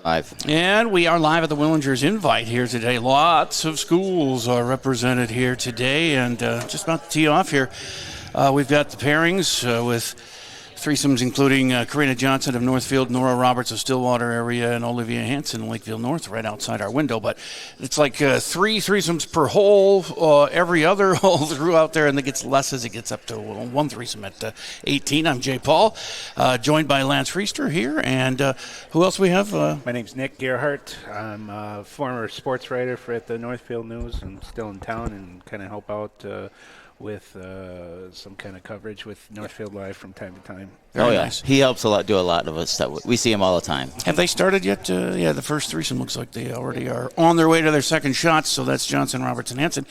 And we are live at the Willingers Invite here today. Lots of schools are represented here today, and just about to tee off here. We've got the pairings with threesomes including Karina Johnson of Northfield, Nora Roberts of Stillwater area, and Olivia Hanson, Lakeville North, right outside our window. But it's like three threesomes per hole, every other hole throughout there, and it gets less as it gets up to one threesome at 18. I'm Jay Paul, joined by Lance Reister here, and who else we have? My name's Nick Gerhardt. I'm a former sports writer at the Northfield News. I'm still in town and kind of help out with some kind of coverage with Northfield Live from time to time. Very nice. He helps do a lot of us stuff. We see him all the time. Have they started yet? The first threesome looks like they already are on their way to their second shots, so that's Johnson, Roberts, and Hanson.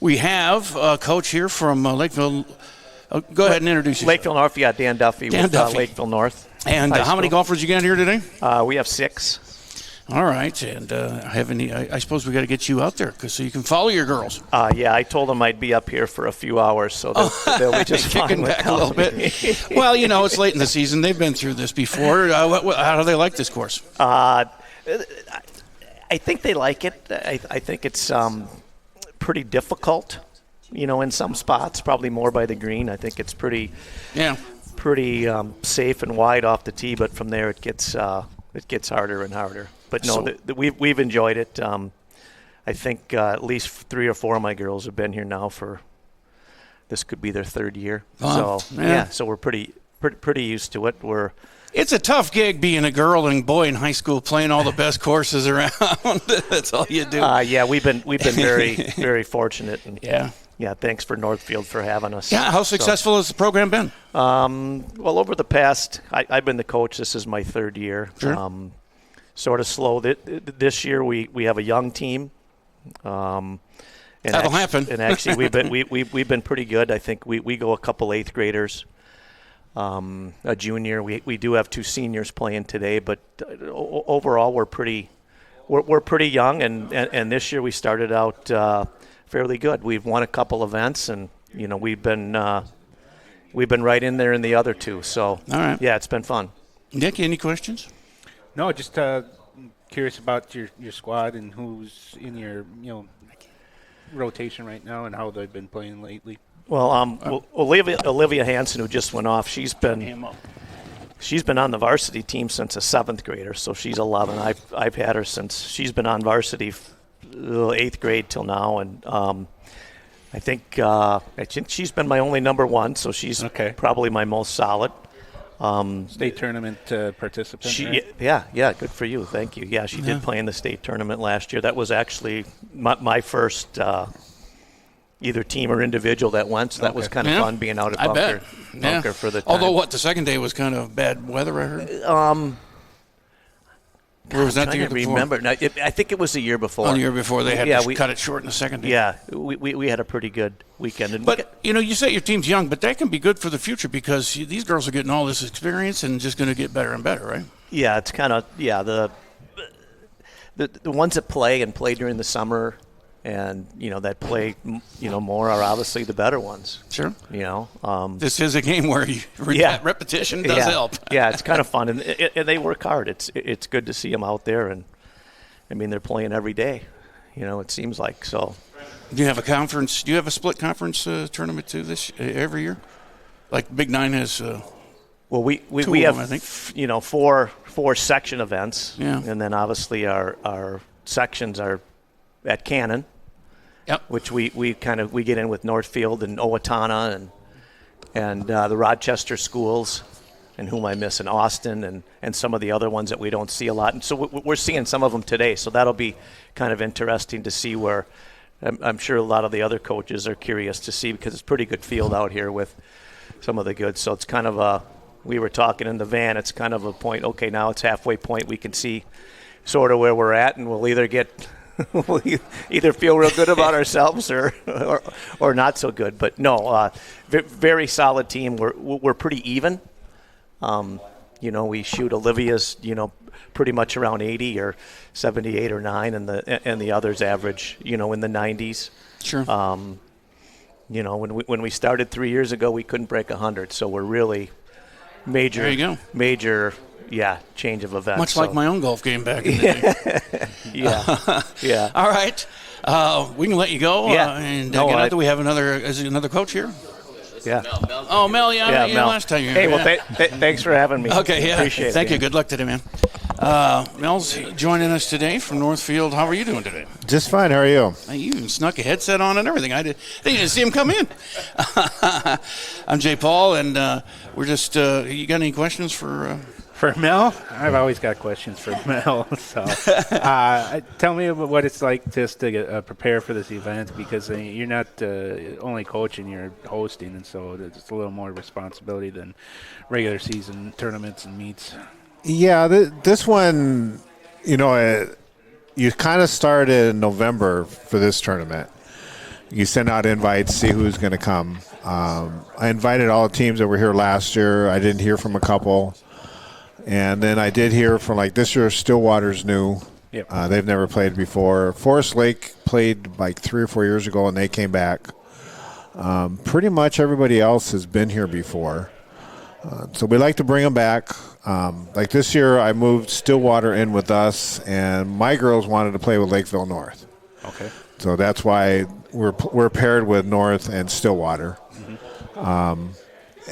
We have a coach here from Lakeville. Go ahead and introduce yourself. Lakeville North, Dan Duffy with Lakeville North. And how many golfers you got here today? We have 6. All right, and I suppose we got to get you out there so you can follow your girls. I told them I'd be up here for a few hours, so they'll be just kicking back a little bit. Well, it's late in the season. They've been through this before. How do they like this course? I think they like it. I think it's pretty difficult, in some spots, probably more by the green. I think it's pretty safe and wide off the tee, but from there it gets harder and harder. But no, we've enjoyed it. I think at least 3 or 4 of my girls have been here now this could be their 3rd year. So we're pretty used to it. It's a tough gig being a girl and boy in high school playing all the best courses around. That's all you do. We've been very, very fortunate. And thanks for Northfield for having us. Yeah, how successful has the program been? Well, over the past, I've been the coach. This is my 3rd year. Sure. Sort of slow. This year we have a young team. That'll happen. And actually we've been pretty good. I think we go a couple 8th graders, a junior. We do have 2 seniors playing today, but overall we're pretty young. And this year we started out fairly good. We've won a couple events, and we've been right in there in the other 2. So all right. Yeah, it's been fun. Nick, any questions? No, just curious about your squad and who's in your rotation right now and how they've been playing lately. Well, Olivia Hanson, who just went off, she's been on the varsity team since a 7th grader, so she's 11. I've had her since she's been on varsity 8th grade till now, and I think she's been my only number 1, so she's probably my most solid. State tournament participant. Right? Yeah, good for you. Thank you. Yeah, she did play in the state tournament last year. That was actually my first either team or individual that went, so that was kind of fun being out at Bunker for the time. Although the second day was kind of bad weather, I heard? Or was that the year before? Remember. No, I think it was the year before. The year before they had to cut it short in the second day. Yeah, we had a pretty good weekend. But, you say your team's young, but that can be good for the future because these girls are getting all this experience and just going to get better and better, right? Yeah, it's kind of, the ones that play during the summer and, that play, more are obviously the better ones. Sure. This is a game where repetition does help. Yeah, it's kind of fun. And they work hard. It's good to see them out there. And, they're playing every day, it seems like. So. Do you have a conference? Do you have a split conference tournament too every year? Like Big Nine has well, we have, them, I think. 4 section events. Yeah. And then obviously our sections are at Cannon, which we get in with Northfield and Owatonna and the Rochester schools, and whom I miss in Austin and some of the other ones that we don't see a lot. And so we're seeing some of them today. So that'll be kind of interesting to see where I'm sure a lot of the other coaches are curious to see because it's a pretty good field out here with some of the goods. So it's kind of we were talking in the van, it's kind of a point, okay, now it's halfway point. We can see sort of where we're at, and we'll either feel real good about ourselves or not so good. But no, very solid team. We're pretty even. We shoot Olivia's, pretty much around 80 or 78 or 9, and the others average, in the 90s. Sure. When we started 3 years ago, we couldn't break 100, so we're really major change of events. Much like my own golf game back in the day. Yeah. All right. We can let you go. Yeah. And get out. Do we have another coach here? Yeah. Mel. Yeah, Mel. last time you were Hey, here. well, thanks for having me. Okay, yeah. Appreciate it. Thank you. Good luck today, man. Mel's joining us today from Northfield. How are you doing today? Just fine. How are you? You even snuck a headset on and everything. They didn't see him come in. I'm Jay Paul, and we're just. You got any questions for? For Mel, I've always got questions for Mel. So, tell me about what it's like just to prepare for this event, because you're not only coaching, you're hosting, and so it's a little more responsibility than regular season tournaments and meets. Yeah, this one, you kind of started in November for this tournament. You send out invites, see who's going to come. I invited all the teams that were here last year. I didn't hear from a couple. And then I did hear from, this year, Stillwater's new. Yep. They've never played before. Forest Lake played 3 or 4 years ago, and they came back. Pretty much everybody else has been here before. So we like to bring them back. This year, I moved Stillwater in with us, and my girls wanted to play with Lakeville North. Okay. So that's why we're paired with North and Stillwater. Mm-hmm.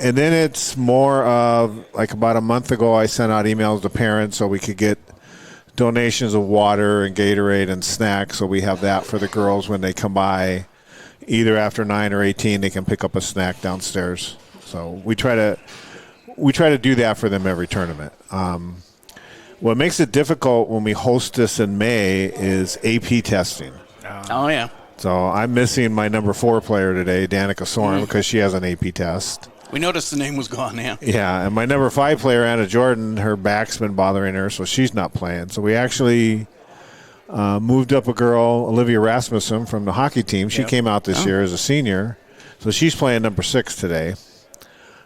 And then it's more of, about a month ago, I sent out emails to parents so we could get donations of water and Gatorade and snacks. So we have that for the girls when they come by. Either after 9 or 18, they can pick up a snack downstairs. So we try to do that for them every tournament. What makes it difficult when we host this in May is AP testing. Oh, yeah. So I'm missing my number 4 player today, Danica Soren, because she has an AP test. We noticed the name was gone, yeah. Yeah, and my number 5 player, Anna Jordan, her back's been bothering her, so she's not playing. So we actually moved up a girl, Olivia Rasmussen, from the hockey team. She came out this year as a senior, so she's playing number 6 today.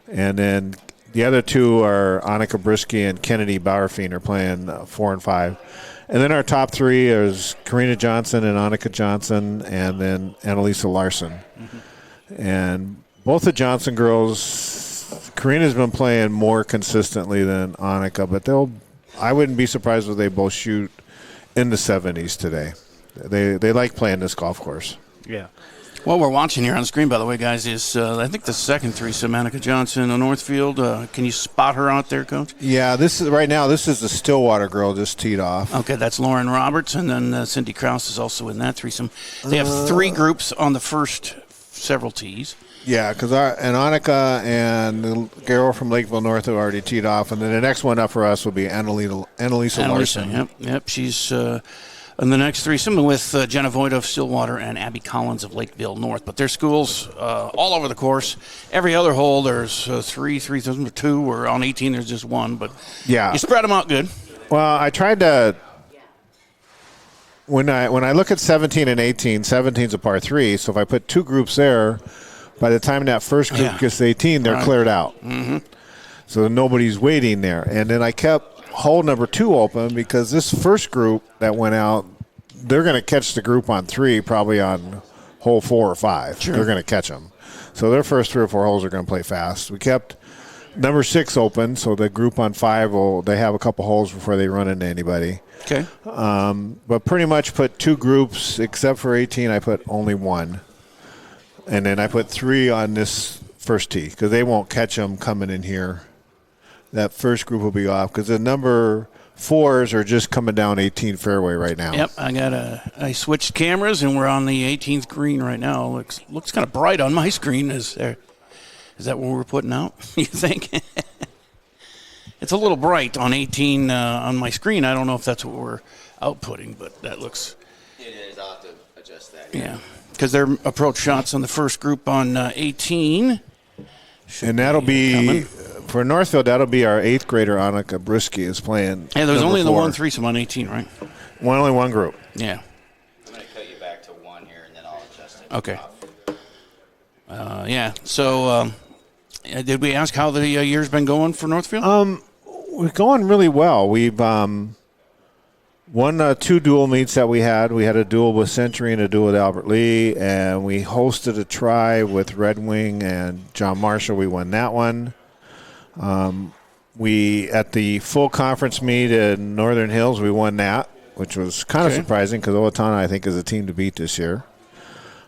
And then the other 2 are Annika Brisky and Kennedy Bauerfein are playing 4 and 5. And then our top 3 is Karina Johnson and Annika Johnson, and then Annalisa Larson. Mm-hmm. And both the Johnson girls, Karina's been playing more consistently than Annika, but I wouldn't be surprised if they both shoot in the 70s today. They like playing this golf course. Yeah. What we're watching here on the screen, by the way, guys, is I think the second threesome, Annika Johnson on Northfield. Can you spot her out there, Coach? Yeah, this is the Stillwater girl just teed off. Okay, that's Lauren Roberts, and then Cindy Krause is also in that threesome. They have 3 groups on the first several tees. Yeah, because Annika and the girl from Lakeville North have already teed off, and then the next one up for us will be Annalisa Larson. Yep. She's in the next threesome with Jenna Voigt of Stillwater and Abby Collins of Lakeville North. But their schools all over the course. Every other hole, there's 3, 2, or on 18 there's just 1. But yeah, you spread them out good. Well, I tried to. When I look at 17 and 18, 17's a par 3, so if I put 2 groups there, by the time that first group gets to 18, they're cleared out. Mm-hmm. So nobody's waiting there. And then I kept hole number 2 open because this first group that went out, they're going to catch the group on 3, probably on hole 4 or 5. Sure. They're going to catch them. So their first 3 or 4 holes are going to play fast. We kept number 6 open, so the group on 5 they have a couple holes before they run into anybody. Okay. But pretty much put 2 groups, except for 18, I put only 1. And then I put 3 on this first tee because they won't catch them coming in here. That first group will be off because the number 4s are just coming down 18 fairway right now. Yep, I switched cameras and we're on the 18th green right now. Looks kind of bright on my screen. Is that what we're putting out? You think? It's a little bright on 18 on my screen. I don't know if that's what we're outputting, but that looks. It is. I'll have to adjust that. Yeah. Because their approach shots on the first group on 18. And that'll be, for Northfield, that'll be our 8th grader, Annika Brisky, is playing. Yeah, there's only 4. the 1 threesome on 18, right? Only one group. Yeah. I'm going to cut you back to 1 here, and then I'll adjust it. Okay. Yeah. So did we ask how the year's been going for Northfield? We're going really well. We've won 2 dual meets that we had. We had a duel with Century and a duel with Albert Lee, and we hosted a try with Red Wing and John Marshall. We won that one. We at the full conference meet in Northern Hills, we won that, which was kind of surprising because Owatonna, I think, is a team to beat this year.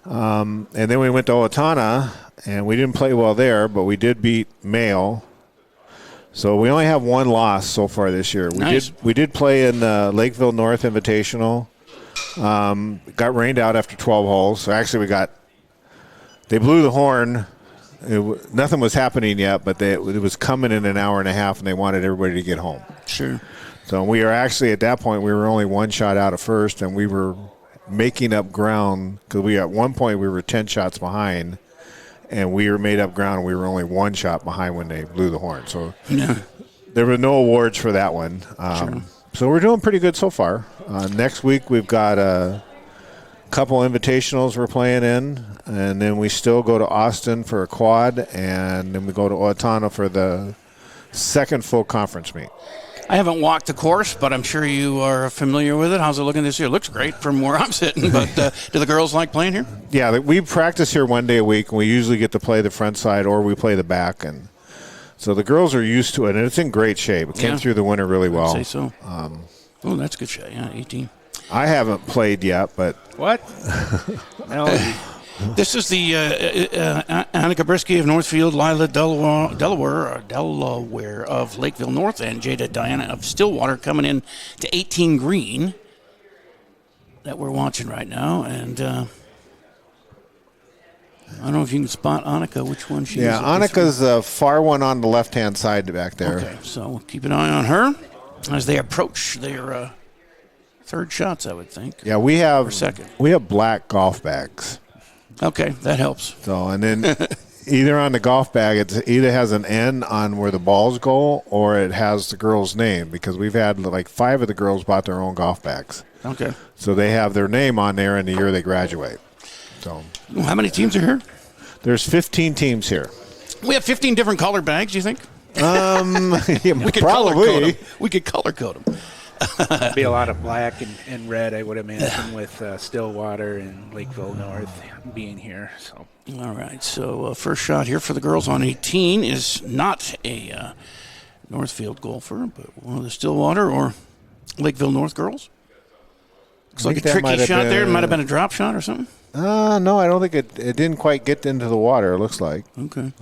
And then we went to Owatonna, and we didn't play well there, but we did beat Mayo. So we only have one loss so far this year. We did play in the Lakeville North Invitational. Got rained out after 12 holes. So actually they blew the horn. Nothing was happening yet, but it was coming in an hour and a half, and they wanted everybody to get home. Sure. So we are actually, at that point, we were only one shot out of first, and we were making up ground because at one point we were 10 shots behind, and we were made up ground, and we were only one shot behind when they blew the horn. So there were no awards for that one. Sure. So we're doing pretty good so far. Next week we've got a couple invitationals we're playing in, and then we still go to Austin for a quad, and then we go to Owatonna for the second full conference meet. I haven't walked the course, but I'm sure you are familiar with it. How's it looking this year? It looks great from where I'm sitting, but do the girls like playing here? Yeah, we practice here one day a week, and we usually get to play the front side or we play the back, and so the girls are used to it, and it's in great shape. It came through the winter really well. I'd say so. Oh, that's a good shot. Yeah, 18. I haven't played yet, but what? No. This is the Annika Brisky of Northfield, Lila Delaware of Lakeville North, and Jada Diana of Stillwater coming in to 18 green that we're watching right now. And I don't know if you can spot Annika, which one she is. Yeah, Annika's the far one on the left-hand side back there. Okay, so we'll keep an eye on her as they approach their third shots, I would think. Yeah, we have black golf bags. Okay, that helps. So, and then either on the golf bag, it either has an N on where the balls go, or it has the girl's name, because we've had like 5 of the girls bought their own golf bags. Okay. So they have their name on there in the year they graduate. So, how many teams are here? There's 15 teams here. We have 15 different color bags, do you think? We could probably. We could color code them. Be a lot of black and red, I would imagine, with Stillwater and Lakeville North being here. So, all right. So first shot here for the girls on 18 is not a Northfield golfer, but one of the Stillwater or Lakeville North girls. Looks like a tricky shot there. It might have been a drop shot or something. No, I don't think it didn't quite get into the water, it looks like. Okay.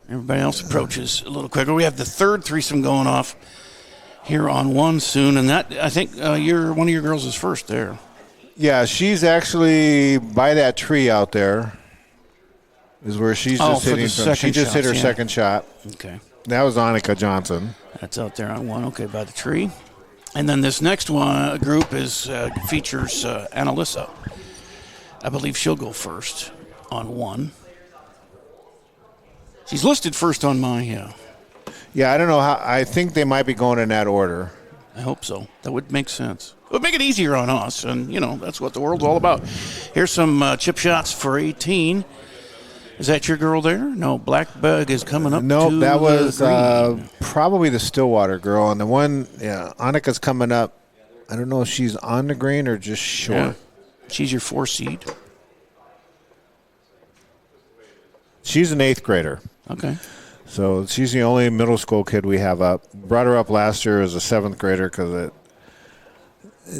Everybody else approaches a little quicker. We have the third threesome going off here on one soon, and that I think one of your girls is first there. Yeah, she's actually by that tree out there. Is where she's just hitting from. She just hit her second shot. Okay. That was Annika Johnson. That's out there on one. Okay, by the tree. And then this next one group features Annalisa. I believe she'll go first on one. She's listed first on mine, yeah. Yeah, I don't know how. I think they might be going in that order. I hope so. That would make sense. It would make it easier on us, and, that's what the world's all about. Here's some chip shots for 18. Is that your girl there? No, Black Bug is coming up. Nope, that was probably the Stillwater girl. And the one, Annika's coming up. I don't know if she's on the green or just short. Yeah. She's your 4 seed. She's an 8th grader. Okay. So she's the only middle school kid we have up. Brought her up last year as a 7th grader because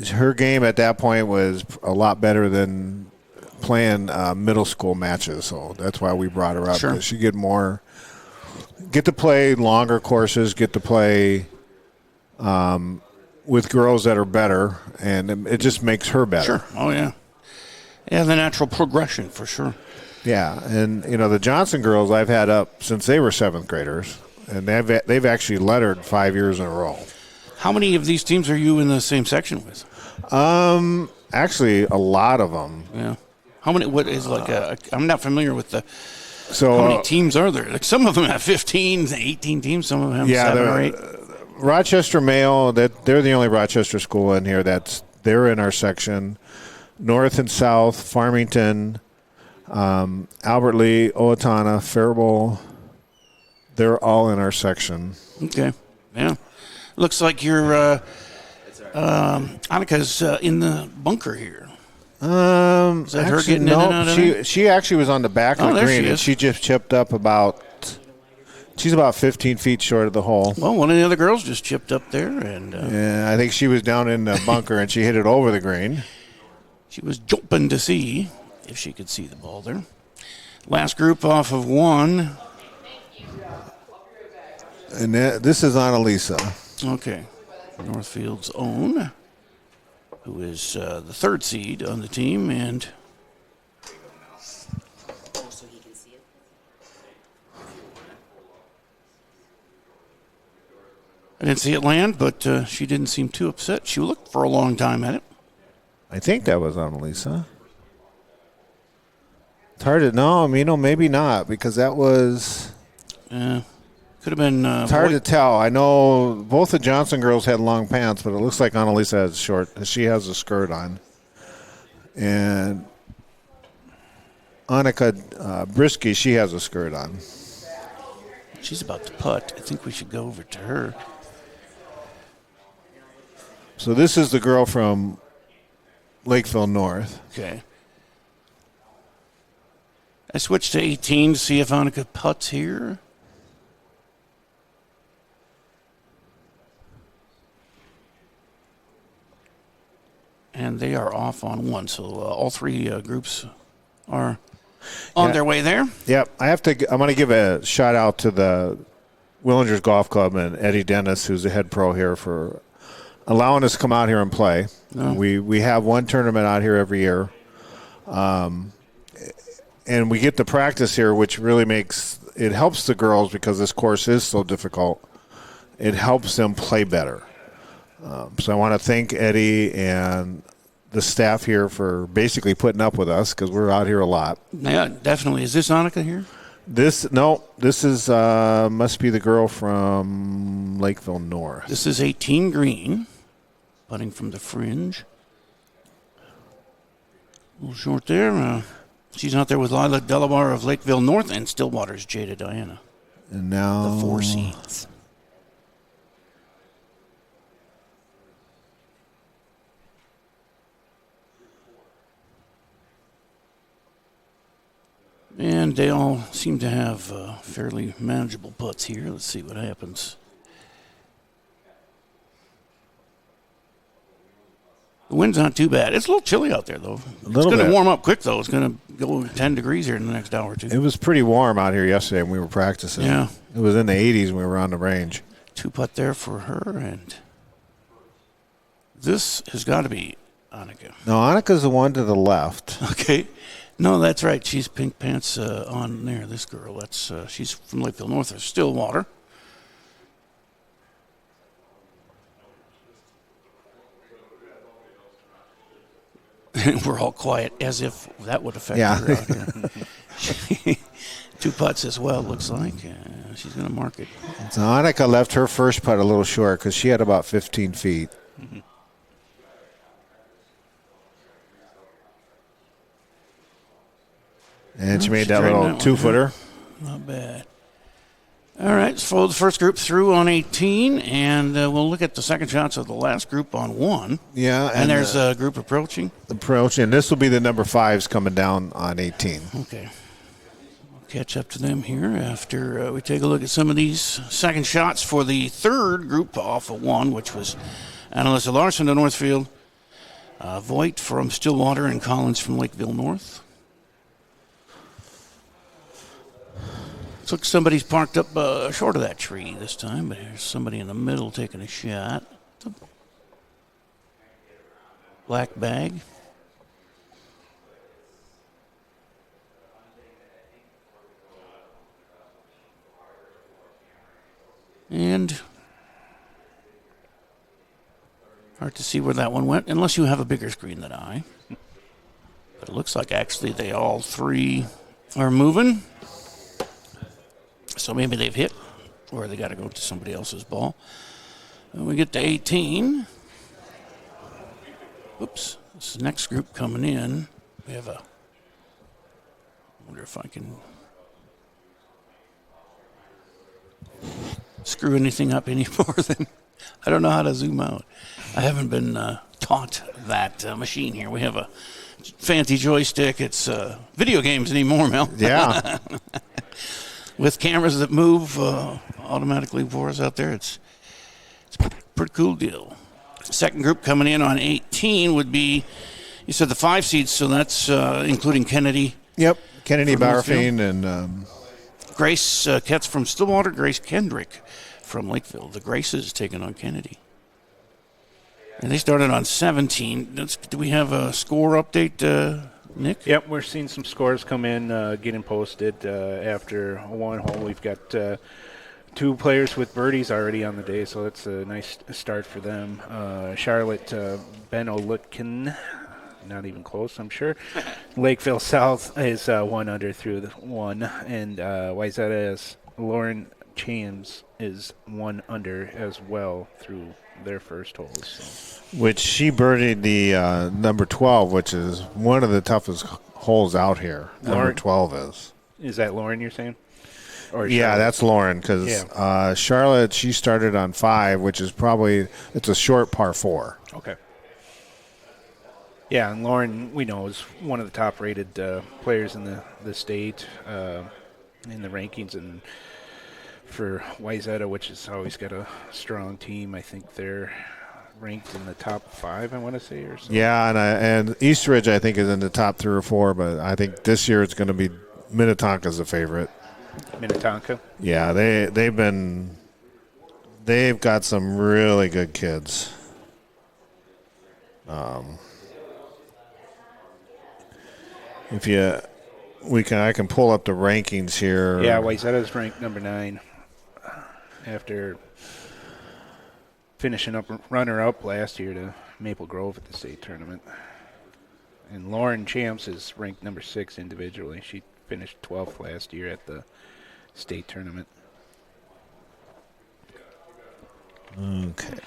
her game at that point was a lot better than playing middle school matches. So that's why we brought her up. Sure. She get to play longer courses, get to play with girls that are better, and it just makes her better. Sure. Oh, yeah. Yeah, the natural progression for sure. Yeah, and the Johnson girls I've had up since they were 7th graders, and they've actually lettered 5 years in a row. How many of these teams are you in the same section with? Actually, a lot of them. Yeah. How many? What is I'm not familiar with the. So how many teams are there? Like some of them have 15, 18 teams. Some of them have 7 or 8. Rochester Mayo, they're the only Rochester school in here they're in our section. North and South, Farmington. Albert Lee, Owatonna, Faribault, they're all in our section. Okay. Yeah. Looks like your Annika's in the bunker here. Is that her getting in and out of there? She actually was on the back of the green, and she just chipped up about She's about 15 feet short of the hole. Well, one of the other girls just chipped up there. And I think she was down in the bunker, and she hit it over the green. She was jumping to see if she could see the ball there. Last group off of 1. And this is Annalisa. Okay. Northfield's own, who is the 3rd seed on the team. And so he can see it. I didn't see it land, but she didn't seem too upset. She looked for a long time at it. I think that was Annalisa. It's hard to know. Maybe not, because that was... Could have been... it's hard to tell. I know both the Johnson girls had long pants, but it looks like Annalisa has short. She has a skirt on. And Annika Brisky, she has a skirt on. She's about to putt. I think we should go over to her. So this is the girl from Lakeville North. Okay. I switched to 18 to see if Annika putts here. And they are off on 1, so all 3 groups are on their way there. Yep, I'm going to give a shout out to the Willingers Golf Club and Eddie Dennis, who's the head pro here, for allowing us to come out here and play. Oh. We have one tournament out here every year, and we get to practice here, which really helps the girls because this course is so difficult. It helps them play better. So I want to thank Eddie and the staff here for basically putting up with us because we're out here a lot. Yeah, definitely. Is this Annika here? This is must be the girl from Lakeville North. This is 18 green, putting from the fringe. A little short there. She's out there with Lila Delabar of Lakeville North and Stillwater's Jada Diana. And now the 4 seeds. And they all seem to have fairly manageable putts here. Let's see what happens. The wind's not too bad. It's a little chilly out there, though. It's going to warm up quick, though. It's going to go 10 degrees here in the next hour or 2. It was pretty warm out here yesterday when we were practicing. Yeah. It was in the 80s when we were on the range. 2 putt there for her, and this has got to be Annika. No, Annika's the one to the left. Okay. No, that's right. She's pink pants on there. This girl. She's from Lakeville North or Stillwater. We're all quiet, as if that would affect her out here. 2 putts as well, looks like. She's going to mark it. So Annika left her first putt a little short because she had about 15 feet. Mm-hmm. And she made that little 2-footer. Not bad. All right, so the first group through on 18, and we'll look at the second shots of the last group on 1. Yeah. And there's a group approaching. And this will be the number 5s coming down on 18. Okay. We'll catch up to them here after we take a look at some of these second shots for the third group off of 1, which was Annalisa Larson of Northfield, Voigt from Stillwater, and Collins from Lakeville North. Looks like somebody's parked up short of that tree this time, but here's somebody in the middle taking a shot. It's a black bag. And hard to see where that one went, unless you have a bigger screen than I. But it looks like actually they all 3 are moving. So maybe they've hit, or they got to go to somebody else's ball. And we get to 18. Oops, this is the next group coming in. We have I wonder if I can screw anything up any more than, I don't know how to zoom out. I haven't been taught that machine here. We have a fancy joystick. It's video games anymore, Mel. Yeah. with cameras that move automatically for us out there. It's a pretty cool deal. Second group coming in on 18 would be, you said the 5 seeds, so that's including Kennedy. Yep, Kennedy Bauerfein and Grace Ketz from Stillwater, Grace Kendrick from Lakeville. The Graces taking on Kennedy. And they started on 17. Do we have a score update, Nick? Yep, we're seeing some scores come in, getting posted after one hole. We've got 2 players with birdies already on the day, so that's a nice start for them. Charlotte Benolutkin, not even close, I'm sure. Lakeville South is 1 under through the 1, and Wayzata's Lauren James is 1 under as well through their first holes. So. Which she birdied the number 12, which is one of the toughest holes out here. Lauren, number 12 is. Is that Lauren you're saying? Or yeah, Charlotte? that's Lauren because Charlotte, she started on 5, which is it's a short par 4. Okay. Yeah, and Lauren, we know, is one of the top-rated players in the state in the rankings, and for Wayzata, which has always got a strong team, I think they're ranked in the top 5, I want to say, or something. Yeah, and East Ridge, I think, is in the top 3 or 4, but I think this year it's going to be Minnetonka's the favorite. Minnetonka? Yeah, they've got some really good kids. I can pull up the rankings here. Yeah, Wayzata's ranked number 9 after finishing up runner-up last year to Maple Grove at the state tournament. And Lauren Champs is ranked number 6 individually. She finished 12th last year at the state tournament. Okay.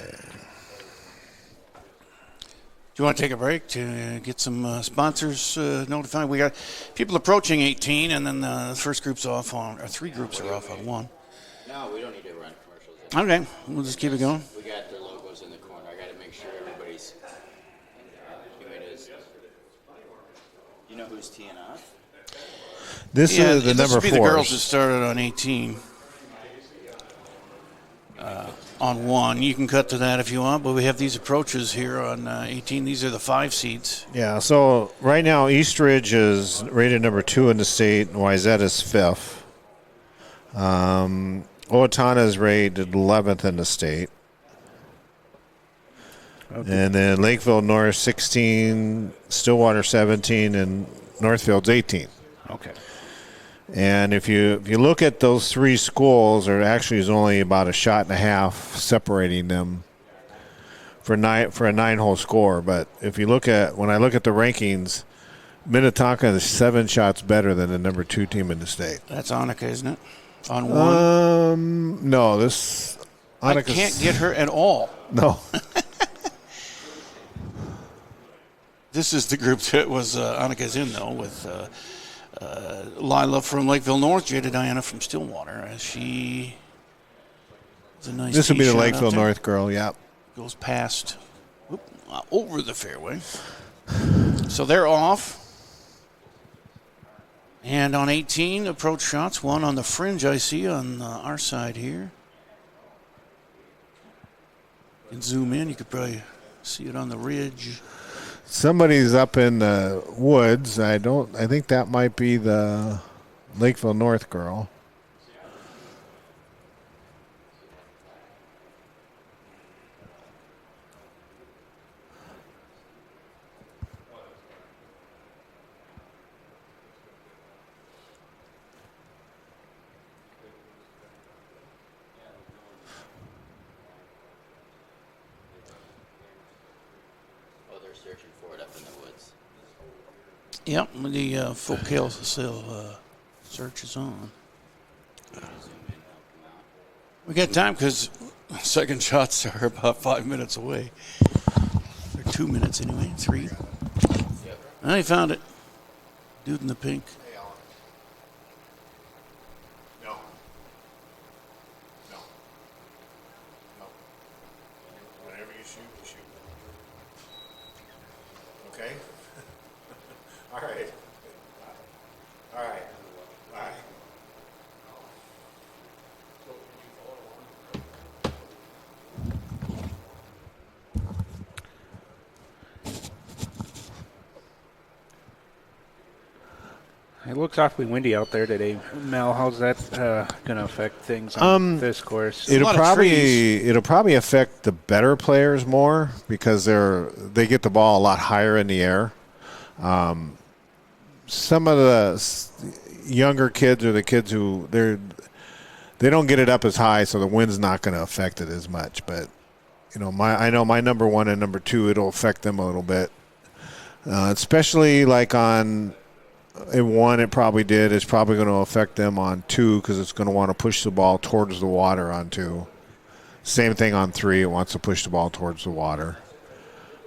Do you want to take a break to get some sponsors notified? We got people approaching 18, and then the first group's off on, or 3 groups are off on 1. No, we don't need to run commercials. Okay, we'll just keep it going. We got the logos in the corner. I got to make sure everybody's. You know who's teeing off? This is the number 4. This would be the girls that started on 18. On 1. You can cut to that if you want, but we have these approaches here on 18. These are the 5 seeds. Yeah, so right now East Ridge is rated number 2 in the state, and Wayzata is 5th. Owatonna is rated 11th in the state. Okay. And then Lakeville North 16, Stillwater 17, and Northfield's 18. Okay. And if you look at those 3 schools, there actually is only about a shot and a half separating them for a 9-hole score. But if you when I look at the rankings, Minnetonka is 7 shots better than the number 2 team in the state. That's Annika, isn't it? On 1. No, this I can't get her at all. No. This is the group that was Annika's in though with. Lila from Lakeville North, Jada Diana from Stillwater. She is a nice. This would be the Lakeville North girl, yeah. Goes past, over the fairway. So they're off. And on 18, approach shots. 1 on the fringe I see on our side here. You can zoom in. You could probably see it on the ridge. Somebody's up in the woods. I think that might be the Lakeville North girl. Searching for it up in the woods. Yep, the full kill search is on. We got time because second shots are about 5 minutes away. Or 2 minutes anyway, 3. Yep. I found it. Dude in the pink. No. No. No. Whenever you shoot, you shoot. Okay? All right. All right. Bye. It looks awfully windy out there today. Mel, how's that going to affect things on this course? It'll probably affect the better players more because they get the ball a lot higher in the air. Some of the younger kids or the kids who they don't get it up as high, so the wind's not going to affect it as much. But I know my number 1 and number 2, it'll affect them a little bit, especially like on. In 1, it probably did. It's probably going to affect them on 2 because it's going to want to push the ball towards the water on 2. Same thing on 3. It wants to push the ball towards the water.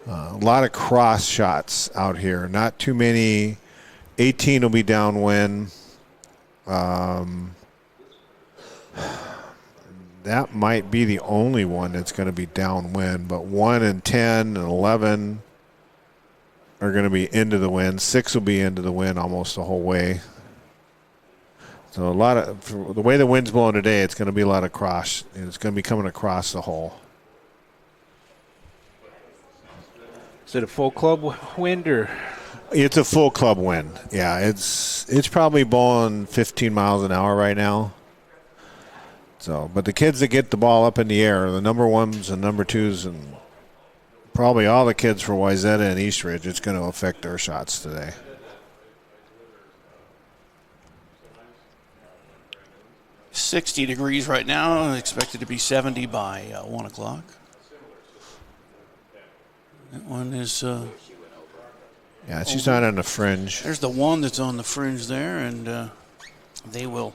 A lot of cross shots out here. Not too many. 18 will be downwind. That might be the only one that's going to be downwind. But 1 and 10 and 11 are going to be into the wind. 6 will be into the wind almost the whole way. So the way the wind's blowing today, it's going to be a lot of cross. It's going to be coming across the hole. Is it a full club wind or? It's a full club wind. Yeah, it's probably blowing 15 miles an hour right now. So, but the kids that get the ball up in the air, the number 1s and number 2s, and probably all the kids for Wayzata and Eastridge, it's going to affect their shots today. $60 degrees right now, expected to be 70 by 1 o'clock. That one is... yeah, she's not on the fringe. There's the one that's on the fringe there, and they will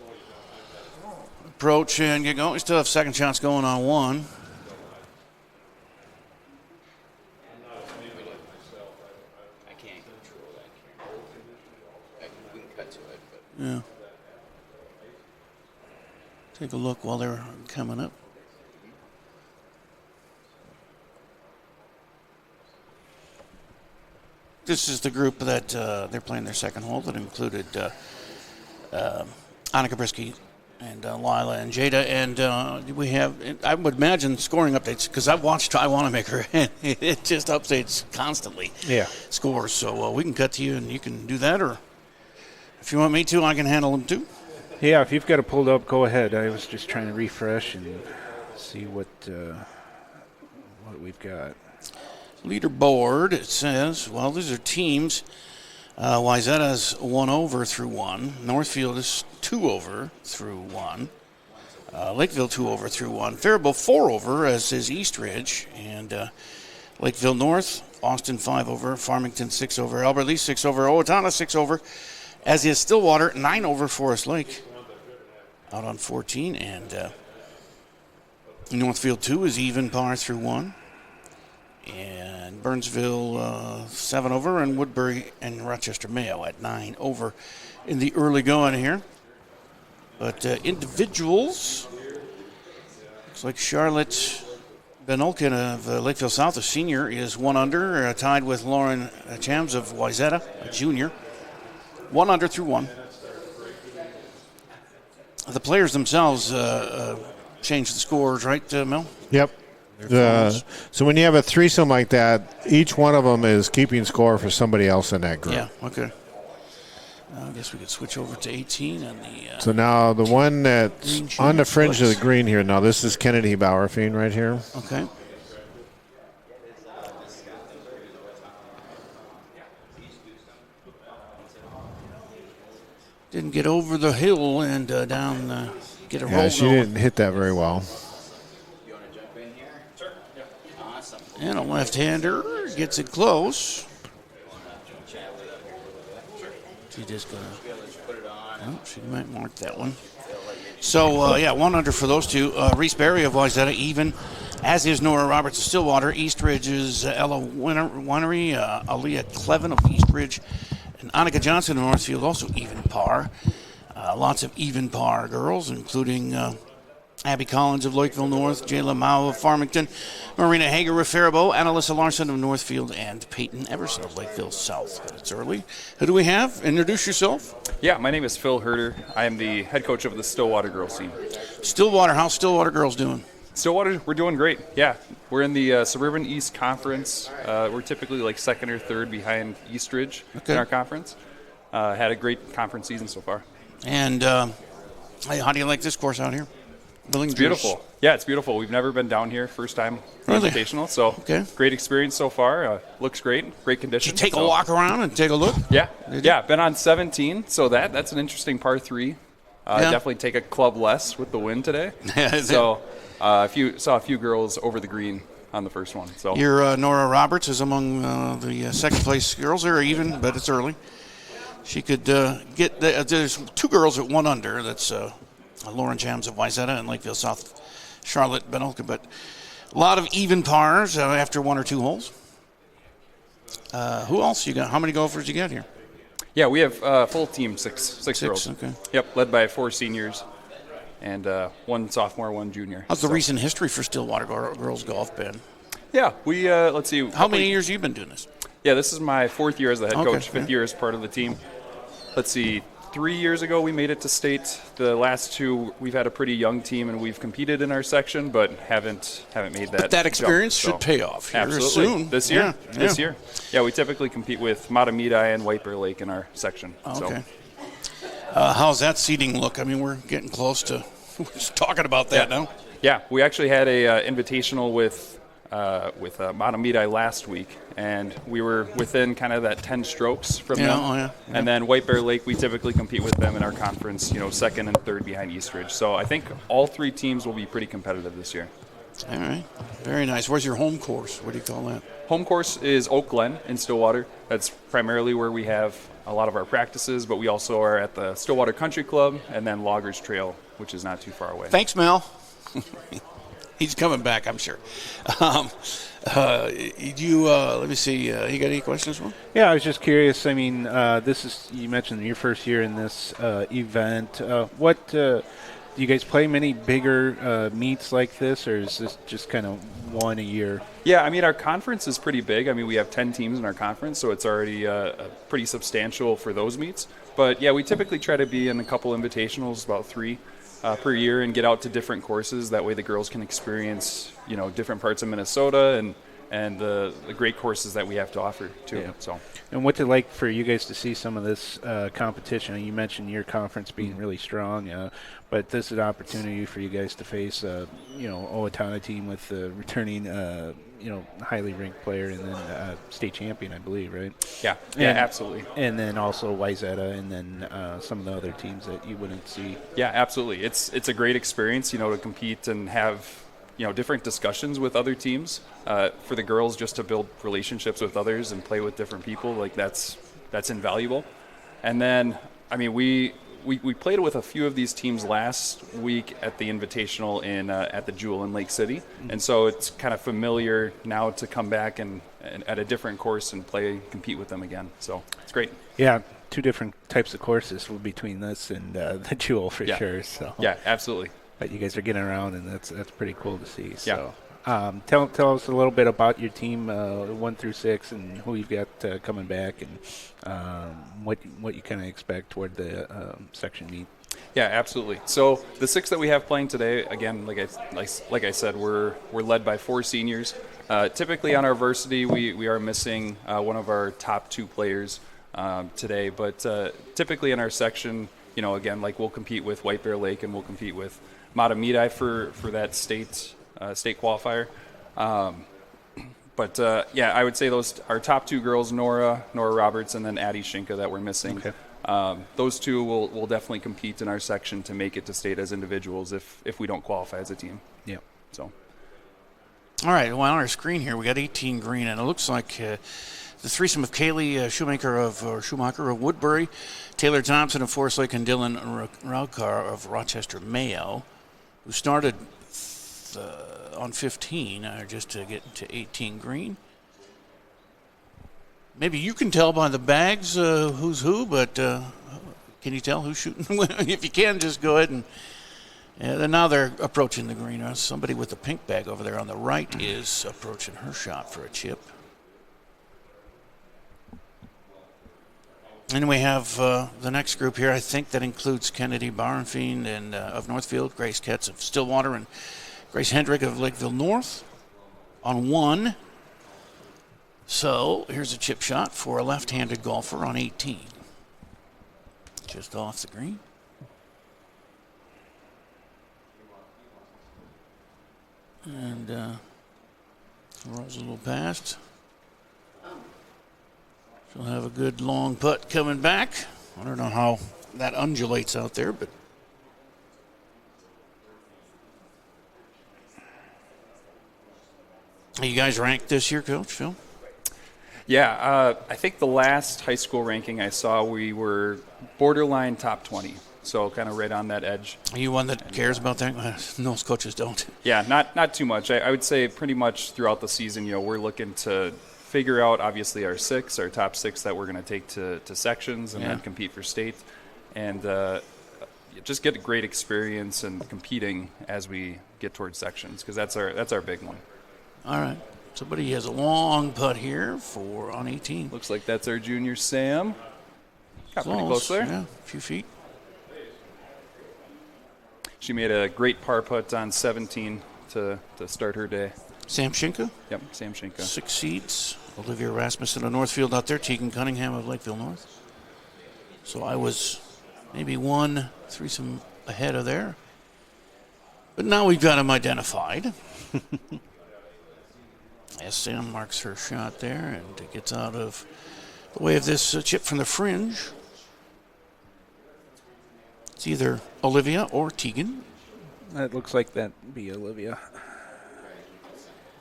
approach and get going. We still have second shots going on 1. Yeah. Take a look while they're coming up. This is the group that they're playing their second hole that included Annika Brisky and Lila and Jada. And we have, I would imagine, scoring updates because I've watched I Want to Make Her, and it just updates constantly. Yeah. Scores. So we can cut to you and you can do that, or if you want me to, I can handle them too. Yeah, if you've got it pulled up, go ahead. I was just trying to refresh and see what we've got. Leaderboard, it says, well, these are teams. Wayzata's 1 over through 1. Northfield is 2 over through 1. Lakeville 2 over through 1. Faribault 4 over, as is Eastridge. And Lakeville North, Austin 5 over. Farmington 6 over. Albert Lee 6 over. Owatonna 6 over. As is Stillwater, 9 over Forest Lake. Out on 14. And Northfield 2 is even par through 1. And Burnsville 7 over, and Woodbury and Rochester Mayo at 9 over in the early going here. But individuals, looks like Charlotte Benolkin of Lakeville South, a senior, is 1 under, tied with Lauren Chams of Wayzata, a junior. 1 under through 1. The players themselves change the scores, right, Mel? Yep. So when you have a threesome like that, each one of them is keeping score for somebody else in that group. Yeah, okay. I guess we could switch over to 18. So now the one that's on the fringe of the green here, now this is Kennedy Bauerfein right here. Okay. Didn't get over the hill and down, get a roll. Yeah, she didn't hit that very well. And a left-hander gets it close. She just gonna. Oh, she might mark that one. So 1 under for those two. Reese Berry of Wayzata even, as is Nora Roberts of Stillwater. Eastridge's Ella Winery, Aaliyah Clevin of Eastridge, and Annika Johnson of Northfield also even par. Lots of even par girls, including Abby Collins of Lakeville North, Jayla Mao of Farmington, Marina Hager of Faribault, Annalisa Larson of Northfield, and Peyton Everson of Lakeville South. But it's early. Who do we have? Introduce yourself. Yeah, my name is Phil Herder. I am the head coach of the Stillwater girls team. Stillwater, how's Stillwater girls doing? Stillwater, we're doing great. Yeah, we're in the Suburban East Conference. We're typically like second or third behind Eastridge in our conference. had a great conference season so far. And how do you like this course out here? It's beautiful. Yeah, it's beautiful. We've never been down here. First time invitational. So great experience so far. Looks great. Great conditions. Did you take a walk around and take a look? Yeah. Yeah, been on 17. So that's an interesting par 3. Definitely take a club less with the wind today. So saw a few girls over the green on the first one. So your Nora Roberts is among the second place girls. They're even, but it's early. She could get. There's 2 girls at 1 under. That's Lauren Jams of Wayzata and Lakeville South, Charlotte Benolka. But a lot of even pars after 1 or 2 holes. Who else you got? How many golfers you got here? Yeah, we have full team, six girls. Okay. Yep, led by 4 seniors and 1 sophomore, 1 junior. How's the recent history for Stillwater girls golf been? Yeah, we let's see. How many years have you been doing this? Yeah, this is my 4th year as the head coach. 5th year as part of the team. Let's see. 3 years ago, we made it to state. The last 2, we've had a pretty young team, and we've competed in our section, but haven't made that. But that experience jump, should pay off here absolutely soon. This year. This year. Yeah, we typically compete with Matamidi and White Bear Lake in our section. Okay. How's that seating look? I mean, we're getting close to just talking about that now. Yeah, we actually had a invitational with Matamidi last week, and we were within kind of that 10 strokes from them. And then White Bear Lake, we typically compete with them in our conference, 2nd and 3rd behind Eastridge. So I think all 3 teams will be pretty competitive this year. All right. Very nice. Where's your home course? What do you call that? Home course is Oak Glen in Stillwater. That's primarily where we have a lot of our practices, but we also are at the Stillwater Country Club and then Loggers Trail, which is not too far away. Thanks, Mel. He's coming back, I'm sure. Let me see. You got any questions for him? Yeah, I was just curious. I mean, you mentioned your first year in this event. Do you guys play many bigger meets like this, or is this just kind of one a year? Yeah, I mean, our conference is pretty big. I mean, we have 10 teams in our conference, so it's already pretty substantial for those meets. But, yeah, we typically try to be in a couple invitationals, about 3 per year, and get out to different courses. That way the girls can experience, different parts of Minnesota and the great courses that we have to offer, too. Yeah. So. And what's it like for you guys to see some of this competition? You mentioned your conference being really strong, but this is an opportunity for you guys to face, Owatonna team with the returning, highly ranked player and then state champion, I believe, right? Yeah, absolutely. And then also Wayzata and then some of the other teams that you wouldn't see. Yeah, absolutely. It's a great experience, to compete and have different discussions with other teams. For the girls, just to build relationships with others and play with different people, like that's invaluable. And then, I mean, we played with a few of these teams last week at the Invitational at the Jewel in Lake City, and so it's kind of familiar now to come back and at a different course and compete with them again. So it's great. Yeah, 2 different types of courses between this and the Jewel for sure. So yeah, absolutely. But you guys are getting around, and that's pretty cool to see. So, yeah. Tell us a little bit about your team, 1 through 6, and who you've got coming back, and what you kind of expect toward the section meet. Yeah, absolutely. So the 6 that we have playing today, again, like I said, we're led by 4 seniors. Typically on our varsity, we are missing one of our top 2 players today, but typically in our section, again, like we'll compete with White Bear Lake and we'll compete with Matamidi for that state qualifier. But I would say those our top 2 girls, Nora Roberts, and then Addie Shinka that we're missing. Okay. Those 2 will definitely compete in our section to make it to state as individuals if we don't qualify as a team. Yeah. So. All right. Well, on our screen here, we got 18 green, and it looks like the threesome of Kaylee Schumacher of Woodbury, Taylor Thompson of Forest Lake, and Dylan Raukar of Rochester Mayo, who started on 15, just to get to 18 green. Maybe you can tell by the bags who's who, but can you tell who's shooting? If you can, just go ahead and now they're approaching the green. Somebody with the pink bag over there on the right is approaching her shot for a chip. And we have the next group here. I think that includes Kennedy Barnfield and of Northfield, Grace Ketz of Stillwater, and Grace Hendrick of Lakeville North on 1. So here's a chip shot for a left-handed golfer on 18. just off the green. And rolls a little past. She'll have a good long putt coming back. I don't know how that undulates out there, but are you guys ranked this year, Coach Phil? Yeah, I think the last high school ranking I saw, we were borderline top 20. So kind of right on that edge. Are you one that cares about that? Most coaches don't. Yeah, not too much. I would say pretty much throughout the season, we're looking to figure out, obviously, our top six that we're going to take to sections and then compete for state. And just get a great experience and competing as we get towards sections, because that's our big one. All right. Somebody has a long putt here on 18. Looks like that's our junior Sam. Got pretty close there. Yeah, a few feet. She made a great par putt on 17 to start her day. Sam Schinka? Yep, Sam Schinka. 6 seeds. Olivia Rasmussen of Northfield out there. Tegan Cunningham of Lakeville North. So I was maybe 1 threesome ahead of there. But now we've got them identified. As Sam marks her shot there and gets out of the way of this chip from the fringe. It's either Olivia or Tegan. That looks like that'd be Olivia.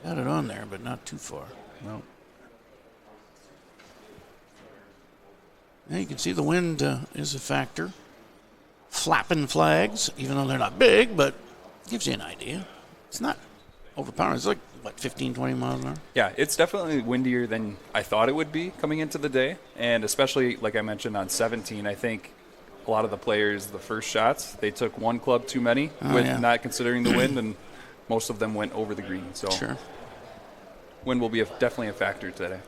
Got it on there, but not too far. No. Yeah, you can see the wind is a factor. Flapping flags, even though they're not big, but gives you an idea. It's not overpowering. It's like, 15, 20 miles an hour? Yeah, it's definitely windier than I thought it would be coming into the day. And especially, like I mentioned, on 17, I think a lot of the players, the first shots, they took one club too many not considering the wind, and most of them went over the green. So sure. Wind will be definitely a factor today.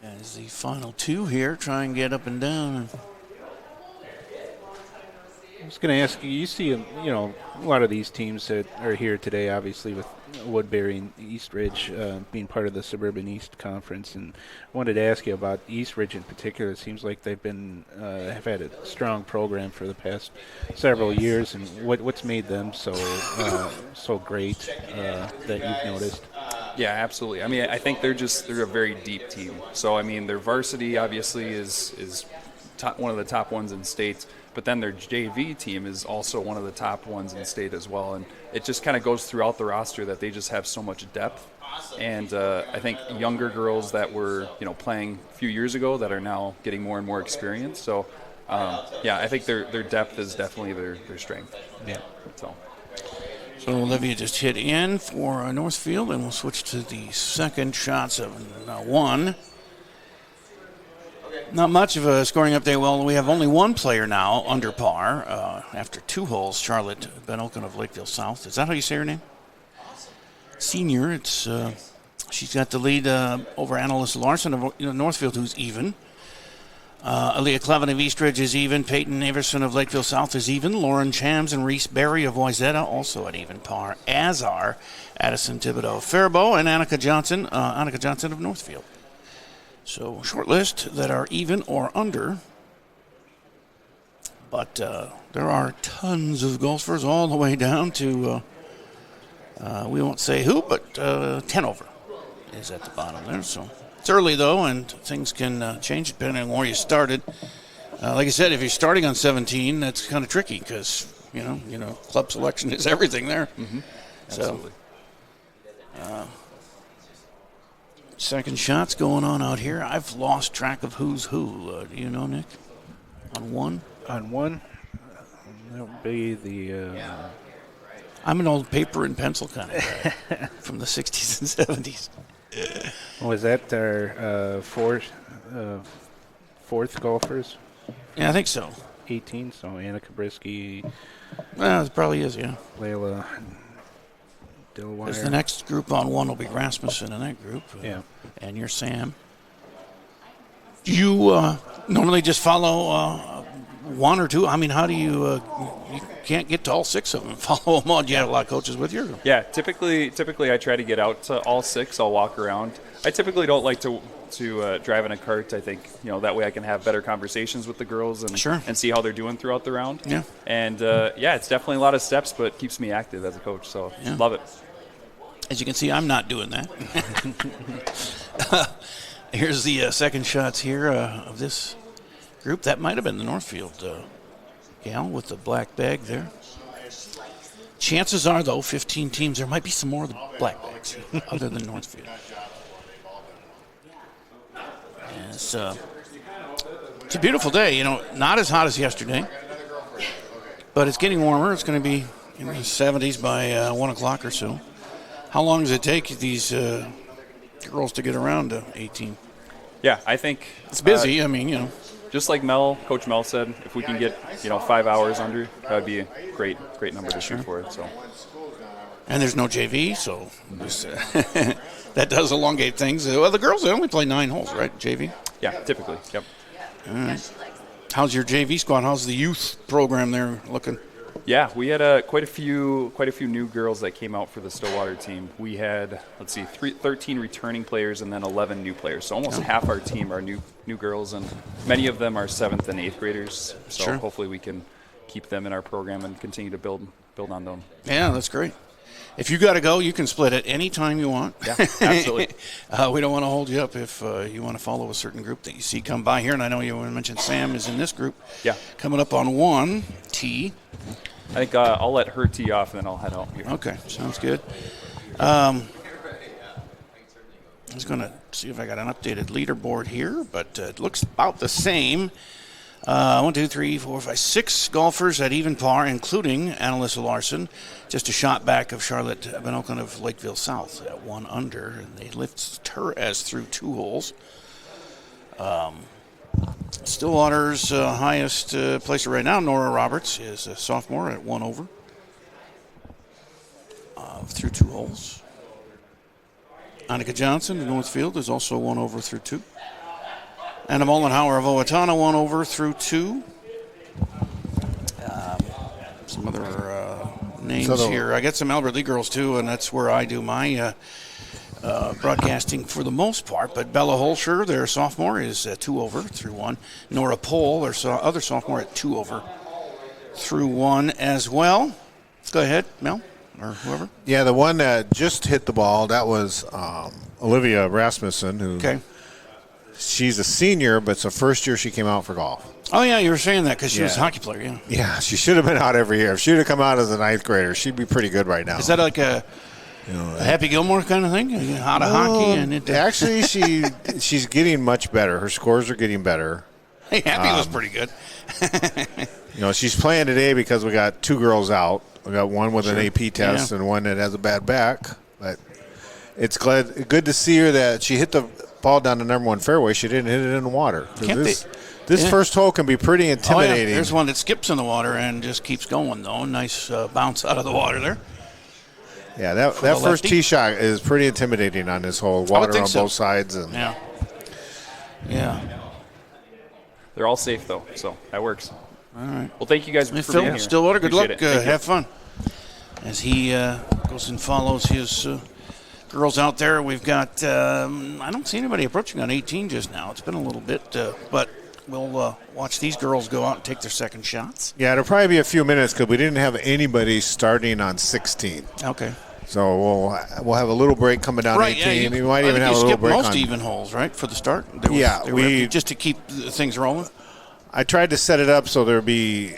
As the final 2 here, try and get up and down. I was going to ask you see, a lot of these teams that are here today, obviously with Woodbury and East Ridge being part of the Suburban East Conference, and I wanted to ask you about East Ridge in particular. It seems like they've been have had a strong program for the past several years, and what's made them so great that you've noticed? Yeah, absolutely. I mean, I think they're a very deep team. So I mean, their varsity obviously is one of the top ones in state. But then their JV team is also one of the top ones in state as well. And it just kind of goes throughout the roster that they just have so much depth. And I think younger girls that were, playing a few years ago that are now getting more and more experience. So, I think their depth is definitely their strength. Yeah. So Olivia just hit in for Northfield, and we'll switch to the second shots of 1. Not much of a scoring update. Well, we have only one player now under par after 2 holes. Charlotte Benelkin of Lakeville South. Is that how you say her name? Senior. It's she's got the lead over Annalise Larson of Northfield, who's even. Aaliyah Clevin of Eastridge is even. Peyton Averson of Lakeville South is even. Lauren Chams and Reese Berry of Wayzata also at even par, as are Addison Thibodeau of Faribault and Annika Johnson of Northfield. So short list that are even or under, but there are tons of golfers all the way down to, we won't say who, but 10 over is at the bottom there. So it's early though, and things can change depending on where you started. Like I said, if you're starting on 17, that's kind of tricky because club selection is everything there. Mm-hmm. Absolutely. So, second shots going on out here. I've lost track of who's who. Do you know, Nick? On 1? On 1, that would be the... I'm an old paper and pencil kind of guy from the 60s and 70s. Was that our fourth golfers? Yeah, I think so. 18, so Annika Brisky. Well, it probably is, yeah. Layla Dillwire. Because the next group on 1 will be Rasmussen in that group. Yeah. And you're Sam. Do you normally just follow one or two? I mean, how do you can't get to all six of them? Follow them all. You have a lot of coaches with you. Yeah, typically I try to get out to all six. I'll walk around. I typically don't like to drive in a cart. I think that way I can have better conversations with the girls and see how they're doing throughout the round. Yeah. And it's definitely a lot of steps, but keeps me active as a coach. So love it. As you can see, I'm not doing that. Here's the second shots here of this group. That might have been the Northfield gal with the black bag there. Chances are, though, 15 teams, there might be some more of the black bags other than Northfield. It's a beautiful day. Not as hot as yesterday, but it's getting warmer. It's going to be in the 70s by 1 o'clock or so. How long does it take these girls to get around to 18? Yeah, I think it's busy. Just like Coach Mel said, if we can get 5 hours under, that would be a great number to shoot for it. So. And there's no JV, so that does elongate things. Well, the girls, they only play 9 holes, right? JV. Yeah, typically. Yep. All right. How's your JV squad? How's the youth program there looking? Yeah, we had quite a few new girls that came out for the Stillwater team. We had 13 returning players and then 11 new players. So almost half our team are new girls, and many of them are 7th and 8th graders. So hopefully we can keep them in our program and continue to build on them. Yeah, that's great. If you got to go, you can split it any time you want. Yeah, absolutely. We don't want to hold you up if you want to follow a certain group that you see come by here. And I know you mentioned Sam is in this group. Yeah. Coming up on 1 tee. I think I'll let her tee off, and then I'll head out here. Okay, sounds good. I was going to see if I got an updated leaderboard here, but it looks about the same. 1, 2, 3, 4, 5, 6 golfers at even par, including Annalisa Larson, just a shot back of Charlotte Van Oakland of Lakeville South at 1 under, and they lift her as through 2 holes. Stillwater's highest placer right now, Nora Roberts, is a sophomore at 1 over through 2 holes. Annika Johnson in Northfield is also 1 over through 2. Anna Mollenhauer of Owatonna 1 over through 2. Some other names here. I got some Albert Lee girls too, and that's where I do my broadcasting for the most part. But Bella Holscher, their sophomore, is 2 over through 1. Nora Pohl, their other sophomore, at 2 over through 1 as well. Go ahead, Mel, or whoever. Yeah, the one that just hit the ball, that was Olivia Rasmussen, who she's a senior, but it's the first year she came out for golf. Oh, yeah, you were saying that because she was a hockey player, yeah. Yeah, she should have been out every year. If she would have come out as a 9th grader, she'd be pretty good right now. Is that like a Happy Gilmore kind of thing? Out of hockey? And actually, she's getting much better. Her scores are getting better. Hey, Happy was pretty good. She's playing today because we got 2 girls out. We got one with an AP test and one that has a bad back. But it's good to see her that she hit the ball down the number 1 fairway. She didn't hit it in the water. This first hole can be pretty intimidating. Oh, yeah. There's one that skips in the water and just keeps going, though. Nice bounce out of the water there. Yeah, that first tee shot is pretty intimidating on this hole. Water on both sides. And yeah. They're all safe, though, so that works. All right. Well, thank you guys for being here. Stillwater, good luck. Have fun. As he goes and follows his girls out there, we've got, I don't see anybody approaching on 18 just now. It's been a little bit, but we'll watch these girls go out and take their second shots. Yeah, it'll probably be a few minutes because we didn't have anybody starting on 16. Okay. So we'll have a little break coming down 18. We might even have a little break most even holes, right, for the start? We just to keep things rolling. I tried to set it up so there'd be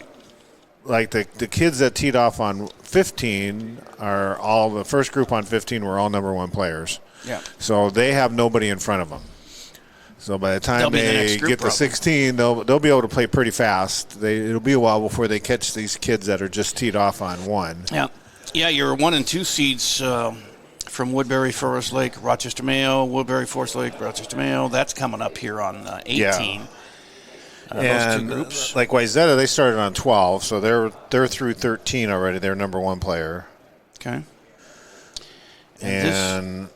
like the kids that teed off on 15 are all the first group on 15 were all number 1 players. Yeah. So they have nobody in front of them. So by the time they get to 16, they'll be able to play pretty fast. It'll be a while before they catch these kids that are just teed off on 1. Yeah. Yeah, your 1 and 2 seeds from Woodbury, Forest Lake, Rochester Mayo, Woodbury, Forest Lake, Rochester Mayo. That's coming up here on 18. Yeah. Those 2 groups. Like Wayzata, they started on 12, so they're through 13 already. They're number 1 player. Okay. And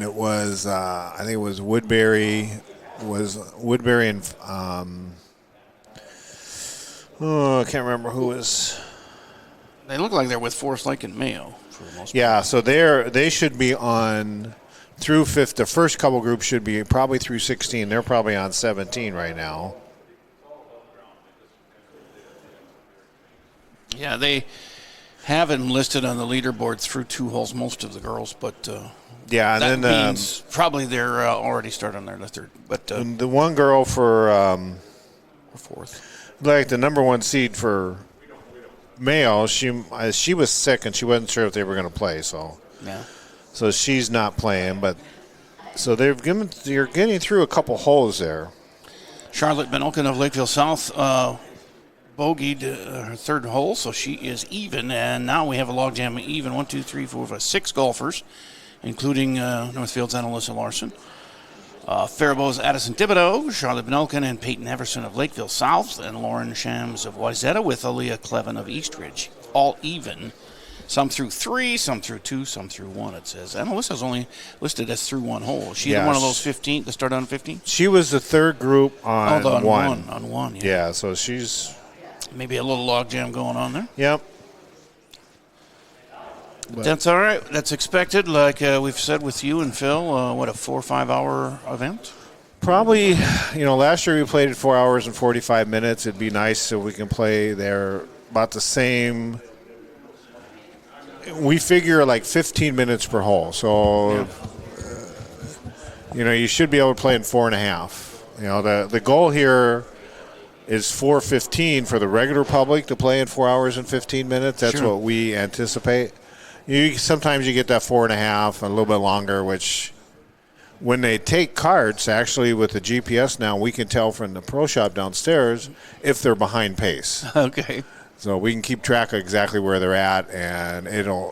it was I think it was Woodbury, was Woodbury and I can't remember who was. They look like they're with Forest Lake and Mayo for the most part. Yeah, so they should be on through fifth. The first couple groups should be probably through 16. They're probably on 17 right now. Yeah, they have them listed on the leaderboard through 2 holes, most of the girls, but yeah, and that then means probably they're already started on their third. But the one girl for fourth, like the number 1 seed for Mayo, she was sick and she wasn't sure if they were going to play, so she's not playing. But so you're getting through a couple holes there. Charlotte Benelkin of Lakeville South bogeyed her third hole, so she is even. And now we have a logjam even 1, 2, 3, 4, 5, 6 golfers, including Northfield's Annalisa Larson. Faribault's Addison Thibodeau, Charlotte Benelkin, and Peyton Everson of Lakeville South, and Lauren Shams of Wayzata with Aaliyah Clevin of Eastridge. All even. Some through 3, some through 2, some through 1, it says. Annalisa's only listed as through 1 hole. Is she one of those 15 that started on 15? She was the third group on one. On one, yeah. Yeah, so she's... Maybe a little logjam going on there. Yep. But that's all right. That's expected. Like we've said with you and Phil, what, a 4 or 5 hour event? Probably, last year we played at 4 hours and 45 minutes. It'd be nice if we can play there about the same. We figure like 15 minutes per hole. So, you should be able to play in 4.5. The goal here is 4:15 for the regular public to play in 4 hours and 15 minutes. That's what we anticipate. Sometimes you get that 4.5, a little bit longer, which when they take carts, actually with the GPS now, we can tell from the pro shop downstairs if they're behind pace. Okay. So we can keep track of exactly where they're at, and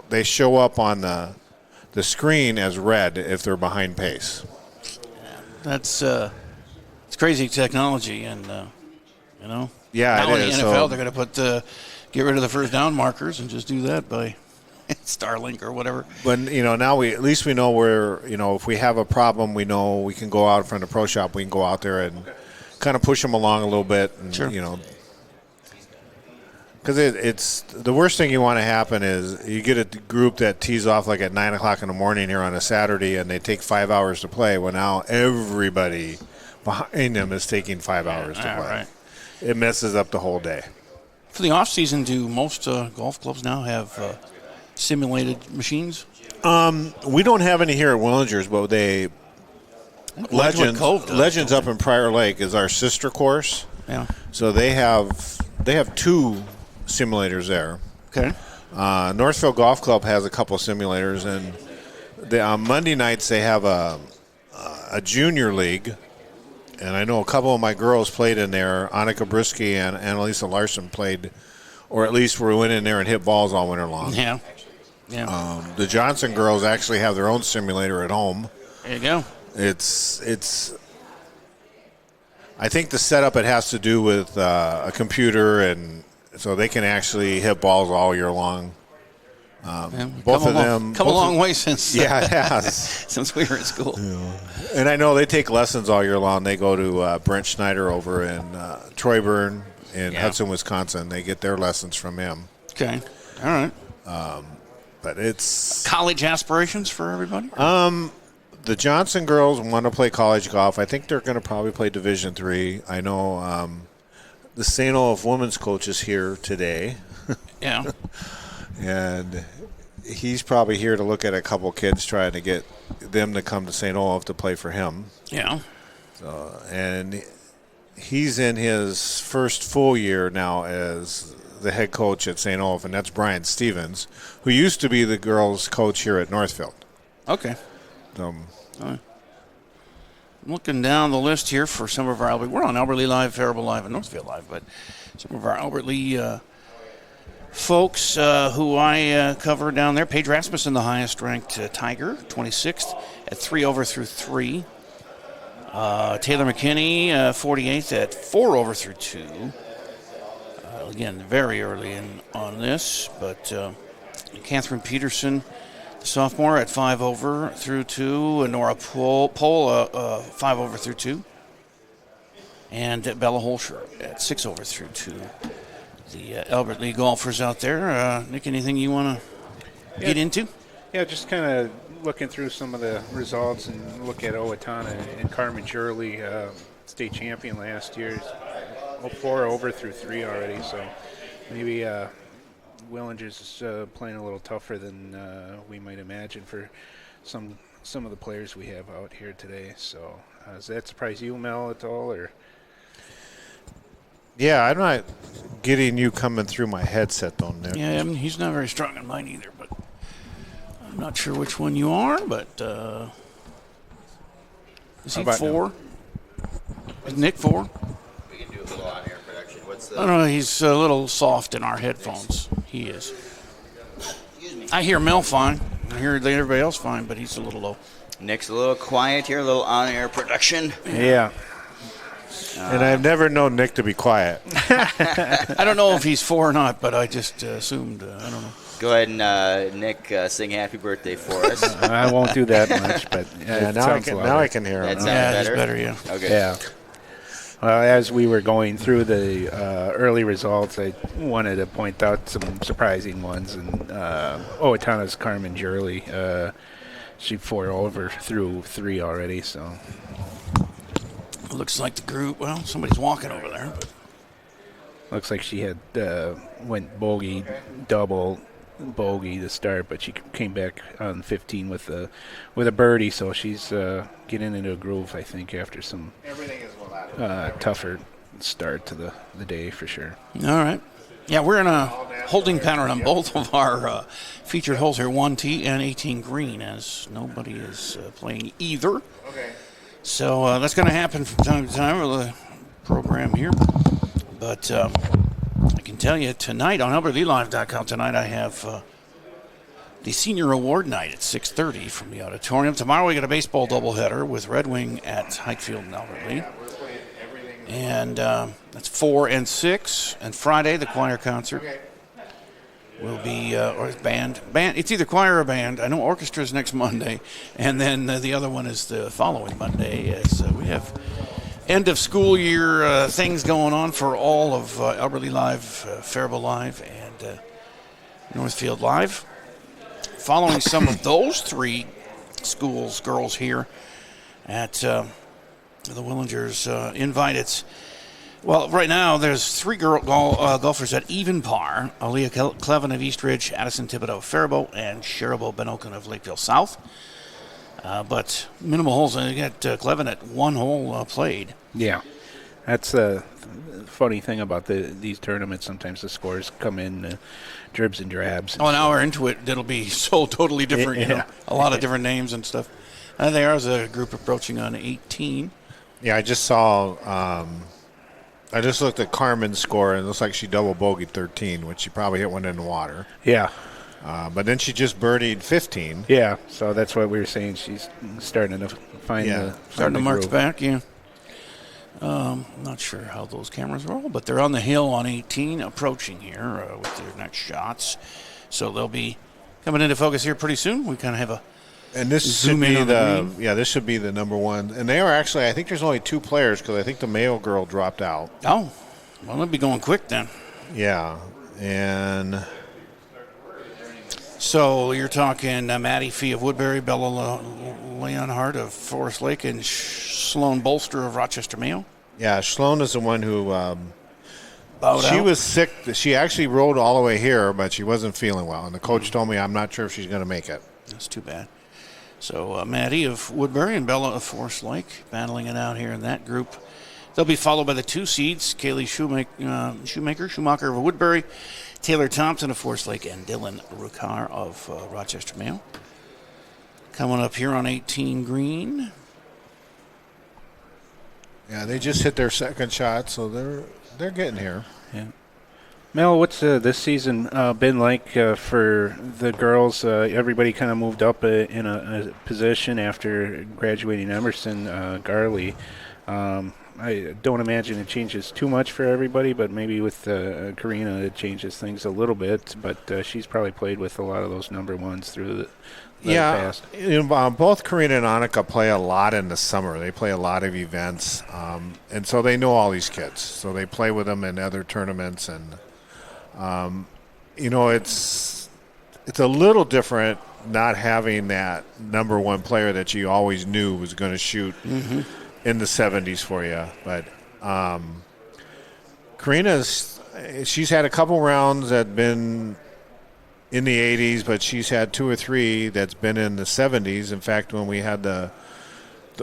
they show up on the screen as red if they're behind pace. That's it's crazy technology, and Yeah, now in it the is. NFL they're going to get rid of the first down markers and just do that by Starlink or whatever. But now at least we know where if we have a problem, we know we can go out in front of the pro shop. We can go out there and kind of push them along a little bit, and because it's the worst thing you want to happen is you get a group that tees off like at 9 o'clock in the morning here on a Saturday, and they take 5 hours to play. Well, now everybody behind them is taking 5 hours to play. Right. It messes up the whole day. For the off season, do most golf clubs now have simulated machines? We don't have any here at Willingers, but Legends up in Prior Lake is our sister course. Yeah. So they have 2 simulators there. Okay. Northfield Golf Club has a couple simulators, and on Monday nights they have a junior league, and I know a couple of my girls played in there. Annika Brisky and Annalisa Larson played, or at least we went in there and hit balls all winter long. Yeah. Yeah. The Johnson girls actually have their own simulator at home. There you go. It's. I think the setup it has to do with a computer, and so they can actually hit balls all year long. Both of them come a long way since since we were at school. Yeah. And I know they take lessons all year long. They go to Brent Schneider over in Troyburn in Hudson, Wisconsin. They get their lessons from him. Okay, all right. But it's college aspirations for everybody. The Johnson girls want to play college golf. I think they're going to probably play Division III. I know the St. Olaf women's coach is here today. Yeah. And he's probably here to look at a couple kids trying to get them to come to St. Olaf to play for him. Yeah. So, and he's in his first full year now as the head coach at St. Olaf, and that's Brian Stevens, who used to be the girls' coach here at Northfield. Okay. I'm looking down the list here for some of our we're on Albertley Live, Faribault Live, and Northfield Live, but some of our Albertley folks who I cover down there. Paige Rasmussen, the highest-ranked Tiger, 26th at 3 over through 3. Taylor McKinney, 48th at 4 over through 2. Again, very early on this, but Catherine Peterson, the sophomore, at 5 over through 2, and Nora Pohl 5 over through 2. and Bella Holscher at 6 over through to the Albert Lee golfers out there. Nick, anything you want to get into? Yeah, just kind of looking through some of the results and look at Owatonna and Carmen Shirley, state champion last year. 4 over through 3 already, so maybe Willinger's is playing a little tougher than we might imagine for some of the players we have out here today. So does that surprise you, Mel, at all? Or Yeah, I'm not getting you coming through my headset, though, Nick. Yeah, I mean, he's not very strong on mine either, but I'm not sure which one you are, but is he 4? Is Nick 4? We can do a little on-air production. What's the? I don't know. He's a little soft in our headphones. He is. I hear Mel fine. I hear everybody else fine, but he's a little low. Nick's a little quiet here, a little on-air production. Yeah. And I've never known Nick to be quiet. I don't know if he's 4 or not, but I just assumed. I don't know. Go ahead and, Nick, sing happy birthday for us. I won't do that much, but Yeah, now I can hear him. That sounds That's better? better, yeah. Okay. yeah. As we were going through the early results, I wanted to point out some surprising ones. And Owatonna's Carmen Jurley, she 4 over through 3 already. So Looks like the group. Well, somebody's walking over there. But looks like she had went bogey, double bogey to start, but she came back on 15 with a birdie. So she's getting into a groove, I think, after some tougher start to the day for sure. all right. Yeah, we're in a holding pattern on both of our featured holes here, 1T and 18 green, as nobody is playing either. Okay. So that's going to happen from time to time with the program here. But I can tell you tonight on AlbertLeeLive.com tonight I have the Senior Award Night at 6:30 from the auditorium. Tomorrow we got a baseball doubleheader with Red Wing at Highfield and Albert Lee. And that's 4 and 6. And Friday, the choir concert will be, or band. It's either choir or band. I know orchestra is next Monday. And then the other one is the following Monday. As we have end of school year things going on for all of Albert Lee Live, Faribault Live, and Northfield Live. Following some of those 3 schools, girls here at the Willingers invite. Well, right now there's 3 golfers at even par: Aaliyah Clevin of Eastridge, Addison Thibodeau of Faribault, and Sherabo Benokin of Lakeville South. But minimal holes. You got Clevin at 1 hole played. Yeah, that's the funny thing about these tournaments. Sometimes the scores come in dribs and drabs. Oh, an hour into it, it'll be so totally different. You know, a lot of different names and stuff. And there's a group approaching on 18. Yeah, I just saw. I just looked at Carmen's score, and it looks like she double bogeyed 13, which she probably hit one in the water. Yeah. But then she just birdied 15. Yeah, so that's what we were saying. She's starting to find starting to march groove. back, yeah. Not sure how those cameras roll, but they're on the hill on 18, approaching here with their next shots. So they'll be coming into focus here pretty soon. We kind of have a and this zoom should be in on the this should be the number 1. And they are actually, I think there's only 2 players because I think the male girl dropped out. Oh, well, they'll be going quick then. Yeah, and so you're talking Maddie Fee of Woodbury, Bella Leonhardt of Forest Lake, and Sloan Bolster of Rochester Mayo. Yeah, Sloan is the one who She was sick. She actually rode all the way here, but she wasn't feeling well. And the coach told me, I'm not sure if she's going to make it. That's too bad. So Maddie of Woodbury and Bella of Forest Lake battling it out here in that group. They'll be followed by the 2 seeds, Kaylee Schumacher of Woodbury, Taylor Thompson of Forest Lake, and Dylan Rukar of Rochester Mayo. Coming up here on 18 green. Yeah, they just hit their second shot, so they're getting here. Yeah. Mel, what's this season been like for the girls? Everybody kind of moved up in a position after graduating Emerson Garley. I don't imagine it changes too much for everybody, but maybe with Karina it changes things a little bit. But she's probably played with a lot of those number ones through the past. Both Karina and Annika play a lot in the summer. They play a lot of events, and so they know all these kids. So they play with them in other tournaments, and it's a little different not having that number one player that you always knew was going to shoot in the 70s for you. But she's had a couple rounds that have been in the 80s, but she's had 2 or 3 that's been in the 70s. In fact, when we had the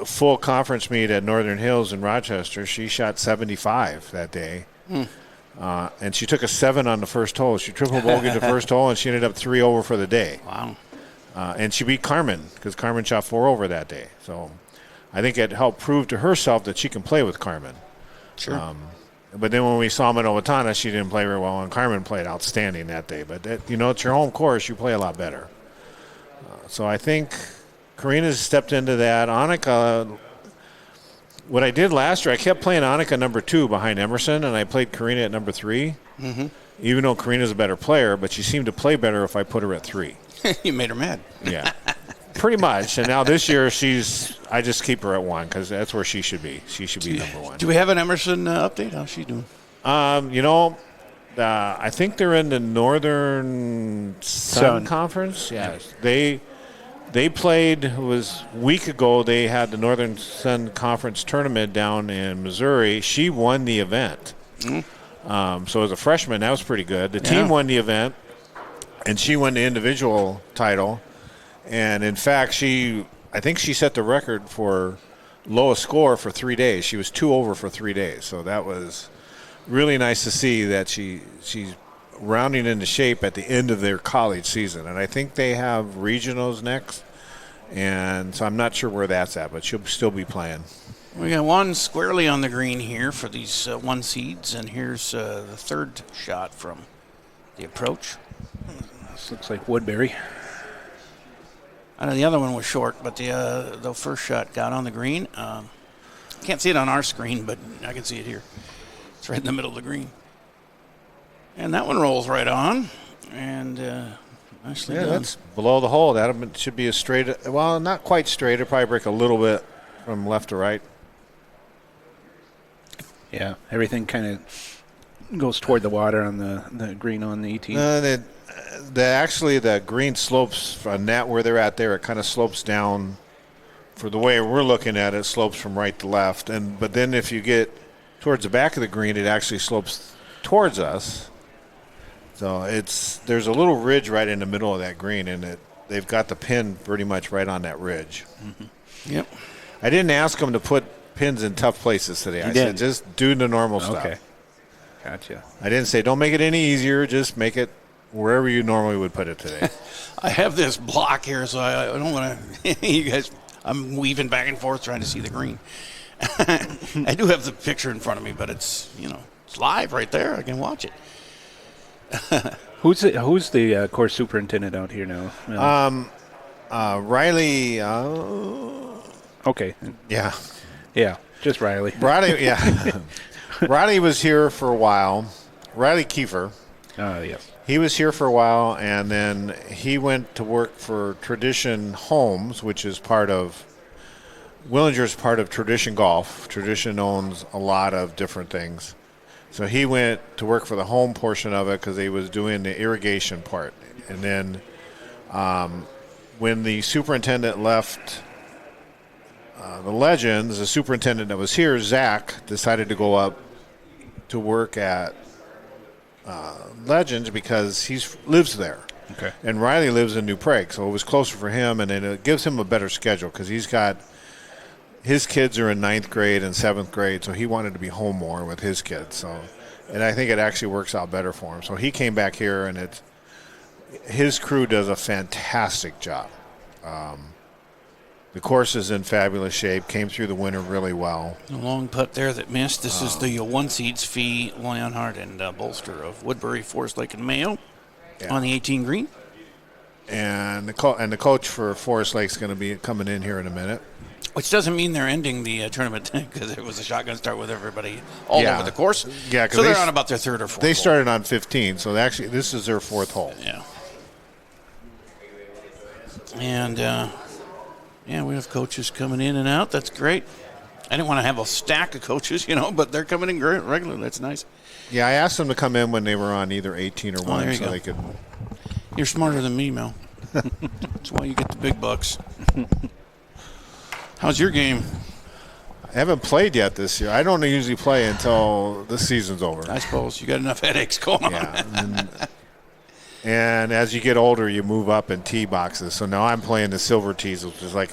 full conference meet at Northern Hills in Rochester, she shot 75 that day. And she took a 7 on the first hole. She triple bogeyed the first hole, and she ended up 3 over for the day. Wow. And she beat Carmen because Carmen shot 4 over that day. So I think it helped prove to herself that she can play with Carmen. Sure. But then when we saw them at Owatonna, she didn't play very well, and Carmen played outstanding that day. But, it's your home course. You play a lot better. So I think Karina's stepped into that. Annika, what I did last year, I kept playing Annika number 2 behind Emerson, and I played Karina at number 3. Even though Karina's a better player, but she seemed to play better if I put her at 3. You made her mad. Yeah, pretty much. And now this year, I just keep her at 1 because that's where she should be. She should be number 1. Do we have an Emerson update? How's she doing? I think they're in the Northern Sun Conference. Yes, they played. It was a week ago. They had the Northern Sun Conference tournament down in Missouri. She won the event. So as a freshman, that was pretty good. The team won the event, and she won the individual title. And in fact, I think she set the record for lowest score for 3 days. She was 2 over for 3 days. So that was really nice to see that she's rounding into shape at the end of their college season. And I think they have regionals next. And so I'm not sure where that's at, but she'll still be playing. We got 1 squarely on the green here for these 1 seeds, and here's the 3rd shot from the approach. This looks like Woodbury. I know the other one was short, but the first shot got on the green. Can't see it on our screen, but I can see it here. It's right in the middle of the green. And that one rolls right on, and nicely done. That's below the hole. That should be a straight, well, not quite straight. It'll probably break a little bit from left to right. Yeah, everything kind of goes toward the water on the green on the 18. Actually, the green slopes from that where they're at there. It kind of slopes down. For the way we're looking at it, slopes from right to left. But then if you get towards the back of the green, it actually slopes towards us. So there's a little ridge right in the middle of that green, and they've got the pin pretty much right on that ridge. Yep. I didn't ask them to put pins in tough places today. I said just do the normal stuff. Okay. Gotcha. I didn't say don't make it any easier. Just make it wherever you normally would put it today. I have this block here, so I don't want to. You guys, I'm weaving back and forth trying to see the green. I do have the picture in front of me, but it's live right there. I can watch it. Who's the course superintendent out here now? Riley. Okay. Yeah. Yeah, just Riley. Yeah. Riley was here for a while. Riley Kiefer. Yes. He was here for a while, and then he went to work for Tradition Homes, which is part of Willinger's part of Tradition Golf. Tradition owns a lot of different things. So he went to work for the home portion of it because he was doing the irrigation part. And then when the superintendent left the Legends, the superintendent that was here, Zach, decided to go up to work at Legends because he lives there. Okay. And Riley lives in New Prague, so it was closer for him, and it gives him a better schedule because his kids are in 9th grade and 7th grade, so he wanted to be home more with his kids. And I think it actually works out better for him. So he came back here, and his crew does a fantastic job. The course is in fabulous shape, came through the winter really well. A long putt there that missed. This is the 1 seeds, Fee, Leonhardt, and Bolster of Woodbury, Forest Lake, and Mayo on the 18 green. And the coach for Forest Lake is going to be coming in here in a minute. Which doesn't mean they're ending the tournament because it was a shotgun start with everybody all over the course. Yeah, so they're on about their third or fourth. They started on 15, so actually this is their fourth hole. Yeah. And, we have coaches coming in and out. That's great. I didn't want to have a stack of coaches, but they're coming in great regularly. That's nice. Yeah, I asked them to come in when they were on either 18 or 1 so they could. You're smarter than me, Mel. That's why you get the big bucks. How's your game? I haven't played yet this year. I don't usually play until the season's over. I suppose you got enough headaches going on. And as you get older, you move up in tee boxes. So now I'm playing the silver tees, which is like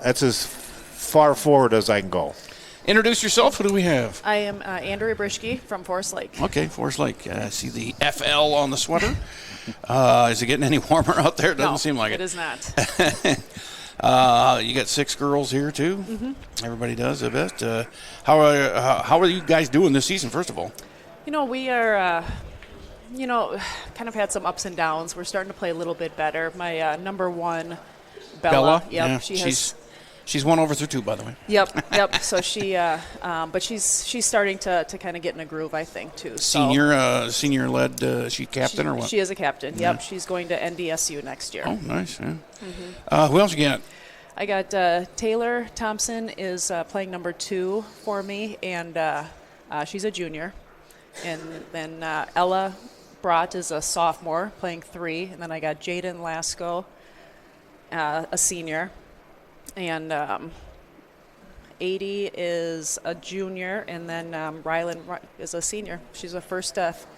that's as far forward as I can go. Introduce yourself. Who do we have? I am Andrea Brischke from Forest Lake. Okay, Forest Lake. I see the FL on the sweater. Is it getting any warmer out there? It doesn't seem like it. It is not. You got 6 girls here, too? Mm-hmm. Everybody does, I bet. How are you guys doing this season, first of all? We are, kind of had some ups and downs. We're starting to play a little bit better. My number one, Bella. Yep, yeah, she's won over through 2, by the way. Yep. So she, but she's starting to kind of get in a groove, I think, too. Senior led. She captain or what? She is a captain. Yep. She's going to NDSU next year. Oh, nice. Yeah. Mm-hmm. Who else you got? I got Taylor Thompson is playing number 2 for me, and she's a junior. And then Ella Brott is a sophomore playing 3, and then I got Jaden Lasco, a senior. And 80 is a junior, and then Rylan is a senior. She's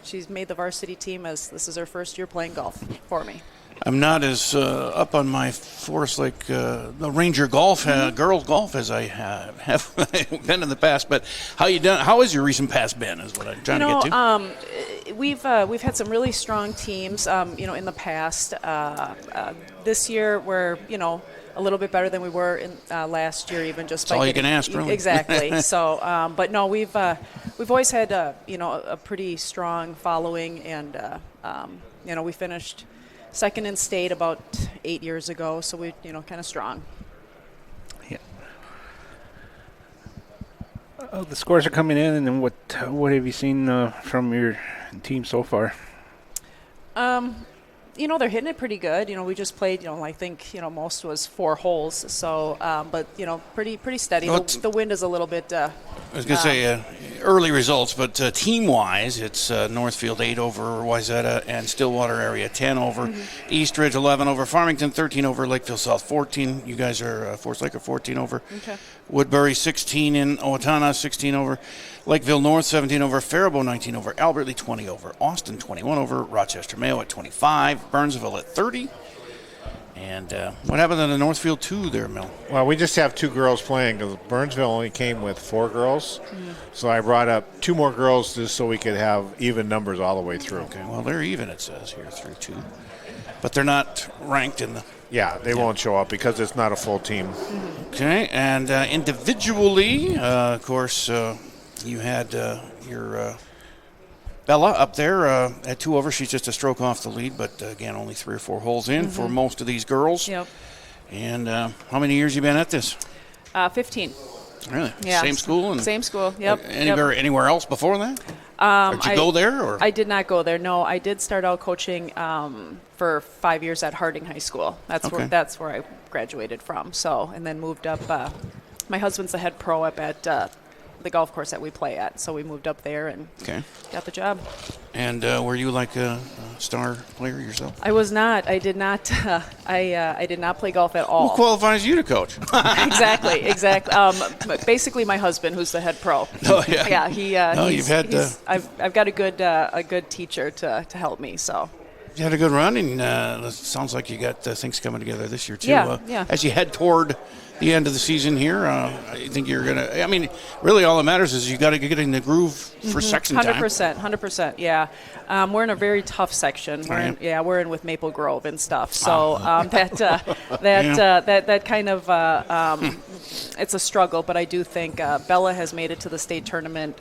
she's made the varsity team as this is her first year playing golf for me. I'm not as up on my Forest Lake, the Ranger golf, girls golf as I have been in the past. But how you done? How has your recent past been? Is what I'm trying to get to. We've had some really strong teams, in the past. This year we're a little bit better than we were in last year, even just by all you can ask, really. Exactly. So, but no, we've always had a pretty strong following, and we finished second in state about 8 years ago, so we kind of strong. Yeah. The scores are coming in, and then what have you seen from your team so far? They're hitting it pretty good. We just played, I think, most was 4 holes. So, but, pretty steady. The wind is a little bit. I was going to say early results, but team-wise, it's Northfield 8 over Wayzata and Stillwater area 10 over, East Ridge 11 over, Farmington 13 over, Lakeville South 14. You guys are Forest Lake are 14 over. Okay. Woodbury 16 in Owatonna 16 over. Lakeville North 17 over, Faribault 19 over, Albert Lee 20 over, Austin 21 over, Rochester Mayo at 25, Burnsville at 30. And what happened to the Northfield 2 there, Mel? Well, we just have 2 girls playing because Burnsville only came with 4 girls. So I brought up 2 more girls just so we could have even numbers all the way through. Okay, well, they're even, it says here, through 2. But they're not ranked in the... Yeah, they won't show up because it's not a full team. Okay, and individually, of course... you had your Bella up there at 2 over. She's just a stroke off the lead, but again, only 3 or 4 holes in for most of these girls. Yep. And how many years you been at this? 15. Really? Yeah. Same school? Same school. Yep. Anywhere else before that? Did you go there? Or? I did not go there. No, I did start out coaching for 5 years at Harding High School. That's where I graduated from. So, and then moved up. My husband's the head pro up at the golf course that we play at, so we moved up there and got the job. And were you like a star player yourself? I was not. I did not. I did not play golf at all. Who qualifies you to coach? Exactly. Basically, my husband, who's the head pro. Oh yeah. Yeah. He. You've had. I've got a good teacher to help me. So. You had a good run, and it sounds like you got things coming together this year too. Yeah. As you head toward the end of the season here, I think you're going to – I mean, really all that matters is you got to get in the groove for section time. 100%, yeah. We're in a very tough section. We're in with Maple Grove and stuff. So that kind of it's a struggle, but I do think Bella has made it to the state tournament,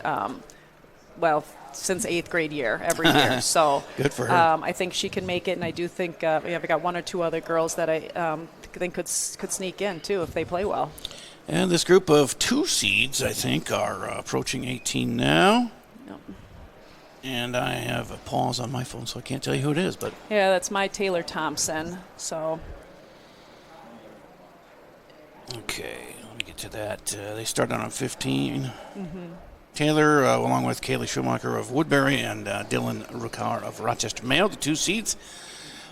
since 8th grade year, every year. So good for her. I think she can make it, and I do think we got 1 or 2 other girls that I think could sneak in too if they play well. And this group of 2 seeds, I think, are approaching 18 now. Yep. And I have a pause on my phone, so I can't tell you who it is. But yeah, that's my Taylor Thompson. So. Okay, let me get to that. They started on 15. Taylor, along with Kaylee Schumacher of Woodbury and Dylan Rukar of Rochester Mayo, the 2 seeds.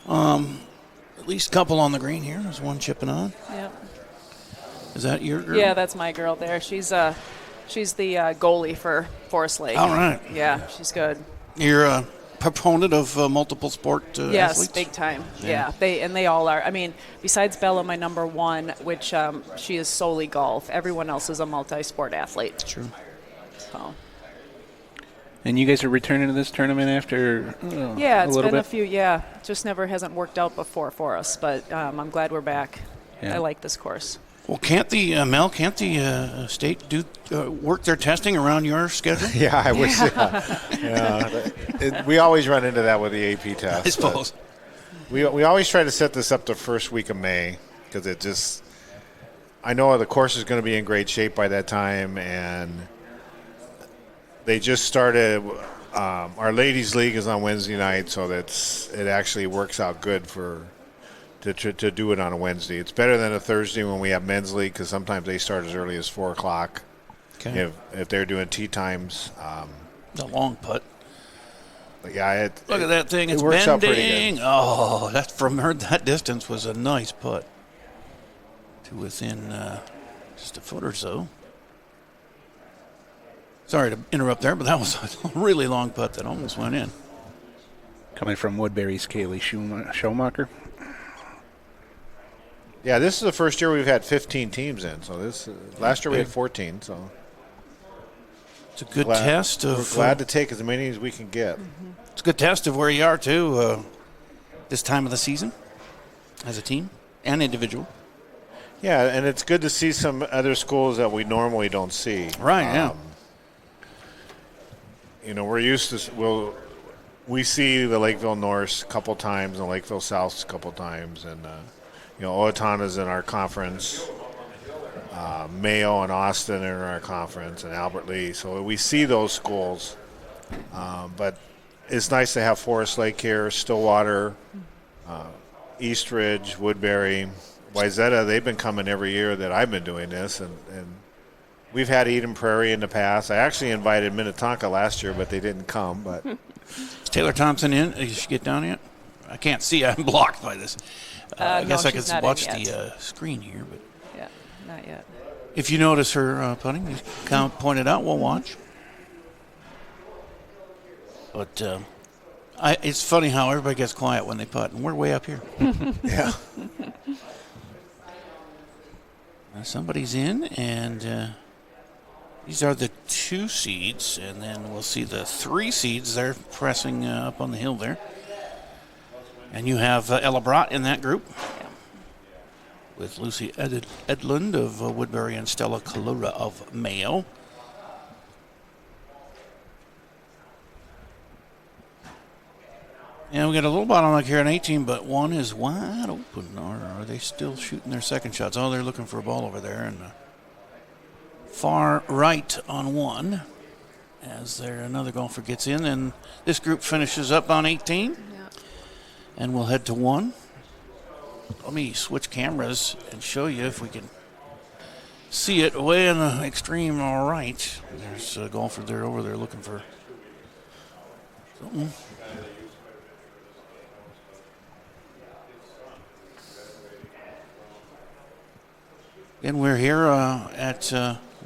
At least a couple on the green here. There's one chipping on. Yep. Is that your girl? Yeah, that's my girl there. She's the goalie for Forest Lake. All right. Yeah, she's good. You're a proponent of multiple sport yes, athletes? big time. Yeah, they all are. I mean, besides Bella, my number 1, which she is solely golf. Everyone else is a multi-sport athlete. True. So. And you guys are returning to this tournament after yeah, it's been a few. Yeah, just never hasn't worked out before for us, but I'm glad we're back. Yeah. I like this course. Well, can't the state work their testing around your schedule? Yeah, I wish. We always run into that with the AP test. I suppose. We always try to set this up the first week of May because it just. I know the course is going to be in great shape by that time, and they just started. Our ladies' league is on Wednesday night, so it actually works out good to do it on a Wednesday. It's better than a Thursday when we have men's league because sometimes they start as early as 4 o'clock. Okay. If they're doing tee times. The long putt. Yeah, look at that thing. It's works bending. Out pretty good. Oh, that from her that distance was a nice putt. To within just a foot or so. Sorry to interrupt there, but that was a really long putt that almost went in. Coming from Woodbury's Kaylee Schumacher. Yeah, this is the first year we've had 15 teams in. So last year we had 14. So it's a good test of. We're glad to take as many as we can get. It's a good test of where you are too. This time of the season, as a team and individual. Yeah, and it's good to see some other schools that we normally don't see. Right. Yeah. We're used to. We see the Lakeville North a couple times and Lakeville South a couple times, and. Owatonna's in our conference. Mayo and Austin are in our conference, and Albert Lee. So we see those schools. But it's nice to have Forest Lake here, Stillwater, Eastridge, Woodbury, Wayzata. They've been coming every year that I've been doing this. And we've had Eden Prairie in the past. I actually invited Minnetonka last year, but they didn't come. But is Taylor Thompson in? Did she get down yet? I can't see. I'm blocked by this. I guess I could watch the screen here, but yeah, not yet. If you notice her putting, you kind of pointed out. We'll watch. But it's funny how everybody gets quiet when they putt, and we're way up here. Yeah. Somebody's in, and these are the 2 seeds, and then we'll see the 3 seeds. They're pressing up on the hill there. And you have Ella Brott in that group with Lucy Edlund of Woodbury and Stella Kalura of Mayo. And we got a little bottleneck here in 18, but one is wide open. Or are they still shooting their second shots? Oh, they're looking for a ball over there. And far right on one as there another golfer gets in. And this group finishes up on 18. And we'll head to 1. Let me switch cameras and show you if we can see it way in the extreme right. There's a golfer there over there looking for something. And we're here at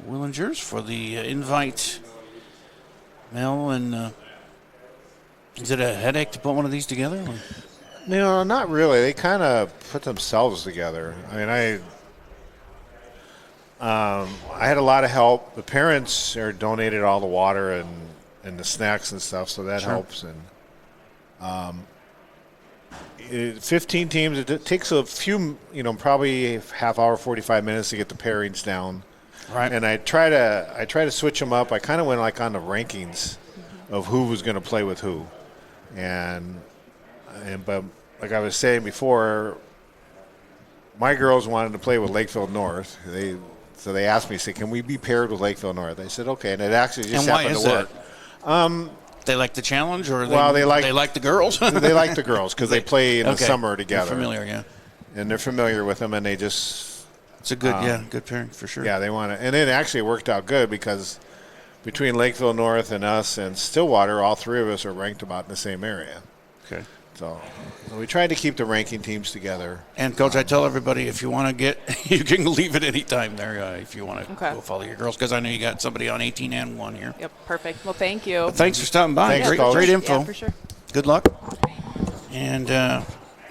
Willingers for the invite. Mel, and is it a headache to put one of these together? No, not really. They kind of put themselves together. I mean, I had a lot of help. The parents donated all the water and the snacks and stuff, so that helps. And 15 teams. It takes a few, probably half hour, 45 minutes to get the pairings down. Right. And I try to switch them up. I kind of went like on the rankings of who was going to play with who, but like I was saying before, my girls wanted to play with Lakeville North. So they asked me, can we be paired with Lakeville North? I said, okay, and it actually just happened to work. They like the challenge, or they like the girls? They like the girls because they play in the summer together. They're familiar, yeah. And they're familiar with them, and they just... It's a good, good pairing for sure. Yeah, they want to. And it actually worked out good because between Lakeville North and us and Stillwater, all three of us are ranked about in the same area. Okay. So we tried to keep the ranking teams together. And, Coach, I tell everybody, if you want to get, you can leave at any time there if you want to go follow your girls, because I know you got somebody on 18 and 1 here. Yep, perfect. Well, thank you. But thanks for stopping by. Thanks, Coach. Great info. Yeah, for sure. Good luck. And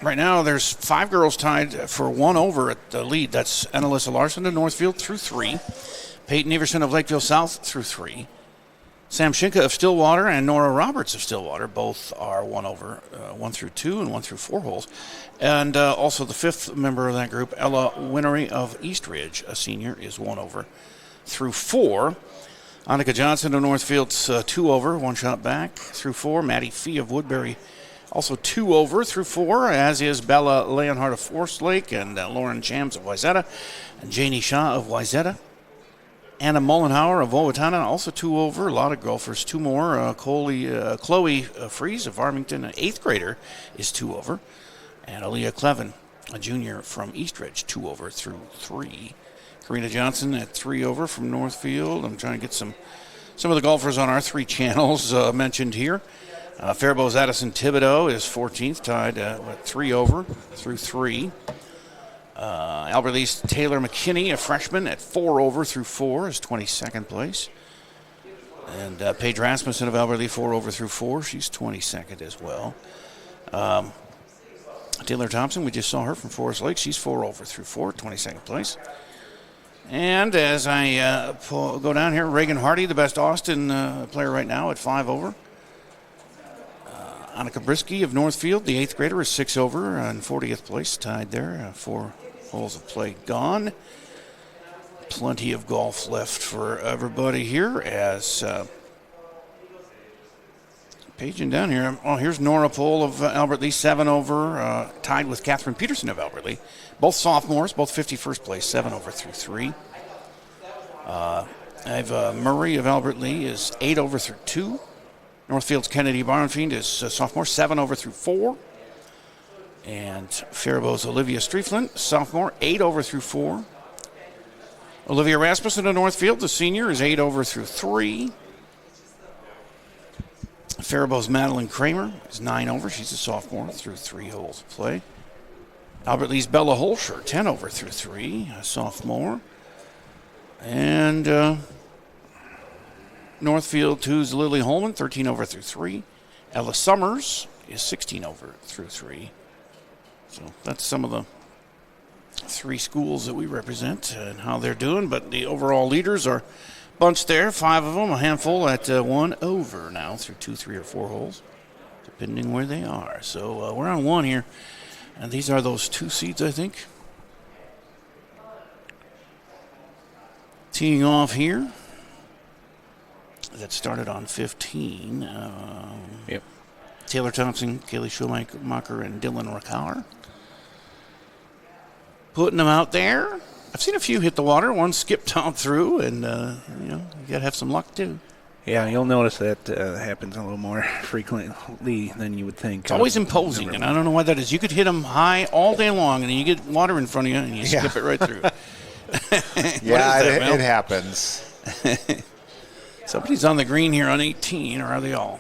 right now there's 5 girls tied for 1 over at the lead. That's Annalisa Larson of Northfield through 3. Peyton Everson of Lakeville South through 3. Sam Schinka of Stillwater and Nora Roberts of Stillwater both are 1 over, 1 through 2 and 1 through 4 holes. And also the 5th member of that group, Ella Winery of Eastridge, a senior, is 1 over through 4. Annika Johnson of Northfield's 2 over, 1 shot back through 4. Maddie Fee of Woodbury also 2 over through 4, as is Bella Leonhardt of Forest Lake and Lauren Jams of Wayzata and Janie Shaw of Wayzata. Anna Mullenhauer of Owatonna, also 2 over. A lot of golfers, 2 more. Chloe Fries of Farmington, an 8th grader, is 2 over. And Aaliyah Clevin, a junior from Eastridge, 2 over through 3. Karina Johnson at 3 over from Northfield. I'm trying to get some of the golfers on our 3 channels mentioned here. Faribault's Addison Thibodeau is 14th, tied with 3 over through 3. Albert Lee's Taylor McKinney, a freshman, at 4 over through 4, is 22nd place. And Paige Rasmussen of Albert Lee, 4 over through 4. She's 22nd as well. Taylor Thompson, we just saw her from Forest Lake. She's 4 over through 4, 22nd place. And as I go down here, Reagan Hardy, the best Austin player right now, at 5 over. Annika Brisky of Northfield, the 8th grader, is 6 over and 40th place, tied there. 4 holes of play gone. Plenty of golf left for everybody here as paging down here. Oh, here's Nora Pohl of Albert Lee, 7 over, tied with Catherine Peterson of Albert Lee. Both sophomores, both 51st place, 7 over through 3. I have Murray of Albert Lee is 8 over through 2. Northfield's Kennedy Barnfield is sophomore, 7 over through 4. And Faribault's Olivia Streiflin, sophomore, 8 over through 4. Olivia Rasmussen of Northfield, the senior, is 8 over through 3. Faribault's Madeline Kramer is 9 over. She's a sophomore through 3 holes of play. Albert Lee's Bella Holscher, 10 over through 3, a sophomore. And Northfield 2's Lily Holman, 13 over through 3. Ella Summers is 16 over through 3. So that's some of the 3 schools that we represent and how they're doing. But the overall leaders are bunched there, 5 of them, a handful at 1 over now through 2, 3, or 4 holes, depending where they are. So we're on 1 here, and these are those 2 seeds, I think. Teeing off here. That started on 15. Yep. Taylor Thompson, Kaylee Schumacher, and Dylan Rakauer. Putting them out there. I've seen a few hit the water. One skipped out through, and you got to have some luck too. Yeah, you'll notice that happens a little more frequently than you would think. It's always imposing, and I don't know why that is. You could hit them high all day long, and then you get water in front of you, and you skip it right through. Yeah, it happens. Somebody's on the green here on 18, or are they all?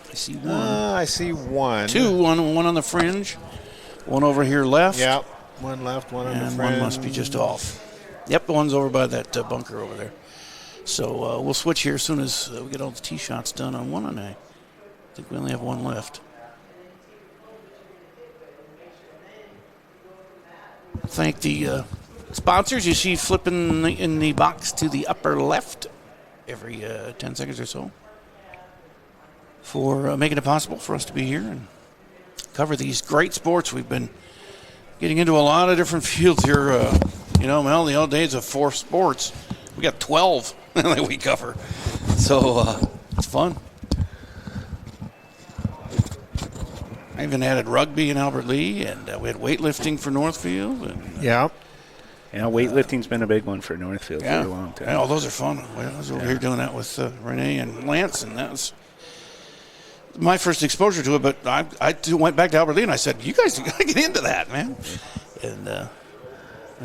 I see 1. I see 1. 2, one on the fringe. 1 over here left. Yep, 1 left, 1 on the fringe. And 1 must be just off. Yep, the one's over by that bunker over there. So we'll switch here as soon as we get all the tee shots done on 1, and I think we only have 1 left. Thank the sponsors you see flipping in the box to the upper left every 10 seconds or so for making it possible for us to be here and cover these great sports. We've been getting into a lot of different fields here. Mel, the old days of 4 sports, we got 12 that we cover. So it's fun. I even added rugby in Albert Lee, and we had weightlifting for Northfield. And, yeah, weightlifting's been a big one for Northfield for a long time. Yeah, those are fun. I was over here doing that with Renee and Lance, and that was my first exposure to it. But I went back to Albert Lee, and I said, you guys got to get into that, man. And I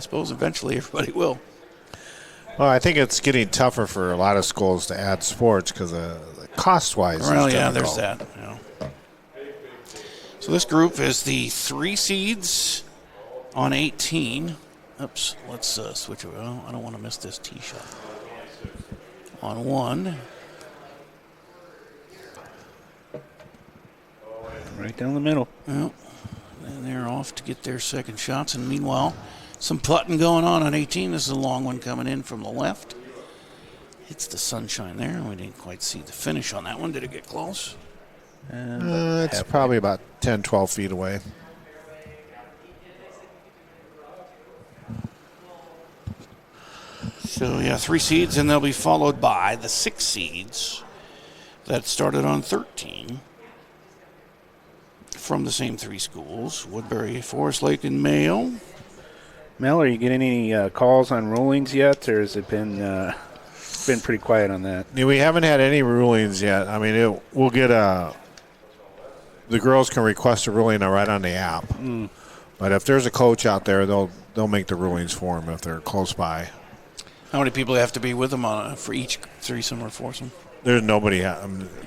suppose eventually everybody will. Well, I think it's getting tougher for a lot of schools to add sports because cost-wise. Well, yeah, there's that. Yeah. So this group is the 3 seeds on 18. Oops, let's switch over. I don't want to miss this tee shot. On 1. Right down the middle. Well, and they're off to get their second shots. And meanwhile, some putting going on 18. This is a long one coming in from the left. Hits the sunshine there. We didn't quite see the finish on that one. Did it get close? It's probably about 10, 12 feet away. So, 3 seeds, and they'll be followed by the 6 seeds that started on 13 from the same 3 schools, Woodbury, Forest Lake, and Mayo. Mel, are you getting any calls on rulings yet, or has it been pretty quiet on that? Yeah, we haven't had any rulings yet. I mean, we'll get the girls can request a ruling right on the app. But if there's a coach out there, they'll make the rulings for them if they're close by. How many people have to be with them for each threesome or foursome? There's nobody.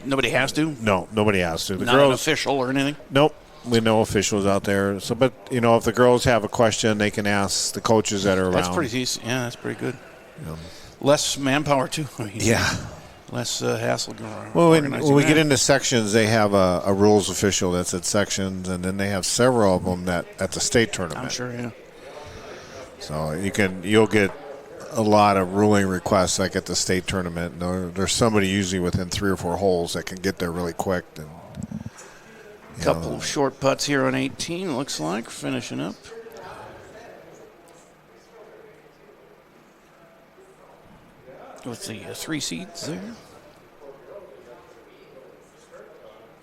Nobody has to? No, nobody has to. The Not girls, an official or anything? Nope. We know officials out there. So, but if the girls have a question, they can ask the coaches that are around. That's pretty easy. Yeah, that's pretty good. Less manpower too. Less hassle going on. Well, when we get into sections, they have a rules official that's at sections, and then they have several of them that at the state tournament. I'm sure, yeah. So you'll get a lot of ruling requests like at the state tournament. There's somebody usually within 3 or 4 holes that can get there really quick. And couple of short putts here on 18, looks like, finishing up. With the 3 seeds there.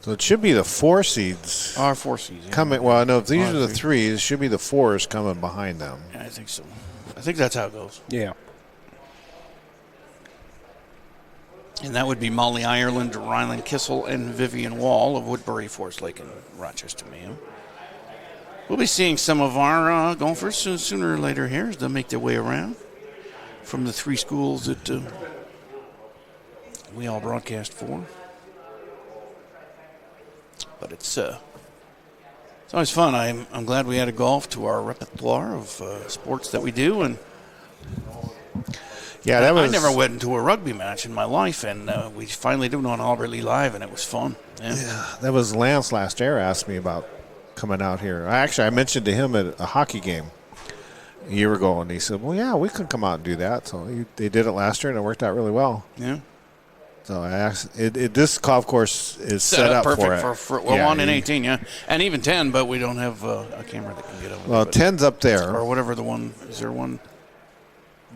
So it should be the 4 seeds. 4 seeds. Yeah. Coming. Well, no, if these are the 3s, it should be the 4s coming behind them. Yeah, I think so. I think that's how it goes. Yeah. And that would be Molly Ireland, Ryland Kissel, and Vivian Wall of Woodbury, Forest Lake, and Rochester, Mayo. We'll be seeing some of our golfers sooner or later here as they make their way around from the 3 schools that we all broadcast for. But it's always fun. I'm glad we added golf to our repertoire of sports that we do, and I never went into a rugby match in my life, and we finally did it on Albert Lee Live, and it was fun. Yeah, that was Lance last year asked me about coming out here. I mentioned to him at a hockey game a year ago, and he said, well, yeah, we could come out and do that. So they did it last year, and it worked out really well. Yeah. So I asked, this golf course is set up perfect for it. For 1 and 18, yeah. And even 10, but we don't have a camera that can get over Well, 10's up there. Or whatever the one, is there one?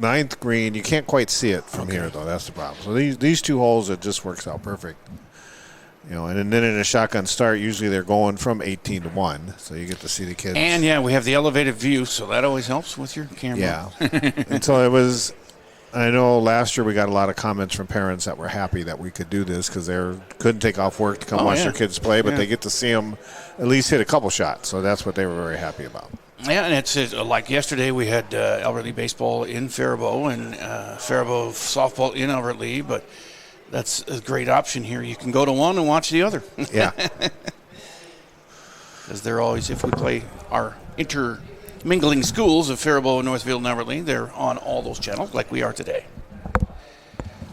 9th green, you can't quite see it from here, though. That's the problem. So these 2 holes, it just works out perfect. And then in a shotgun start, usually they're going from 18 to 1, so you get to see the kids. And, we have the elevated view, so that always helps with your camera. Yeah. And so it was, I know last year we got a lot of comments from parents that were happy that we could do this because they couldn't take off work to come watch their kids play, but they get to see them at least hit a couple shots, so that's what they were very happy about. Yeah, and it's like yesterday we had Albert Lee baseball in Faribault and Faribault softball in Albert Lee, but that's a great option here. You can go to one and watch the other. Yeah. Because they're always, if we play our intermingling schools of Faribault, Northfield, and Albert Lee, they're on all those channels like we are today.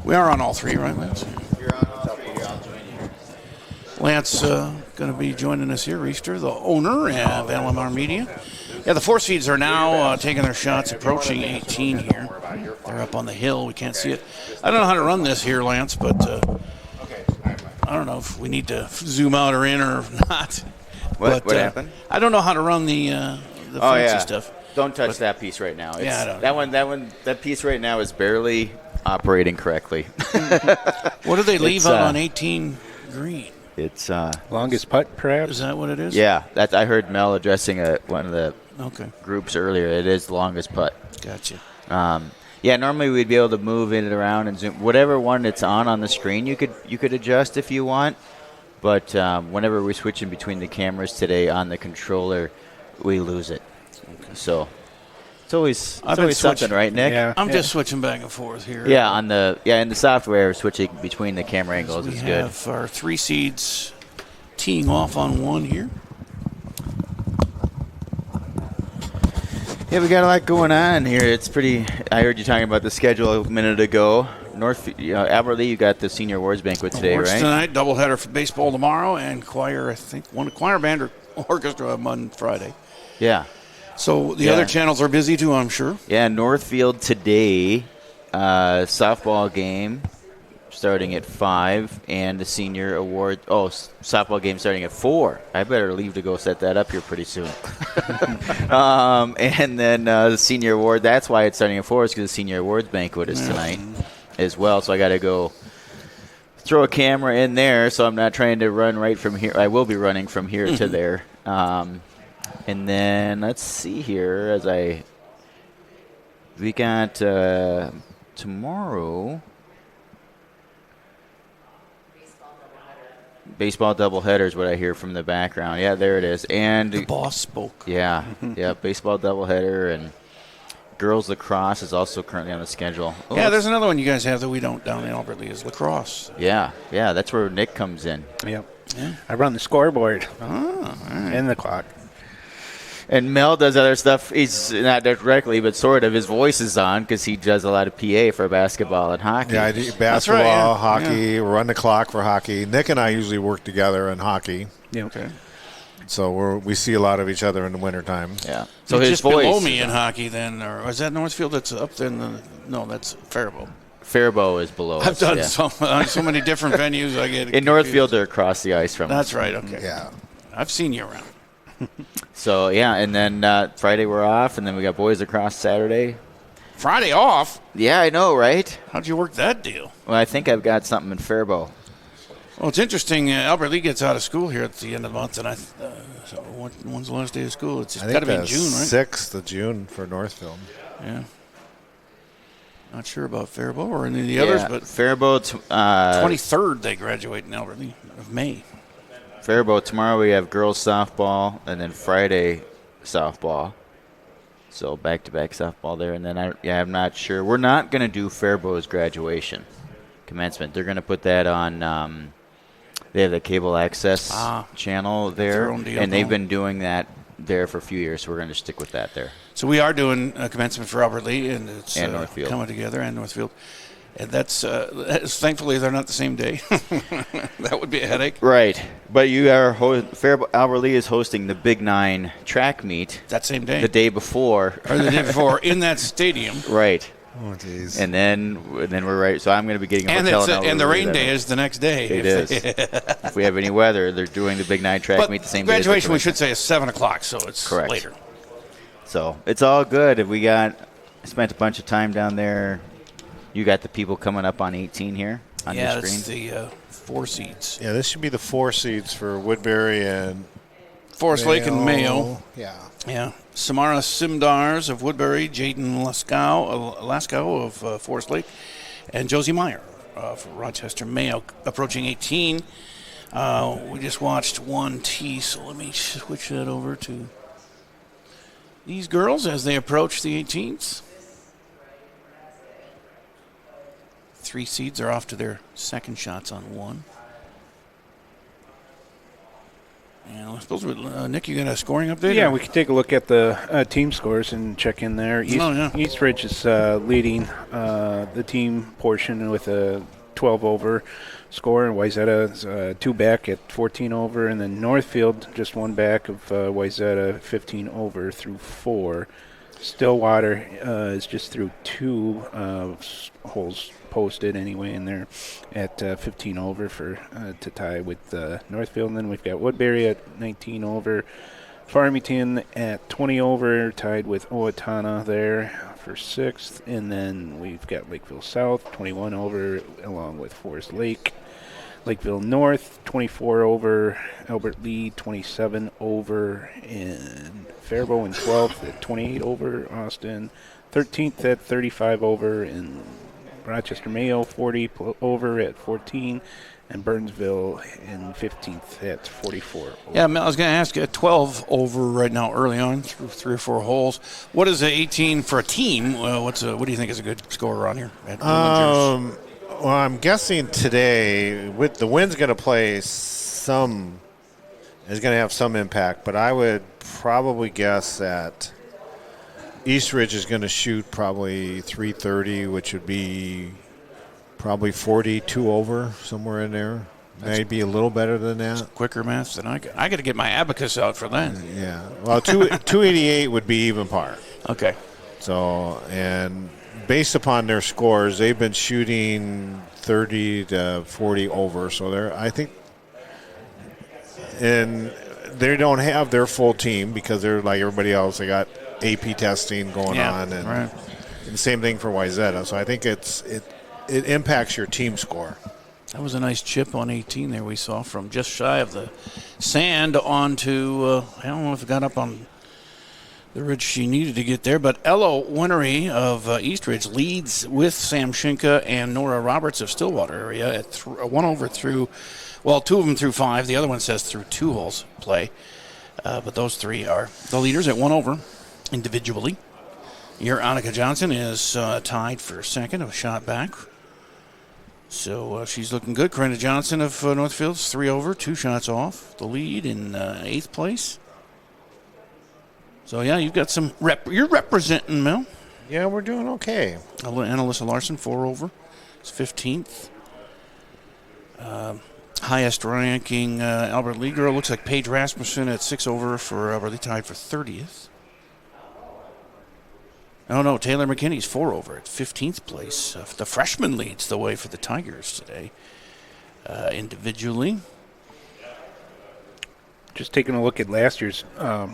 We are on all 3, right, Lance? You're on all 3. You're all joining. Lance going to be joining us here, Reister, the owner of LMR Media. Yeah, the 4 seeds are now taking their shots, approaching 18 here. They're up on the hill. We can't see it. I don't know how to run this here, Lance, but I don't know if we need to zoom out or in or not. What happened? I don't know how to run the fancy stuff. Don't touch that piece right now. I don't. That piece right now is barely operating correctly. What do they leave out on 18 green? It's longest putt, perhaps. Is that what it is? Yeah, I heard Mel addressing one of the Okay. groups earlier. It is the longest putt. Gotcha. Yeah, normally we'd be able to move it around and zoom. Whatever one it's on the screen, you could adjust if you want. But whenever we're switching between the cameras today on the controller, we lose it. Okay. So it's always something, right, Nick? Yeah. I'm just switching back and forth here. Yeah, in the software, switching between the camera angles is good. We have our 3 seeds teeing off on 1 here. Yeah, we got a lot going on here. It's pretty. I heard you talking about the schedule a minute ago. Albert Lee, you got the senior awards banquet today, Awards right? Tonight, doubleheader for baseball tomorrow, and choir. I think one choir band or orchestra on Friday. Yeah. So the other channels are busy too, I'm sure. Yeah, Northfield today, softball game starting at 5, and the senior award. Oh, softball game starting at 4. I better leave to go set that up here pretty soon. And then the senior award. That's why it's starting at 4, is because the senior awards banquet is tonight as well. So I got to go throw a camera in there, so I'm not trying to run right from here. I will be running from here to there. And then let's see here we got tomorrow baseball doubleheader is what I hear from the background. Yeah, there it is. And the boss spoke. Yeah, baseball doubleheader, and girls lacrosse is also currently on the schedule. Oh, yeah, there's another one you guys have that we don't down in Albert Lee is lacrosse. Yeah, that's where Nick comes in. Yep. Yeah. I run the scoreboard and the clock. And Mel does other stuff. He's not directly, but sort of. His voice is on because he does a lot of PA for basketball and hockey. Yeah, I do basketball, hockey, run the clock for hockey. Nick and I usually work together in hockey. Yeah. Okay. So we see a lot of each other in the wintertime. Yeah. So his just voice below voice me in hockey then, or is that Northfield that's up in the – no, that's Faribault. Faribault is below I've us. done so many different venues. I get in Northfield, they're across the ice from us. That's right, okay. Yeah. I've seen you around. So, and then Friday we're off, and then we got boys across Saturday. Friday off? Yeah, I know, right? How'd you work that deal? Well, I think I've got something in Faribault. Well, it's interesting. Albert Lee gets out of school here at the end of the month, and so when's the last day of school? It's got to be in June, right? 6th of June for Northfield. Yeah. Not sure about Faribault or any of the others, but Faribault. 23rd they graduate in Albert Lee of May. Faribault, tomorrow we have girls softball, and then Friday softball. So back-to-back softball there. And then, I'm not sure. We're not going to do Faribault's graduation commencement. They're going to put that on they have the cable access channel there, and they've been doing that there for a few years, so we're going to stick with that there. So we are doing a commencement for Albert Lee, and it's Northfield. Coming together, and Northfield. And that's thankfully they're not the same day. That would be a headache. Right, but you are Albert Lee is hosting the Big 9 track meet that same day, the day before, or the day before in that stadium. Right. Oh, jeez. And then we're right. So I'm going to be getting a hotel. And the rain day is the next day. It is. If we have any weather, they're doing the Big 9 track meet the same day. Graduation, we should say, is 7 o'clock, so it's correct. Later. So it's all good. I spent a bunch of time down there. You got the people coming up on 18 here on your screen. Yeah, that's the 4 seeds. Yeah, this should be the 4 seeds for Woodbury and Forest Lake and Mayo. Yeah. Yeah. Samara Simdars of Woodbury, Jaden Laskow of Forest Lake, and Josie Meyer for Rochester Mayo approaching 18. We just watched 1T, so let me switch that over to these girls as they approach the 18s. 3 seeds are off to their second shots on 1. And I suppose, Nick, you got a scoring update? Yeah, we can take a look at the team scores and check in there. Eastridge is leading the team portion with a 12 over score, and Wayzata 2 back at 14 over, and then Northfield just 1 back of Wayzata 15 over through 4. Stillwater is just through 2 holes posted anyway, and they're at 15 over for to tie with Northfield. And then we've got Woodbury at 19 over, Farmington at 20 over, tied with Owatonna there for 6th, and then we've got Lakeville South 21 over along with Forest Lake Lakeville North, 24 over. Albert Lee, 27 over. And Faribault in 12th at 28 over. Austin, 13th at 35 over. And Rochester Mayo, 40 over at 14. And Burnsville in 15th at 44 over. Yeah, I was going to ask you, 12 over right now early on through 3 or 4 holes. What is 18 for a team? What do you think is a good score around here at Willingers? Well, I'm guessing today, with the wind's going to play is going to have some impact, but I would probably guess that Eastridge is going to shoot probably 330, which would be probably 42 over, somewhere in there. Maybe a little better than that. Quicker math than I got. I got to get my abacus out for that. Yeah. Well, 288 would be even par. Okay. So, and based upon their scores, they've been shooting 30 to 40 over. So I think, and they don't have their full team because they're like everybody else. They got AP testing going on, and, right. And the same thing for Wayzata. So I think it impacts your team score. That was a nice chip on 18 there we saw from just shy of the sand onto, I don't know if it got up on the ridge she needed to get there, but Ella Winery of Eastridge leads with Sam Shinka and Nora Roberts of Stillwater area at 1 over through, well, 2 of them through 5. The other one says through 2 holes play. But those 3 are the leaders at 1 over individually. Your Annika Johnson is tied for second, a shot back. So she's looking good. Corinna Johnson of Northfield's 3 over, 2 shots off. The lead in 8th place. So, yeah, you've got some you're representing, Mel. Yeah, we're doing okay. Annalisa Larson, 4 over. It's 15th. Highest ranking Albert Lee girl looks like Paige Rasmussen at 6 over for Albert Lee, tied for 30th. Oh, no, Taylor McKinney's 4 over at 15th place. The freshman leads the way for the Tigers today individually. Just taking a look at last year's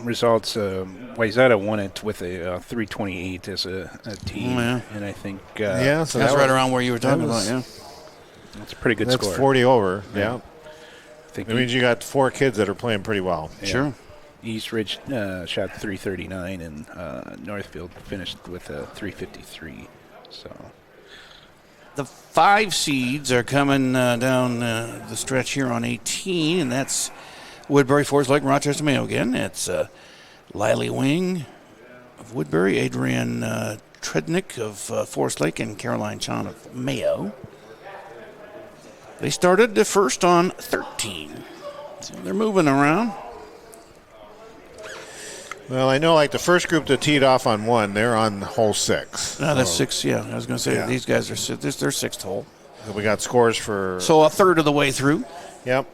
results, Wayzata won it with a 328 as a team. Yeah. And I think so that's right around where you were talking about, yeah. That's a pretty good score. That's 40 over, yeah. I think it means you got 4 kids that are playing pretty well. Yeah. Sure. Eastridge shot 339, and Northfield finished with a 353. So the 5 seeds are coming down the stretch here on 18, and that's Woodbury, Forest Lake, and Rochester Mayo again. It's Lily Wing of Woodbury, Adrian Trednick of Forest Lake, and Caroline Chan of Mayo. They started the first on 13. So they're moving around. Well, I know like the first group that teed off on 1, they're on hole 6. No, that's 6, yeah. I was going to say these guys are their 6th hole. So we got scores for... So a third of the way through. Yep.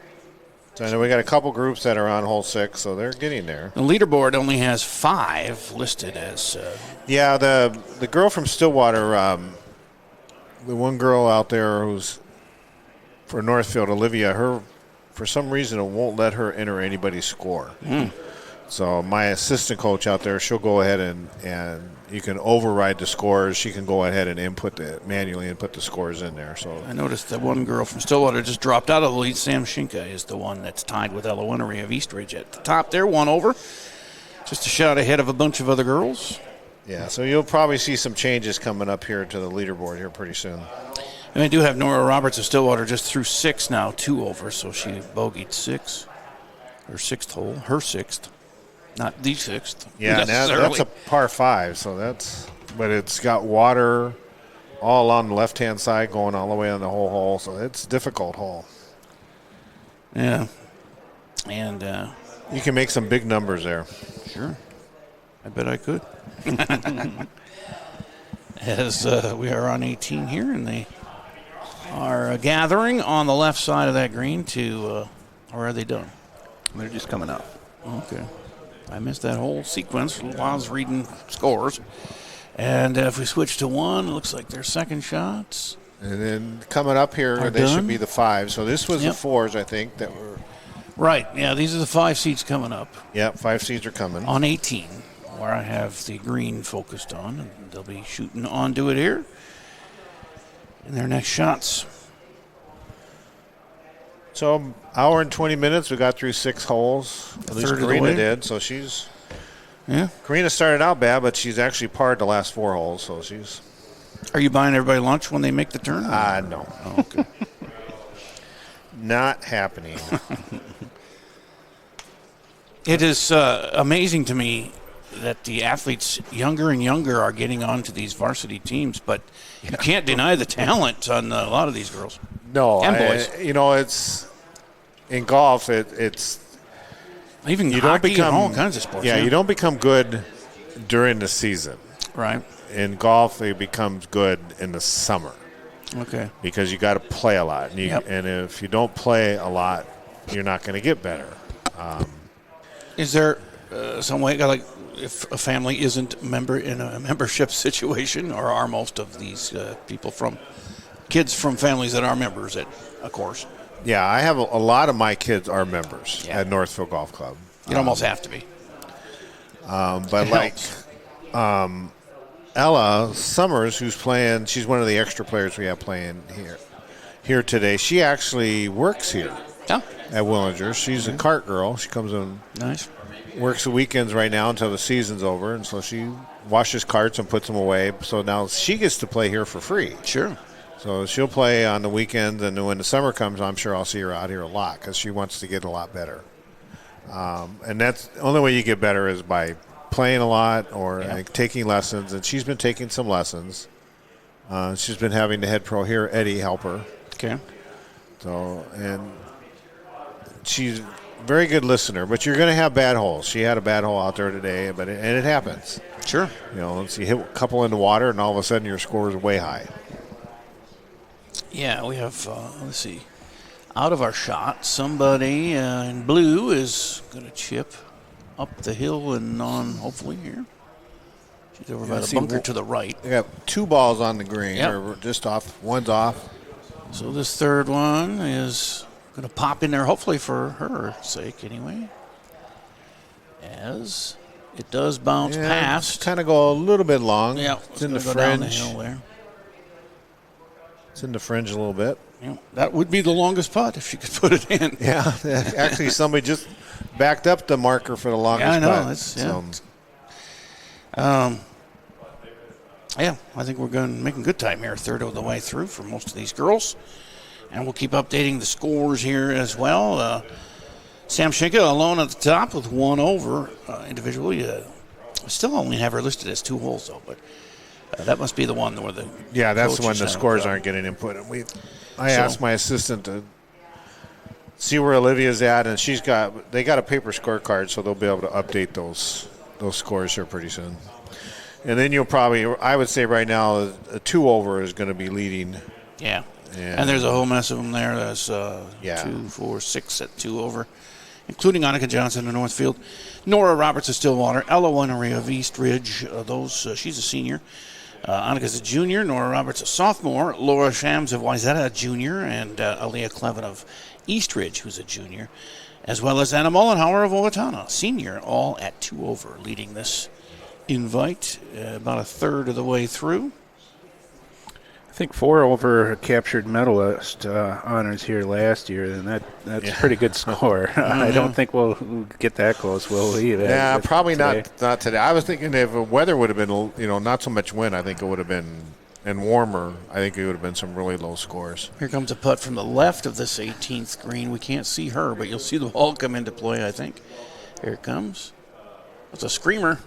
So I know we got a couple groups that are on hole 6, so they're getting there. The leaderboard only has 5 listed as... Yeah, the girl from Stillwater, the one girl out there who's for Northfield, Olivia, her, for some reason, it won't let her enter anybody's score. So my assistant coach out there, she'll go ahead and you can override the scores. She can go ahead and manually input the scores in there. So I noticed that one girl from Stillwater just dropped out of the lead. Sam Shinka is the one that's tied with Ella Winery of Eastridge at the top there, 1 over. Just a shot ahead of a bunch of other girls. Yeah, so you'll probably see some changes coming up here to the leaderboard here pretty soon. And I do have Nora Roberts of Stillwater just through 6 now, 2 over, so she bogeyed 6. Her 6th hole, her 6th. Not the 6th. Yeah, that's a par 5, but it's got water all on the left-hand side going all the way on the whole hole, so it's a difficult hole. Yeah. And you can make some big numbers there. Sure. I bet I could. As we are on 18 here, and they are gathering on the left side of that green to, or are they done? They're just coming up. Okay. I missed that whole sequence while I was reading scores. And if we switch to 1, it looks like their second shots. And then coming up here, they should be the 5. So this was the 4s, I think, that were. Right. Yeah, these are the 5 seats coming up. Yep, 5 seats are coming. On 18, where I have the green focused on. And they'll be shooting onto it here in their next shots. So, hour and 20 minutes. We got through 6 holes. At least Karina did. So she's. Yeah. Karina started out bad, but she's actually parred the last 4 holes. So she's. Are you buying everybody lunch when they make the turn? No. Oh, okay. Not happening. It is amazing to me that the athletes younger and younger are getting onto these varsity teams, but you can't deny the talent on a lot of these girls. No, and boys. It's in golf. It's even you hockey don't become and all kinds of sports. Yeah, you don't become good during the season. Right. In golf, it becomes good in the summer. Okay. Because you got to play a lot, and if you don't play a lot, you're not going to get better. Is there some way, like, if a family isn't member in a membership situation, or are most of these people from kids from families that are members at a course? Yeah, I have a lot of my kids are members at Northfield Golf Club. You'd almost have to be. But like Ella Summers, who's playing, she's one of the extra players we have playing here today. She actually works here at Willinger. She's a cart girl. She comes in. Nice. Works the weekends right now until the season's over, and so she washes carts and puts them away. So now she gets to play here for free. Sure. So she'll play on the weekends, and when the summer comes, I'm sure I'll see her out here a lot because she wants to get a lot better. And that's the only way you get better is by playing a lot or taking lessons, and she's been taking some lessons. She's been having the head pro here, Eddie, help her. Okay. So, and she's very good listener, but you're going to have bad holes. She had a bad hole out there today, and it happens. Sure. You hit a couple in the water, and all of a sudden your score is way high. Yeah, we have, let's see, out of our shot, somebody in blue is going to chip up the hill and on, hopefully, here. She's over by the bunker to the right. They got 2 balls on the green, Yep. or just off. One's off. So this third one is going to pop in there, hopefully for her sake anyway. As it does bounce past. Kind of go a little bit long. Yeah, it's in the go down the fringe. hill there. It's in the fringe a little bit. Yeah, that would be the longest putt if she could put it in. Yeah, actually somebody just backed up the marker for the longest putt. putt. I think we're making good time here, third of the way through for most of these girls. And we'll keep updating the scores here as well. Sam Schinka alone at the top with 1 over individually. Still only have her listed as 2 holes, though, but that must be the one where the that's when the scores aren't getting input. And I asked my assistant to see where Olivia's at, and they got a paper scorecard, so they'll be able to update those scores here pretty soon. And then I would say right now, a 2 over is going to be leading. Yeah. And there's a whole mess of them there. There's 2, 4, 6 at 2 over, including Annika Johnson of Northfield. Nora Roberts of Stillwater. Ella Winery of East Ridge. She's a senior. Annika's a junior. Nora Roberts a sophomore. Laura Shams of Wayzata, a junior. And Aaliyah Clevin of East Ridge, who's a junior. As well as Anna Mullenhauer of Owatonna, senior, all at 2 over, leading this invite about a third of the way through. I think 4 over captured medalist honors here last year, and that's a pretty good score. I don't think we'll get that close, will we? Yeah, probably today. Not today. I was thinking if the weather would have been, not so much wind, I think it would have been, and warmer, I think it would have been some really low scores. Here comes a putt from the left of this 18th green. We can't see her, but you'll see the ball come into play, I think. Here it comes. It's a screamer.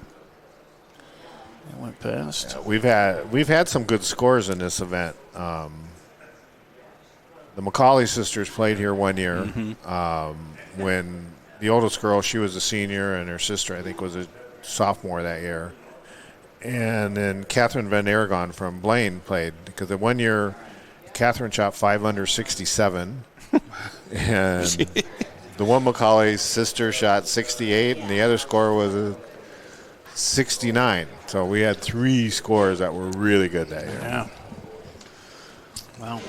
It went past. Yeah, we've had some good scores in this event. The McCauley sisters played here one year. When the oldest girl, she was a senior, and her sister, I think, was a sophomore that year. And then Catherine Van Aragon from Blaine played, because the 1 year, Catherine shot 5 under 67, and the one McCauley's sister shot 68, and the other score was a 69. So we had 3 scores that were really good that year. Yeah. Wow.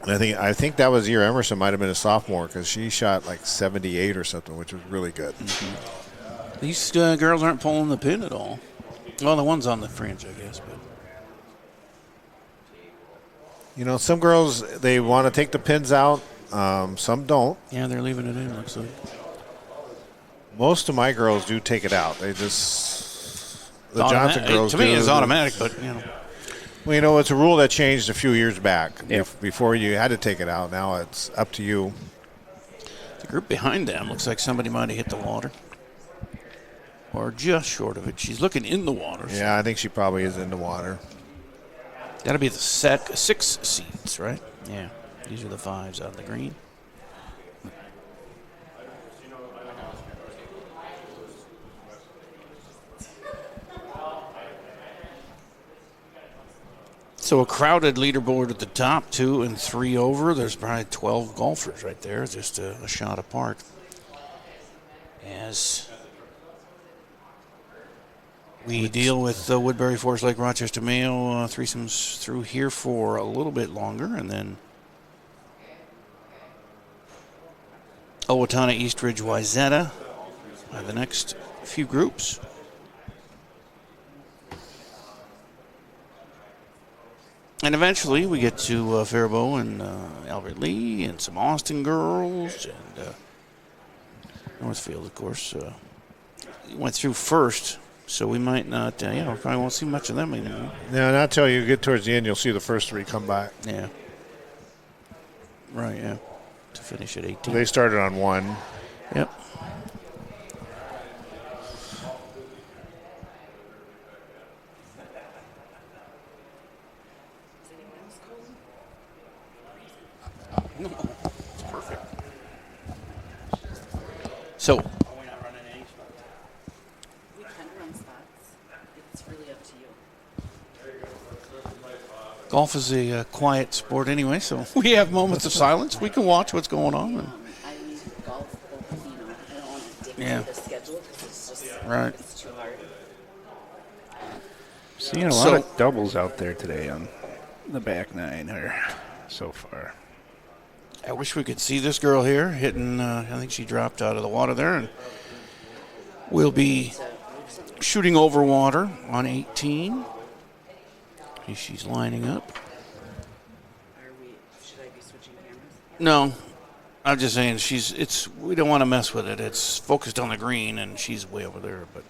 And I think that was the year Emerson might have been a sophomore, because she shot like 78 or something, which was really good. Mm-hmm. These girls aren't pulling the pin at all. Well, the one's on the fringe, I guess. But some girls, they want to take the pins out, Some don't. Yeah, they're leaving it in, looks like. Most of my girls do take it out. They just the Johnson girls. To me, it's automatic, but Well, it's a rule that changed a few years back. Before you had to take it out. Now it's up to you. The group behind them looks like somebody might have hit the water, or just short of it. She's looking in the water. Yeah, I think she probably is in the water. Got to be the 6 seeds, right? Yeah, these are the 5s on the green. So a crowded leaderboard at the top, 2 and 3 over. There's probably 12 golfers right there, just a shot apart. As we deal with Woodbury, Forest Lake, Rochester, Mayo, threesomes through here for a little bit longer, and then Owatonna, Eastridge, Wayzata are the next few groups. And eventually we get to Faribault and Albert Lee and some Austin girls and Northfield, of course. Went through first, so we might not, probably won't see much of them anymore. Yeah, not until you get towards the end, you'll see the first 3 come back. Yeah. Right, yeah. To finish at 18. They started on 1. Yep. No, it's perfect. So, we can run spots. It's really up to you. golf is a quiet sport anyway, so we have moments of silence. We can watch what's going on. And I mean, golf, I don't want to Yeah. dictate the schedule because it's just Right. it's too hard. Seeing a lot of doubles out there today on the back 9 or so far. I wish we could see this girl here hitting. I think she dropped out of the water there, and we'll be shooting over water on 18. She's lining up. Should I be switching cameras? No, I'm just saying we don't want to mess with it. It's focused on the green, and she's way over there. But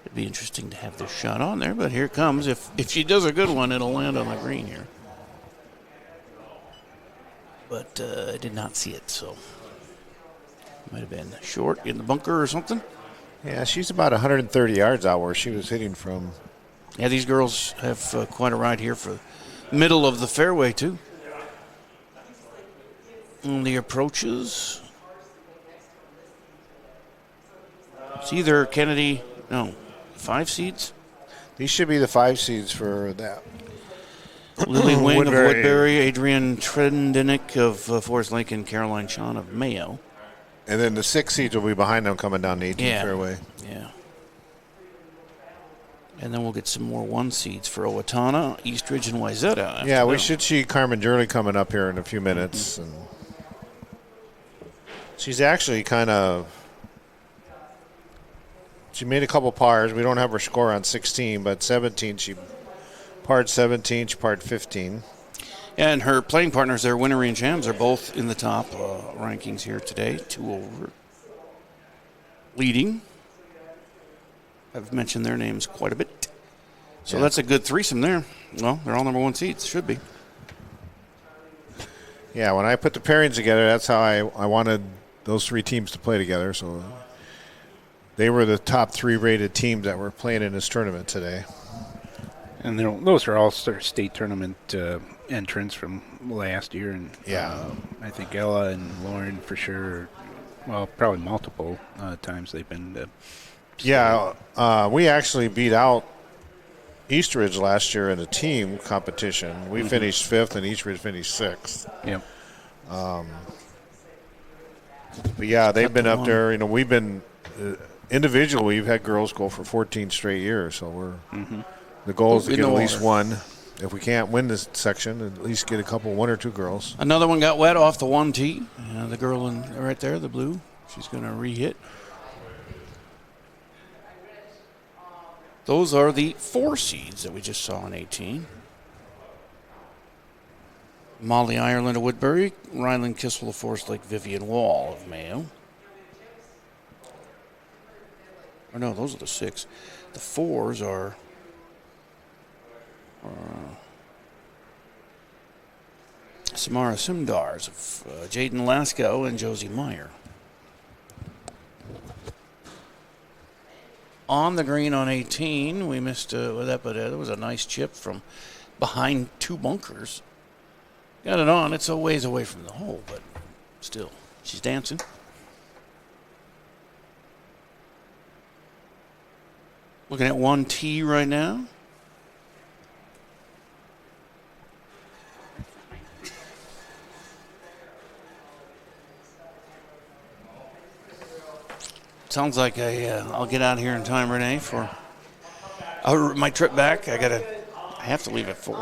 it'd be interesting to have this shot on there. But here it comes. If she does a good one, it'll land on the green here. But I did not see it, so might have been short in the bunker or something. Yeah, she's about 130 yards out where she was hitting from. Yeah, these girls have quite a ride here for middle of the fairway, too. And the approaches. It's either Kennedy, 5 seeds. These should be the 5 seeds for that. Lily Wing of Woodbury, Adrian Trendenick of Forest Lake, and Caroline Shawn of Mayo. And then the 6 seeds will be behind them coming down the 18th fairway. Yeah. And then we'll get some more 1 seeds for Owatonna, Eastridge, and Wayzata. Yeah, we should see Carmen Jurley coming up here in a few minutes. And she's actually she made a couple pars. We don't have her score on 16, but 17, she parred 17, she parred 15. And her playing partners there, Winnery and Shams, are both in the top rankings here today, 2 over. Leading. I've mentioned their names quite a bit. So that's a good threesome there. Well, they're all number 1 seeds. Should be. Yeah, when I put the pairings together, that's how I wanted those 3 teams to play together. So they were the top 3 rated teams that were playing in this tournament today. And those are all state tournament entrants from last year. And I think Ella and Lauren for sure, well, probably multiple times they've been to. We actually beat out Eastridge last year in a team competition. We finished 5th and Eastridge finished 6th. Yep. But yeah, they've been up there. We've been individually. We've had girls go for 14 straight years. So the goal is to get at least 1. If we can't win this section, at least get a couple, 1 or 2 girls. Another one got wet off the 1 tee. The girl right there, the blue, she's going to re-hit. Those are the 4 seeds that we just saw in 18. Molly Ireland of Woodbury, Ryland Kissel of Forest Lake, Vivian Wall of Mayo. Or no, those are the 6. The 4s are Samara Sundars of Jaden Lasco and Josie Meyer. On the green on 18, we missed with that, but it was a nice chip from behind 2 bunkers. Got it on. It's a ways away from the hole, but still, she's dancing. Looking at 1T right now. Sounds like I'll get out here in time, Renee, for my trip back. I have to leave at 4.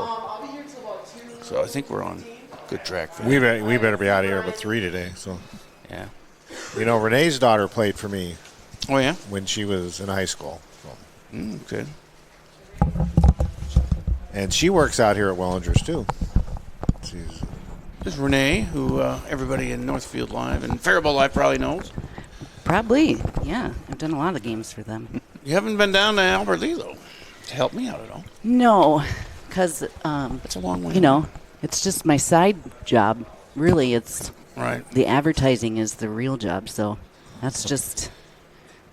So I think we're on good track for that. We better be out of here by 3 today. So, yeah. You know, Renee's daughter played for me. Oh, yeah? When she was in high school. So. Good. And she works out here at Wellinger's, too. This is Renee, who everybody in Northfield Live and Faribault Live probably knows. Probably, yeah. I've done a lot of games for them. You haven't been down to Albert Lee, though, to help me out at all. No, because, it's a long way. You know, it's just my side job. Really, it's right. The advertising is the real job, so that's just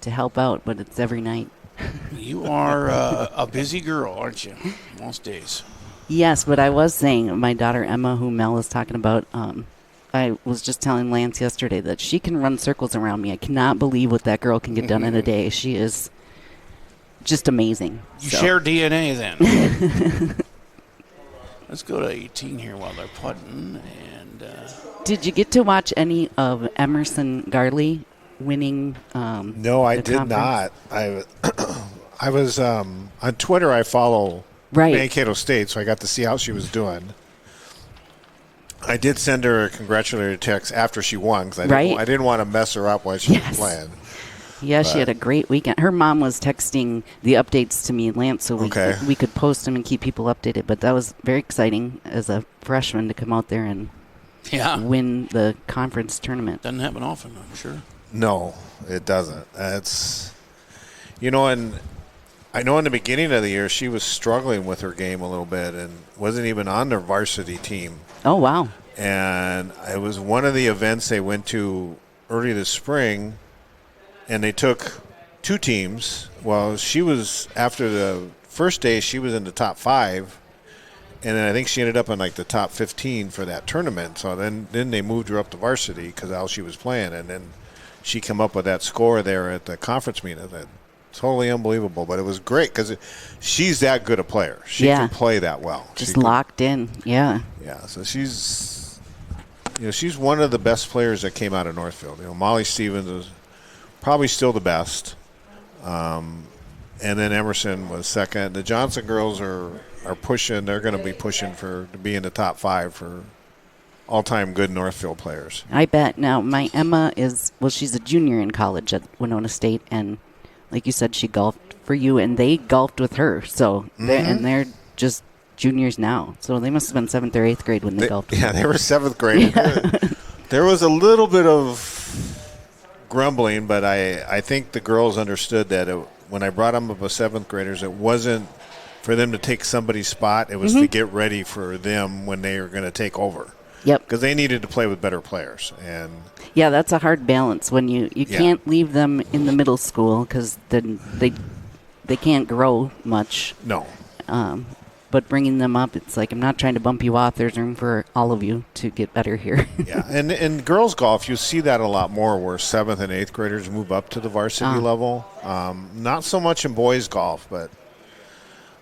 to help out, but it's every night. You are a busy girl, aren't you? Most days. Yes, but I was saying, my daughter Emma, who Mel was talking about, I was just telling Lance yesterday that she can run circles around me. I cannot believe what that girl can get done in a day. She is just amazing. You share DNA then. Let's go to 18 here while they're putting. And did you get to watch any of Emerson Garley winning? No, I did not. I was on Twitter. I follow Mankato State, so I got to see how she was doing. I did send her a congratulatory text after she won because I didn't want to mess her up while she was playing. Yeah, she had a great weekend. Her mom was texting the updates to me and Lance so we could post them and keep people updated. But that was very exciting as a freshman to come out there and win the conference tournament. Doesn't happen often, I'm sure. No, it doesn't. It's, and I know in the beginning of the year she was struggling with her game a little bit and wasn't even on the varsity team. Oh, wow. And it was one of the events they went to early this spring, and they took 2 teams. Well, she was, after the first day, she was in the top 5, and then I think she ended up in like the top 15 for that tournament. So then they moved her up to varsity because how she was playing, and then she came up with that score there at the conference meeting. That totally unbelievable, but it was great because she's that good a player. She can play that well. Just locked in, yeah. Yeah, so she's one of the best players that came out of Northfield. Molly Stevens is probably still the best, and then Emerson was second. The Johnson girls are pushing. They're going to be pushing to be in the top 5 for all-time good Northfield players. I bet. Now, my Emma she's a junior in college at Winona State, and like you said, she golfed for you, and they golfed with her. So they're just juniors now. So they must have been 7th or 8th grade when they golfed. Yeah, they were 7th grade. There was a little bit of grumbling, but I think the girls understood that when I brought them up as 7th graders, it wasn't for them to take somebody's spot. It was to get ready for them when they were going to take over. Yep. Because they needed to play with better players. And yeah, that's a hard balance when you can't leave them in the middle school because then they can't grow much. No. But bringing them up, it's like I'm not trying to bump you off. There's room for all of you to get better here. Yeah, and in girls golf, you see that a lot more where 7th and 8th graders move up to the varsity level. Not so much in boys golf, but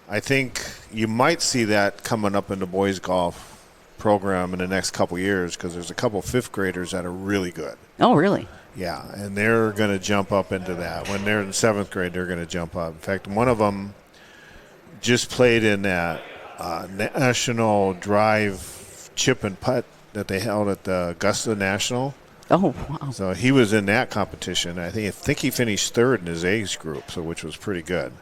I think you might see that coming up in the boys golf program in the next couple years because there's a couple 5th graders that are really good. Oh, really? Yeah, and they're going to jump up into that. When they're in 7th grade, they're going to jump up. In fact, one of them just played in that national drive chip and putt that they held at the Augusta National. Oh, wow. So he was in that competition. I think he finished 3rd in his age group, which was pretty good.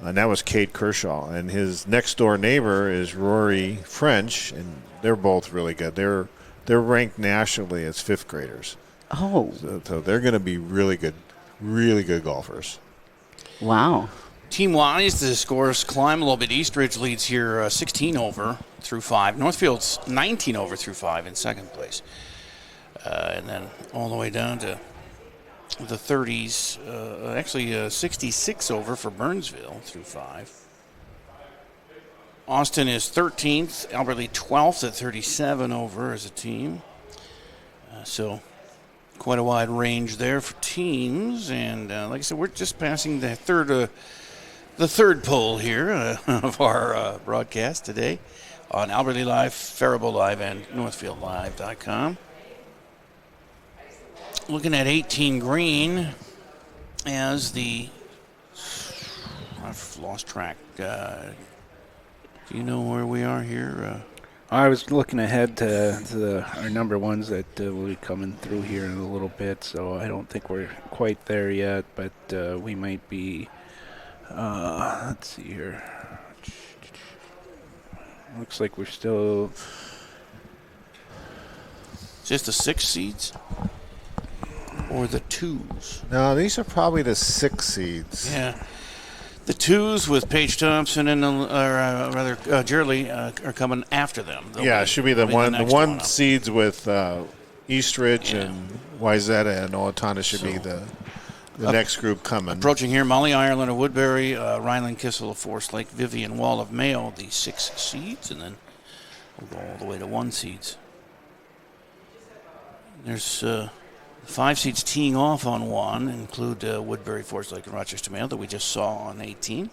And that was Kate Kershaw. And his next-door neighbor is Rory French, and they're both really good. They're ranked nationally as fifth graders. Oh. So they're going to be really good golfers. Wow. Team-wise, the scores climb a little bit. Eastridge leads here 16 over through 5. Northfield's 19 over through 5 in second place. And then all the way down to the 30s, actually 66 over for Burnsville through 5. Austin is 13th, Albertley 12th at 37 over as a team. So quite a wide range there for teams. And like I said, we're just passing the third poll here of our broadcast today on Albertley Live, Faribault Live, and NorthfieldLive.com. Looking at 18 green as I've lost track. Do you know where we are here? I was looking ahead to our number ones that will be coming through here in a little bit, so I don't think we're quite there yet, but we might be. Let's see here. Looks like we're still. Just the 6 seeds? Or the 2s? No, these are probably the 6 seeds. Yeah. The 2s with Paige Thompson and Jerley are coming after them. It should be the one seeds with Eastridge and Wyzetta and Owatonna should be the next group coming. Approaching here, Molly Ireland of Woodbury, Ryland Kissel of Forest Lake, Vivian Wall of Mayo, the 6 seeds, and then we'll go all the way to 1 seeds. There's 5 seeds teeing off on 1, include Woodbury, Forest Lake, and Rochester Mayo that we just saw on 18.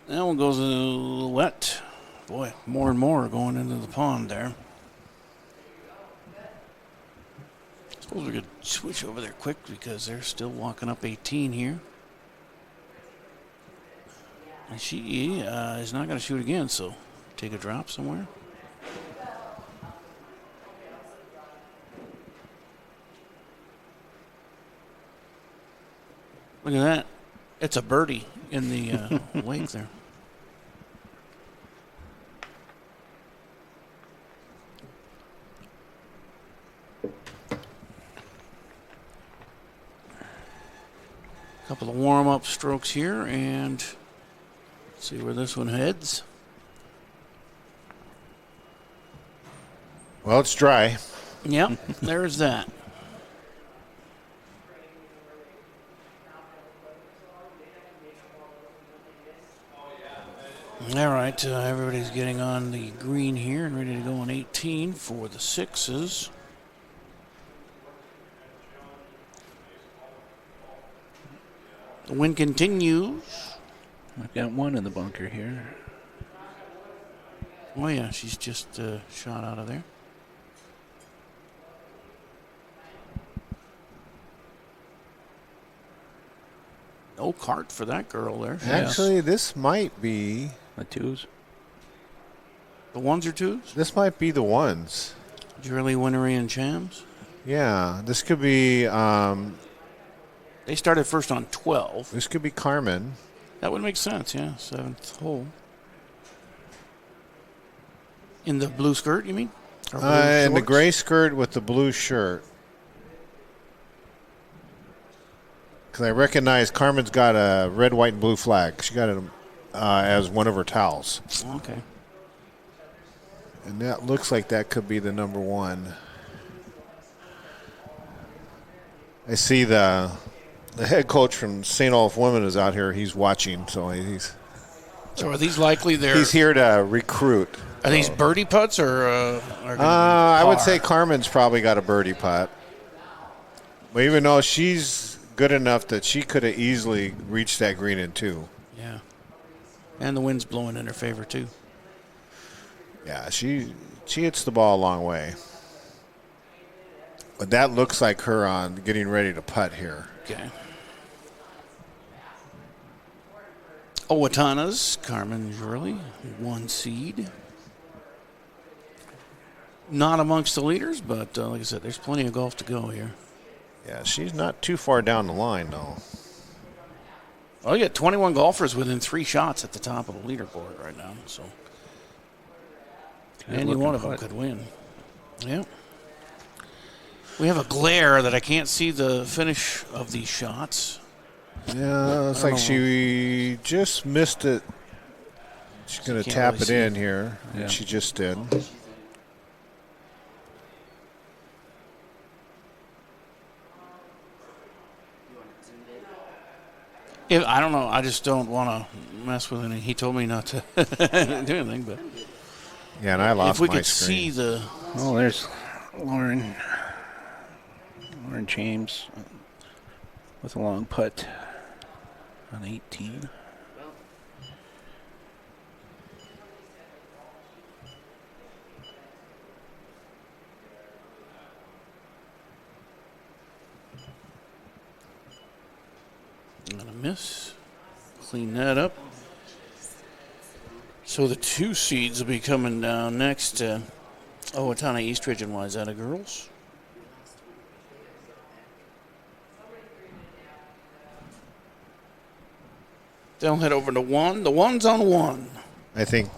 That one goes a little wet. Boy, more and more going into the pond there. I suppose we could switch over there quick because they're still walking up 18 here. And she is not going to shoot again, so take a drop somewhere. Look at that. It's a birdie in the lake there. A couple of warm-up strokes here, and see where this one heads. Well, it's dry. Yep, there's that. All right, everybody's getting on the green here and ready to go on 18 for the 6s. The wind continues. I've got one in the bunker here. Oh, yeah, she's just shot out of there. No cart for that girl there. Actually, this might be the 2s. The 1s or 2s? This might be the 1s. Jerley, Winnery, and Chams? Yeah, this could be. They started first on 12. This could be Carmen. That would make sense, yeah. 7th hole. In the blue skirt, you mean? In the gray skirt with the blue shirt. Because I recognize Carmen's got a red, white, and blue flag. She got it as one of her towels. Okay. And that looks like that could be the number 1. I see the head coach from St. Olaf Women is out here. He's watching, so he's. So are these likely He's here to recruit. Are these birdie putts or? I would say Carmen's probably got a birdie putt. But even though she's good enough that she could have easily reached that green in 2. Yeah. And the wind's blowing in her favor, too. Yeah, she hits the ball a long way. But that looks like her on getting ready to putt here. Okay. Owatonna's Carmen Jerley, 1 seed. Not amongst the leaders, but like I said, there's plenty of golf to go here. Yeah, she's not too far down the line, though. Well, you got 21 golfers within 3 shots at the top of the leaderboard right now. So, any one of them could win. Yeah. We have a glare that I can't see the finish of these shots. Yeah, it's like she just missed it. She's going to tap it in here, and she just did. I don't know. I just don't want to mess with anything. He told me not to do anything, but yeah, and I lost if we my could screen. see the. Oh, there's Lauren James with a long putt on 18. I'm going to miss. Clean that up. So the 2 seeds will be coming down next. Owatonna, Eastridge, and Wayzata girls. They'll head over to 1. The 1's on 1. I think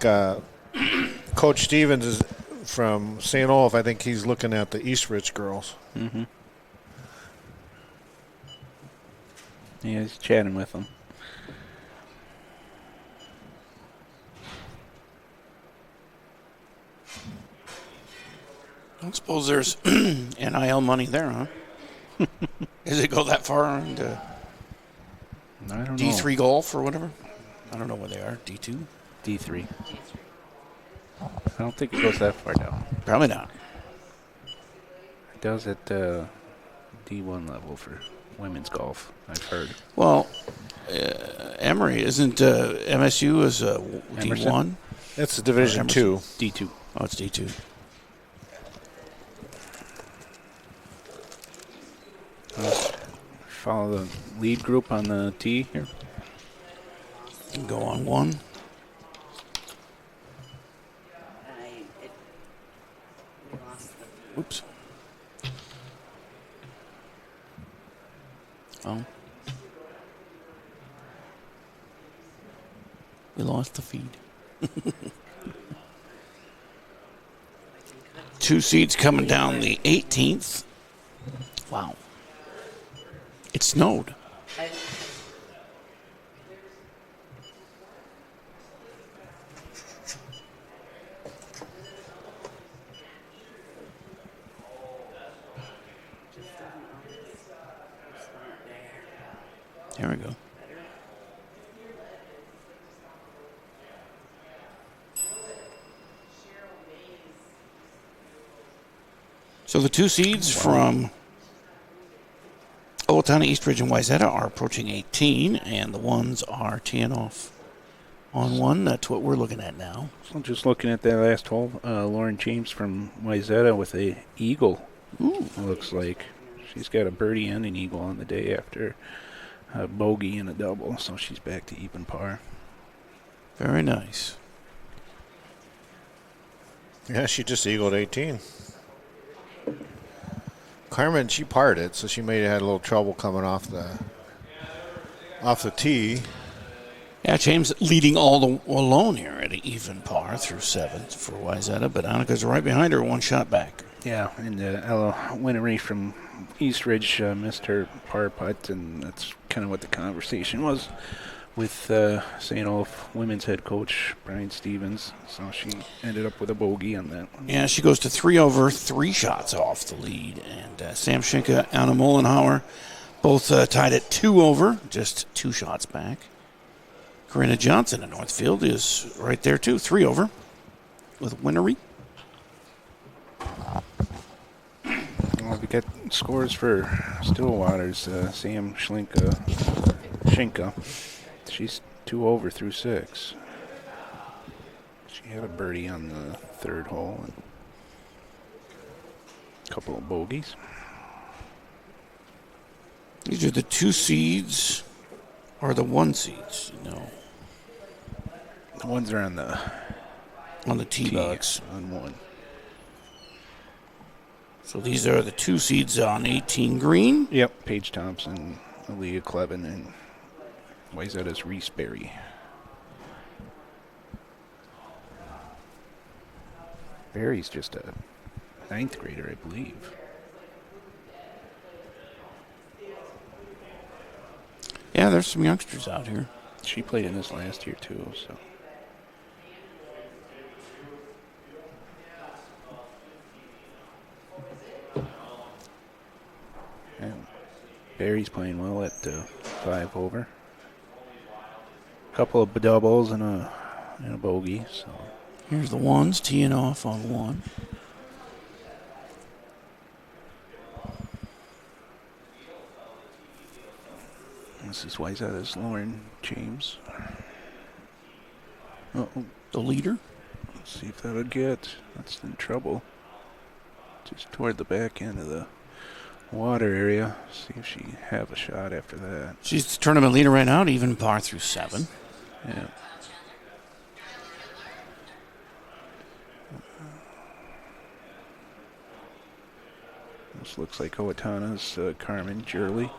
Coach Stevens is from St. Olaf. I think he's looking at the Eastridge girls. Mm-hmm. Yeah, he's chatting with them. I don't suppose there's NIL money there, huh? Does it go that far into I don't D3 golf or whatever? I don't know where they are. D2? D3. I don't think it goes that far down. Probably not. It does at D1 level for women's golf, I've heard. Well, Emory, isn't MSU is D1? That's the Division 2. D2. Oh, it's D2. Follow the lead group on the tee here. Go on 1. Oops. Oh. We lost the feed. 2 seeds coming down the 18th. Wow. It snowed. There we go. So the 2 seeds from Owatonna, Eastridge, and Wayzata are approaching 18, and the 1s are teeing off on 1. That's what we're looking at now. So just looking at that last hole, Lauren James from Wayzata with a eagle. Ooh. It looks like she's got a birdie and an eagle on the day after a bogey and a double, so she's back to even par. Very nice. Yeah, she just eagled 18. Carmen, she parred it, so she may have had a little trouble coming off the tee. Yeah, James leading alone here at an even par through 7 for Wayzata, but Annika's right behind her, 1 shot back. Yeah, and Ella Winnery from Eastridge missed her par putt, and that's kind of what the conversation was with St. Olaf women's head coach Brian Stevens. So she ended up with a bogey on that one. Yeah, she goes to 3 over, 3 shots off the lead. And Sam Schinka, Anna Mollenhauer, both tied at 2 over, just 2 shots back. Corinna Johnson at Northfield is right there too, 3 over with Winnery. Well, we got scores for Stillwater's Sam Schinka. She's 2 over through 6. She had a birdie on the 3rd hole and a couple of bogeys. These are the 2 seeds or the 1 seeds, you know. The ones are on the tee box. On 1. So these are the 2 seeds on 18 green. Yep, Paige Thompson, Aaliyah Clevin, and Wayzata's Reese Berry. Berry's just a 9th grader, I believe. Yeah, there's some youngsters out here. She played in this last year, too, so. And Barry's playing well at 5 over. Couple of doubles and a bogey. So here's the ones teeing off on 1. This is Wayzata's Lauren James. The leader. Let's see if that'll get. That's in trouble. Just toward the back end of the water area. See if she have a shot after that. She's the tournament leader right now, even par through 7. Yeah. This looks like Owatonna's Carmen Jurley.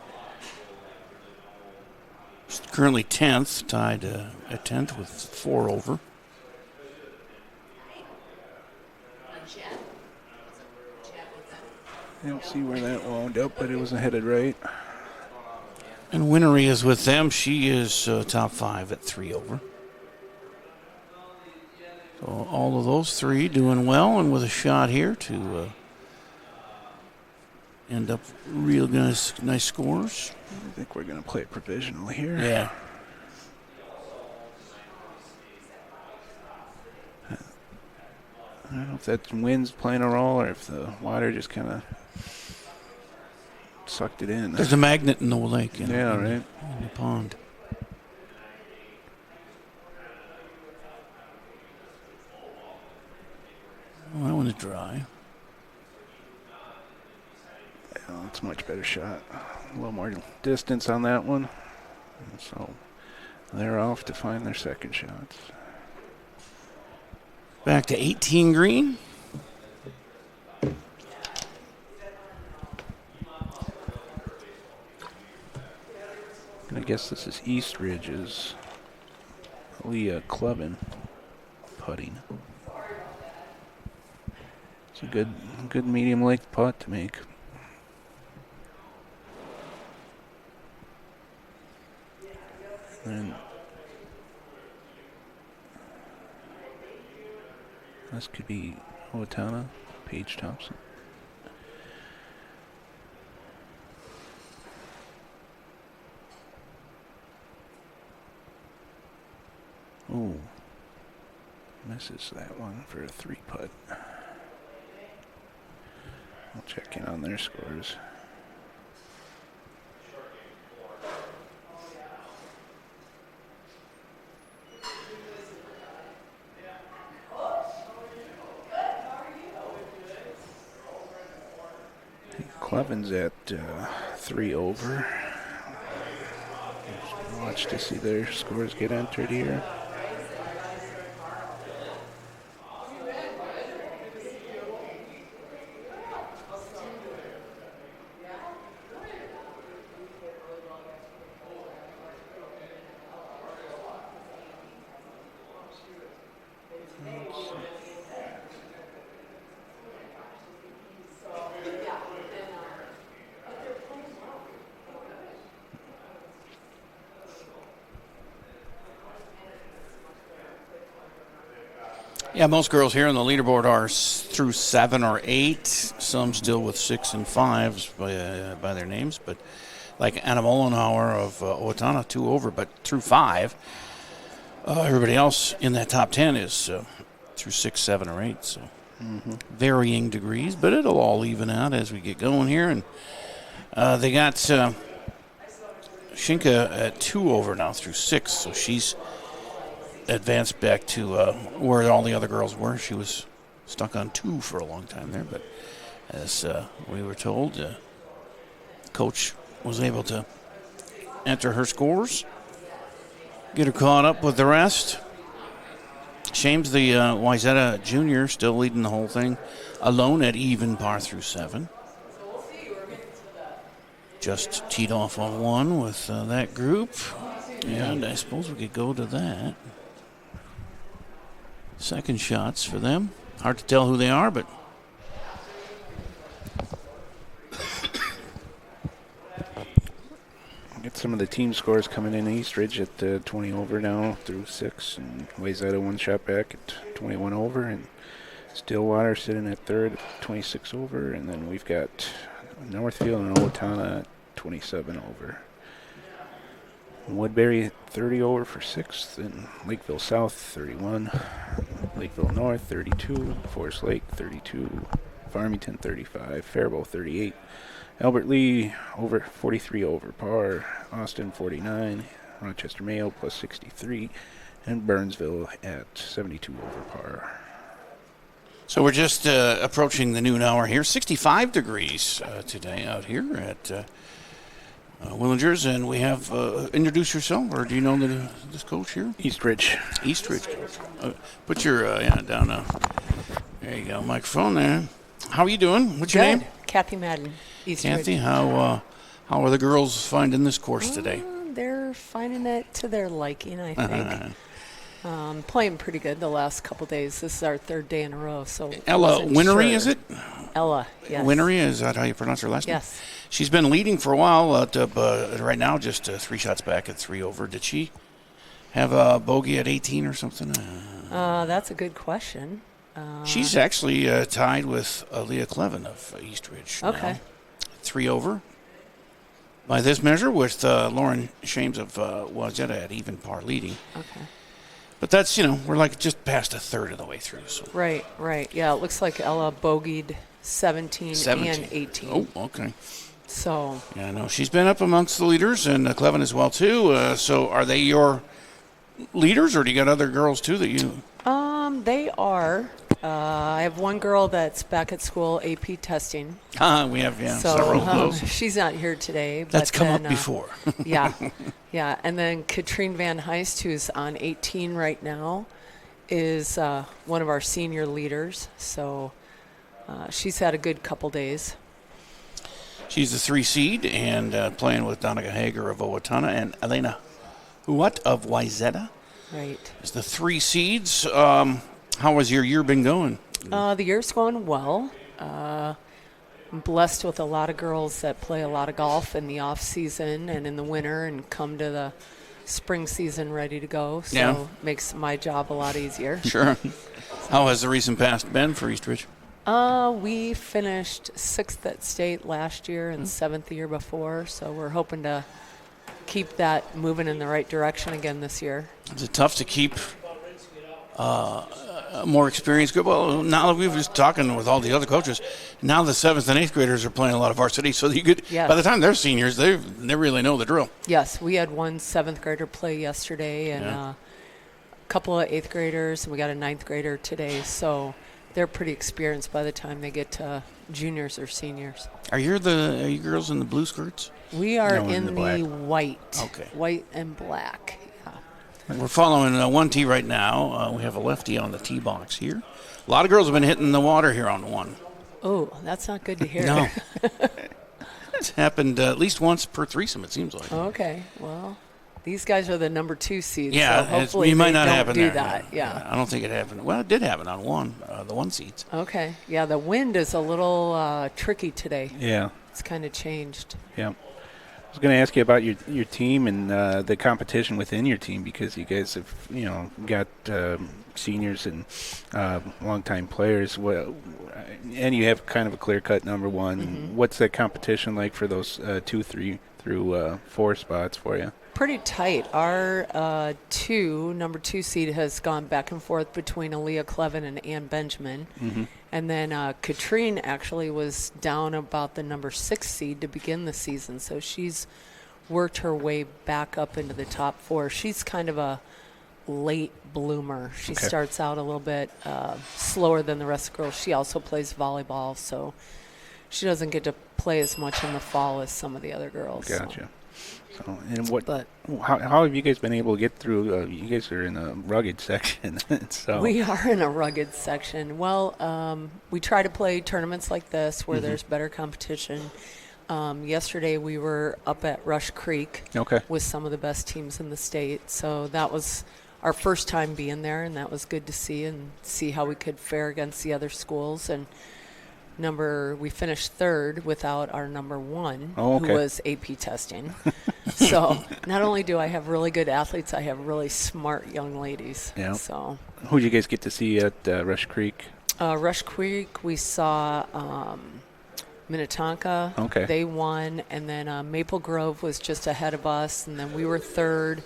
She's currently 10th, tied at 10th with 4 over. I don't see where that wound up, but it wasn't headed right. And Winnery is with them. She is top 5 at 3 over. So all of those 3 doing well and with a shot here to end up real nice scores. I think we're going to play provisional here. Yeah. I don't know if that wind's playing a role or if the water just kind of sucked it in. There's a magnet in the lake. Right. In the pond. Well, that one is dry. Yeah, it's a much better shot. A little more distance on that one. And so they're off to find their second shots. Back to 18 green. And I guess this is East Ridge's Leah Clubbin putting. It's a good medium length putt to make. And this could be Owatonna, Paige Thompson. Oh, misses that one for a 3 putt. I'll check in on their scores. Clevin's at 3 over. Just watch to see their scores get entered here. Yeah, most girls here on the leaderboard are through 7 or 8. Some still with 6 and 5s by their names, but like Anna Mollenhauer of Owatonna, 2 over, but through 5. Everybody else in that top 10 is through 6, 7, or 8. So varying degrees, but it'll all even out as we get going here. And they got Shinka at 2 over now through 6, so she's advanced back to where all the other girls were. She was stuck on 2 for a long time there, but as we were told, the coach was able to enter her scores, get her caught up with the rest. Shames the Wayzata Junior still leading the whole thing, alone at even par through 7. Just teed off on 1 with that group. And I suppose we could go to that. Second shots for them. Hard to tell who they are, but get some of the team scores coming in. Eastridge at 20 over now through 6, and Wayzata 1 shot back at 21 over, and Stillwater sitting at third at 26 over, and then we've got Northfield and Owatonna at 27 over. Woodbury 30 over for 6th, and Lakeville South 31, Lakeville North 32, Forest Lake 32, Farmington 35, Faribault 38, Albert Lee over 43 over par, Austin 49, Rochester Mayo plus 63, and Burnsville at 72 over par. So we're just approaching the noon hour here. 65 degrees today out here at Willingers, and we have introduce yourself, or do you know this coach here? Eastridge. Eastridge coach. Put your down now. There you go, microphone there. How are you doing? What's your name? Kathy Madden. Eastridge. Kathy, how are the girls finding this course today? They're finding it to their liking, I think. Playing pretty good the last couple days. This is our third day in a row. So Ella Winnery, is it? Ella, yes. Winnery, is that how you pronounce her last name? Yes. She's been leading for a while, right now just 3 shots back at 3 over. Did she have a bogey at 18 or something? That's a good question. She's actually tied with Leah Clevin of Eastridge. Okay. Now. 3 over. By this measure, with Lauren Shames of Wayzata at even par leading. Okay. But that's, we're like just past a third of the way through. So. Right. Yeah, it looks like Ella bogeyed 17 and 18. Oh, okay. So. Yeah, I know. She's been up amongst the leaders, and Clevin as well, too. So are they your leaders, or do you got other girls, too, that you... They are. I have one girl that's back at school, AP testing. We have, several of those. She's not here today. That's come up before. Yeah. And then Katrine Van Heist, who's on 18 right now, is one of our senior leaders. So she's had a good couple days. She's the 3 seed and playing with Donica Hager of Owatonna and Elena Huat of Wayzata. Right. It's the 3 seeds. How has your year been going? The year's going well. I'm blessed with a lot of girls that play a lot of golf in the off season and in the winter and come to the spring season ready to go. So makes my job a lot easier. Sure. How has the recent past been for Eastridge? We finished 6th at state last year and 7th the year before. So we're hoping to keep that moving in the right direction again this year. Is it tough to keep more experienced? Well, now that we've just talking with all the other coaches, now the 7th and 8th graders are playing a lot of varsity, so you could. By the time they're seniors, they really know the drill. Yes, we had one 7th grader play yesterday, and a couple of 8th graders, and we got a 9th grader today. So they're pretty experienced by the time they get to juniors or seniors. Are you girls in the blue skirts? We are in the white. Okay. White and black. We're following 1 tee right now. We have a lefty on the tee box here. A lot of girls have been hitting the water here on 1. Oh, that's not good to hear. No. It's happened at least once per threesome, it seems like. Okay. Well, these guys are the number 2 seeds. Yeah, so hopefully it might they not don't happen do there. that. Yeah. I don't think it happened. Well, it did happen on 1, the 1 seeds. Okay. Yeah, the wind is a little tricky today. Yeah. It's kind of changed. Yeah. I was going to ask you about your team and the competition within your team, because you guys have, got seniors and longtime players. And you have kind of a clear-cut number 1. Mm-hmm. What's that competition like for those 2, 3 through 4 spots for you? Pretty tight. Our number 2 seed has gone back and forth between Aaliyah Clevin and Ann Benjamin. Mm-hmm. And then Katrine actually was down about the number 6 seed to begin the season. So she's worked her way back up into the top 4. She's kind of a late bloomer. She starts out a little bit slower than the rest of the girls. She also plays volleyball, so she doesn't get to play as much in the fall as some of the other girls. Gotcha. So, and how have you guys been able to get through? You guys are in a rugged section. So we are in a rugged section. Well, we try to play tournaments like this where there's better competition. Yesterday we were up at Rush Creek with some of the best teams in the state. So that was our first time being there, and that was good to see how we could fare against the other schools. And we finished third without our number one, who was AP testing. So not only do I have really good athletes, I have really smart young ladies. Yeah. So who did you guys get to see at Rush Creek? Rush Creek, we saw Minnetonka. They won, and then Maple Grove was just ahead of us, and then we were third.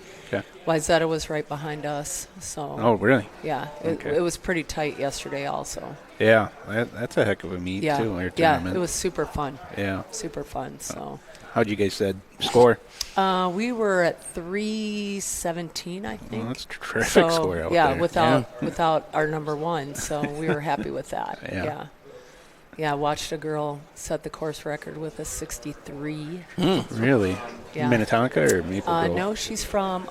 Wayzata was right behind us. So. Oh, really? Yeah, it was pretty tight yesterday also. Yeah, that's a heck of a meet too. Yeah, it was super fun. Yeah, super fun. So. How'd you guys score? We were at 317, I think. Well, that's a terrific score out there. Without our number one, so we were happy with that. Yeah, watched a girl set the course record with a 63. Really? Yeah. Minnetonka or Maple Grove? No, she's from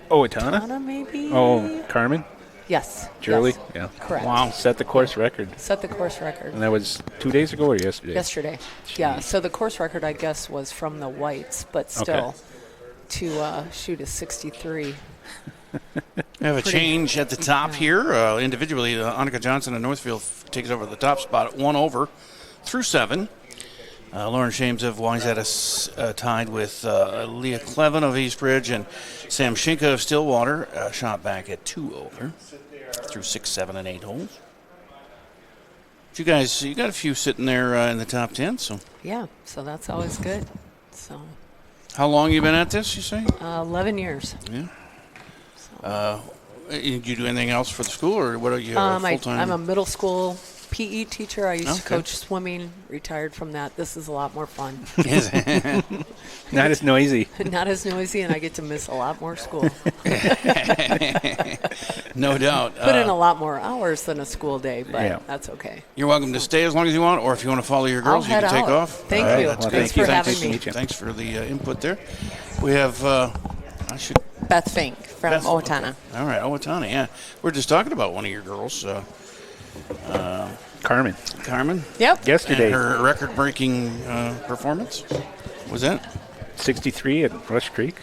Owatonna, maybe? Oh, Carmen? Yes. Shirley? Yes. Yeah. Correct. Wow. Set the course record. And that was 2 days ago or yesterday? Yesterday. Jeez. Yeah, so the course record, I guess, was from the whites, but still to shoot a 63. We have a change at the top here. Individually, Annika Johnson of Northfield takes over the top spot at 1 over through 7. Lauren Shames of Wayzata tied with Leah Clevin of Eastridge, and Sam Schinka of Stillwater shot back at 2 over through 6, 7, and 8 holes. But you got a few sitting there in the top 10. So so that's always good. So, how long you been at this, you say? 11 years. Yeah. You do anything else for the school, or what are you full-time? I'm a middle school PE teacher. I used to coach swimming, retired from that. This is a lot more fun. Not as noisy. Not as noisy, and I get to miss a lot more school. No doubt. Put in a lot more hours than a school day, but that's okay. You're welcome to stay as long as you want, or if you want to follow your girls, you can take off. Thank you. Well, thanks for having me. Thanks for the input there. We have, Beth Fink from Owatonna. All right, Owatonna, yeah. We're just talking about one of your girls, Carmen. Yep. Yesterday. And her record-breaking performance. Was that 63 at Rush Creek?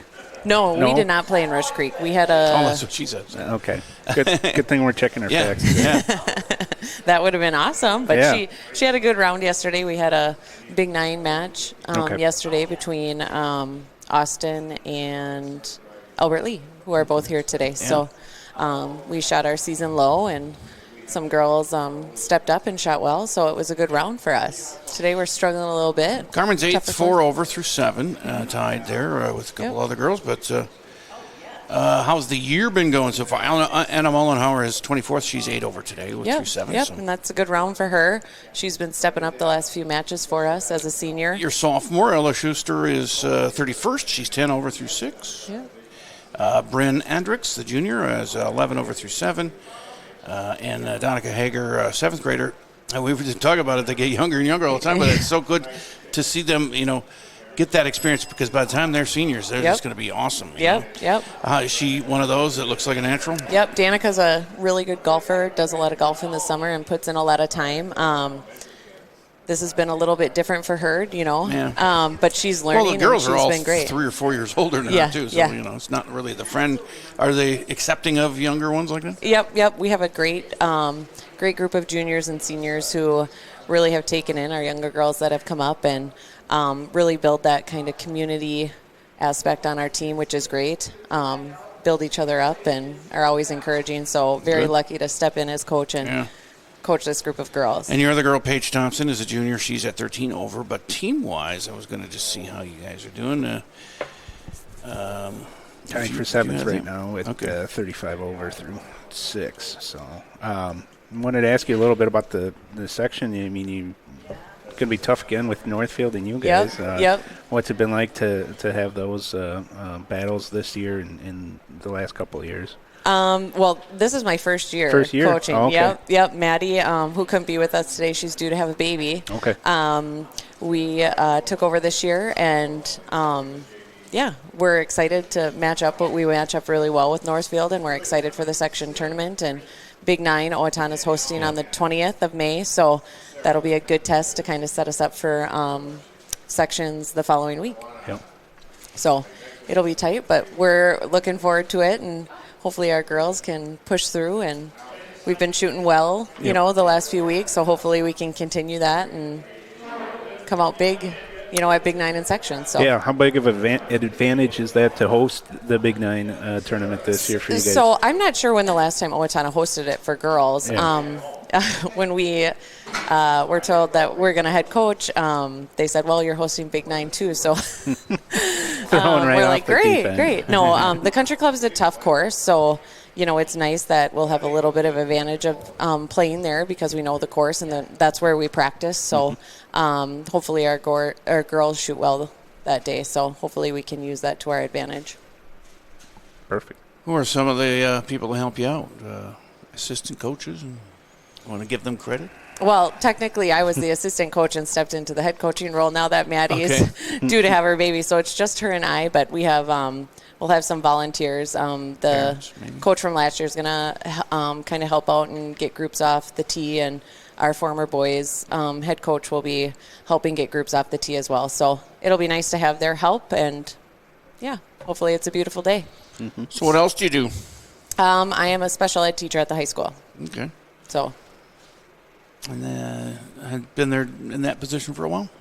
No, we did not play in Rush Creek. We had a. Oh, that's what she said. Okay. Good thing we're checking our facts. Yeah. That would have been awesome. But she had a good round yesterday. We had a Big 9 match yesterday between Austin and Albert Lee, who are both here today. Yeah. So we shot our season low, and some girls stepped up and shot well, so it was a good round for us. Today we're struggling a little bit. Carmen's 8th, 4 over through 7, tied there with a couple other girls. But how's the year been going so far? Anna Mullenhauer is 24th. She's 8 over today through 7. Yep, so. And that's a good round for her. She's been stepping up the last few matches for us as a senior. Your sophomore, Ella Schuster, is 31st. She's 10 over through 6. Yeah. Bryn Andricks, the junior, is 11 over through 7. And Donica Hager, 7th grader. We were just talking about it. They get younger and younger all the time, but it's so good to see them, get that experience, because by the time they're seniors, they're just going to be awesome. Yep. Is she one of those that looks like a natural? Yep. Danica's a really good golfer, does a lot of golf in the summer and puts in a lot of time. This has been a little bit different for her, but she's learning. Well, the girls and are all been great. 3 or 4 years older than her, too. So, it's not really the friend. Are they accepting of younger ones like that? Yep. We have a great group of juniors and seniors who really have taken in our younger girls that have come up and really build that kind of community aspect on our team, which is great. Build each other up and are always encouraging. So very lucky to step in as coach and coach this group of girls. And your other girl, Paige Thompson, is a junior. She's at 13 over. But team-wise, I was going to just see how you guys are doing. Tied for 7th right now with 35 over through 6. So I wanted to ask you a little bit about the section. I mean, you going to be tough again with Northfield and you guys. Yep. What's it been like to have those battles this year and in the last couple of years? Well, this is my first year coaching. Oh, okay. Yep. Maddie, who couldn't be with us today, she's due to have a baby. Okay. We took over this year, and we're excited to match up. But we match up really well with Northfield, and we're excited for the section tournament. And Big 9, Owatonna is hosting on the 20th of May, so that'll be a good test to kind of set us up for sections the following week. Yep. So it'll be tight, but we're looking forward to it, and hopefully our girls can push through. And we've been shooting well, you know, the last few weeks, so hopefully we can continue that and come out big, you know, at Big Nine in sections. So. Yeah, how big of an advantage is that to host the Big Nine tournament this year for you guys? So I'm not sure when the last time Owatonna hosted it for girls. Yeah. When we were told that we're going to head coach, they said, well, you're hosting Big Nine too. So we're like, great. No, the country club is a tough course. So, you know, it's nice that we'll have a little bit of advantage of playing there because we know the course and that's where we practice. So hopefully our girls shoot well that day. So hopefully we can use that to our advantage. Perfect. Who are some of the people to help you out? Assistant coaches? And want to give them credit? Well, technically, I was the assistant coach and stepped into the head coaching role now that Maddie's due to have her baby. So it's just her and I, but we have we'll have some volunteers. The coach from last year is going to kind of help out and get groups off the tee, and our former boys head coach will be helping get groups off the tee as well. So it'll be nice to have their help, and yeah, hopefully it's a beautiful day. Mm-hmm. So what else do you do? I am a special ed teacher at the high school. Okay. So. And had been there in that position for a while?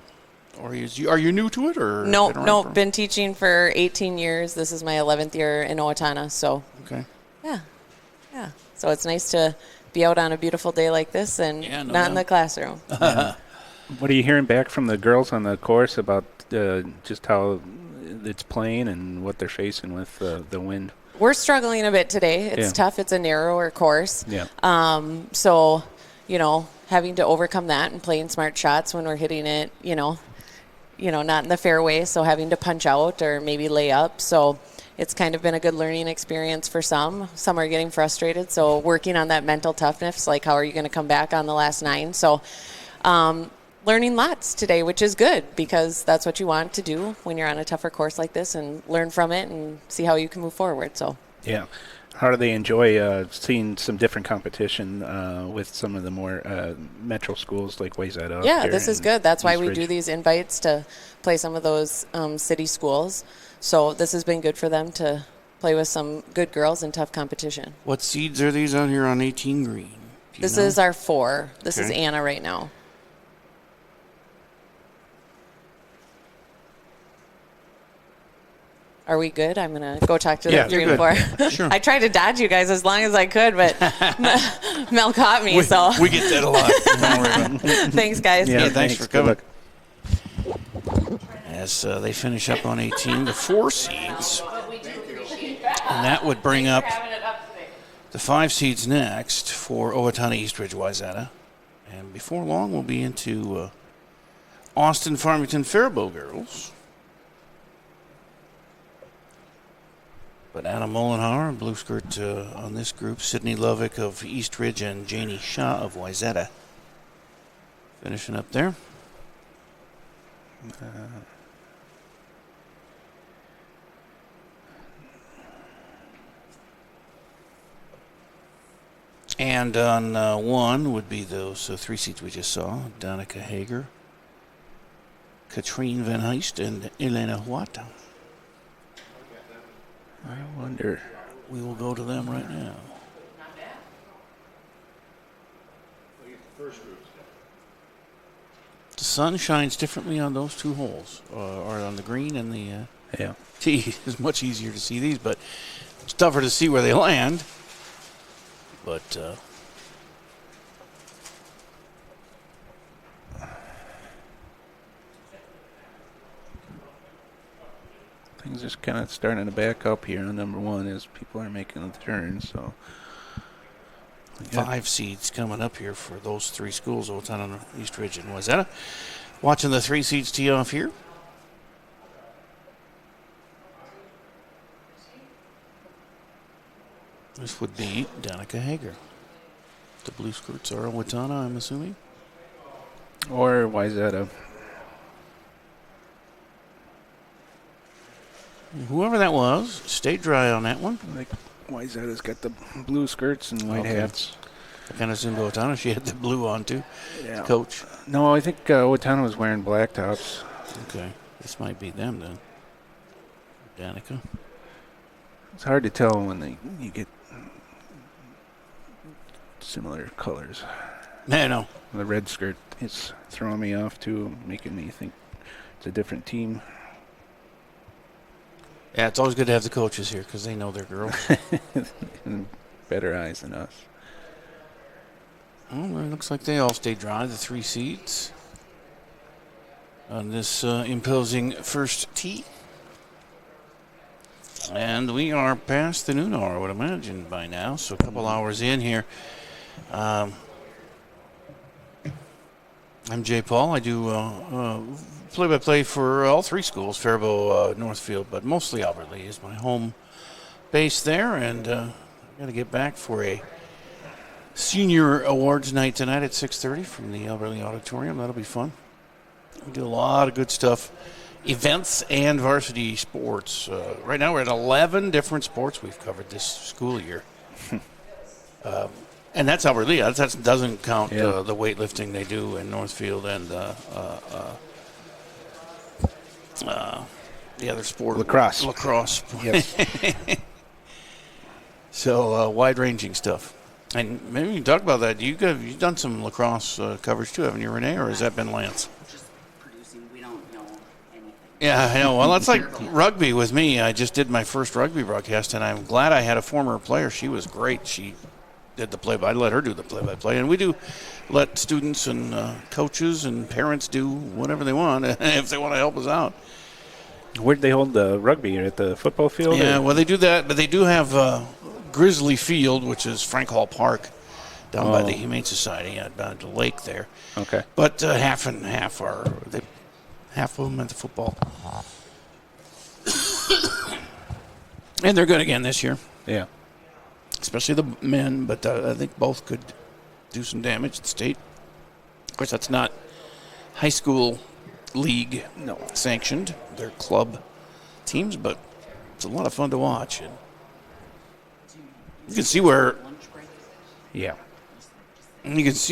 Or are you new to it? Or No, been teaching for 18 years. This is my 11th year in Owatonna. So, okay. Yeah. So it's nice to be out on a beautiful day like this and not in the classroom. What are you hearing back from the girls on the course about just how it's playing and what they're facing with the wind? We're struggling a bit today. It's tough. It's a narrower course. Yeah. So, you know, having to overcome that and playing smart shots when we're hitting it, you know, not in the fairway, so having to punch out or maybe lay up. So it's kind of been a good learning experience for some. Some are getting frustrated, so working on that mental toughness, like how are you going to come back on the last 9. So learning lots today, which is good because that's what you want to do when you're on a tougher course like this, and learn from it and see how you can move forward. So yeah. How do they enjoy seeing some different competition with some of the more metro schools like Wayzata? Yeah, this is good. That's why we Ridge. do these invites to play some of those city schools. So this has been good for them to play with some good girls in tough competition. What seeds are these out here on 18 green? This is our 4. This is Anna right now. Are we good? I'm going to go talk to the 3 and 4. Sure. I tried to dodge you guys as long as I could, but Mel caught me. So we get that a lot. Thanks, guys. Yeah, thanks for coming. As they finish up on 18, the 4 seeds. And that would bring up the 5 seeds next for Owatonna, East Ridge, Wayzata. And before long, we'll be into Austin, Farmington, Faribault girls. But Anna Mollenhauer, blue skirt on this group. Sydney Lovick of East Ridge and Janie Shaw of Wayzata finishing up there. And on 1 would be those 3 seats we just saw. Danica Hager, Katrine Van Heist, and Elena Huata. I wonder. We will go to them right now. The sun shines differently on those 2 holes, or on the green and the tee. It's much easier to see these, but it's tougher to see where they land. But things just kind of starting to back up here on number 1 as people are making the turn. So 5 seeds coming up here for those 3 schools, Owatonna, East Ridge, and Wayzata. Watching the 3 seeds tee off here. This would be Danica Hager. The blue skirts are Owatonna, I'm assuming. Or Wayzata. Whoever that was, stayed dry on that one. Like Wayzata's got the blue skirts and white hats. I kind of assumed Owatonna, she had the blue on too. Yeah. Coach. No, I think Owatonna was wearing black tops. Okay. This might be them then. Danica. It's hard to tell when you get similar colors. I know. The red skirt is throwing me off too, making me think it's a different team. Yeah, it's always good to have the coaches here because they know their girls. Better eyes than us. Well, it looks like they all stayed dry, the 3 seeds on this imposing first tee. And we are past the noon hour, I would imagine, by now. So a couple hours in here. I'm Jay Paul. I do play-by-play for all 3 schools, Faribault, Northfield, but mostly Albert Lee is my home base there. And I got to get back for a senior awards night tonight at 6:30 from the Albert Lee Auditorium. That'll be fun. We do a lot of good stuff, events and varsity sports. Right now we're at 11 different sports we've covered this school year. And that's Albert Lee. That doesn't count the weightlifting they do in Northfield and the other sport. Lacrosse. Yes. So wide-ranging stuff. And maybe you can talk about that. You've done some lacrosse coverage too, haven't you, Renee, or has that been Lance? Just producing. We don't know anything. Yeah, I know. Well, that's like rugby with me. I just did my first rugby broadcast, and I'm glad I had a former player. She was great. She did the play-by. I let her do the play-by-play, and we do let students and coaches and parents do whatever they want if they want to help us out. Where did they hold the rugby? At the football field? Yeah, well, they do that, but they do have Grizzly Field, which is Frank Hall Park, down by the Humane Society, down the lake there. Okay. But half and half half of them at the football. And they're good again this year. Yeah. Especially the men, but I think both could do some damage at the state. Of course, that's not high school league sanctioned. They're club teams, but it's a lot of fun to watch. And you can see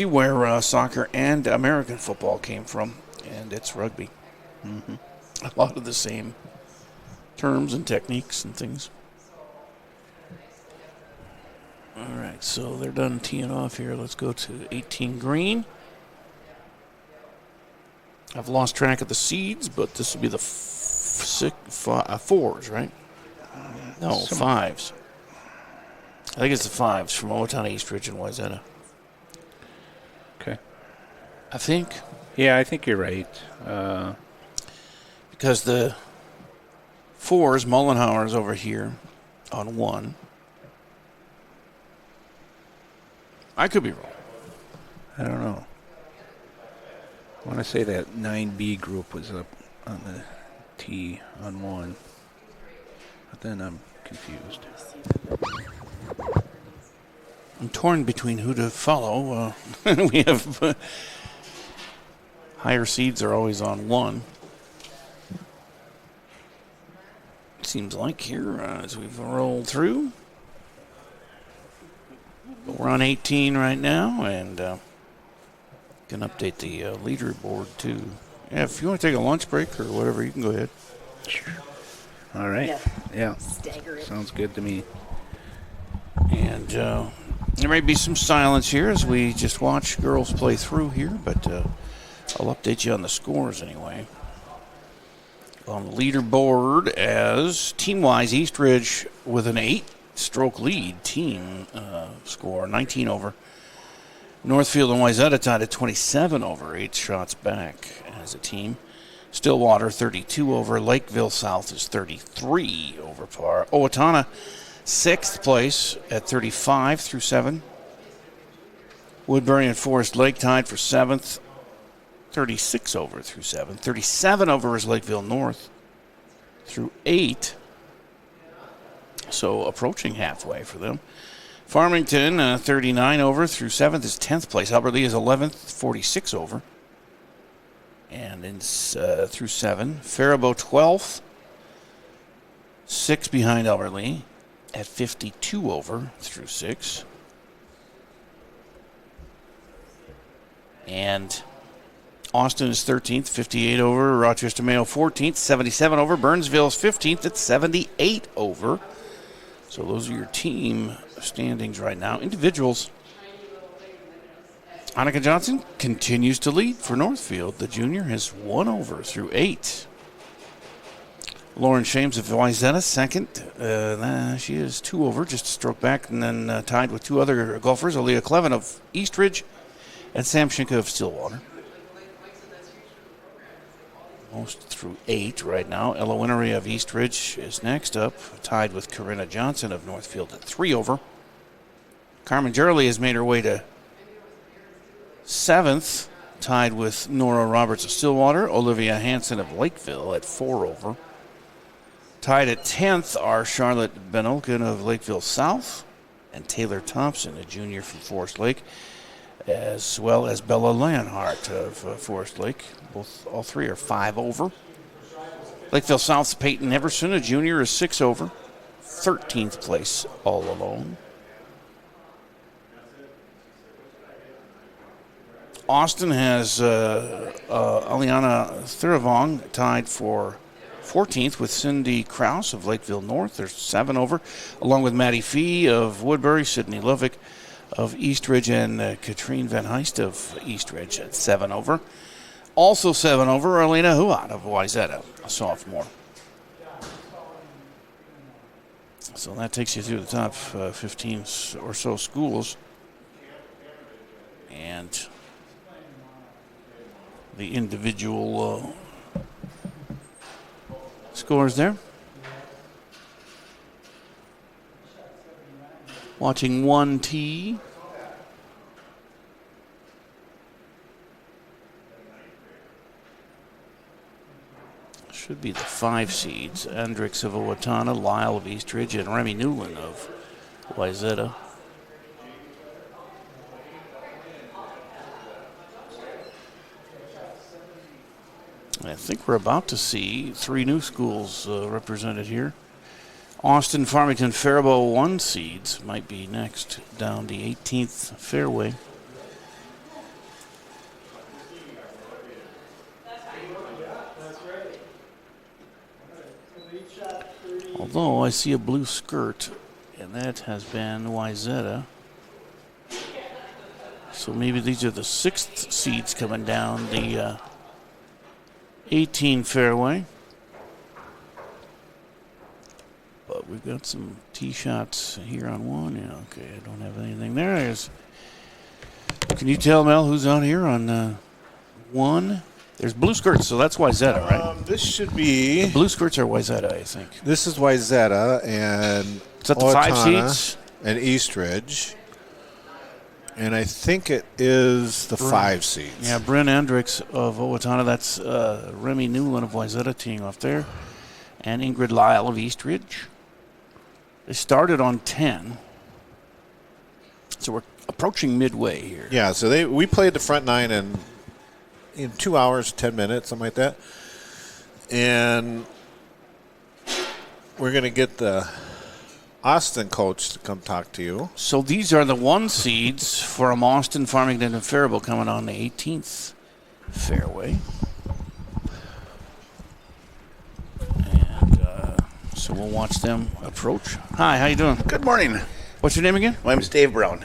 where soccer and American football came from, and it's rugby. Mm-hmm. A lot of the same terms and techniques and things. All right, so they're done teeing off here. Let's go to 18 green. I've lost track of the seeds, but this will be the fours, right? No, fives. I think it's the fives from Owatonna, Eastridge, and Wayzata. Okay. I think. Yeah, I think you're right. Because the fours, Mullenhauer's over here on 1. I could be wrong. I don't know. I want to say that 9B group was up on the tee on 1. But then I'm confused. I'm torn between who to follow. We have higher seeds are always on 1. Seems like here as we've rolled through. But we're on 18 right now, and can update the leaderboard too. Yeah, if you want to take a lunch break or whatever, you can go ahead. Sure. All right. Yeah. Stagger it. Sounds good to me. And there may be some silence here as we just watch girls play through here, but I'll update you on the scores anyway. On the leaderboard as team-wise, Eastridge with an 8-stroke lead team score, 19 over. Northfield and Wayzata tied at 27 over, 8 shots back as a team. Stillwater 32 over. Lakeville South is 33 over par. Owatonna 6th place at 35 through 7. Woodbury and Forest Lake tied for 7th, 36 over through 7. 37 over is Lakeville North through 8. So approaching halfway for them. Farmington 39 over through 7th is 10th place. Albert Lee is 11th, 46 over. And in, through 7. Faribault 12th, 6 behind Albert Lee at 52 over through 6. And Austin is 13th, 58 over. Rochester Mayo 14th, 77 over. Burnsville's 15th at 78 over. So those are your team standings right now. Individuals. Annika Johnson continues to lead for Northfield. The junior has 1 over through 8. Lauren Shames of Wayzata, second. She is 2 over, just a stroke back, and then tied with 2 other golfers, Aaliyah Clevin of Eastridge and Sam Schinka of Stillwater. Most through 8 right now. Ella Winnery of Eastridge is next up, tied with Corinna Johnson of Northfield at 3 over. Carmen Gurley has made her way to 7th, tied with Nora Roberts of Stillwater. Olivia Hansen of Lakeville at 4 over. Tied at 10th are Charlotte Benolkin of Lakeville South and Taylor Thompson, a junior from Forest Lake, as well as Bella Leonhardt of Forest Lake. All 3 are 5 over. Lakeville South's Peyton Everson, a junior, is 6 over. 13th place all alone. Austin has Aliana Thiravong tied for 14th with Cindy Krause of Lakeville North. There's 7 over, along with Maddie Fee of Woodbury, Sydney Lovick of Eastridge, and Katrine Van Heist of Eastridge at 7 over. Also 7 over, Arlena Huat of Wayzata, a sophomore. So that takes you through the top 15 or so schools. And the individual scores there. Watching 1T. Should be the 5 seeds. Andrix of Owatonna, Lyle of Eastridge, and Remy Newland of Wayzata. I think we're about to see 3 new schools represented here. Austin, Farmington, Faribault 1 seeds might be next down the 18th fairway. Although I see a blue skirt, and that has been Wayzata. So maybe these are the 6th seeds coming down the 18 fairway. But we've got some tee shots here on 1. Yeah, okay, I don't have anything there. Can you tell, Mel, who's out here on 1? There's blue skirts, so that's Wayzata, right? This should be... The blue skirts are Wayzata, I think. This is Wayzata and is that the 5 seeds? And Eastridge. And I think it is the 5 seeds. Yeah, Bryn Andrix of Owatonna. That's Remy Newland of Wayzata teeing off there. And Ingrid Lyle of Eastridge. They started on 10. So we're approaching midway here. Yeah, so we played the front 9 in 2 hours, 10 minutes, something like that. And we're going to get the Austin coach to come talk to you. So these are the 1 seeds from Austin, Farmington, and Faribault coming on the 18th fairway. And so we'll watch them approach. Hi, how you doing? Good morning. What's your name again? My name is Dave Brown,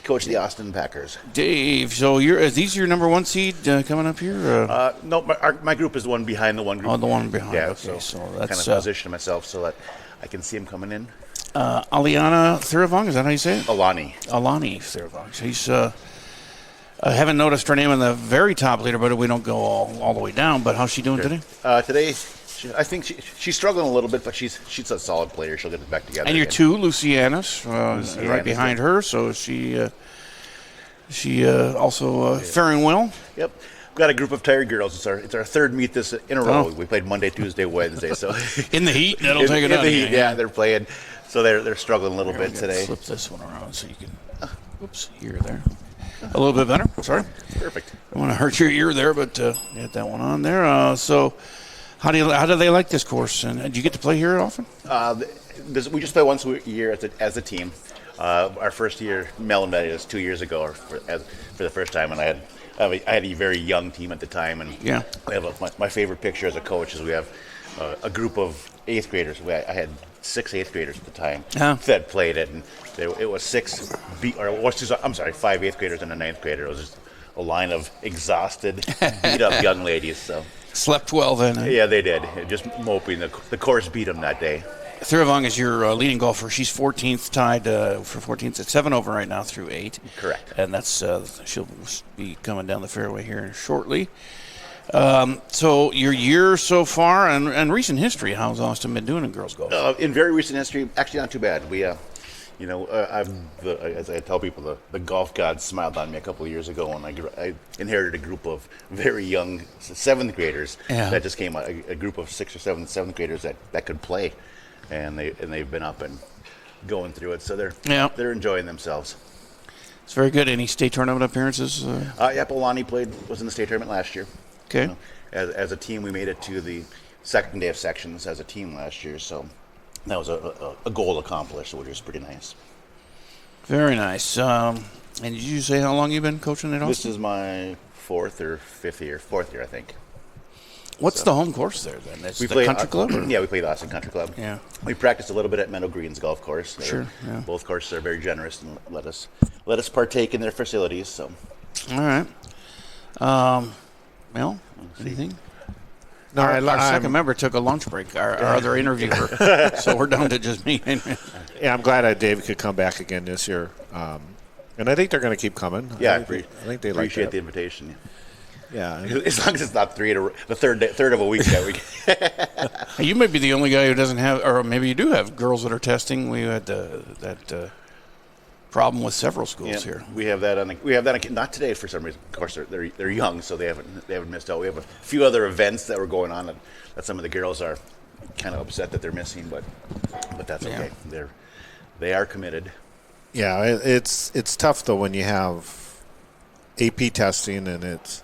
coach of the Austin Packers. Dave, so are these your number 1 seed coming up here? No, my group is the one behind the one group. Oh, the one behind. Yeah, okay, so that's kind of position myself so that I can see him coming in. Aliana Thiravong, is that how you say it? Alani Thiravong. She's I haven't noticed her name in the very top leaderboard. We don't go all the way down, but how's she doing today? Today, I think she's struggling a little bit, but she's a solid player. She'll get it back together. And your 2, Lucianis, right behind her. So she also faring well. Yep. We've got a group of tired girls. It's our 3rd meet this in a row. We played Monday, Tuesday, Wednesday. So in the heat, that'll take it out. In the heat, yeah, they're playing. So they're struggling a little bit today. Flip this one around so you can. Oops, here, there. A little bit better. Sorry. Perfect. I don't want to hurt your ear there, but get that one on there. So, how do they like this course? And do you get to play here often? We just play once a year as a team. Our first year, Mel met us 2 years ago for the first time, and I I had a very young team at the time, and yeah. we have my favorite picture as a coach is we have a group of 8th graders. I had 6 8th graders at the time that played it, and it was 5 8th graders and a 9th grader. It was just a line of exhausted, beat up young ladies. So slept well then. Yeah, they did. Just moping. The course beat them that day. Thurivong is your leading golfer. She's 14th, tied for 14th at 7 over right now through 8. Correct. And that's she'll be coming down the fairway here shortly. So your year so far and recent history, how's Austin been doing in girls golf? In very recent history, actually not too bad. We, as I tell people, the golf gods smiled on me a couple of years ago when I inherited a group of very young 7th graders that just came a group of 6th or 7th graders that could play. And they've been up and going through it, so they're enjoying themselves. It's very good. Any state tournament appearances? Polani was in the state tournament last year. Okay. As a team, we made it to the second day of sections as a team last year, so that was a goal accomplished, which was pretty nice. Very nice. And did you say how long you've been coaching at Austin? This is my 4th or 5th year, 4th year, I think. What's the home course there then? It's the country club? Yeah, we play the Austin Country Club. Yeah. We practiced a little bit at Meadow Greens Golf Course. Sure. Yeah. Both courses are very generous and let us partake in their facilities. So. All right. Well, anything? No, our second member took a lunch break, our other interviewer, so we're down to just me. Yeah, I'm glad David could come back again this year, and I think they're going to keep coming. Yeah, I think they appreciate like the invitation. Yeah, as long as it's not the third of a week that week. You may be the only guy who doesn't have, or maybe you do have girls that are testing. We had that problem with several schools here. We have that. Not today for some reason. Of course, they're young, so they haven't missed out. We have a few other events that were going on that some of the girls are kind of upset that they're missing, but that's okay. They are committed. Yeah, it's tough though when you have AP testing and it's.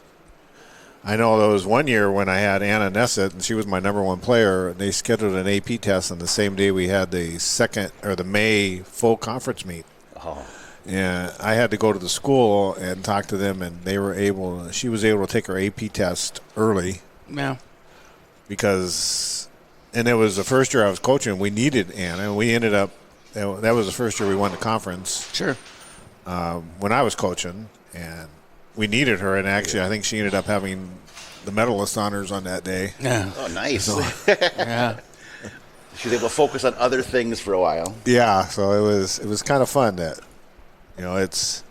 I know there was one year when I had Anna Nessett, and she was my number 1 player, and they scheduled an AP test on the same day we had the May full conference meet. Oh. And I had to go to the school and talk to them, and she was able to take her AP test early. Yeah. And it was the first year I was coaching. We needed Anna, and we ended up, that was the first year we won the conference. Sure. When I was coaching, and we needed her, and actually I think she ended up having the medalist honors on that day. Yeah. Oh, nice. So, yeah. She was able to focus on other things for a while. Yeah, so it was kind of fun that, it's.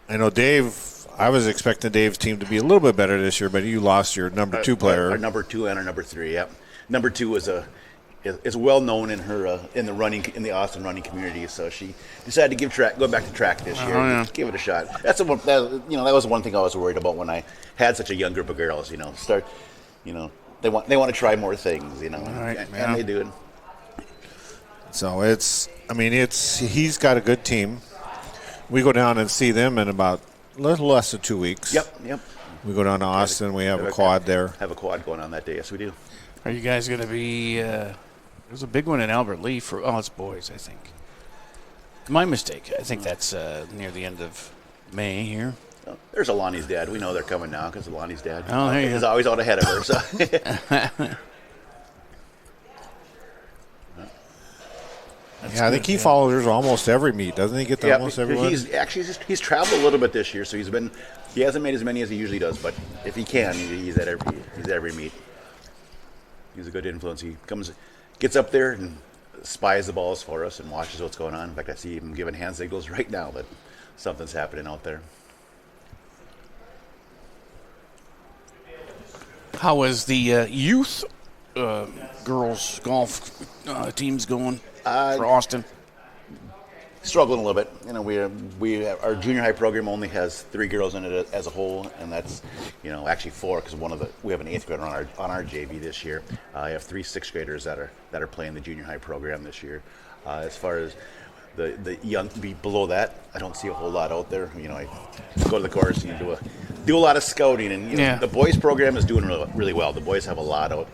I know Dave. I was expecting Dave's team to be a little bit better this year, but you lost your number 2 player. Our number 2 and our number 3. Yep. Number 2 is well known in the Austin running community, so she decided to go back to track this year. Yeah. Give it a shot. That was one thing I was worried about when I had such a young group of girls. They want to try more things, Right, and they do it. So he's got a good team. We go down and see them in about a little less than 2 weeks. Yep. We go down to Austin. We have a quad there. Have a quad going on that day. Yes, we do. Are you guys going to be? There's a big one in Albert Lee for. Oh, it's boys, I think. My mistake. I think that's near the end of May here. Oh, there's Alani's dad. We know they're coming now because Alani's dad is always out ahead of her. So. I think he follows her almost every meet, doesn't he? Get to almost every one? He's traveled a little bit this year, so he hasn't made as many as he usually does. But if he can, he's at every meet. He's a good influence. He gets up there and spies the balls for us and watches what's going on. In fact, I see him giving hand signals right now that something's happening out there. How is the youth girls golf teams going for Austin? Struggling a little bit. Our junior high program only has 3 girls in it as a whole, and that's actually 4 because we have an 8th grader on our JV this year. I have 3 6th graders that are playing the junior high program this year. As far as the young below that, I don't see a whole lot out there. I go to the course and do a lot of scouting, and the boys program is doing really well. The boys have a lot out.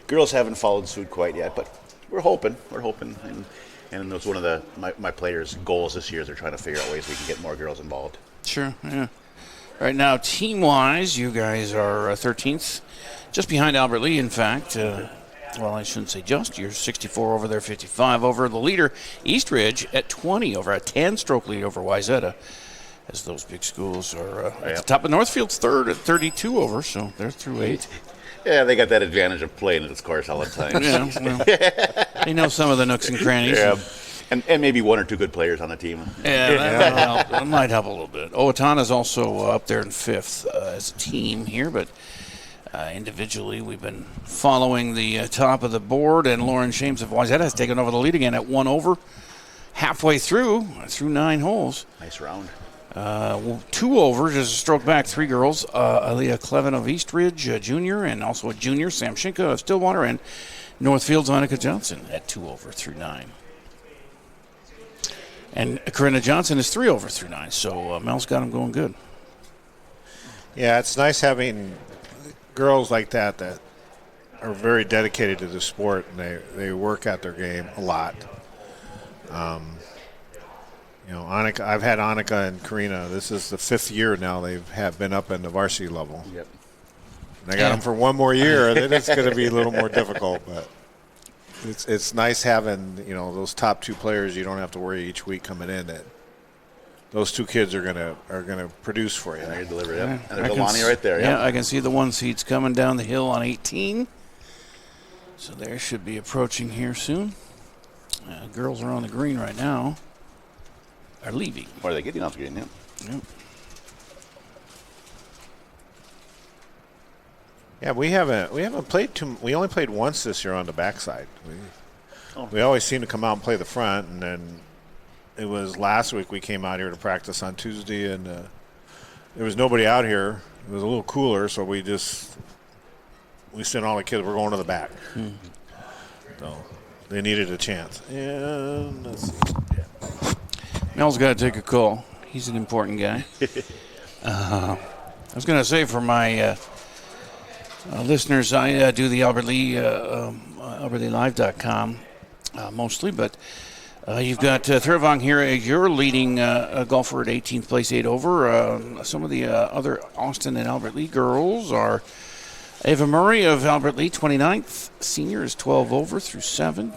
Girls haven't followed suit quite yet, but we're hoping, and that's one of my players' goals this year is they're trying to figure out ways we can get more girls involved. Sure, yeah. Right now, team-wise, you guys are 13th, just behind Albert Lee, in fact. Well, I shouldn't say just. You're 64 over there, 55 over. The leader, Eastridge, at 20 over, a 10-stroke lead over Wayzata, as those big schools are at the top. Of Northfield's third at 32 over, so they're through 8. Yeah, they got that advantage of playing this course all the time. Yeah, well, they know some of the nooks and crannies. Yeah. And maybe one or two good players on the team. Yeah, that might help a little bit. Owatonna's also up there in 5th as a team here, but individually we've been following the top of the board, and Lauren Shames of Wayzata has taken over the lead again at 1 over, halfway through 9 holes. Nice round. 2 over, just a stroke back, 3 girls. Aaliyah Clevin of Eastridge, a junior, and also a junior, Sam Shinka of Stillwater, and Northfield's Annika Johnson at 2 over through 9. And Corinna Johnson is 3 over through 9, so Mel's got them going good. Yeah, it's nice having girls like that are very dedicated to the sport, and they work at their game a lot. Annika, I've had Annika and Karina. This is the 5th year now they have been up in the varsity level. Yep. And I got them for one more year. Then it's going to be a little more difficult, but it's nice having those top 2 players. You don't have to worry each week coming in that those 2 kids are gonna produce for you. They deliver it. And there's Alani right there. Yeah, I can see the 1 seeds coming down the hill on 18. So they should be approaching here soon. Girls are on the green right now. Are leaving. Or are they getting off the green? Yeah. Yep. Yeah, we haven't played too. We only played once this year on the backside. We always seem to come out and play the front, and then it was last week we came out here to practice on Tuesday, and there was nobody out here. It was a little cooler, so we sent all the kids. We're going to the back. So they needed a chance. And let's see. Mel's got to take a call. He's an important guy. I was going to say for my listeners, I do the Albert Lee, AlbertLeeLive.com mostly, but you've got Thurvang here. You're leading a golfer at 18th place, 8 over. Some of the other Austin and Albert Lee girls are Ava Murray of Albert Lee, 29th. Senior is 12 over through 7.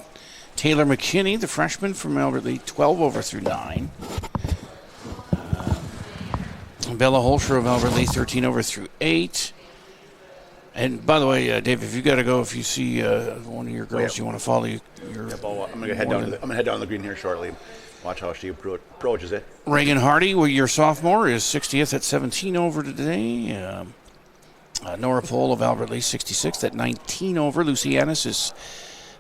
Taylor McKinney, the freshman from Albert Lee, 12 over through 9. Bella Holscher of Albert Lee, 13 over through 8. And by the way, Dave, if you got to go, if you see one of your girls you want to follow, I'm gonna head down the green here shortly. Watch how she approaches it. Reagan Hardy, your sophomore, is 60th at 17 over today. Nora Pohl of Albert Lee, 66th at 19 over. Lucy Annis is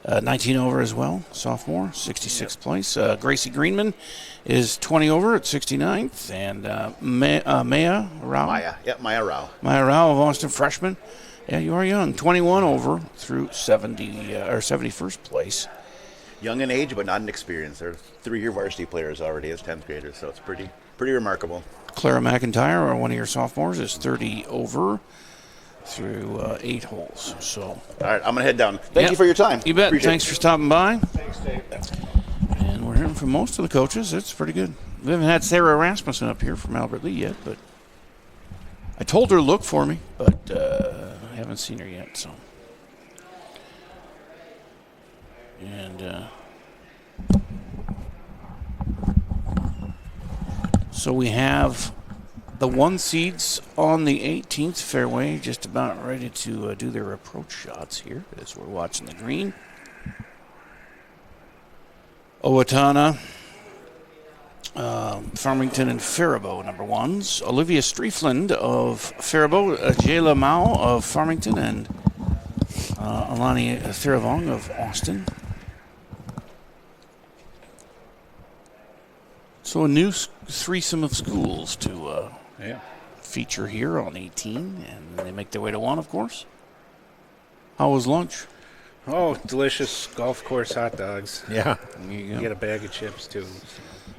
19 over as well, sophomore, 66th place. Gracie Greenman is 20 over at 69th. And Maya Rao. Maya Rao. Maya Rao of Austin, freshman. Yeah, you are young. 21 over through 71st place. Young in age, but not in experience. They're 3-year varsity players already as 10th graders, so it's pretty remarkable. Clara McIntyre, one of your sophomores, is 30 over through 8 holes. So, all right, I'm gonna head down. Thank you for your time. You bet. Appreciate Thanks for stopping by. Thanks, Dave. And we're hearing from most of the coaches. It's pretty good. We haven't had Sarah Rasmussen up here from Albert Lee yet, but I told her to look for me, but I haven't seen her yet. So, and so we have the 1 seeds on the 18th fairway, just about ready to do their approach shots here as we're watching the green. Owatonna, Farmington, and Faribault, number 1s. Olivia Streefland of Faribault, Jayla Mao of Farmington, and Alani Thurvang of Austin. So a new threesome of schools to feature here on 18, and they make their way to 1, of course. How was lunch? Oh, delicious golf course hot dogs. Yeah. You get a bag of chips, too.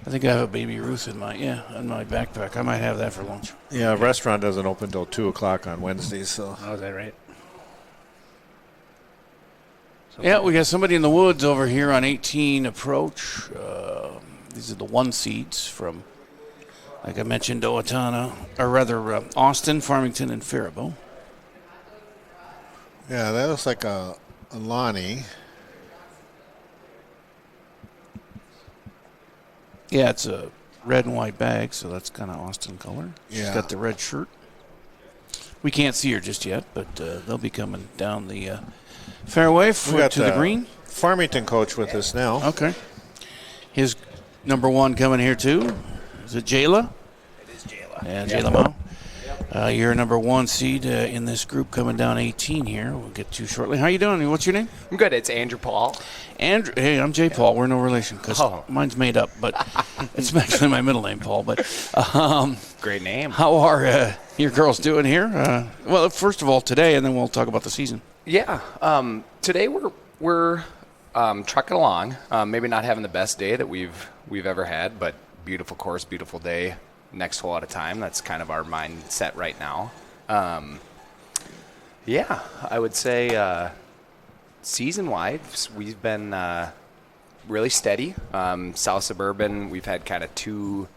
I think I have a Baby Ruth in my backpack. I might have that for lunch. Yeah, restaurant doesn't open until 2 o'clock on Wednesdays. So. Oh, is that right? Yeah, we got somebody in the woods over here on 18 approach. These are the 1 seeds from Like I mentioned, Austin, Farmington, and Faribault. Yeah, that looks like a Lonnie. Yeah, it's a red and white bag, so that's kind of Austin color. She's Yeah. got the red shirt. We can't see her just yet, but they'll be coming down the fairway to the green. Farmington coach with us now. Okay. His number 1 coming here, too. Is it Jayla? It is Jayla. Yeah, Jayla Mao. You're number 1 seed in this group coming down 18 here. We'll get to you shortly. How you doing? What's your name? I'm good. It's Andrew Paul. Andrew. Hey, I'm Jay Paul. We're no relation because mine's made up, but it's actually my middle name, Paul. But great name. How are your girls doing here? Well, first of all, today, and then we'll talk about the season. Yeah. Today we're trucking along. Maybe not having the best day that we've ever had, but beautiful course, beautiful day. Next hole at a time. That's kind of our mindset right now. Yeah, I would say season-wide, we've been really steady. South Suburban, we've had kind of 2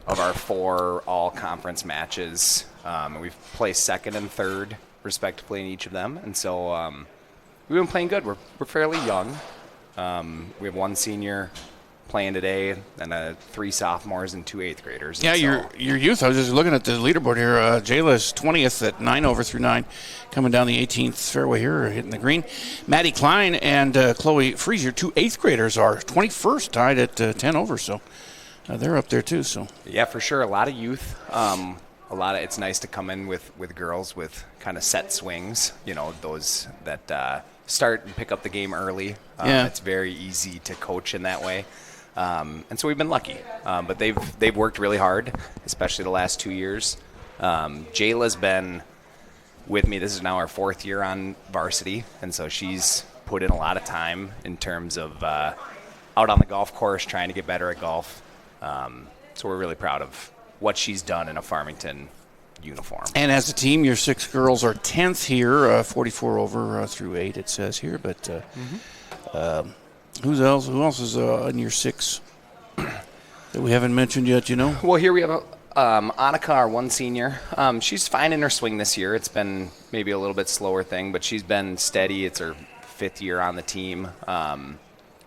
of our 4 all-conference matches. We've placed 2nd and 3rd, respectively, in each of them. And so we've been playing good. We're fairly young. We have 1 senior playing today, and 3 sophomores and 2 8th graders. Yeah, your youth. I was just looking at the leaderboard here. Jayla's 20th at 9 over through 9, coming down the 18th fairway here, hitting the green. Maddie Klein and Chloe Freezer, 2 8th graders, are 21st, tied at 10 over. So they're up there too. So yeah, for sure, a lot of youth. It's nice to come in with girls with kind of set swings. You know, those that start and pick up the game early. It's very easy to coach in that way. And so we've been lucky, but they've worked really hard, especially the last 2 years. Jayla's been with me. This is now our 4th year on varsity, and so she's put in a lot of time in terms of out on the golf course, trying to get better at golf. So we're really proud of what she's done in a Farmington uniform. And as a team, your 6 girls are 10th here, 44 over through 8, it says here. But who else is in your 6 that we haven't mentioned yet, you know? Well, here we have Annika, our 1 senior. She's fine in her swing this year. It's been maybe a little bit slower thing, but she's been steady. It's her 5th year on the team.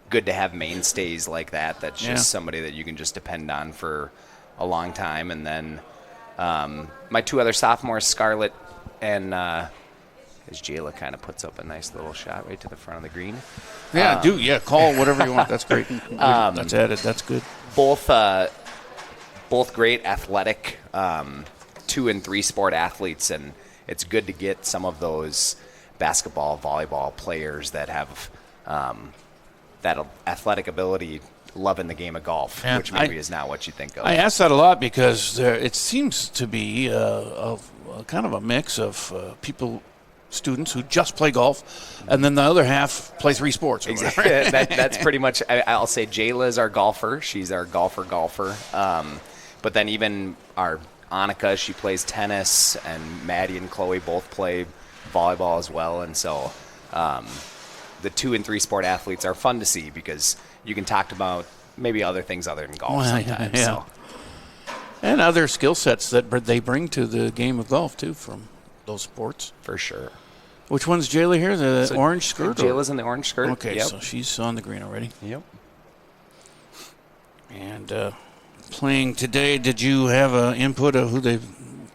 Good to have mainstays like that. That's just somebody that you can just depend on for a long time. And then my 2 other sophomores, Scarlett and as Jayla kind of puts up a nice little shot right to the front of the green. Yeah, call whatever you want. That's great. That's added. That's good. Both great athletic 2 and 3 sport athletes, and it's good to get some of those basketball, volleyball players that have that athletic ability, loving the game of golf, which maybe is not what you think of. I ask that a lot because it seems to be a kind of a mix of students who just play golf, and then the other half play 3 sports. Exactly. That's pretty much. I'll say Jayla is our golfer. She's our golfer. But then even our Annika, she plays tennis, and Maddie and Chloe both play volleyball as well. And so the 2 and 3 sport athletes are fun to see because you can talk about maybe other things other than golf sometimes. Yeah. So. And other skill sets that they bring to the game of golf, too, from those sports. For sure. Which one's Jayla here? The orange skirt? Jayla's in the orange skirt. Okay, so she's on the green already. Yep. And playing today, did you have an input of who they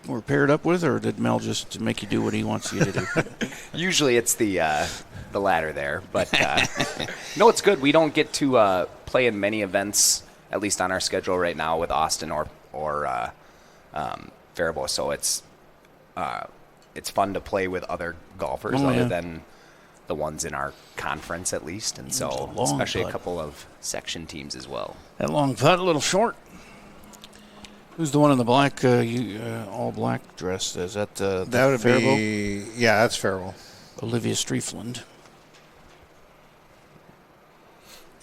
were paired up with, or did Mel just make you do what he wants you to do? Usually it's the latter there, but no, it's good. We don't get to play in many events, at least on our schedule right now, with Austin or Faribault. So it's fun to play with other golfers other than the ones in our conference, at least, and so especially a couple of section teams as well. That long putt, a little short. Who's the one in the black, all black dress? Is that that would Faribault? be that's Faribault. Olivia Streefland.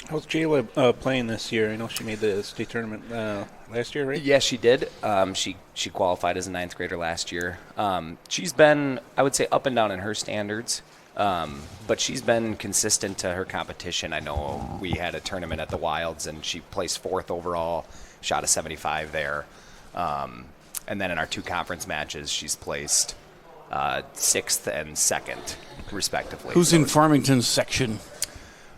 How's Jayla playing this year? I know she made the state tournament last year, right? Yeah, she did. She qualified as a 9th grader last year. She's been, I would say, up and down in her standards, but she's been consistent to her competition. I know we had a tournament at the Wilds, and she placed 4th overall, shot a 75 there. And then in our 2 conference matches, she's placed 6th and 2nd, respectively. Who's in Farmington's section?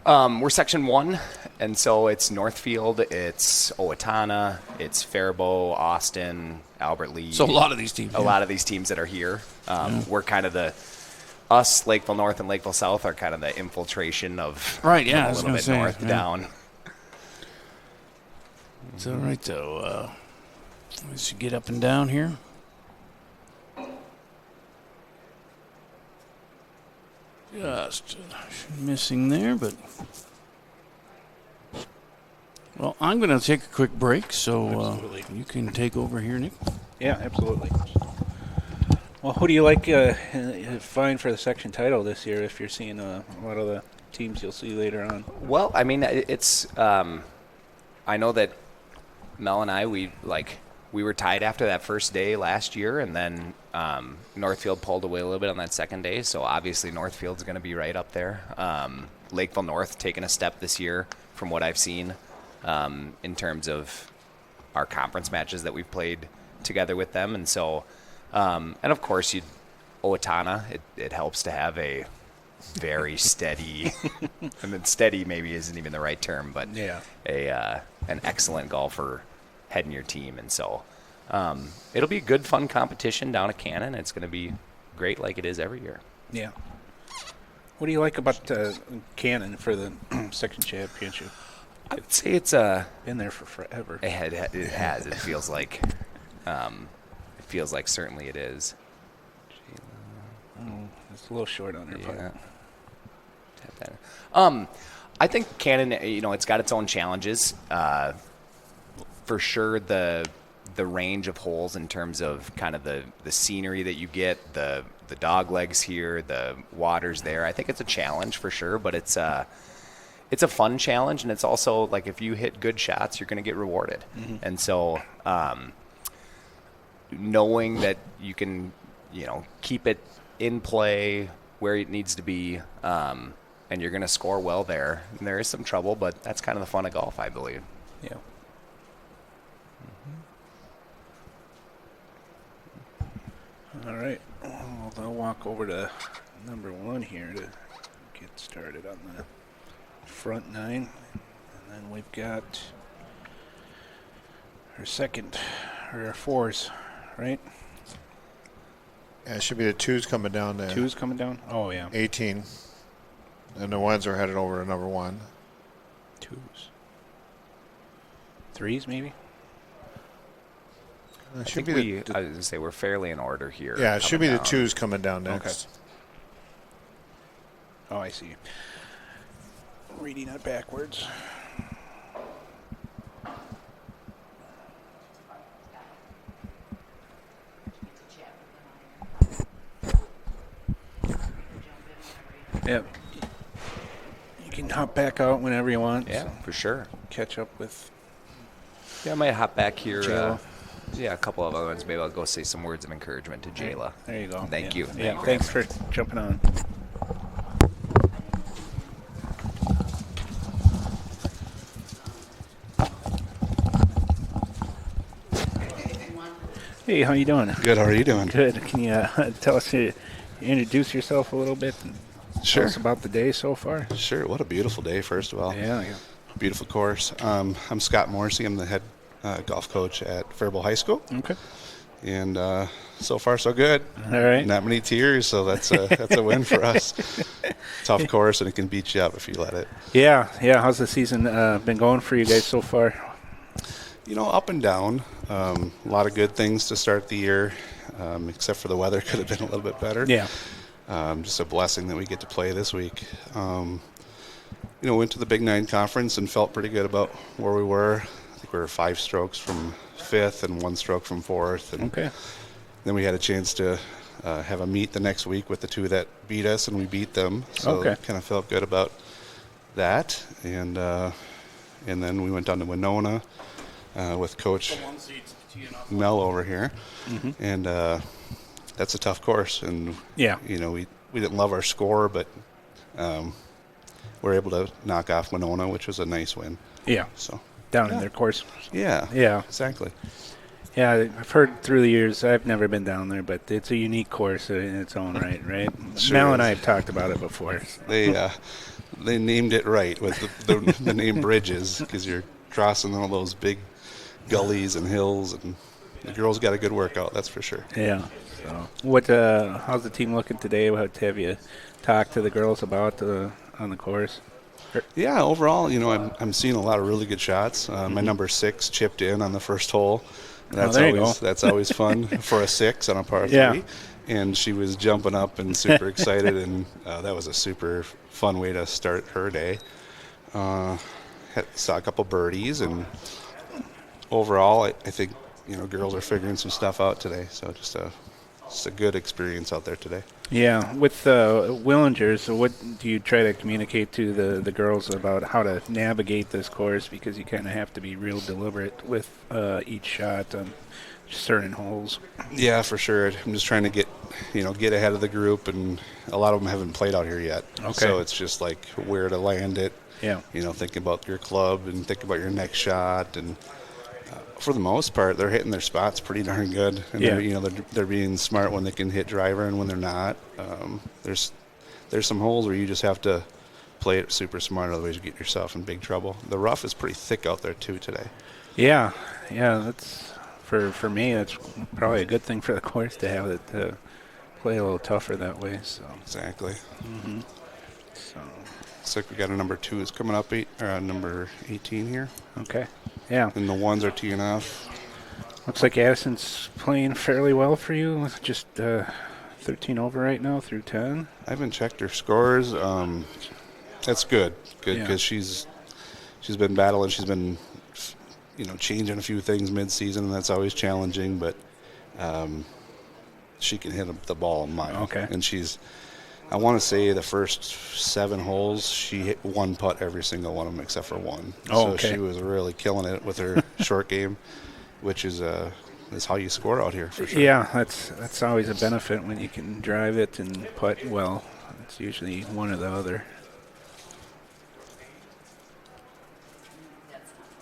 We're Section 1, and so it's Northfield, it's Owatonna, it's Faribault, Austin, Albert Lee. So a lot of these teams. A lot of these teams that are here. We're kind of us, Lakeville North and Lakeville South, are kind of the infiltration of right, yeah, a little bit north down. It's all right, though. Let's get up and down here. Just missing there, but well, I'm going to take a quick break, so you can take over here, Nick. Yeah, absolutely. Well, who do you like find for the section title this year? If you're seeing a lot of the teams you'll see later on. Well, I mean, it's I know that Mel and I we were tied after that first day last year, and then Northfield pulled away a little bit on that second day, so obviously Northfield's going to be right up there. Lakeville North taking a step this year from what I've seen in terms of our conference matches that we've played together with them. And so, and of course, Owatonna, it helps to have a very steady, I mean, steady maybe isn't even the right term, but an excellent golfer heading your team. And so it'll be a good, fun competition down at Cannon. It's going to be great like it is every year. Yeah. What do you like about Cannon for the section championship? I would say it's been there for forever. It has. It feels like certainly it is. It's a little short on her part. I think Cannon, it's got its own challenges. For sure, the range of holes in terms of kind of the scenery that you get, the dog legs here, the waters there. I think it's a challenge for sure, but it's a fun challenge, and it's also like if you hit good shots, you're going to get rewarded. Mm-hmm. And so knowing that you can, keep it in play where it needs to be, and you're going to score well there. And there is some trouble, but that's kind of the fun of golf, I believe. Yeah. All right. Well, I'll walk over to number 1 here to get started on the front 9. And then we've got our 4s, right? Yeah, it should be the 2s coming down there. 2s coming down? Oh, yeah. 18. And the 1s are headed over to number 1. 2s. 3s, maybe? I think I was going to say we're fairly in order here. Yeah, it should be the 2s coming down next. Okay. Oh, I see. Reading it backwards. Yep. You can hop back out whenever you want. Yeah, for sure. Catch up with. Yeah, I might hop back here. Jayla. A couple of other ones. Maybe I'll go say some words of encouragement to Jayla. There you go. Thank you. Yeah, thanks for jumping on. Hey, how you doing? Good. How are you doing? Good. Can you tell us, introduce yourself a little bit? And sure. Tell us about the day so far. Sure. What a beautiful day, first of all. Yeah. Beautiful course. I'm Scott Morrissey. I'm the head golf coach at Faribault High School. Okay. And so far, so good. All right. Not many tears, so that's a win for us. Tough course, and it can beat you up if you let it. Yeah. How's the season been going for you guys so far? Up and down. A lot of good things to start the year, except for the weather could have been a little bit better. Yeah. Just a blessing that we get to play this week. Went to the Big 9 conference and felt pretty good about where we were. I think we were 5 strokes from 5th and 1 stroke from 4th. And okay. Then we had a chance to have a meet the next week with the 2 that beat us, and we beat them. So kind of felt good about that. And then we went down to Winona with Coach Mel over here. Mm-hmm. And that's a tough course. And, we didn't love our score, but we're able to knock off Winona, which was a nice win. Yeah. So down in their course. Yeah. Yeah. Exactly. Yeah, I've heard through the years. I've never been down there, but it's a unique course in its own right, right? Sure Mel is. and I have talked about it before. They named it right with the name Bridges because you're crossing all those big gullies and hills, and the girls got a good workout, that's for sure. Yeah. So, how's the team looking today? What have you talked to the girls about on the course? Yeah, overall, I'm seeing a lot of really good shots. My number 6 chipped in on the first hole. That's always fun for a 6 on a par 3. And she was jumping up and super excited, and that was a super fun way to start her day. Saw a couple birdies, and overall, I think girls are figuring some stuff out today. So just a good experience out there today. Yeah, with Willingers, so what do you try to communicate to the girls about how to navigate this course? Because you kind of have to be real deliberate with each shot on certain holes. Yeah, for sure. I'm just trying to get ahead of the group, and a lot of them haven't played out here yet. Okay. So it's just like where to land it. Yeah. Think about your club and think about your next shot, and for the most part, they're hitting their spots pretty darn good. And they're being smart when they can hit driver and when they're not. There's some holes where you just have to play it super smart, otherwise you get yourself in big trouble. The rough is pretty thick out there too today. Yeah, that's for me. That's probably a good thing for the course to have it play a little tougher that way. So exactly. Mm-hmm. So looks like we got a number 2 is coming up, number 18 here. Okay. Yeah. And the 1s are teeing off. Looks like Addison's playing fairly well for you, with just 13 over right now through 10. I haven't checked her scores. That's good because she's been battling. She's been changing a few things mid-season, and that's always challenging. But she can hit the ball a mile. Okay. And I want to say the first 7 holes, she hit one putt every single one of them except for one. Oh, so she was really killing it with her short game, which is how you score out here for sure. Yeah, that's always a benefit when you can drive it and putt well. It's usually one or the other.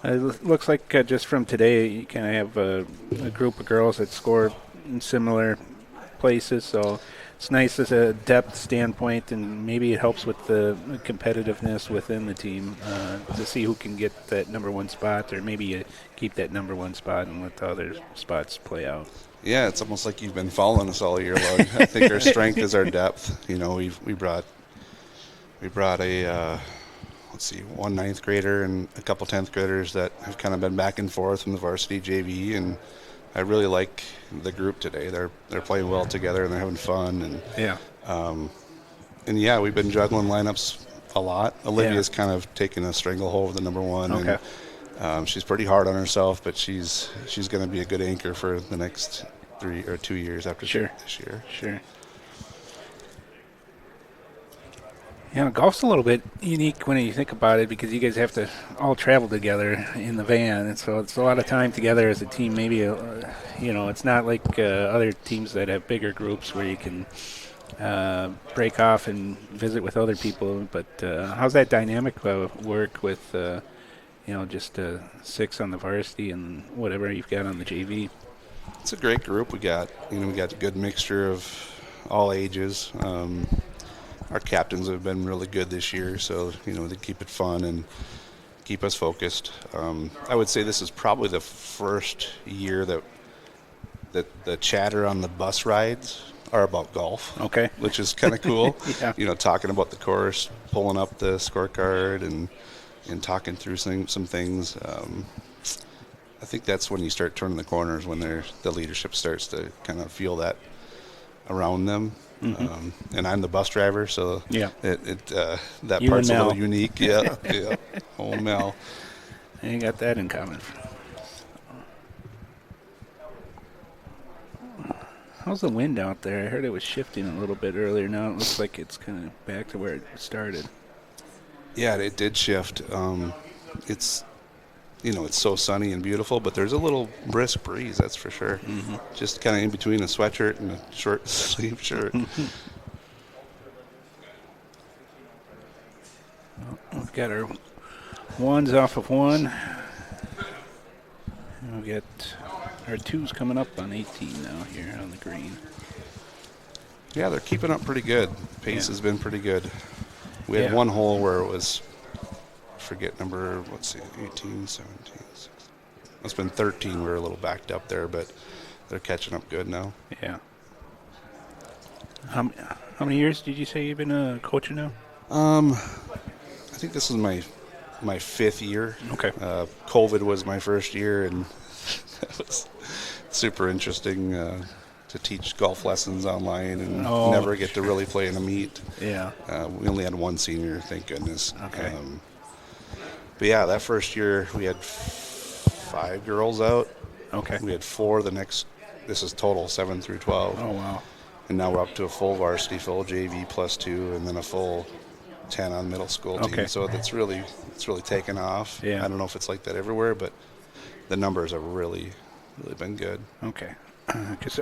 It looks like just from today, you kind of have a group of girls that score in similar places, so it's nice as a depth standpoint, and maybe it helps with the competitiveness within the team to see who can get that number 1 spot, or maybe you keep that number 1 spot and let the other spots play out. Yeah, it's almost like you've been following us all year long. I think our strength is our depth. We brought a one 9th grader and a couple 10th graders that have kind of been back and forth from the varsity JV, and I really like the group today. They're playing well together and they're having fun. And we've been juggling lineups a lot. Olivia's kind of taken a stranglehold with the number 1. Okay. And she's pretty hard on herself, but she's going to be a good anchor for the next 3 or 2 years after this year. Sure. Yeah, golf's a little bit unique when you think about it, because you guys have to all travel together in the van, and so it's a lot of time together as a team. Maybe it's not like other teams that have bigger groups where you can break off and visit with other people. But how's that dynamic work with just 6 on the varsity and whatever you've got on the JV? It's a great group. We got a good mixture of all ages. Our captains have been really good this year, so they keep it fun and keep us focused. I would say this is probably the first year that the chatter on the bus rides are about golf. Okay. Which is kind of cool. Yeah. Talking about the course, pulling up the scorecard, and talking through some things. I think that's when you start turning the corners, when the leadership starts to kind of feel that around them. Mm-hmm. And I'm the bus driver, so that You part's a and little Mel. unique. Yeah. Oh, Mel. And you got that in common. How's the wind out there? I heard it was shifting a little bit earlier. Now it looks like it's kind of back to where it started. Yeah, it did shift. It's so sunny and beautiful, but there's a little brisk breeze, that's for sure. Mm-hmm. Just kind of in between a sweatshirt and a short sleeve shirt. We've got our 1s off of 1. And we'll get Our 2's coming up on 18 now here on the green. Yeah, they're keeping up pretty good. Pace has been pretty good. We had one hole where it was, forget number, 18, 17, 16. It's been 13. We were a little backed up there, but they're catching up good now. Yeah. How many years did you say you've been coaching now? I think this is my 5th year. Okay. COVID was my first year, and it was super interesting to teach golf lessons online and never get to really play in a meet. Yeah. We only had one senior, thank goodness. Okay. But yeah, that first year we had 5 girls out. Okay. We had 4 the next. This is total 7 through 12. Oh wow. And now we're up to a full varsity, full JV +2, and then a full 10 on middle school team. So it's really taken off. Yeah. I don't know if it's like that everywhere, but the numbers have really been good. Okay. Because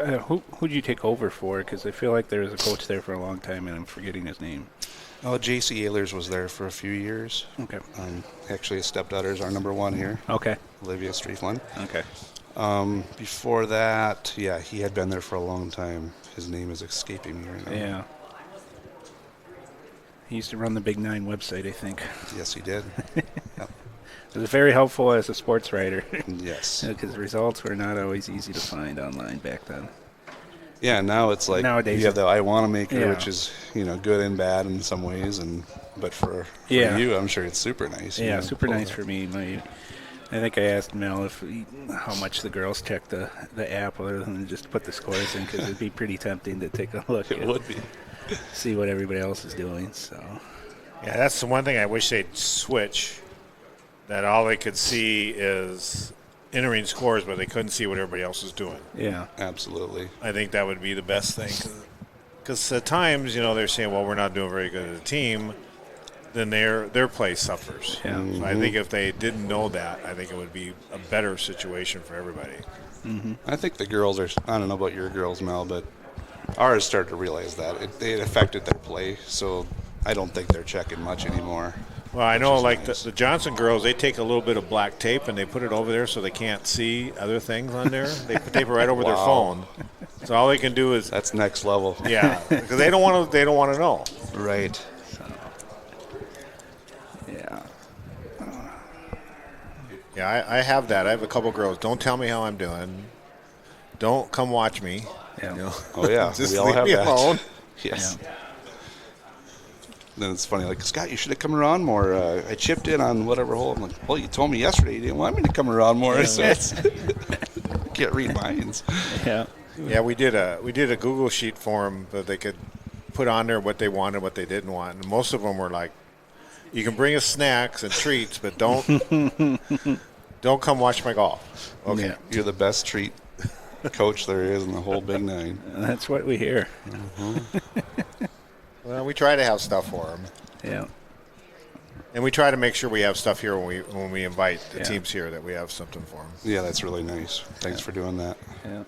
who'd you take over for? Because I feel like there was a coach there for a long time, and I'm forgetting his name. Oh, J.C. Ehlers was there for a few years. Okay. Actually, his stepdaughter is our number 1 here. Okay. Olivia Streeflin. Okay. Before that, yeah, he had been there for a long time. His name is escaping me right now. Yeah. He used to run the Big 9 website, I think. Yes, he did. Yep. It was very helpful as a sports writer. Yes. Because results were not always easy to find online back then. Yeah, now it's like nowadays you have the I Wanna Maker, which is good and bad in some ways, but for you, I'm sure it's super nice. Yeah, super nice for me. I think I asked Mel how much the girls check the app other than just put the scores in, because it'd be pretty tempting to take a look. It would be. See what everybody else is doing. So, yeah, that's the one thing I wish they'd switch. That all they could see is entering scores, but they couldn't see what everybody else is doing. Yeah, absolutely. I think that would be the best thing, because at times, they're saying, "Well, we're not doing very good as a team." Then their play suffers. Yeah. So I think if they didn't know that, I think it would be a better situation for everybody. Mm-hmm. I think the girls are. I don't know about your girls, Mel, but ours started to realize that it affected their play. So I don't think they're checking much anymore. Well, I know, like the Johnson girls, they take a little bit of black tape and they put it over there so they can't see other things on there. They put tape it right over their phone, so all they can do is that's next level. Yeah, because they don't want to know. Right. Yeah, I have that. I have a couple girls. Don't tell me how I'm doing. Don't come watch me. Yeah. Oh yeah, just we all leave have me that. alone. Yes. Yeah. Then it's funny, like, Scott, you should have come around more. I chipped in on whatever hole. I'm like, well, you told me yesterday you didn't want me to come around more, so it's can't read minds. Yeah. Yeah, we did a Google sheet for them that they could put on there what they wanted, what they didn't want, and most of them were like, you can bring us snacks and treats, but don't come watch my golf. Okay. Yeah. You're the best treat coach there is in the whole Big 9. That's what we hear. Mm-hmm. Well, we try to have stuff for them. Yeah. And we try to make sure we have stuff here when we invite the teams here, that we have something for them. Yeah, that's really nice. Thanks for doing that. Yeah.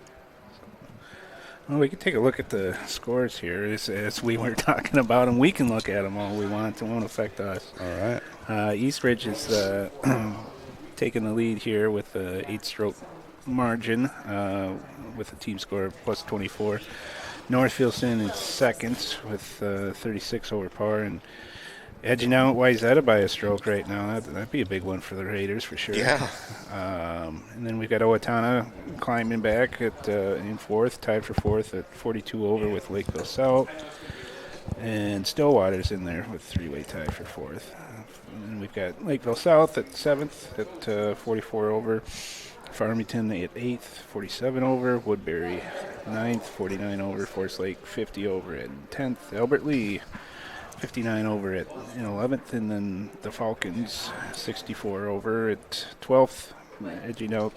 Well, we can take a look at the scores here as we were talking about them. We can look at them all we want. It won't affect us. All right. Eastridge is taking the lead here with an 8-stroke margin with a team score of plus 24. Northfield is second with 36 over par, and edging out Wayzata by a stroke right now. That'd be a big one for the Raiders for sure. Yeah. And then we've got Owatonna climbing back in fourth, tied for fourth at 42 over with Lakeville South. And Stillwater's in there with three-way tie for fourth. And we've got Lakeville South at seventh at 44 over. Farmington at 8th, 47 over. Woodbury 9th, 49 over. Forest Lake 50 over at 10th. Albert Lee 59 over at 11th. And then the Falcons 64 over at 12th. Edging out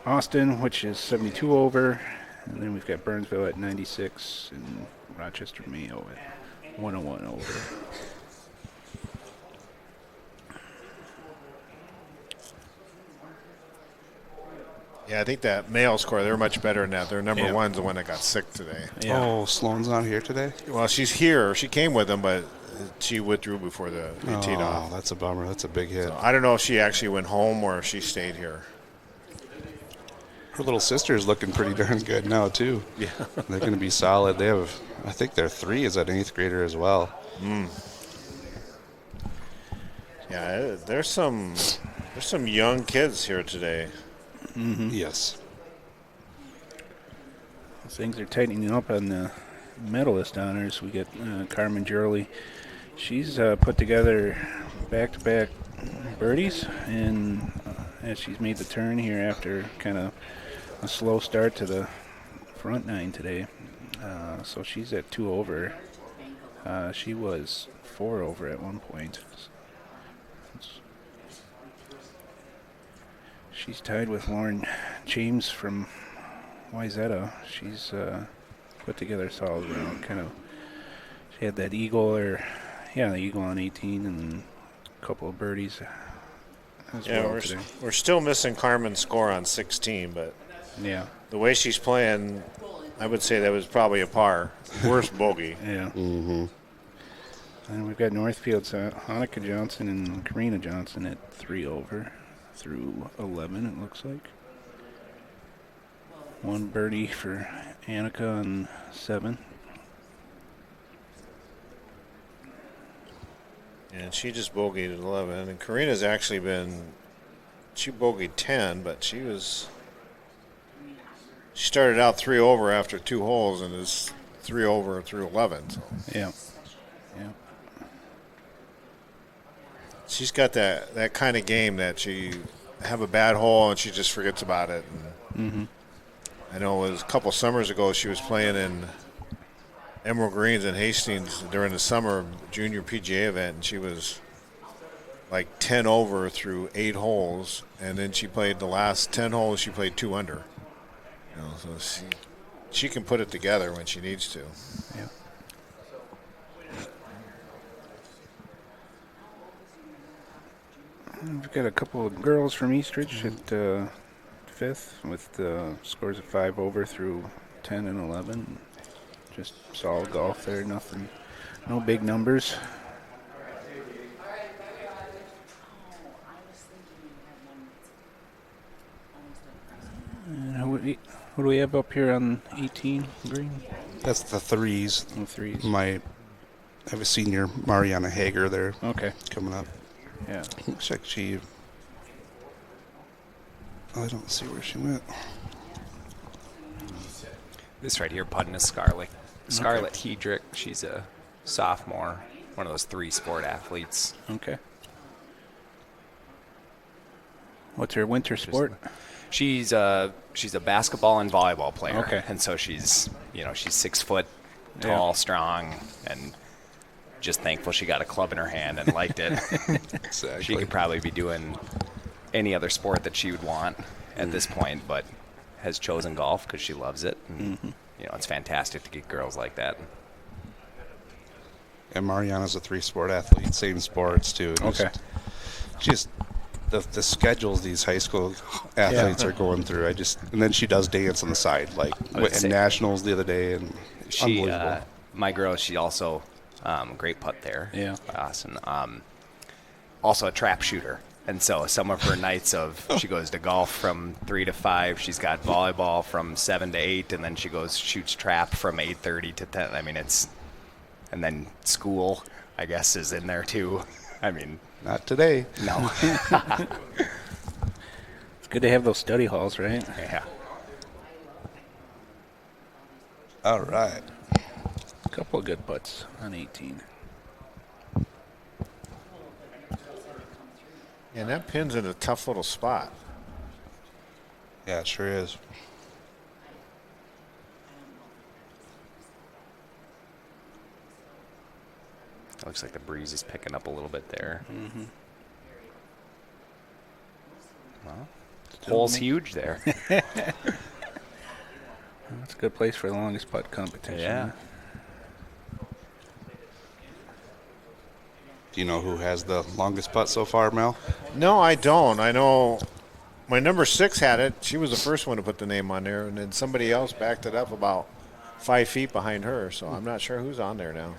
Austin, which is 72 over. And then we've got Burnsville at 96 and Rochester Mayo at 101 over. Yeah, I think that Mayo score, they're much better than that. Their number one's the one that got sick today. Yeah. Oh, Sloan's not here today? Well, she's here. She came with them, but she withdrew before they teed off. Oh, that's a bummer. That's a big hit. So I don't know if she actually went home or if she stayed here. her little sister is looking pretty darn good now too. Yeah, they're going to be solid. They have, I think their 3 is an 8th grader as well. Yeah, there's some young kids here today. Mm-hmm. Yes. Things are tightening up on the medalist honors. We get Carmen Jurley. She's put together back-to-back birdies, and as she's made the turn here after kind of a slow start to the front nine today. So she's at 2 over. She was 4 over at one point. She's tied with Lauren James from Wayzata. She's put together a solid round. She had that eagle, the eagle on 18, and a couple of birdies as well today. We're still missing Carmen's score on 16, but yeah, the way she's playing, I would say that was probably a par. Worst bogey. Yeah. Mm-hmm. And we've got Northfield's Hanukkah Johnson and Karina Johnson at 3 over through 11, it looks like. 1 birdie for Annika on 7. And she just bogeyed at 11. And Karina's actually she bogeyed 10, but she started out 3 over after 2 holes and is 3 over through 11. So. Yeah. She's got that kind of game that she have a bad hole and she just forgets about it. And I know it was a couple summers ago she was playing in Emerald Greens in Hastings during the summer junior PGA event, and she was like 10 over through 8 holes, and then she played the last 10 holes, she played 2 under. So she can put it together when she needs to. Yeah. We've got a couple of girls from Eastridge at 5th with scores of 5 over through 10 and 11. Just solid golf there, no big numbers. And who do we have up here on 18 green? That's the 3s. Oh, 3s. I have a senior, Mariana Hager, there. Okay. Coming up. Yeah. Looks like I don't see where she went. This right here, putting is Scarlett Hedrick. She's a sophomore, one of those 3 sport athletes. Okay. What's her winter sport? She's a basketball and volleyball player. Okay. And so she's 6 foot tall, strong, and just thankful she got a club in her hand and liked it. Exactly. She could probably be doing any other sport that she would want at this point, but has chosen golf because she loves it. And, it's fantastic to get girls like that. And Mariana's a 3 sport athlete, same sports too. Okay. Just the schedules these high school athletes are going through. And then she does dance on the side, like in nationals the other day, and she, my girl, she also great putt there. Yeah, awesome. Also a trap shooter, and so some of her nights she goes to golf from 3 to 5. She's got volleyball from 7 to 8, and then she shoots trap from 8:30 to 10. I mean, and then school, I guess, is in there too. I mean. Not today. No. It's good to have those study halls, right? Yeah. All right. A couple of good putts on 18. And that pin's in a tough little spot. Yeah, it sure is. It looks like the breeze is picking up a little bit there. Well, hole's huge there. That's a good place for the longest putt competition. Yeah. Do you know who has the longest putt so far, Mel? No, I don't. I know my number 6 had it. She was the first one to put the name on there, and then somebody else backed it up about 5 feet behind her, so I'm not sure who's on there now.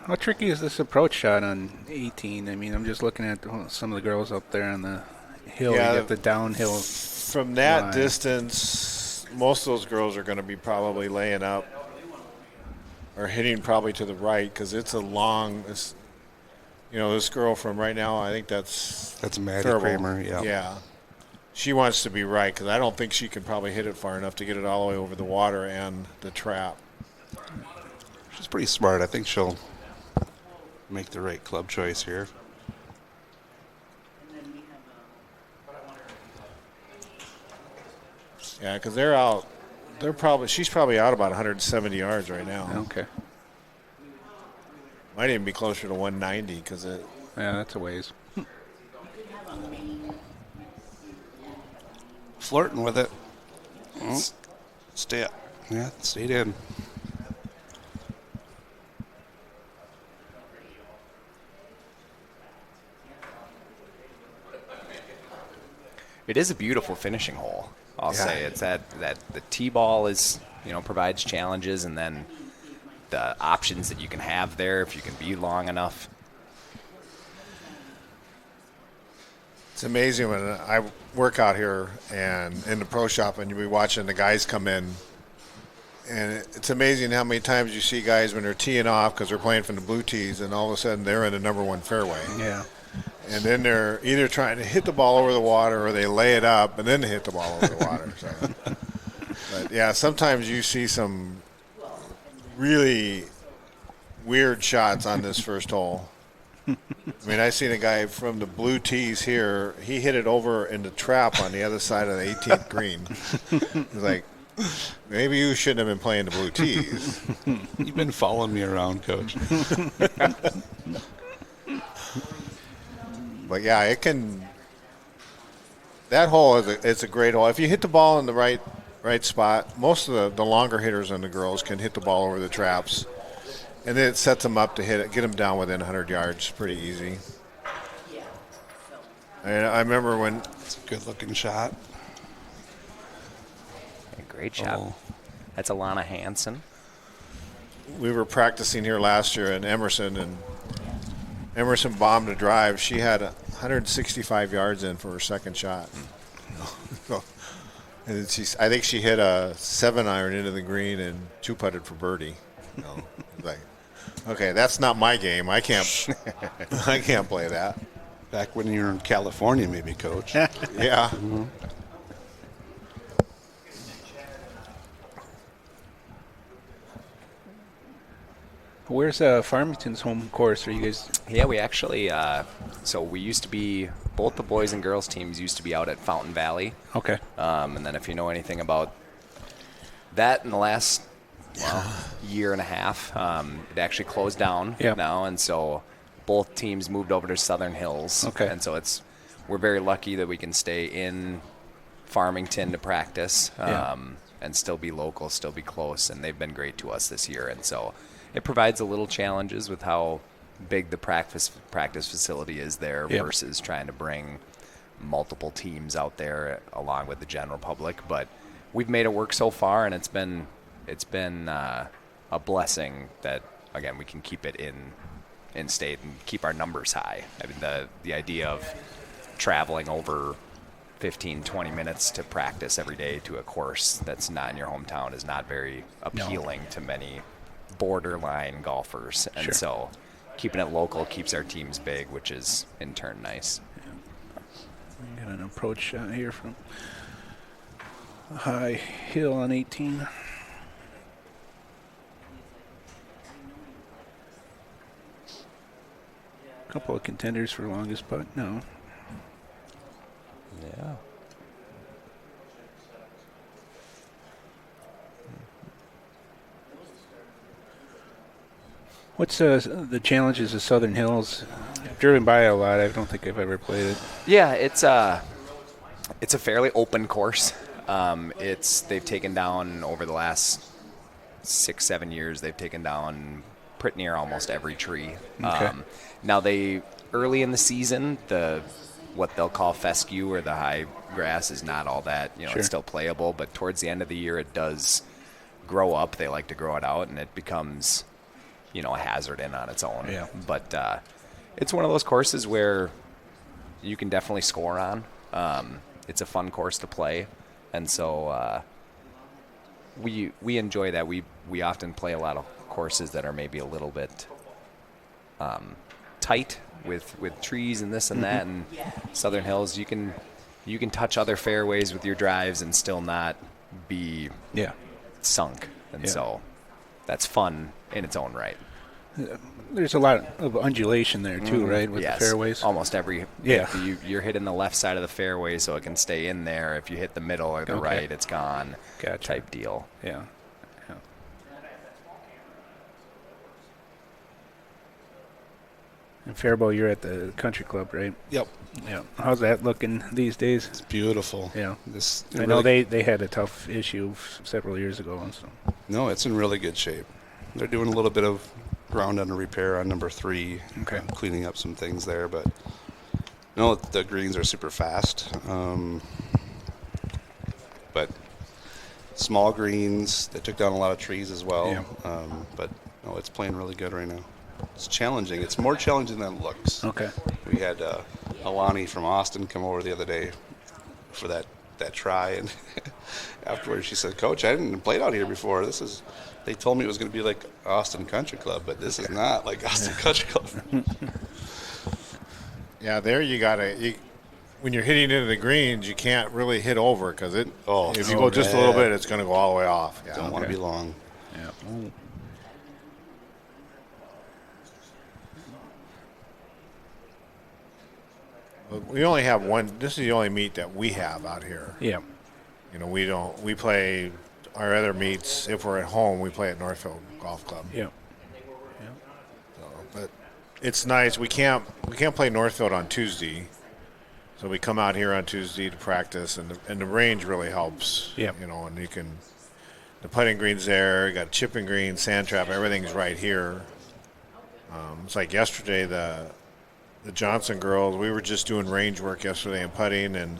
How tricky is this approach shot on 18? I mean, I'm just looking at some of the girls up there on the hill. Yeah, you got the downhill. From that line. distance, most of those girls are going to be probably laying up or hitting probably to the right because it's a long. This girl from right now, I think that's Maddie Thurble. Kramer. Yeah. Yeah. She wants to be right because I don't think she can probably hit it far enough to get it all the way over the water and the trap. She's pretty smart. I think she'll make the right club choice here. Yeah, because they're out. She's probably out about 170 yards right now. Okay. Might even be closer to 190 because it. Yeah, that's a ways. Flirting with it. Stayed in. It is a beautiful finishing hole. I'll say it's that the tee ball is provides challenges, and then the options that you can have there if you can be long enough. It's amazing when I work out here and in the pro shop, and you'll be watching the guys come in, and it's amazing how many times you see guys when they're teeing off because they're playing from the blue tees, and all of a sudden they're in the number one fairway. Yeah. And then they're either trying to hit the ball over the water or they lay it up and then they hit the ball over the water. So. But, yeah, sometimes you see some really weird shots on this first hole. I mean, I seen a guy from the blue tees here. He hit it over in the trap on the other side of the 18th green. He's like, maybe you shouldn't have been playing the blue tees. You've been following me around, Coach. But yeah, it can. That hole it's a great hole. If you hit the ball in the right spot, most of the longer hitters and the girls can hit the ball over the traps, and then it sets them up to hit it, get them down within 100 yards, pretty easy. And I remember when it's a good-looking shot. Great shot. That's Alana Hansen. We were practicing here last year in Emerson, and Emerson bombed a drive. She had 165 yards in for her second shot. And I think she hit a 7-iron into the green and 2-putted for birdie. Like, okay, that's not my game. I can't play that. Back when you were in California, maybe, Coach. Yeah. Mm-hmm. Where's Farmington's home course? Are you guys? Yeah, we actually. So we used to be both the boys and girls teams used to be out at Fountain Valley. Okay. And then if you know anything about that, in the last year and a half, it actually closed down now, and so both teams moved over to Southern Hills. Okay. And so we're very lucky that we can stay in Farmington to practice, and still be local, still be close, and they've been great to us this year, and so. It provides a little challenges with how big the practice facility is there versus trying to bring multiple teams out there along with the general public. But we've made it work so far, and it's been a blessing that again we can keep it in state and keep our numbers high. I mean the idea of traveling over 15-20 minutes to practice every day to a course that's not in your hometown is not very appealing to many borderline golfers, and so keeping it local keeps our teams big, which is in turn nice. We got an approach shot here from a high hill on 18. A couple of contenders for longest putt. No. Yeah. What's the challenges of Southern Hills? I've driven by it a lot. I don't think I've ever played it. Yeah, it's a fairly open course. They've taken down over the last 6-7 years. They've taken down pretty near almost every tree. Okay. Now early in the season, what they'll call fescue or the high grass is not all that. It's still playable, but towards the end of the year, it does grow up. They like to grow it out, and it becomes a hazard in on its own. Yeah. But it's one of those courses where you can definitely score on. It's a fun course to play, and so we enjoy that. We often play a lot of courses that are maybe a little bit tight with trees and this and that, and Southern Hills you can touch other fairways with your drives and still not be sunk, and so that's fun in its own right. There's a lot of undulation there too, right? With yes, the fairways. Almost every you're hitting the left side of the fairway, so it can stay in there. If you hit the middle or the right, it's gone. Gotcha. Type deal. Yeah. And Faribault, you're at the country club, right? Yep. Yeah. How's that looking these days? It's beautiful. Yeah. I know they had a tough issue several years ago. So. No, it's in really good shape. They're doing a little bit of ground under repair on number 3, cleaning up some things there, but no, the greens are super fast. But small greens, they took down a lot of trees as well. Yeah. But no, it's playing really good right now. It's challenging. It's more challenging than it looks. Okay. We had Alani from Austin come over the other day for that try, and afterwards she said, "Coach, I didn't play out here before. They told me it was going to be like Austin Country Club, but this is not like Austin Country Club." Yeah, there when you're hitting into the greens, you can't really hit over because if you go just a little bit, it's going to go all the way off. Yeah. Don't want to be long. Yeah. Ooh. We only have one. This is the only meet that we have out here. Yeah. We play our other meets. If we're at home, we play at Northfield Golf Club. Yeah. So, but it's nice. We can't play Northfield on Tuesday, so we come out here on Tuesday to practice, and the range really helps. Yeah. And you can the putting greens there. You got chipping greens, sand trap. Everything's right here. It's like yesterday the Johnson girls, we were just doing range work yesterday and putting, and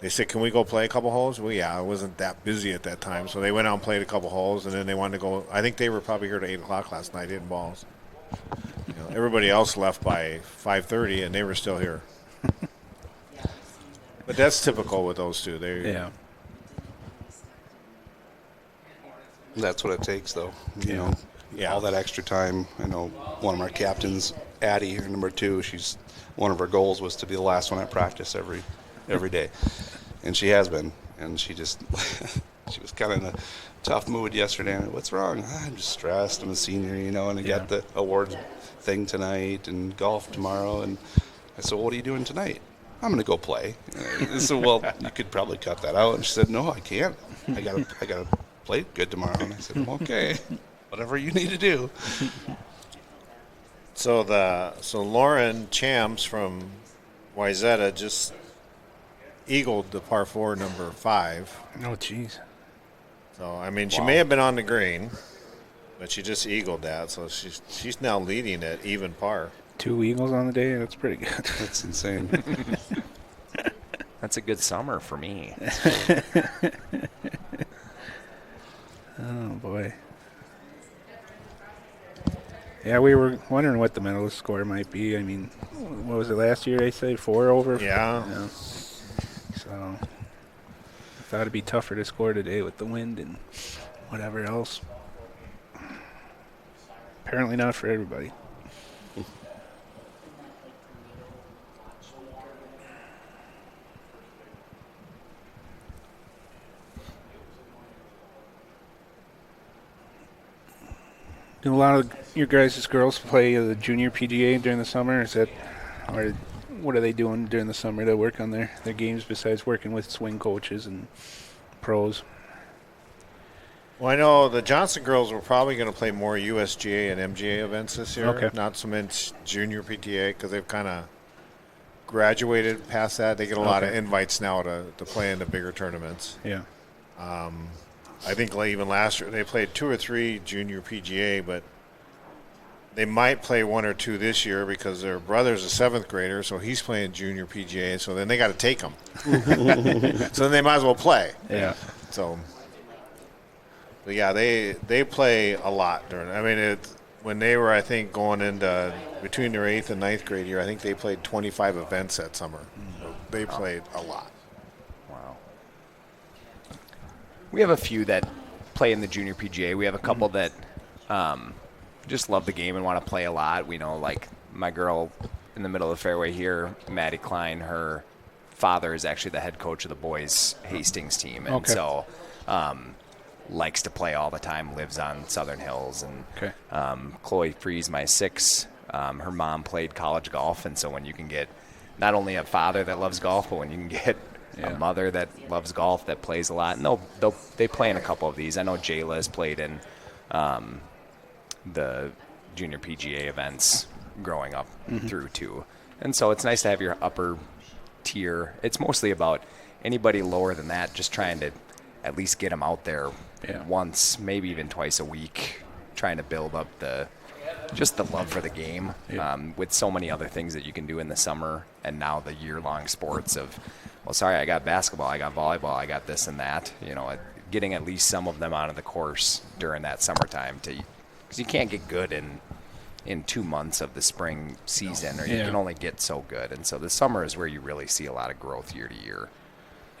they said, "Can we go play a couple holes?" Well, yeah, I wasn't that busy at that time, so they went out and played a couple holes, and then they wanted to go. I think they were probably here at 8 o'clock last night hitting balls. Everybody else left by 5:30, and they were still here. But that's typical with those two. That's what it takes, though. You know, all that extra time. I know one of our captains, Addie, her number 2, one of her goals was to be the last one at practice every day, and she has been. And she just she was kind of in a tough mood yesterday. And what's wrong? I'm just stressed. I'm a senior, and I got the awards thing tonight and golf tomorrow. And I said, well, what are you doing tonight? I'm going to go play. I said, well, you could probably cut that out. And she said, no, I can't. I gotta play good tomorrow. And I said, well, okay, whatever you need to do. So Lauren Chams from Wayzata just eagled the par 4 number 5. Oh, jeez. So I mean, she may have been on the green, but she just eagled that. So she's now leading at even par. 2 eagles on the day. That's pretty good. That's insane. That's a good summer for me. Oh boy. Yeah, we were wondering what the medalist score might be. I mean, what was it last year? They said 4 over. Yeah. So I thought it'd be tougher to score today with the wind and whatever else. Apparently not for everybody. Do a lot of your guys' girls play the junior PGA during the summer? Or what are they doing during the summer to work on their games besides working with swing coaches and pros? Well, I know the Johnson girls were probably going to play more USGA and MGA events this year. Okay. Not so much junior PGA because they've kind of graduated past that. They get a lot of invites now to play in the bigger tournaments. Yeah. I think even last year they played 2 or 3 junior PGA, but they might play 1 or 2 this year because their brother's a 7th grader, so he's playing junior PGA, so then they got to take him. So then they might as well play. Yeah. So, but yeah, they play a lot during. I mean, when they were, I think, going into between their 8th and 9th grade year, I think they played 25 events that summer. So they played a lot. Wow. We have a few that play in the junior PGA. We have a couple that just love the game and want to play a lot. We know, like, my girl in the middle of the fairway here, Maddie Klein, her father is actually the head coach of the boys Hastings team. And so likes to play all the time, lives on Southern Hills. And Chloe Freeze, my 6, her mom played college golf. And so when you can get not only a father that loves golf, but when you can get a mother that loves golf that plays a lot, and they play in a couple of these. I know Jayla has played in the junior PGA events growing up through too. And so it's nice to have your upper tier. It's mostly about anybody lower than that, just trying to at least get them out there once, maybe even twice a week, trying to build up the love for the game with so many other things that you can do in the summer and now the year-long sports of, well, sorry, I got basketball, I got volleyball, I got this and that. You know, getting at least some of them out of the course during that summertime because you can't get good in 2 months of the spring season, or you can only get so good. And so the summer is where you really see a lot of growth year to year.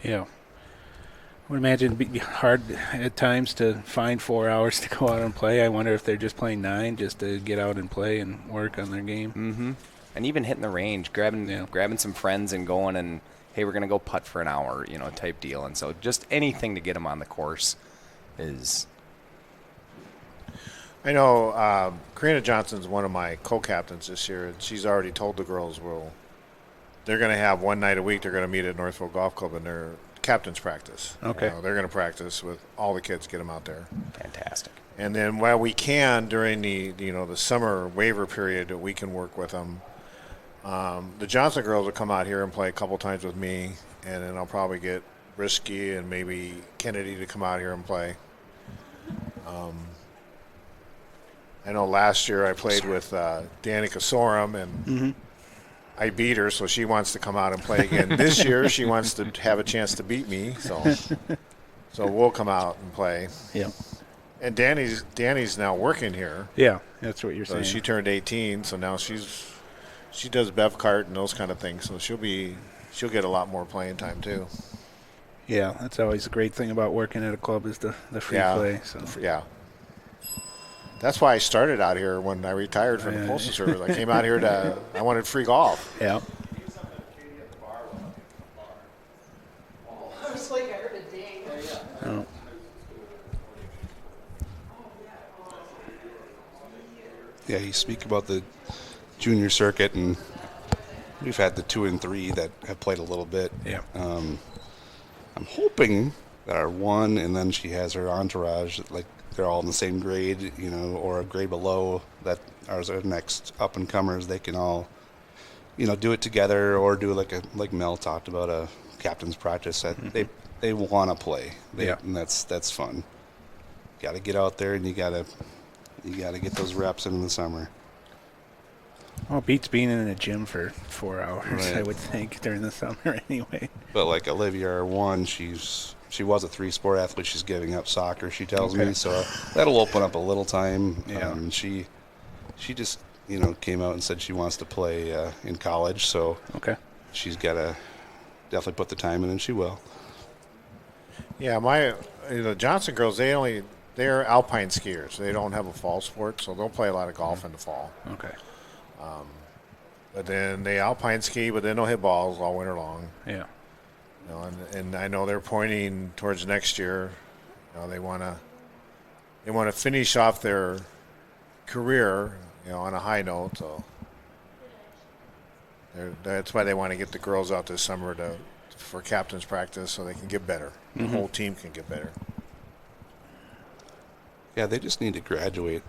Yeah. I would imagine it'd be hard at times to find 4 hours to go out and play. I wonder if they're just playing 9 just to get out and play and work on their game. Mm-hmm. And even hitting the range, grabbing some friends and going and, hey, we're going to go putt for an hour, type deal. And so just anything to get them on the course is... I know Karina Johnson's one of my co-captains this year, and she's already told the girls, they're going to have one night a week. They're going to meet at Northfield Golf Club in their captain's practice. Okay. They're going to practice with all the kids, get them out there. Fantastic. And then while we can during the summer waiver period, we can work with them. The Johnson girls will come out here and play a couple times with me, and then I'll probably get Risky and maybe Kennedy to come out here and play. I know last year I played with Danica Sorum, and I beat her, so she wants to come out and play again. This year she wants to have a chance to beat me, so we'll come out and play. Yeah. And Danny's now working here. Yeah, that's what you're saying. She turned 18, so now she does bev kart and those kind of things, so she'll get a lot more playing time too. Yeah, that's always a great thing about working at a club is the free play. So. Yeah. That's why I started out here when I retired from the Postal Service. I came out here I wanted free golf. Yeah. Oh. Yeah, you speak about the junior circuit, and we've had the 2 and 3 that have played a little bit. Yeah. I'm hoping that our 1, and then she has her entourage, like they're all in the same grade, or a grade below, that are our next up-and-comers. They can all, do it together or do like Mel talked about, a captain's practice that they want to play. And that's fun. Got to get out there, and you got to get those reps in the summer. Well, it beats being in a gym for 4 hours, right. I would think, during the summer anyway. But like Olivia, our 1, she was a 3-sport athlete. She's giving up soccer, she tells me, so that'll open up a little time. Yeah. She just came out and said she wants to play in college, so she's got to definitely put the time in, and she will. Yeah, the Johnson girls, they're alpine skiers. They don't have a fall sport, so they'll play a lot of golf in the fall. Okay. But then they alpine ski, but then they'll hit balls all winter long. Yeah. And I know they're pointing towards next year. They want to finish off their career, on a high note. So that's why they want to get the girls out this summer for captain's practice, so they can get better. The whole team can get better. Yeah, they just need to graduate.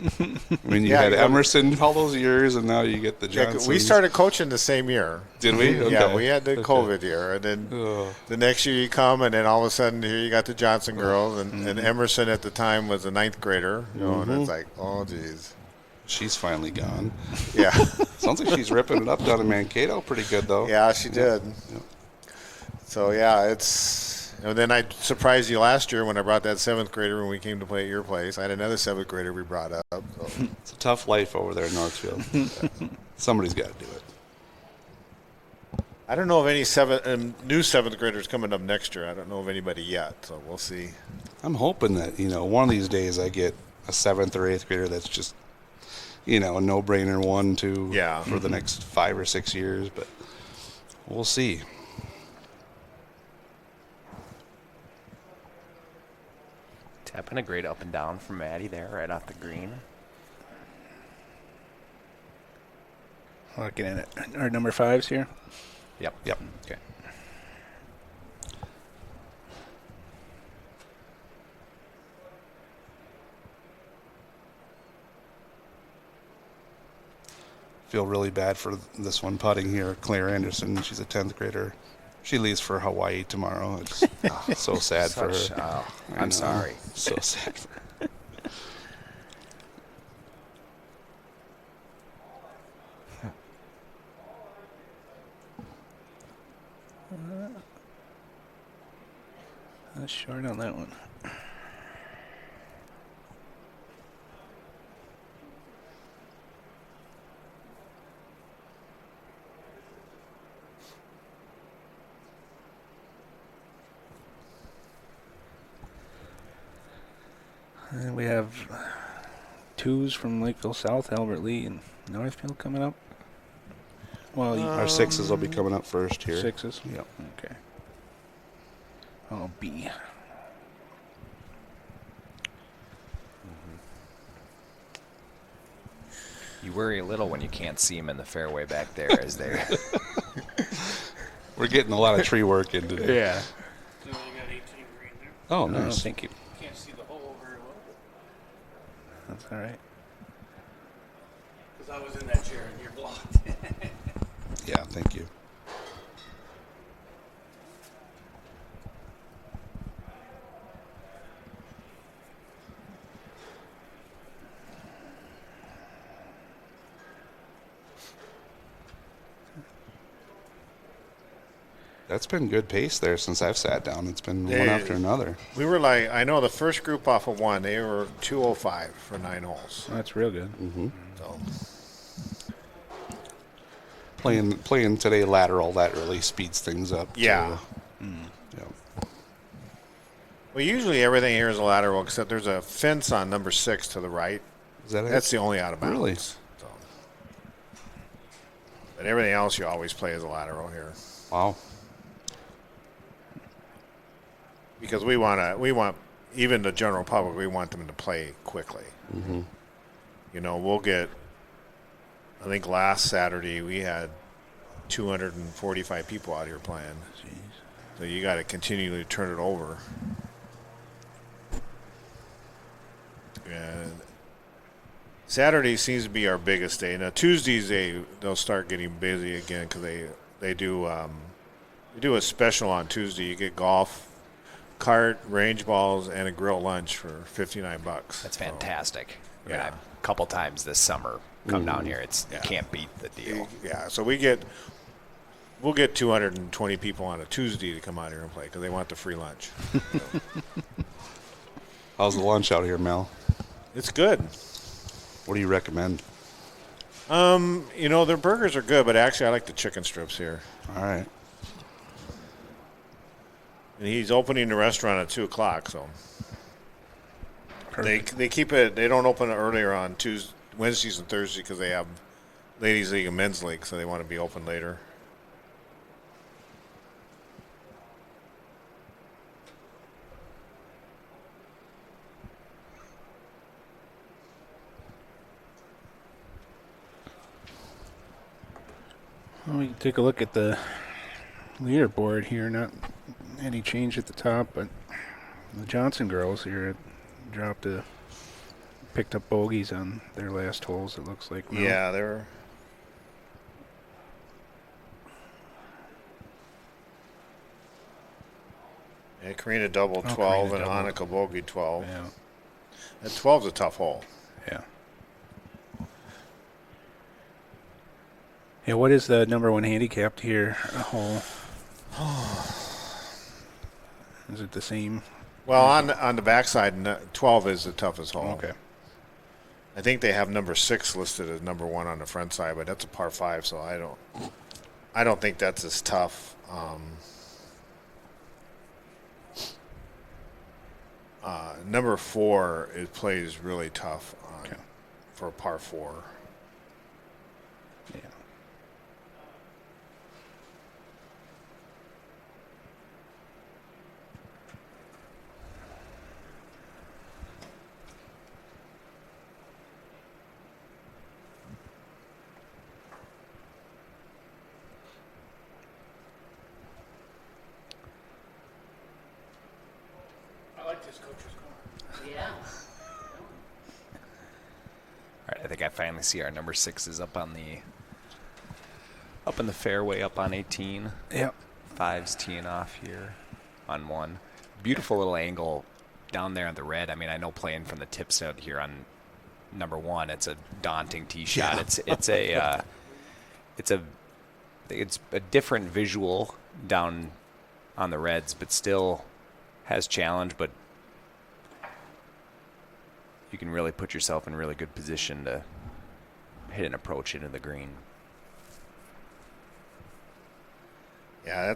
I mean, you had Emerson all those years, and now you get the Johnsons. We started coaching the same year. Did we? Okay. Yeah, we had the COVID year, and then the next year you come, and then all of a sudden here you got the Johnson girls, and Emerson at the time was a 9th grader, and it's like, oh, geez. She's finally gone. Yeah. Sounds like she's ripping it up down in Mankato pretty good, though. Yeah, she did. Yeah. So, yeah, it's And then I surprised you last year when I brought that 7th grader when we came to play at your place. I had another 7th grader we brought up. So. It's a tough life over there in Northfield. Somebody's got to do it. I don't know of any new 7th graders coming up next year. I don't know of anybody yet, so we'll see. I'm hoping that, one of these days I get a 7th or 8th grader that's just, a no-brainer 1, 2 for the next 5 or 6 years, but we'll see. Tapping a great up and down from Maddie there right off the green. Looking at it. Our number 5s here. Yep. Okay. Feel really bad for this one putting here, Claire Anderson. She's a 10th grader. She leaves for Hawaii tomorrow. It's so sad for her. Oh, I'm sorry. So sad for her. That's short on that one. And we have 2s from Lakeville South, Albert Lee, and Northfield coming up. Well, our 6s will be coming up first here. 6s? Yep. Okay. Oh, B. You worry a little when you can't see them in the fairway back there as they're. We're getting a lot of tree work in today. Yeah. So you got 18 green there. Oh, nice. Thank you. Can't see the hole very well. That's all right. Because I was in that chair and you're blocked. Yeah, thank you. That's been good pace there since I've sat down. It's been one after another. We were I know the first group off of 1, they were 205 for 9 holes. That's real good. Mm-hmm. So. Playing today lateral, that really speeds things up. Yeah. Yeah. Well, usually everything here is a lateral, except there's a fence on number 6 to the right. Is that it? That's the only out of bounds. Really? So. But everything else you always play as a lateral here. Wow. Because we want even the general public, we want them to play quickly. Mm-hmm. We'll get, I think last Saturday we had 245 people out here playing. Jeez. So you got to continually turn it over. And Saturday seems to be our biggest day. Now Tuesdays they'll start getting busy again because they do a special on Tuesday. You get golf cart, range balls, and a grill lunch for $59. That's fantastic. So, yeah. A couple times this summer come down here. You can't beat the deal. Yeah, so we'll get 220 people on a Tuesday to come out here and play because they want the free lunch. So. How's the lunch out here, Mel? It's good. What do you recommend? Their burgers are good, but actually I like the chicken strips here. All right. And he's opening the restaurant at 2:00, so they keep it. They don't open it earlier on Wednesdays and Thursdays because they have ladies' league and men's league, so they want to be open later. Well, we can take a look at the leaderboard here. Not any change at the top, but the Johnson girls here picked up bogeys on their last holes, it looks like. Now. Yeah, they're. Yeah, Karina double 12 and Hanukkah bogey 12. Yeah. That 12's a tough hole. Yeah. Yeah, what is the number 1 handicapped here hole? Is it the same? Well, on the backside, 12 is the toughest hole. Okay. I think they have number 6 listed as number 1 on the front side, but that's a par 5, so I don't think that's as tough. Number 4 plays really tough for a par 4. Yeah. All right, I think I finally see our number 6 is up in the fairway, up on 18. Yep. 5's teeing off here on 1. Beautiful little angle down there on the red. I mean, I know playing from the tips out here on number 1, it's a daunting tee shot. Yeah. It's a different visual down on the reds, but still has challenge, but you can really put yourself in really good position to hit an approach into the green. Yeah,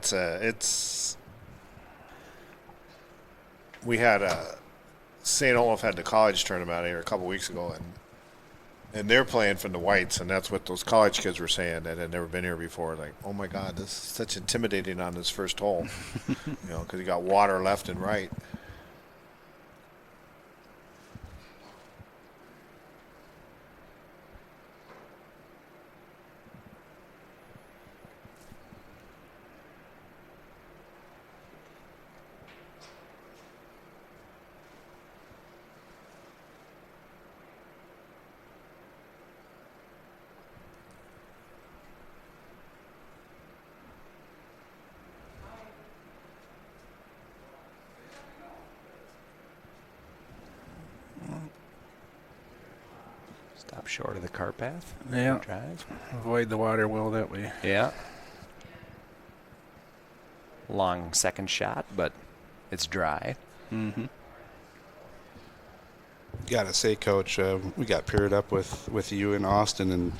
we had St. Olaf had the college tournament out here a couple weeks ago, and they're playing from the whites, and that's what those college kids were saying that had never been here before. Like, oh my God, this is such intimidating on this first hole, because you got water left and right. Stop short of the car path. Yeah. Drive. Avoid the water well that way. Yeah. Long second shot, but it's dry. Mm-hmm. Got to say, Coach, we got paired up with you in Austin, and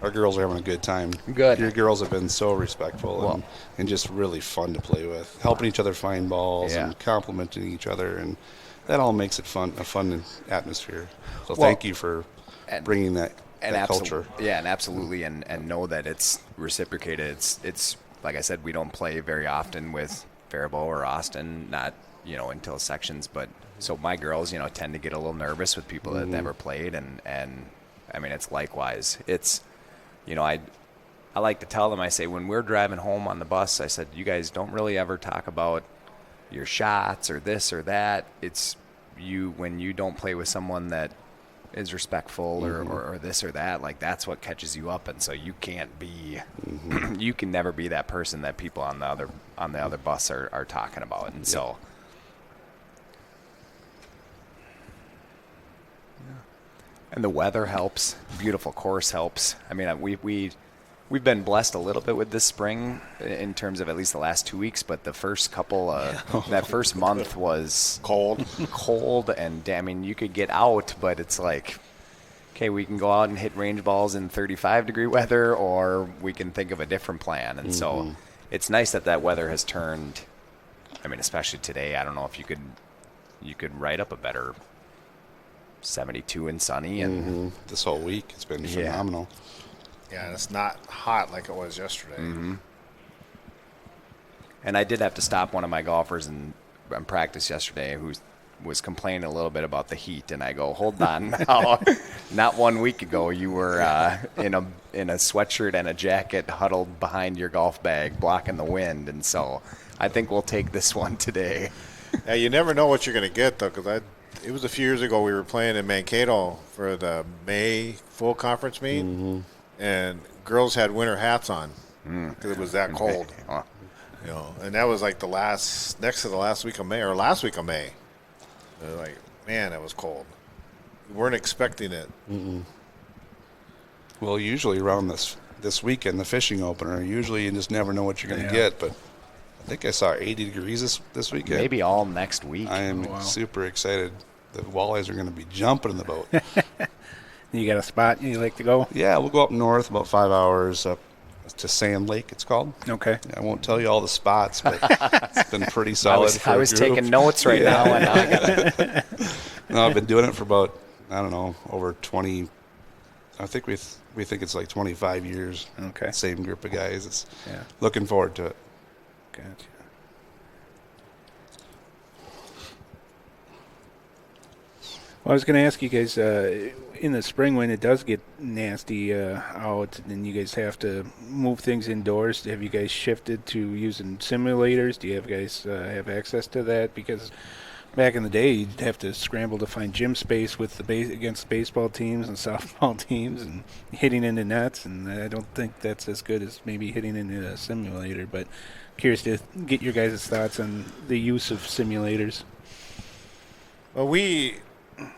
our girls are having a good time. Good. Your girls have been so respectful and just really fun to play with, helping each other find balls and complimenting each other, and that all makes it fun, a fun atmosphere. So thank you for bringing that culture. Yeah, and absolutely, and know that it's reciprocated. It's like I said, we don't play very often with Faribault or Austin, not until sections, but so my girls tend to get a little nervous with people that never played, and I mean it's likewise. It's I like to tell them, I say, when we're driving home on the bus, I said, you guys don't really ever talk about your shots or this or that. It's when you don't play with someone that is respectful or this or that, like that's what catches you up, and so you can't be you can never be that person that people on the other bus are talking about, and so and the weather helps. Beautiful course helps. I mean, we've been blessed a little bit with this spring in terms of at least the last 2 weeks, but the first couple that first month was cold, and I mean, you could get out, but it's like, okay, we can go out and hit range balls in 35-degree weather, or we can think of a different plan. And so it's nice that weather has turned. I mean, especially today, I don't know if you could write up a better 72 and sunny, and this whole week it's been phenomenal. Yeah, and it's not hot like it was yesterday. And I did have to stop one of my golfers in practice yesterday who was complaining a little bit about the heat, and I go, hold on now. Not 1 week ago you were in a sweatshirt and a jacket huddled behind your golf bag blocking the wind, and so I think we'll take this one today. Yeah, you never know what you're going to get, though, because it was a few years ago we were playing in Mankato for the May full conference meet, and girls had winter hats on because it was that cold. And that was like next to the last week of May, or last week of May. Like, man, it was cold. We weren't expecting it. Well, usually around this weekend, the fishing opener, usually you just never know what you're going to get, but think I saw 80 degrees this weekend. Maybe all next week. I am super excited. The walleyes are going to be jumping in the boat. You got a spot you like to go? Yeah, we'll go up north about 5 hours up to Sand Lake, it's called. Okay. I won't tell you all the spots, but it's been pretty solid. I was taking notes right now. No, I've been doing it for about, I don't know, over 20. I think we think it's like 25 years. Okay. Same group of guys. Looking forward to it. Gotcha. Well, I was going to ask you guys, in the spring when it does get nasty out and you guys have to move things indoors, have you guys shifted to using simulators? Do you guys have access to that? Because back in the day, you'd have to scramble to find gym space with against baseball teams and softball teams and hitting into nets, and I don't think that's as good as maybe hitting into a simulator, but curious to get your guys' thoughts on the use of simulators. Well, we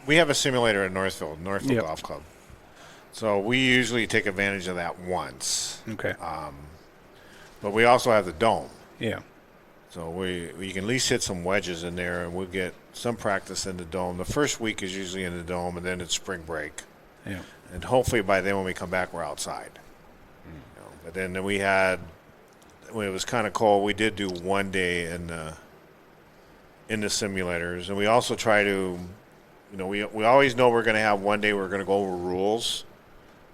have a simulator at Northfield Golf Club. So we usually take advantage of that once. Okay. But we also have the dome. Yeah. So we can at least hit some wedges in there, and we'll get some practice in the dome. The first week is usually in the dome, and then it's spring break. Yeah. And hopefully by then when we come back, we're outside. But then when it was kind of cold, we did do one day in the simulators. And we also try to, we always know we're going to have one day we're going to go over rules.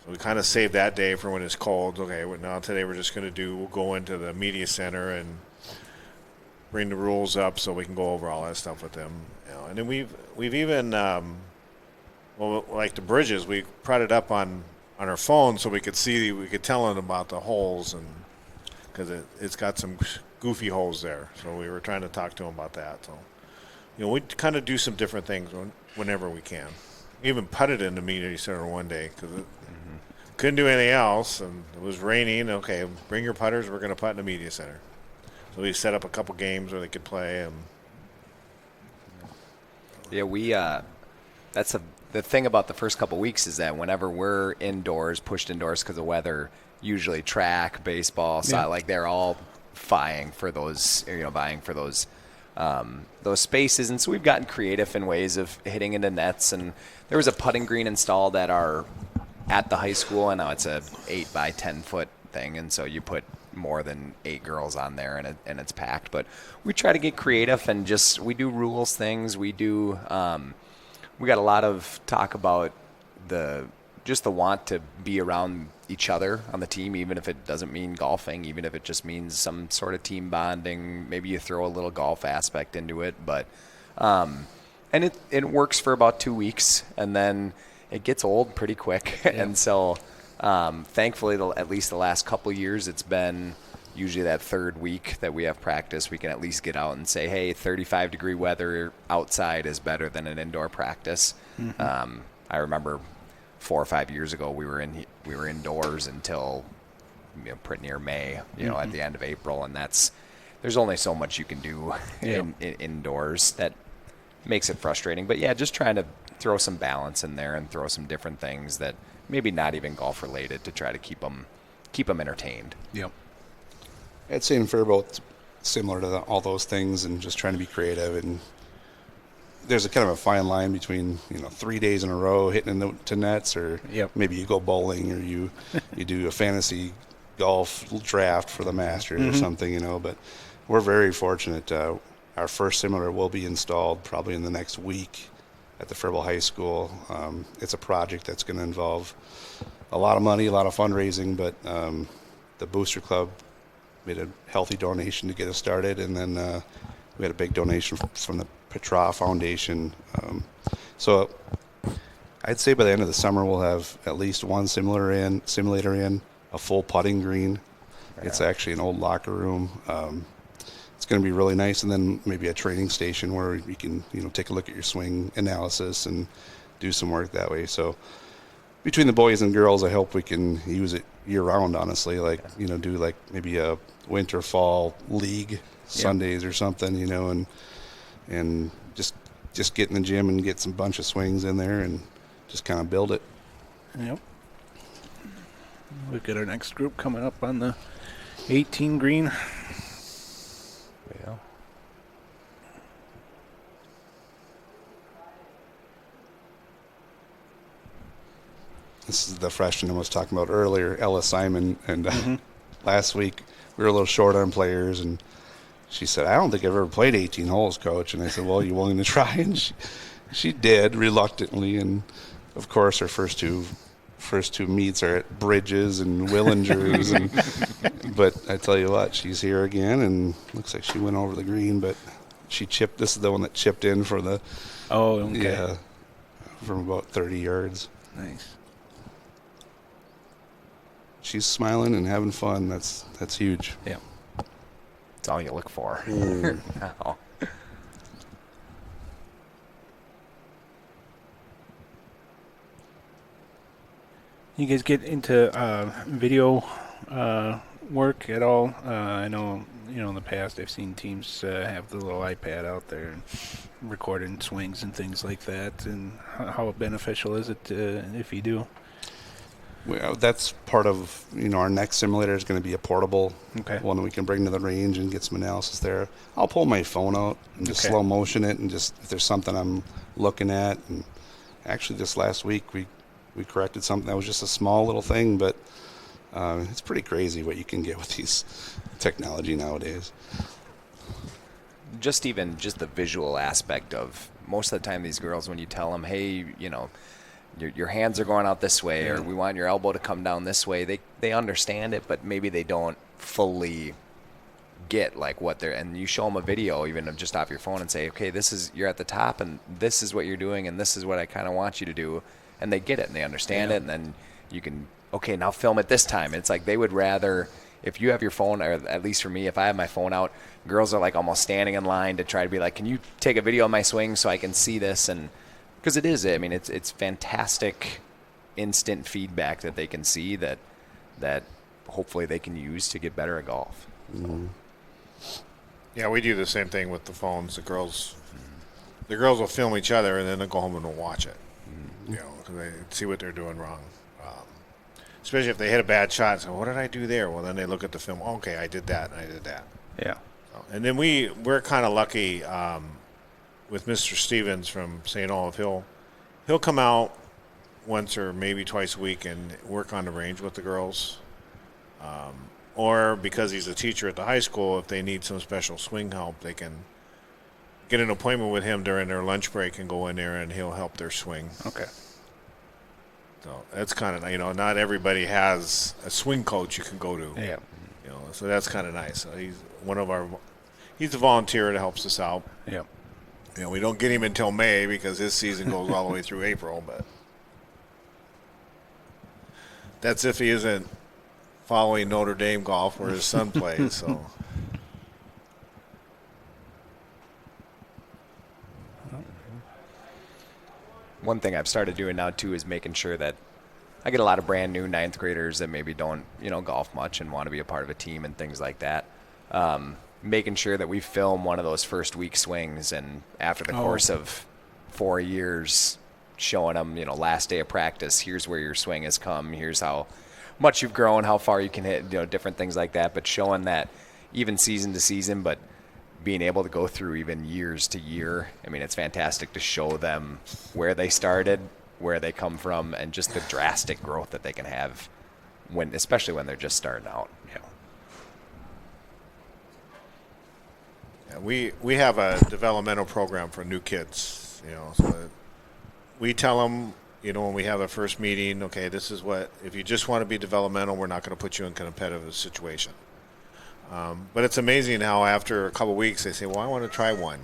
So we kind of save that day for when it's cold. Okay, now today we'll go into the media center and bring the rules up so we can go over all that stuff with them. And then we've even, like the bridges, we brought it up on our phone so we could tell them about the holes, and because it's got some goofy holes there. So we were trying to talk to them about that. So, we kind of do some different things whenever we can. We even putted in the media center one day because couldn't do anything else, and it was raining. Okay, bring your putters. We're going to putt in the media center. So we set up a couple games where they could play. Yeah, that's the thing about the first couple weeks is that whenever we're pushed indoors because of weather, usually track, baseball, they're all vying for those spaces. And so we've gotten creative in ways of hitting into nets. And there was a putting green installed at the high school, and now it's a 8 by 10 foot thing. And so you put more than 8 girls on there, and it's packed. But we try to get creative and we do rules things. We do we got a lot of talk about the want to be around each other on the team, even if it doesn't mean golfing, even if it just means some sort of team bonding. Maybe you throw a little golf aspect into it, but and it works for about 2 weeks, and then it gets old pretty quick. Yeah. And so thankfully, at least the last couple of years, it's been usually that third week that we have practice. We can at least get out and say, hey, 35-degree weather outside is better than an indoor practice. Mm-hmm. I remember 4 or 5 years ago, we were indoors until pretty near May, at the end of April, and there's only so much you can do indoors. That makes it frustrating. But yeah, just trying to throw some balance in there and throw some different things that maybe not even golf related to try to keep them entertained. Yep. I'd say in Faribault, similar to all those things, and just trying to be creative. And there's a kind of a fine line between 3 days in a row hitting into nets, or maybe you go bowling, or you do a fantasy golf draft for the Masters or something, But we're very fortunate. Our first simulator will be installed probably in the next week at the Faribault High School. It's a project that's going to involve a lot of money, a lot of fundraising, but the Booster Club made a healthy donation to get us started, and then we had a big donation from the Petra Foundation. So I'd say by the end of the summer we'll have at least one simulator in, a full putting green. Yeah. It's actually an old locker room. It's going to be really nice, and then maybe a training station where you can take a look at your swing analysis and do some work that way. So between the boys and girls, I hope we can use it year round, honestly, do maybe a winter fall league Sundays or something, and just get in the gym and get some bunch of swings in there and just kind of build it. Yep. We've got our next group coming up on the 18 green. this is the freshman I was talking about earlier, Ella Simon, and last week we were a little short on players, and she said, "I don't think I've ever played 18 holes, Coach." And I said, "Well, you willing to try?" And she did reluctantly, and of course her first two meets are at Bridges and Willingers, but I tell you what, she's here again, and looks like she went over the green, but she chipped. This is the one that chipped in for the from about 30 yards. Nice. She's smiling and having fun. That's huge. Yeah, that's all you look for. Now. You guys get into video work at all? I know, in the past I've seen teams have the little iPad out there and recording swings and things like that. And how beneficial is it if you do? Well, that's part of, our next simulator is going to be a portable one we can bring to the range and get some analysis there. I'll pull my phone out and just slow motion it, and just if there's something I'm looking at. And actually, this last week we corrected something that was just a small little thing, but it's pretty crazy what you can get with these technology nowadays. Just the visual aspect of most of the time these girls, when you tell them, hey, your hands are going out this way, or we want your elbow to come down this way, they understand it, but maybe they don't fully get like what they're, and you show them a video even just off your phone and say, okay, you're at the top and this is what you're doing and this is what I kind of want you to do, and they get it and they understand it, and then you can, okay, now film it this time. It's like they would rather, if you have your phone, or at least for me, if I have my phone out, girls are like almost standing in line to try to be like, can you take a video of my swing so I can see this? And because it is, I mean, it's fantastic instant feedback that they can see that hopefully they can use to get better at golf. Mm-hmm. Yeah, we do the same thing with the phones. The girls will film each other, and then they'll go home and they'll watch it. Because they see what they're doing wrong. Especially if they hit a bad shot. So what did I do there? Well, then they look at the film. Okay, I did that, and I did that. Yeah. And then we're kind of lucky with Mr. Stevens from St. Olaf. He'll come out once or maybe twice a week and work on the range with the girls. Or because he's a teacher at the high school, if they need some special swing help, they can get an appointment with him during their lunch break and go in there and he'll help their swing. Okay. So that's kind of, not everybody has a swing coach you can go to. Yeah. So that's kind of nice. So he's a volunteer that helps us out. Yeah. We don't get him until May because his season goes all the way through April, but that's if he isn't following Notre Dame golf where his son plays. So. One thing I've started doing now too is making sure that I get a lot of brand new ninth graders that maybe don't golf much and want to be a part of a team and things like that. Making sure that we film one of those first week swings, and after the course of 4 years, showing them, last day of practice, here's where your swing has come, here's how much you've grown, how far you can hit, different things like that. But showing that even season to season, but being able to go through even years to year, I mean, it's fantastic to show them where they started, where they come from, and just the drastic growth that they can have especially when they're just starting out. Yeah, we have a developmental program for new kids, so that we tell them, when we have a first meeting, okay, this is what, if you just want to be developmental, we're not going to put you in a competitive situation. But it's amazing how after a couple of weeks they say, well, I want to try one.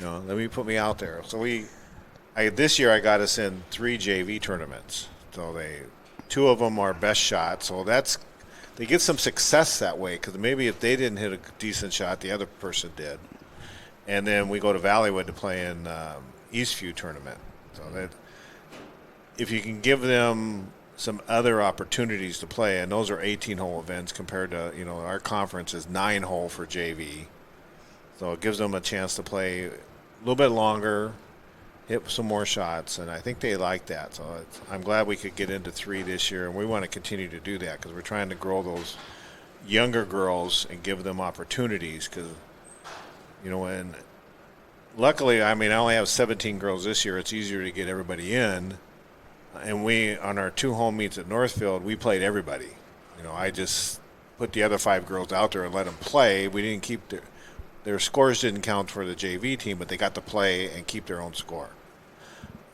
Let me put me out there. So this year I got us in 3 JV tournaments. So 2 of them are best shots. So they get some success that way, because maybe if they didn't hit a decent shot, the other person did. And then we go to Valleywood to play in Eastview tournament. So that if you can give them some other opportunities to play, and those are 18-hole events compared to, our conference is 9-hole for JV. So it gives them a chance to play a little bit longer, hit some more shots, and I think they like that. So I'm glad we could get into 3 this year, and we want to continue to do that because we're trying to grow those younger girls and give them opportunities because, and luckily, I only have 17 girls this year. It's easier to get everybody in. And we, on our 2 home meets at Northfield, we played everybody. I just put the other 5 girls out there and let them play. We didn't keep their scores didn't count for the JV team, but they got to play and keep their own score.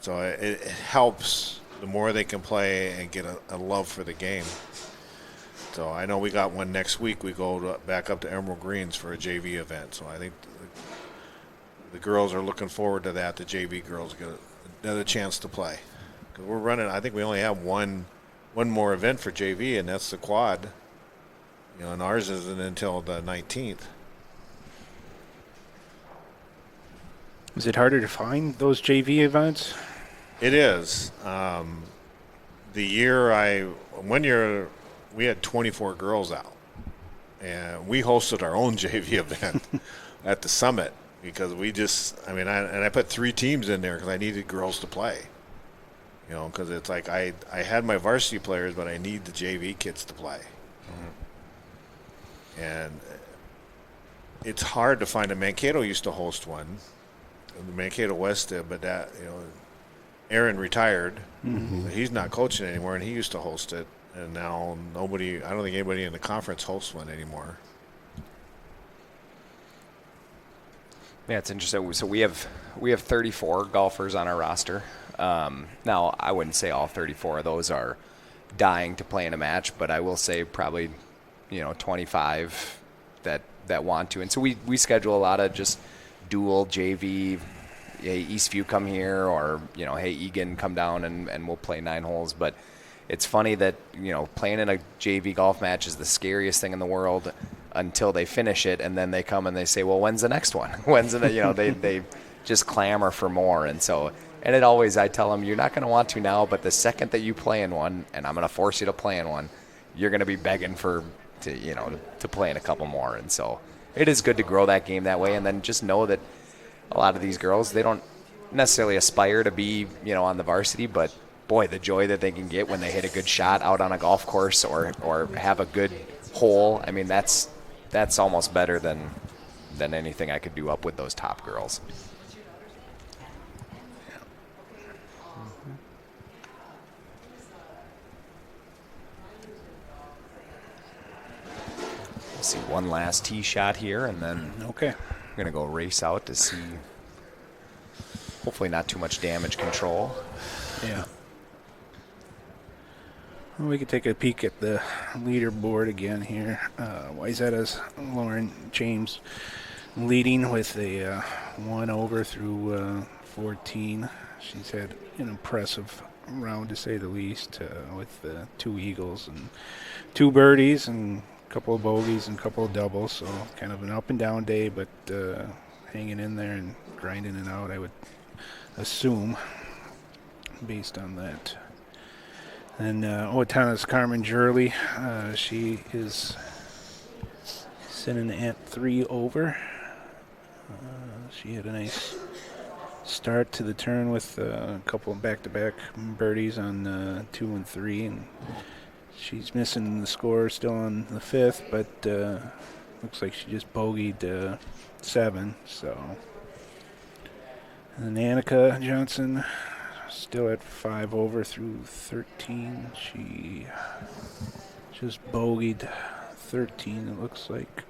So it helps the more they can play and get a love for the game. So I know we got one next week. We go back up to Emerald Greens for a JV event. So I think the girls are looking forward to that. The JV girls get another chance to play. Because we're running, I think we only have one more event for JV, and that's the quad. And ours isn't until the 19th. Is it harder to find those JV events? It is. One year we had 24 girls out, and we hosted our own JV event at the summit because I put 3 teams in there because I needed girls to play. Because it's like I had my varsity players, but I need the JV kids to play. Mm-hmm. And it's hard to find. Mankato used to host one. The Mankato West did, but Aaron retired. Mm-hmm. He's not coaching anymore, and he used to host it. And now I don't think anybody in the conference hosts one anymore. Yeah, it's interesting. So we have 34 golfers on our roster. Now, I wouldn't say all 34 of those are dying to play in a match, but I will say probably 25 that want to. And so we schedule a lot of just dual JV. Hey, Eastview come here, or hey, Egan come down and we'll play 9 holes. But it's funny that playing in a JV golf match is the scariest thing in the world until they finish it, and then they come and they say, well, when's the next one? They just clamor for more. And so, and it always, I tell them, you're not going to want to now, but the second that you play in one, and I'm going to force you to play in one, you're going to be begging to play in a couple more. And so it is good to grow that game that way, and then just know that a lot of these girls, they don't necessarily aspire to be, on the varsity, but boy, the joy that they can get when they hit a good shot out on a golf course or have a good hole. I mean, that's almost better than anything I could do up with those top girls. Let's see one last tee shot here, and then okay, I'm going to go race out to see, hopefully not too much damage control. Yeah. Well, we could take a peek at the leaderboard again here. Wayzetta's Lauren James leading with a 1 over through 14. She's had an impressive round, to say the least, with 2 eagles and 2 birdies and a couple of bogeys and a couple of doubles. So kind of an up and down day, but hanging in there and grinding it out, I would assume, based on that. And Owatonna's Carmen Jurley, she is sitting at 3 over. She had a nice start to the turn with a couple of back-to-back birdies on 2 and 3, and she's missing the score still on the 5th, but looks like she just bogeyed 7. So, and Annika Johnson, still at 5 over through 13. She just bogeyed 13, it looks like.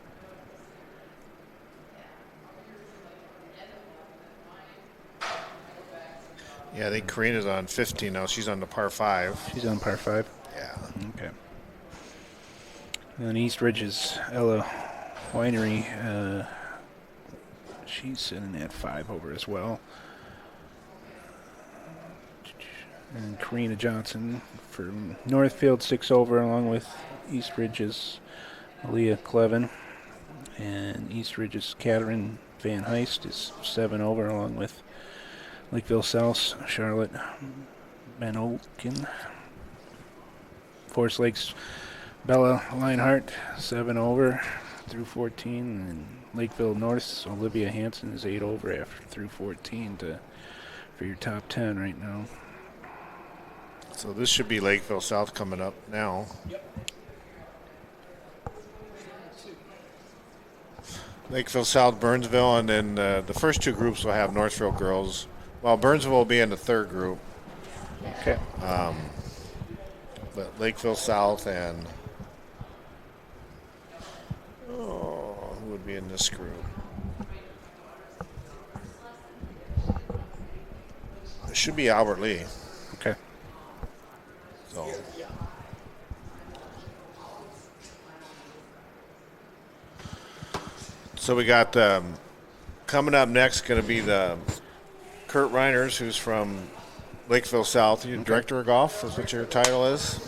Yeah, I think Karina's on 15 now. She's on the par 5. She's on par 5? Yeah. Okay. And East Ridge's Ella Winery, she's sitting at 5 over as well. And Karina Johnson from Northfield, 6 over, along with East Ridge's Aaliyah Clevin. And East Ridge's Catherine Van Heist is 7 over, along with Lakeville South's Charlotte Van Olken. Forest Lakes Bella Leinhart, 7 over through 14. And Lakeville North's Olivia Hansen is 8 over after through 14 for your top 10 right now. So this should be Lakeville South coming up now. Yep. Lakeville South, Burnsville, and then the first 2 groups will have Northfield girls. Well, Burnsville will be in the 3rd group. Okay. But Lakeville South and who would be in this group? It should be Albert Lee. Okay. So we got coming up next going to be the Kurt Reiners, who's from Lakeville South. You director of golf is what your title is.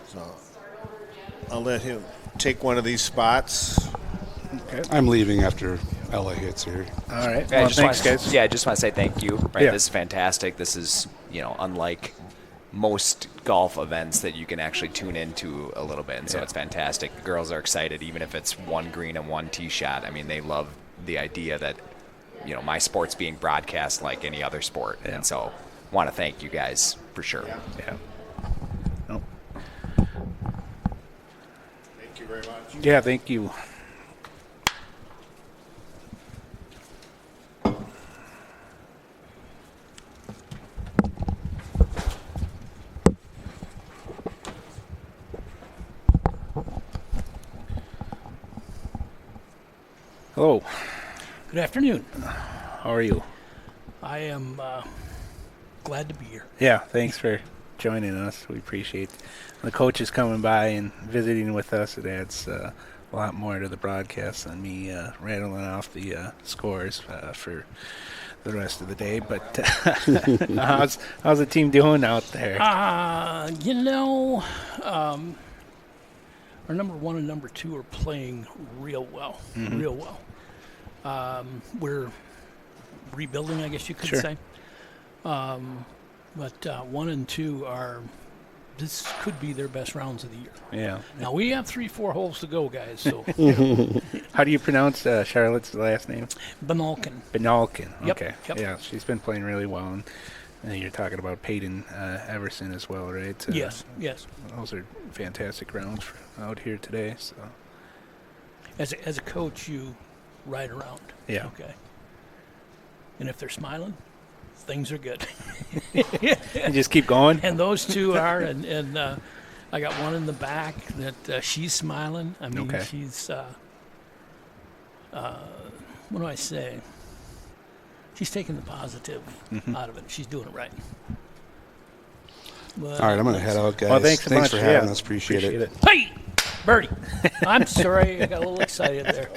So I'll let him take one of these spots. Okay. I'm leaving after Ella hits here. All right. Yeah, Well, thanks, guys. Yeah, I just want to say thank you. Right, Yeah. this is fantastic. This is unlike most golf events that you can actually tune into a little bit, and so it's fantastic. The girls are excited, even if it's one green and one tee shot. I mean, they love the idea that my sport's being broadcast like any other sport, and so want to thank you guys for sure. Yeah. Oh. Thank you very much. Yeah, thank you. Hello. Good afternoon. How are you? I am glad to be here. Yeah, thanks for joining us. We appreciate the coaches coming by and visiting with us. It adds a lot more to the broadcast than me rattling off the scores for the rest of the day. But how's the team doing out there? Our number 1 and number 2 are playing real well, real well. We're rebuilding, I guess you could say. But 1 and 2 this could be their best rounds of the year. Yeah. Now, we have 3-4 holes to go, guys. So, How do you pronounce Charlotte's last name? Benalkin. Benalkin. Yep, Okay. yep. Yeah, she's been playing really well. And you're talking about Peyton Everson as well, right? Yes. Those are fantastic rounds out here today. So, As a coach, you ride around. Yeah. Okay. And if they're smiling, things are good. you just keep going. And those two are, and I got one in the back that she's smiling. I mean, she's, what do I say? She's taking the positive out of it. She's doing it right. But all right, I'm going to head out, guys. Well, thanks for having us. Appreciate it. Hey, Birdie. I'm sorry. I got a little excited there.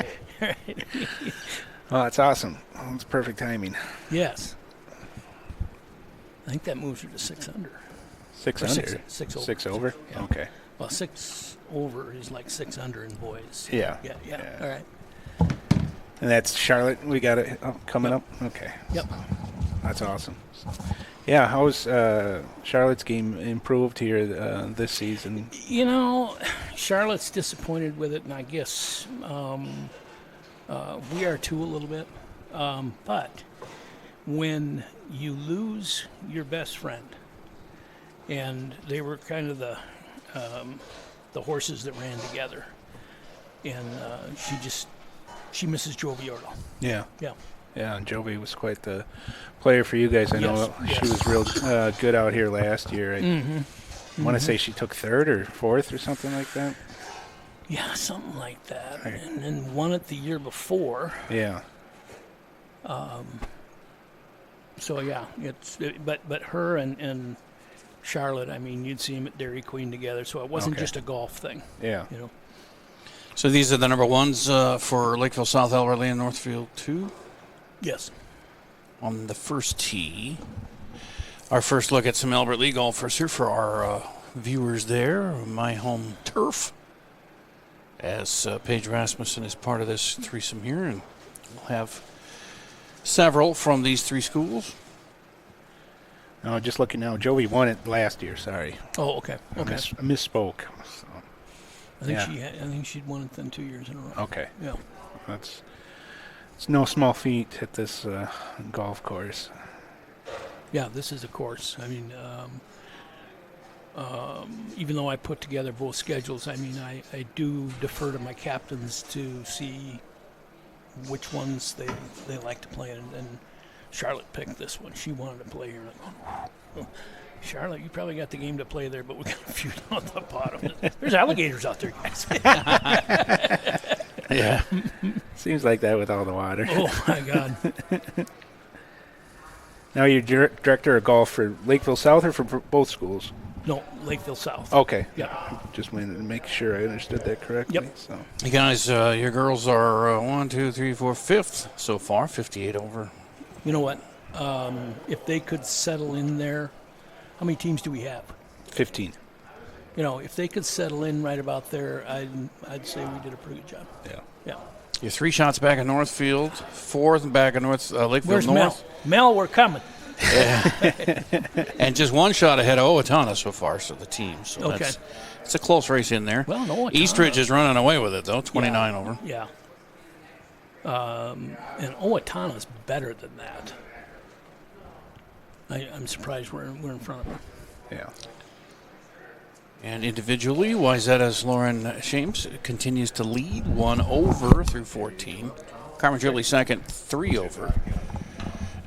Oh, that's awesome. That's perfect timing. Yes. I think that moves her to 6 under. 6 under? 6 over. 6 over? Yeah. Okay. Well, 6 over is like 6 under in boys. Yeah. Yeah. All right. And that's Charlotte. We got it coming up? Okay. Yep. That's awesome. Yeah, how's Charlotte's game improved here this season? Charlotte's disappointed with it, and I guess we are too a little bit. But when you lose your best friend, and they were kind of the horses that ran together, and she misses Joviordo. Yeah. Yeah. Yeah, and Jovi was quite the player for you guys. I know she was real good out here last year. I want to say she took 3rd or 4th or something like that. Yeah, something like that. Right. And then won it the year before. Yeah. So yeah, but her and Charlotte, I mean, you'd see them at Dairy Queen together, so it wasn't just a golf thing. Yeah. So these are the number 1s for Lakeville South, Elberly, and Northfield 2? Yes. On the first tee, our first look at some Albert Lee golfers here for our viewers there, My Home Turf, as Paige Rasmussen is part of this threesome here, and we'll have several from these 3 schools. No, just looking now, Jovi won it last year, sorry. Oh, okay. I misspoke. So. I think she'd won it then 2 years in a row. Okay. Yeah. It's no small feat at this golf course. Yeah, this is a course. I mean, even though I put together both schedules, I mean, I do defer to my captains to see which ones they like to play, and Charlotte picked this one. She wanted to play here. Like, Charlotte, you probably got the game to play there, but we got a few down at the bottom. There's alligators out there, guys. Yeah. Seems like that with all the water. Oh, my God. Now you're director of golf for Lakeville South or for both schools? No, Lakeville South. Okay. Yeah. Just wanted to make sure I understood that correctly. Yep. So. You guys, your girls are 1, 2, 3, 4, 5th so far, 58 over. You know what? If they could settle in there, how many teams do we have? 15. You know, if they could settle in right about there, I'd say we did a pretty good job. Yeah. Yeah. You're 3 shots back at Northfield, 4th back at Lakeville Where's North. Mel, we're coming. Yeah. And just 1 shot ahead of Owatonna so far, so the team. So Okay. it's a close race in there. Well, no, Eastridge is running away with it, though, 29 over. Yeah. And Owatonna's better than that. I'm surprised we're in front of them. Yeah. And individually, Wyzetta's Lauren Shames continues to lead, 1 over through 14. Carmen Gilly second, 3 over.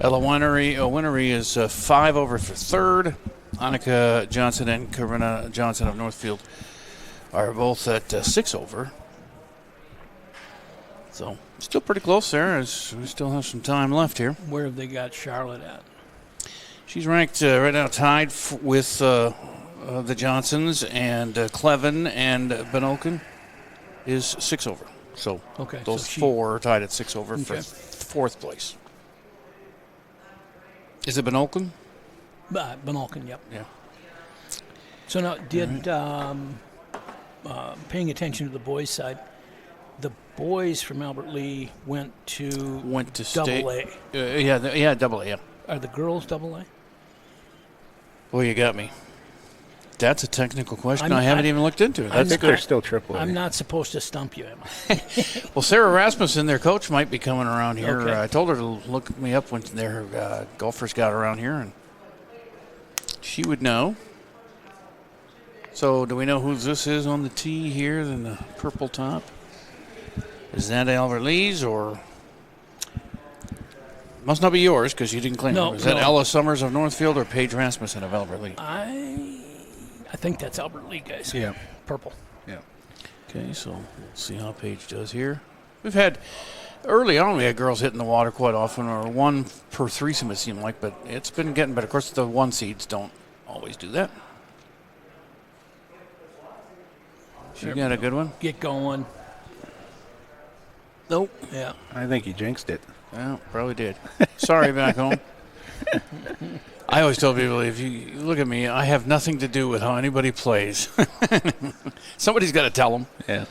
Ella Winery is 5 over for third. Annika Johnson and Corinna Johnson of Northfield are both at 6 over. So still pretty close there, as we still have some time left here. Where have they got Charlotte at? She's ranked right now tied with the Johnsons, and Clevin and Benolkin is 6 over. So okay, those so 4 are tied at 6 over for 4th place. Is it Benolkin? Benolkin, yep. Yeah. So now, did paying attention to the boys' side, the boys from Albert Lee went to Double A. Yeah, Double A. Yeah. Are the girls Double A? Well, you got me. That's a technical question I haven't even looked into. I think they're still Triple A. I'm not supposed to stump you, am I? Well, Sarah Rasmussen, their coach, might be coming around here. Okay. I told her to look me up when their golfers got around here, and she would know. So, do we know who this is on the tee here in the purple top? Is that Albert Lee's, or must not be yours because you didn't claim it? Is that Ella Summers of Northfield or Paige Rasmussen of Albert Lee? I think that's Albert Lee, guys. Yeah. Purple. Yeah. Okay, so we'll see how Paige does here. We've had, early on, we had girls hitting the water quite often, or 1 per threesome, it seemed like, but it's been getting better. Of course, the 1 seeds don't always do that. She got a good one. Get going. Nope. Yeah. I think you jinxed it. Well, probably did. Sorry, back home. I always tell people, if you look at me, I have nothing to do with how anybody plays. Somebody's got to tell them. Yeah.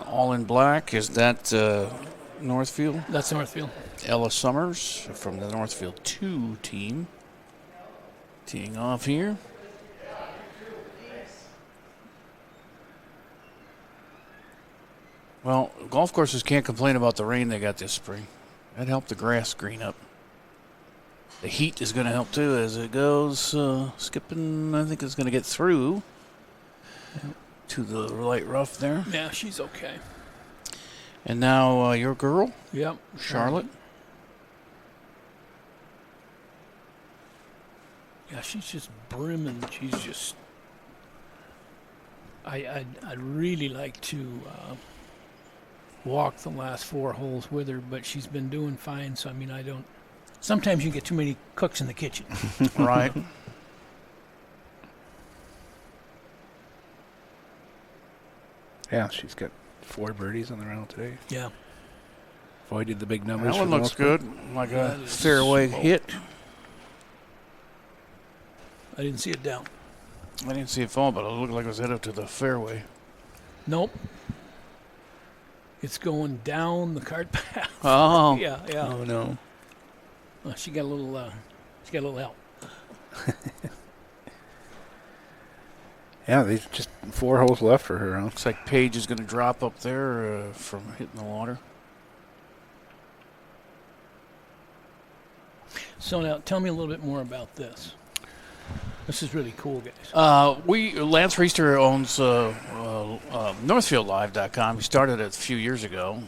All in black, is that Northfield? That's Northfield. Ella Summers from the Northfield 2 team. Teeing off here. Well, golf courses can't complain about the rain they got this spring. That helped the grass green up. The heat is going to help too as it goes. Skipping, I think, is going to get through to the light rough there. Yeah, she's okay. And now your girl? Yep. Charlotte? Yeah, she's just brimming. She's just. I'd really like to walk the last 4 holes with her, but she's been doing fine. So I mean, I don't. Sometimes you get too many cooks in the kitchen. Right. Yeah, she's got 4 birdies on the round today. Yeah. Avoided the big numbers. That one looks good, like a fairway hit. I didn't see it down. I didn't see it fall, but it looked like it was headed to the fairway. Nope. It's going down the cart path. Oh. Yeah. Oh no. She got a little. She got a little help. Yeah, there's just 4 holes left for her. Huh? Looks like Paige is going to drop up there from hitting the water. So now, tell me a little bit more about this. This is really cool, guys. Lance Reister owns NorthfieldLive.com. He started it a few years ago,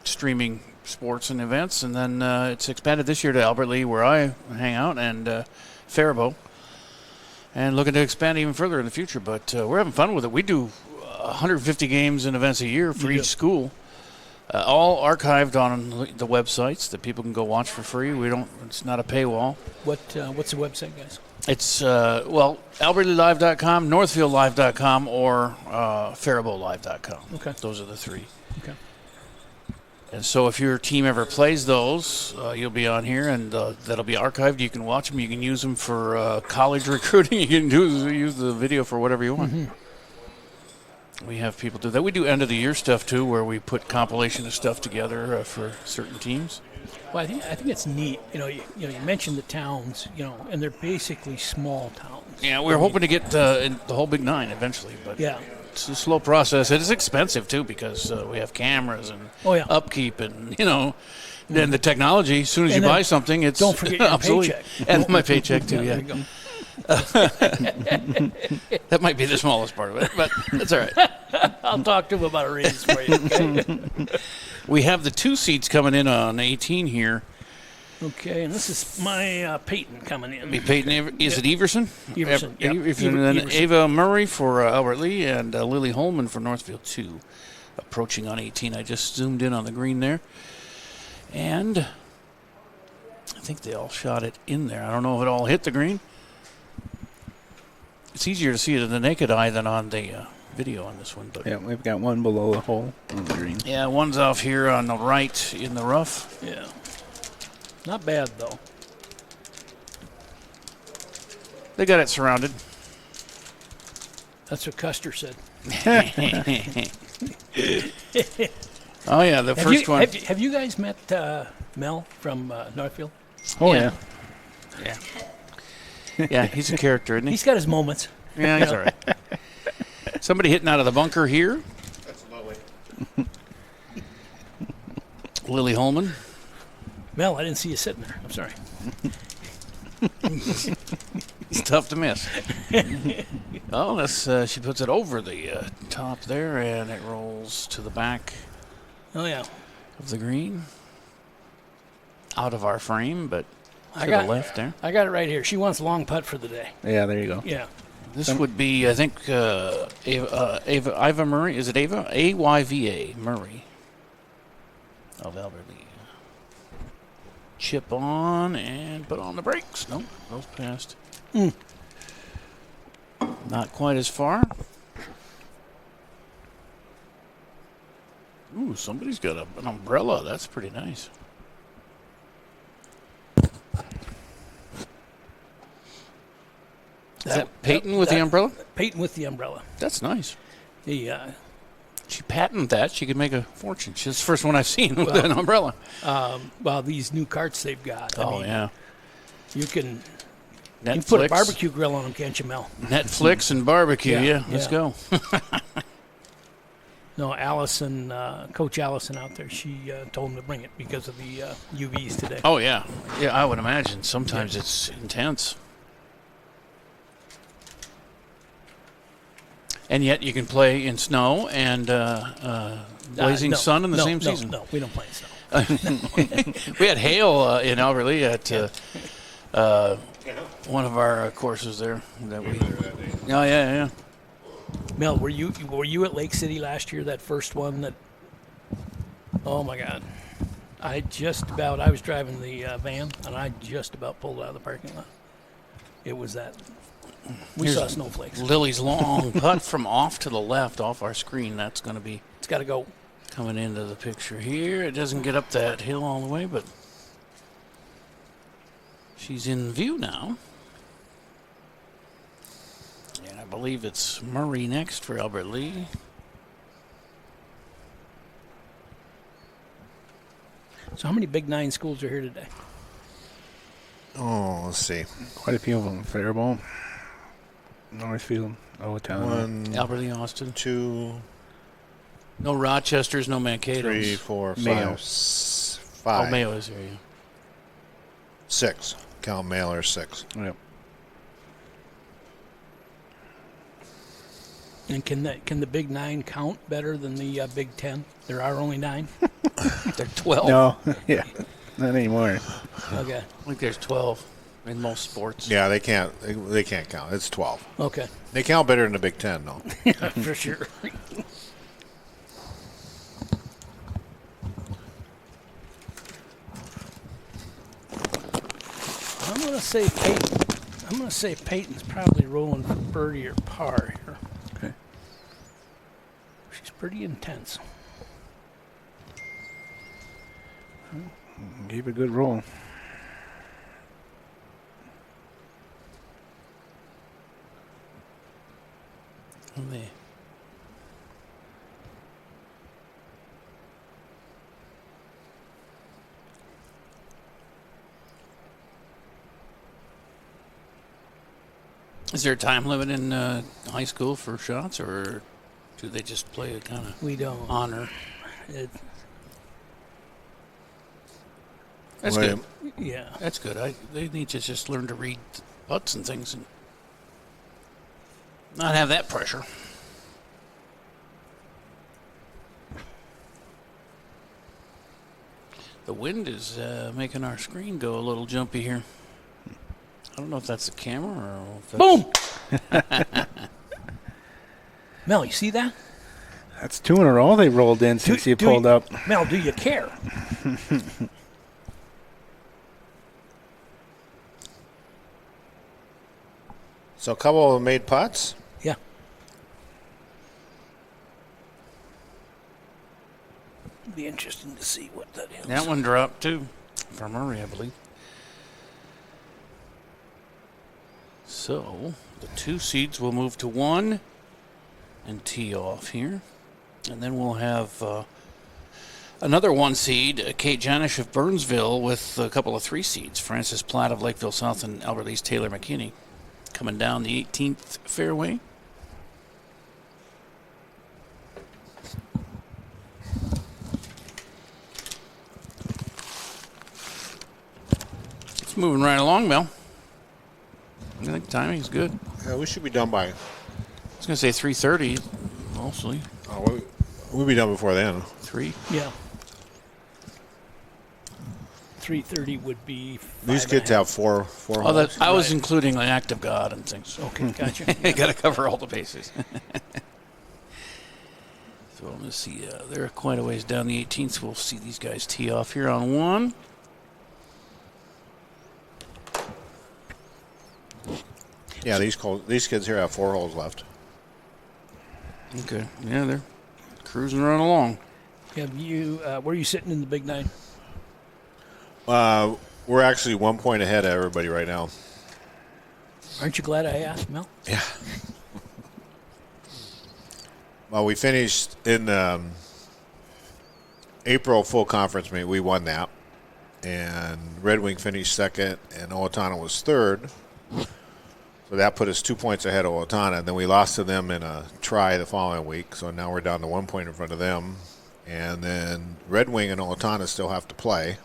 streaming sports and events, and then it's expanded this year to Albert Lee, where I hang out, and Faribault, and looking to expand even further in the future. But we're having fun with it. We do 150 games and events a year for each school. All archived on the websites that people can go watch for free. It's not a paywall. What's the website, guys? It's AlbertLeeLive.com, NorthfieldLive.com, or FaribaultLive.com. Okay. Those are the three. Okay. And so if your team ever plays those, you'll be on here, and that'll be archived. You can watch them. You can use them for college recruiting. You can use the video for whatever you want. Mm-hmm. We have people do that. We do end-of-the-year stuff, too, where we put compilation of stuff together for certain teams. Well, I think it's neat. You mentioned the towns, and they're basically small towns. Yeah, we're hoping to get the whole Big Nine eventually, but yeah, it's a slow process. It is expensive too because we have cameras and upkeep, and then the technology. As soon as you buy something, it's don't forget your paycheck and my paycheck too. Yeah. That might be the smallest part of it, but that's all right. I'll talk to him about a raise for you. Okay? We have the 2 seats coming in on 18 here. Okay, and this is my Peyton coming in. Peyton, is it Everson? Everson, yeah. Everson, and then Everson. Ava Murray for Albert Lee, and Lily Holman for Northfield 2. Approaching on 18. I just zoomed in on the green there. And I think they all shot it in there. I don't know if it all hit the green. It's easier to see it in the naked eye than on the video on this one. But yeah, we've got one below the hole on the green. Yeah, one's off here on the right in the rough. Yeah. Not bad, though. They got it surrounded. That's what Custer said. Oh, yeah, the first one. Have you guys met Mel from Northfield? Oh, yeah. Yeah. Yeah, he's a character, isn't he? He's got his moments. Yeah, he's all right. Somebody hitting out of the bunker here. That's Lily. Lily Holman. Mel, I didn't see you sitting there. I'm sorry. It's tough to miss. Oh, that's she puts it over the top there, and it rolls to the back. Oh, yeah. Of the green. Out of our frame, but to the left there. I got it right here. She wants long putt for the day. Yeah, there you go. Yeah. This would be, I think, Ava Murray. Is it Ava? A-Y-V-A, Murray. Of Albert Lee. Chip on and put on the brakes. Nope, goes past. Not quite as far. Ooh, somebody's got an umbrella. That's pretty nice. Is that Peyton with the umbrella? Peyton with the umbrella. That's nice. She patented that. She could make a fortune. She's the first one I've seen with an umbrella. Well, these new carts they've got. I mean, yeah. You can Netflix. put a barbecue grill on them, can't you, Mel? Netflix and barbecue. Yeah, let's go. No, Allison, Coach Allison out there, she told him to bring it because of the UVs today. Oh, yeah. Yeah, I would imagine. Sometimes it's intense. And yet you can play in snow and blazing sun in the same season. No, we don't play in snow. We had hail in Albert Lee at one of our courses there. Oh, yeah. Mel, were you at Lake City last year? That first one that? Oh my God! I was driving the van and I just about pulled out of the parking lot. It was that. We saw snowflakes. Lily's long putt from off to the left off our screen. That's going to be. It's got to go. Coming into the picture here. It doesn't get up that hill all the way, but she's in view now. And I believe it's Murray next for Albert Lee. So how many Big Nine schools are here today? Oh, let's see. Quite a few of them. Faribault, Northfield, Owatonna. Albert Lee, Austin. 2. No Rochesters, no Mankato's. 3, 4, 5. Mayo. 5. Oh, Mayo is here, yeah. 6. Count Mailer 6. Yep. And can the Big 9 count better than the Big 10? There are only 9. They're 12. No, yeah, not anymore. Okay. I think there's 12 in most sports. Yeah, they can't. They can't count. It's 12. Okay. They count better than the Big 10, though. Yeah, for sure. I'm gonna say Peyton. I'm gonna say Peyton's probably rolling for birdie or par here. Okay. She's pretty intense. Gave a good roll. There. Is there a time limit in high school for shots, or do they just play a kind of We don't. honor? That's William. good. Yeah. That's good. They need to just learn to read putts and things and not have that pressure. The wind is making our screen go a little jumpy here. I don't know if that's the camera or if that's... Boom! Mel, you see that? That's 2 in a row they rolled in since you pulled up. Mel, do you care? So a couple of them made putts. Yeah. Be interesting to see what that is. That one dropped too, from Murray, I believe. So the 2 seeds will move to 1 and tee off here. And then we'll have another 1 seed, Kate Janish of Burnsville, with a couple of 3 seeds, Frances Platt of Lakeville South and Albert Lee's Taylor McKinney, coming down the 18th fairway. It's moving right along, Mel. I think timing's good. Yeah, we should be done by. I was going to say 3:30, mostly. Oh, we'll be done before then. 3. Yeah. 3:30 would be. These kids have four Oh, holes. I was including the act of God and things. Okay, gotcha. You got to cover all the bases. So I'm going to see. They're quite a ways down the 18th. We'll see these guys tee off here on 1. Yeah, these kids here have 4 holes left. Okay. Yeah, they're cruising right along. Have you? Where are you sitting in the Big 9? We're actually 1 point ahead of everybody right now. Aren't you glad I asked, Mel? Yeah. Well, we finished in April full conference meet. We won that. And Red Wing finished second, and Owatonna was third. So that put us 2 points ahead of Owatonna. Then we lost to them in a try the following week. So now we're down to 1 point in front of them. And then Red Wing and Owatonna still have to play.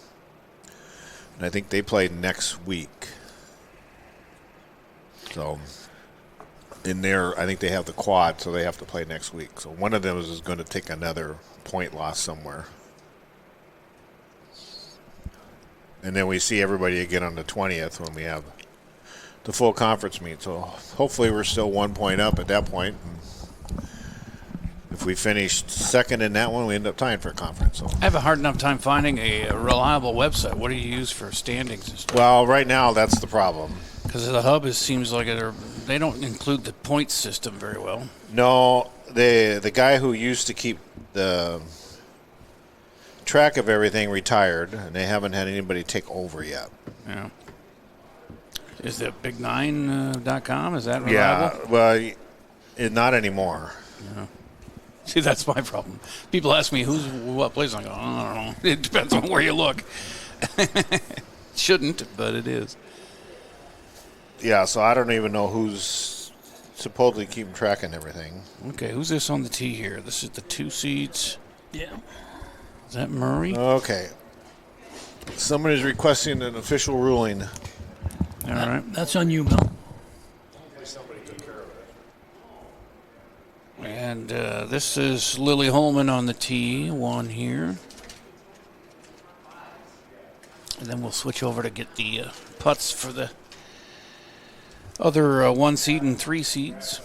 And I think they play next week. So in there, I think they have the quad, so they have to play next week. So one of them is going to take another point loss somewhere. And then we see everybody again on the 20th when we have the full conference meet. So hopefully we're still 1 point up at that point. And if we finished second in that one, we end up tying for a conference. So. I have a hard enough time finding a reliable website. What do you use for standings and stuff? Well, right now that's the problem. Because the hub seems like they don't include the points system very well. No, the guy who used to keep the track of everything retired, and they haven't had anybody take over yet. Yeah. Is the big9.com? Is that reliable? Yeah, well, not anymore. Yeah. See, that's my problem. People ask me what place. I go, I don't know. It depends on where you look. Shouldn't, but it is. Yeah, so I don't even know who's supposedly keeping track of everything. Okay, who's this on the tee here? This is the 2 seeds. Yeah. Is that Murray? Okay. Somebody's requesting an official ruling. All right. That's on you, Mel. And this is Lily Holman on the tee, one here. And then we'll switch over to get the putts for the other 1 seed and 3 seeds.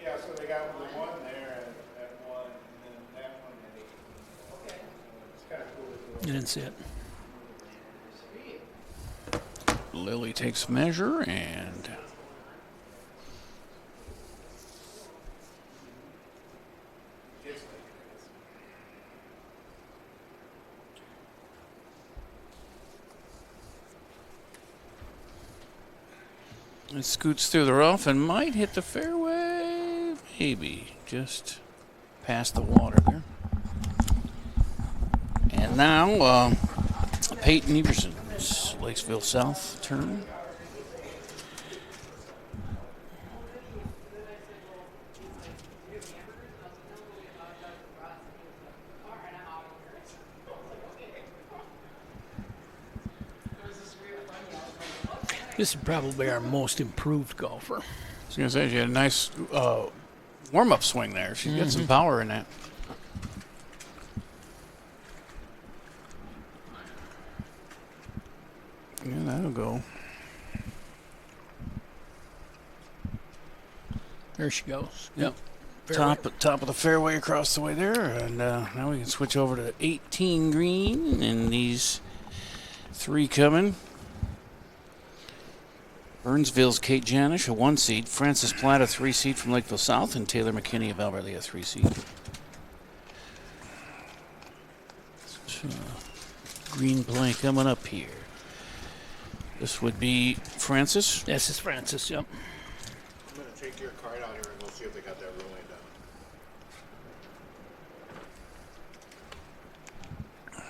Yeah, so they got the one there at 1, and then that one at 8. Okay. It's kind of cool. You didn't see it. Lily takes measure and it scoots through the rough and might hit the fairway. Maybe just past the water there. And now Peyton Everson's Lakesville South turn. This is probably our most improved golfer. I was going to say, she had a nice warm-up swing there. She's got some power in that. Yeah, that'll go. There she goes. Yep. Top of the fairway across the way there. And now we can switch over to 18 green. And these 3 coming. Burnsville's Kate Janish, a 1 seed. Frances Platt, a 3 seed from Lakeville South. And Taylor McKinney of Albert Lea, a 3 seed. So, green play coming up here. This would be Francis. This is Francis, yep. I'm going to take your card out here and we'll see if they got that ruling done.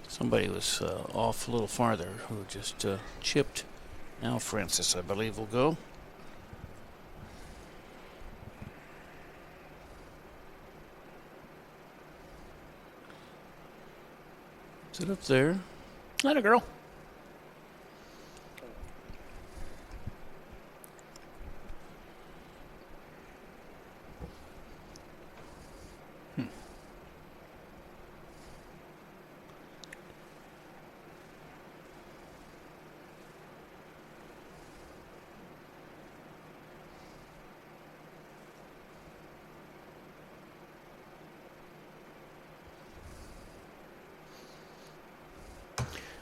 Somebody was off a little farther who just chipped. Now Francis, I believe, will go. Is it up there? Let a girl.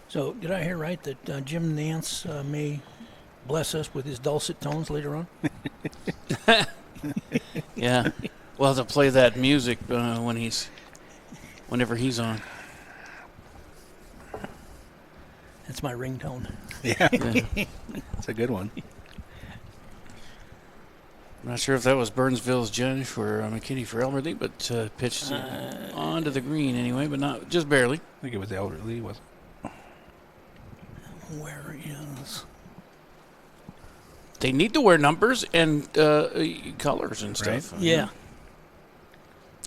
So, did I hear right that Jim Nance may bless us with his dulcet tones later on? Yeah. We'll have to play that music whenever he's on. That's my ringtone. Yeah. It's a good one. I'm not sure if that was Burnsville's Janish or McKinney for Elberly, but pitched onto the green anyway, but not just barely. I think it was Elberly, wasn't it? Where is? They need to wear numbers and colors and stuff. Right? Yeah.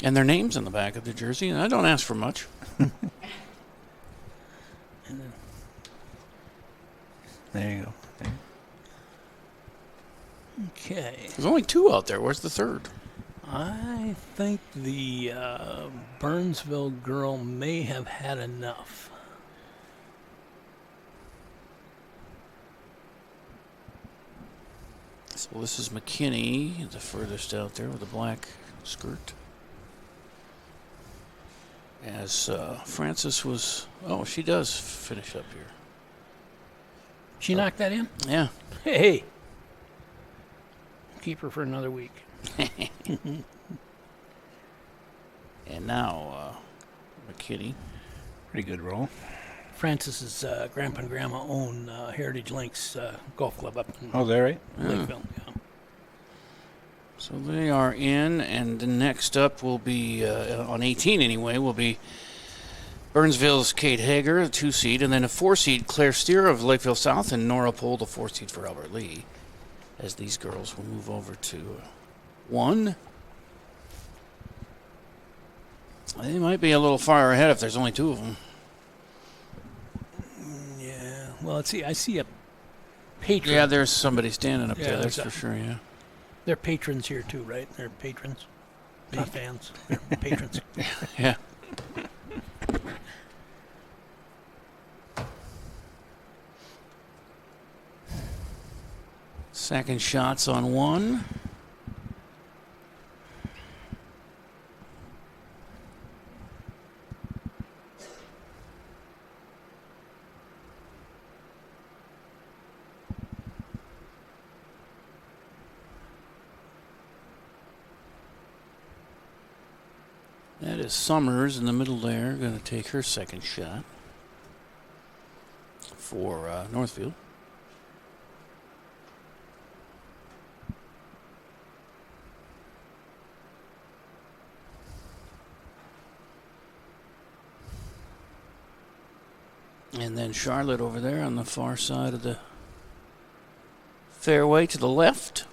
And their names on the back of the jersey. And I don't ask for much. There you go. Okay. There's only 2 out there. Where's the third? I think the Burnsville girl may have had enough. So this is McKinney, the furthest out there with the black skirt. As Francis was... Oh, she does finish up here. She knocked that in? Yeah. Hey. Keep her for another week. And now McKinney. Pretty good roll. Francis's grandpa and grandma own Heritage Links Golf Club up in Oh, is that right? Lakeville. Yeah. So they are in, and the next up will be, on 18 anyway, will be Burnsville's Kate Hager, the 2 seed, and then a 4 seed, Claire Steer of Lakeville South, and Nora Pohl, the 4 seed for Albert Lea, as these girls will move over to 1. They might be a little far ahead if there's only 2 of them. Yeah. Well, let's see. I see a patron. Yeah, there's somebody standing up there. That's for sure. Yeah. They're patrons here too, right? They're patrons, not fans. They're patrons. Yeah. Second shots on 1. That is Summers in the middle there, going to take her second shot for Northfield. And then Charlotte over there on the far side of the fairway to the left.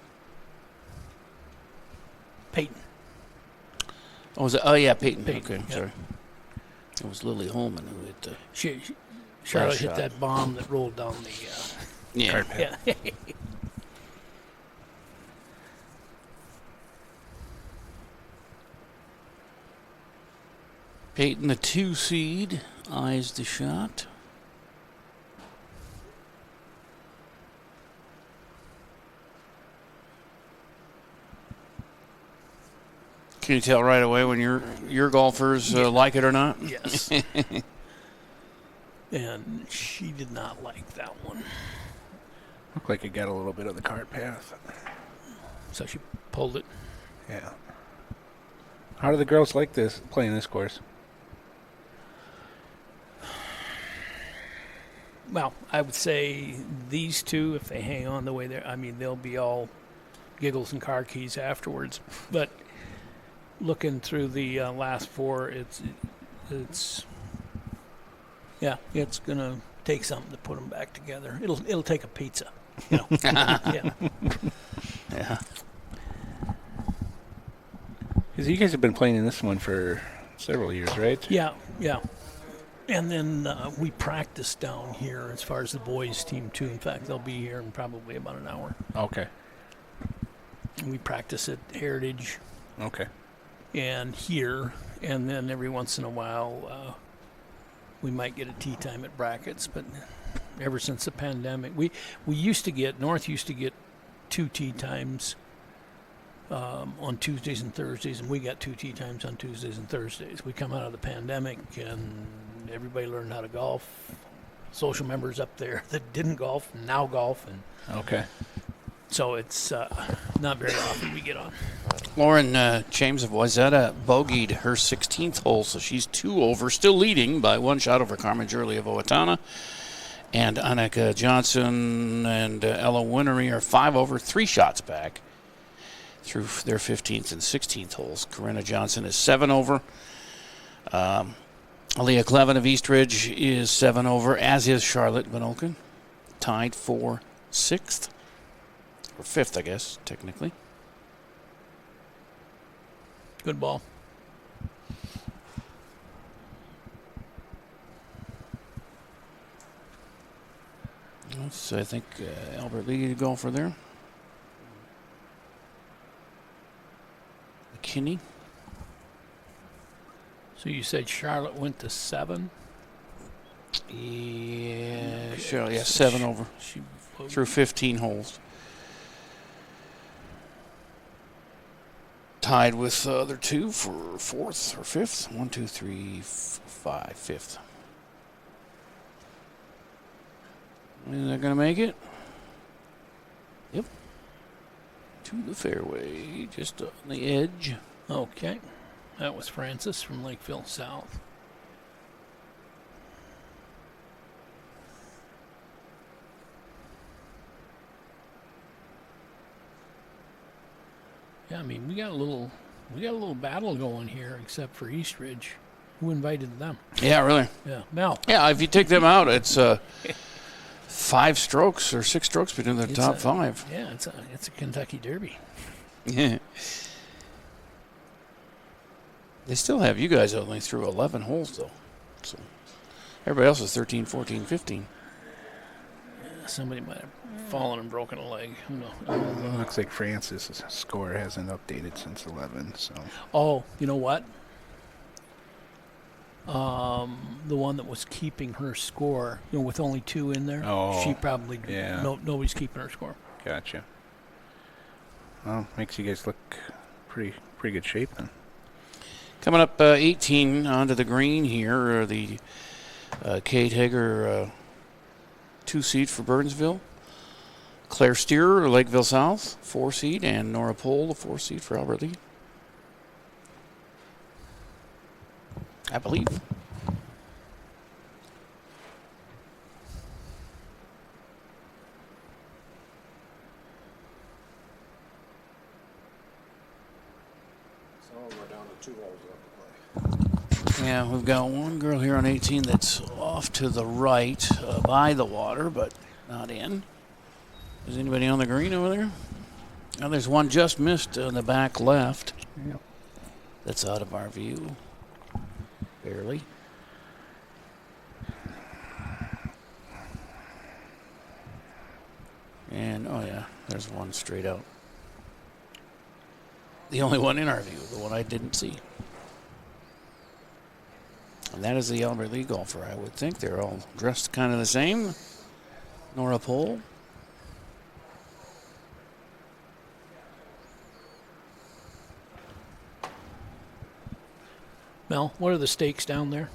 Peyton. Oh, was it? Oh, yeah, Peyton. Peyton, Okay, yeah. sorry. It was Lily Holman who hit the Charlotte hit shot. that bomb that rolled down the carpet. Yeah. Peyton, the 2 seed, eyes the shot. Can you tell right away when your golfers like it or not? Yes. And she did not like that one. Looked like it got a little bit of the cart path. So she pulled it. Yeah. How do the girls like this, playing this course? Well, I would say these 2, if they hang on the way there, I mean, they'll be all giggles and car keys afterwards. But looking through the last 4, it's gonna take something to put them back together. It'll take a pizza, you know. Yeah. Yeah. Because you guys have been playing in this one for several years, right? Yeah. And then we practice down here as far as the boys' team too. In fact, they'll be here in probably about an hour. Okay. And we practice at Heritage. Okay. And here, and then every once in a while, we might get a tee time at Brackets. But ever since the pandemic, North used to get 2 tee times on Tuesdays and Thursdays, and we got 2 tee times on Tuesdays and Thursdays. We come out of the pandemic, and everybody learned how to golf. Social members up there that didn't golf now golf, and okay. So it's not very often we get on. Lauren James of Wayzata bogeyed her 16th hole, so she's 2 over, still leading by 1 shot over Carmen Jurley of Owatonna. And Annika Johnson and Ella Winery are 5 over, 3 shots back through their 15th and 16th holes. Corinna Johnson is 7 over. Aaliyah Clevin of Eastridge is 7 over, as is Charlotte Van Olken, tied for 6th. Or 5th, I guess, technically. Good ball. That's, I think, Albert Lee, the golfer there. McKinney. So you said Charlotte went to 7? Yeah, Charlotte, yeah, 7 over. Through 15 holes. Tied with the other 2 for 4th or 5th. 1, 2, 3, 5, 5th. Is that going to make it? Yep. To the fairway, just on the edge. Okay. That was Francis from Lakeville South. Yeah, I mean, we got a little battle going here, except for Eastridge. Who invited them? Yeah, really. Yeah, Mel. Yeah, if you take them out, it's 5 strokes or 6 strokes between the top 5. Yeah, it's a Kentucky Derby. Yeah. They still have you guys only through 11 holes, though. So everybody else is 13, 14, 15. Yeah, somebody might have fallen and broken a leg. Looks like Francis' score hasn't updated since 11. So. Oh, you know what? The one that was keeping her score, with only 2 in there, she probably nobody's keeping her score. Gotcha. Well, makes you guys look pretty good shape then. Coming up 18 onto the green here, the Kate Hager 2 seed for Burnsville. Claire Steerer, Lakeville South, 4 seed, and Nora Pohl, the 4 seed for Albert Lee. I believe. Yeah, we've got one girl here on 18 that's off to the right by the water, but not in. Is anybody on the green over there? Oh, there's one just missed in the back left. Yep. That's out of our view. Barely. And, oh yeah, there's one straight out. The only one in our view, the one I didn't see. And that is the Albert Lee golfer, I would think. They're all dressed kind of the same. Nora Pohl. Mel, what are the stakes down there?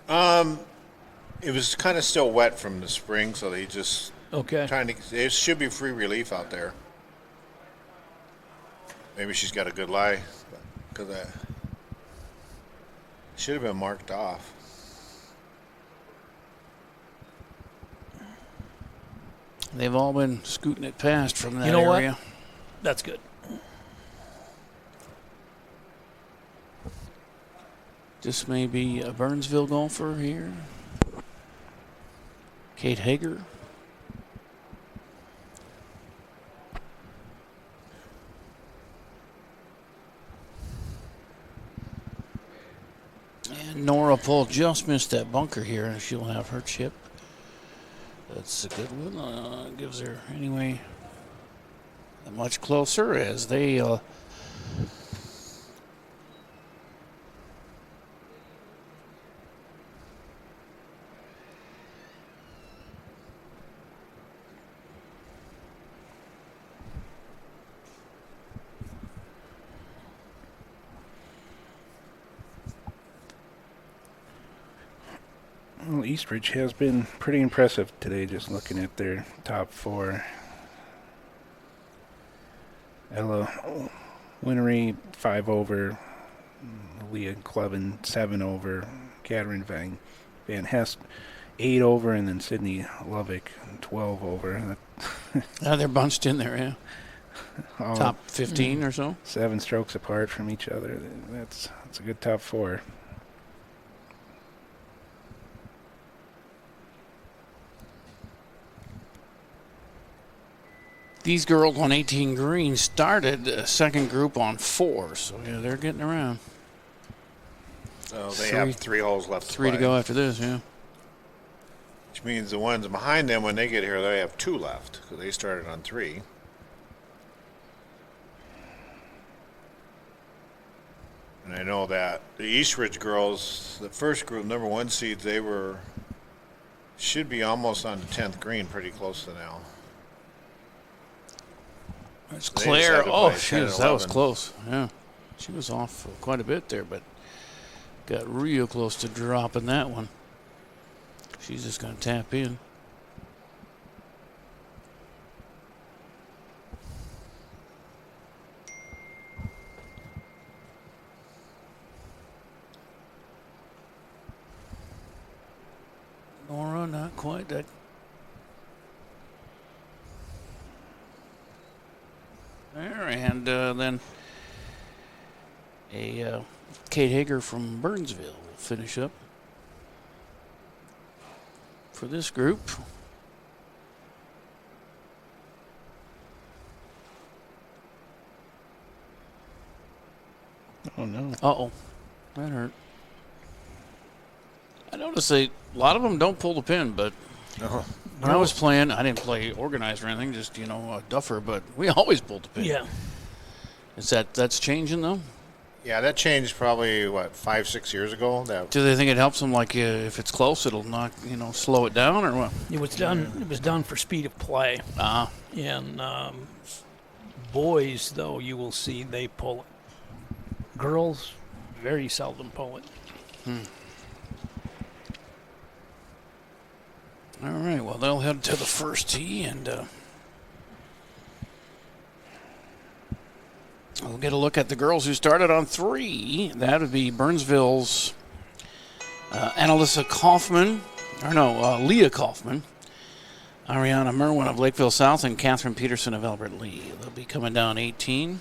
It was kind of still wet from the spring, so they just trying to. It should be free relief out there. Maybe she's got a good lie, because that should have been marked off. They've all been scooting it past from that you know area. What? That's good. This may be a Burnsville golfer here. Kate Hager. And Nora Pohl just missed that bunker here, and she'll have her chip. That's a good one. Gives her, anyway, much closer as they... Well, Eastridge has been pretty impressive today, just looking at their top 4. Ella Winery, 5 over. Leah Clevin, 7 over. Catherine Van Hest, 8 over. And then Sydney Lovick, 12 over. they're bunched in there, yeah. Top 15 or so? 7 strokes apart from each other. That's a good top 4. These girls on 18 green started a second group on 4, so yeah, they're getting around. So they have 3 holes left. 3 to go after this, yeah. Which means the ones behind them, when they get here, they have 2 left because they started on 3. And I know that the Eastridge girls, the first group, number 1 seeds, should be almost on the 10th green, pretty close to now. It's Claire. Oh, that was close. Yeah. She was off quite a bit there, but got real close to dropping that one. She's just going to tap in. Nora, not quite. That. There, and then a Kate Hager from Burnsville will finish up for this group. Oh, no. Uh-oh. That hurt. I noticed a lot of them don't pull the pin, but when I was playing, I didn't play organized or anything, just, a duffer, but we always pulled the pin. Yeah. That's changing, though? Yeah, that changed probably, 5-6 years ago. Do they think it helps them, like, if it's close, it'll not, slow it down, or what? It was done for speed of play. Uh-huh. And boys, though, you will see they pull it. Girls very seldom pull it. All right, well, they'll head to the first tee, and we'll get a look at the girls who started on 3. That would be Burnsville's Annalisa Kaufman, Leah Kaufman, Ariana Merwin of Lakeville South, and Catherine Peterson of Albert Lee. They'll be coming down 18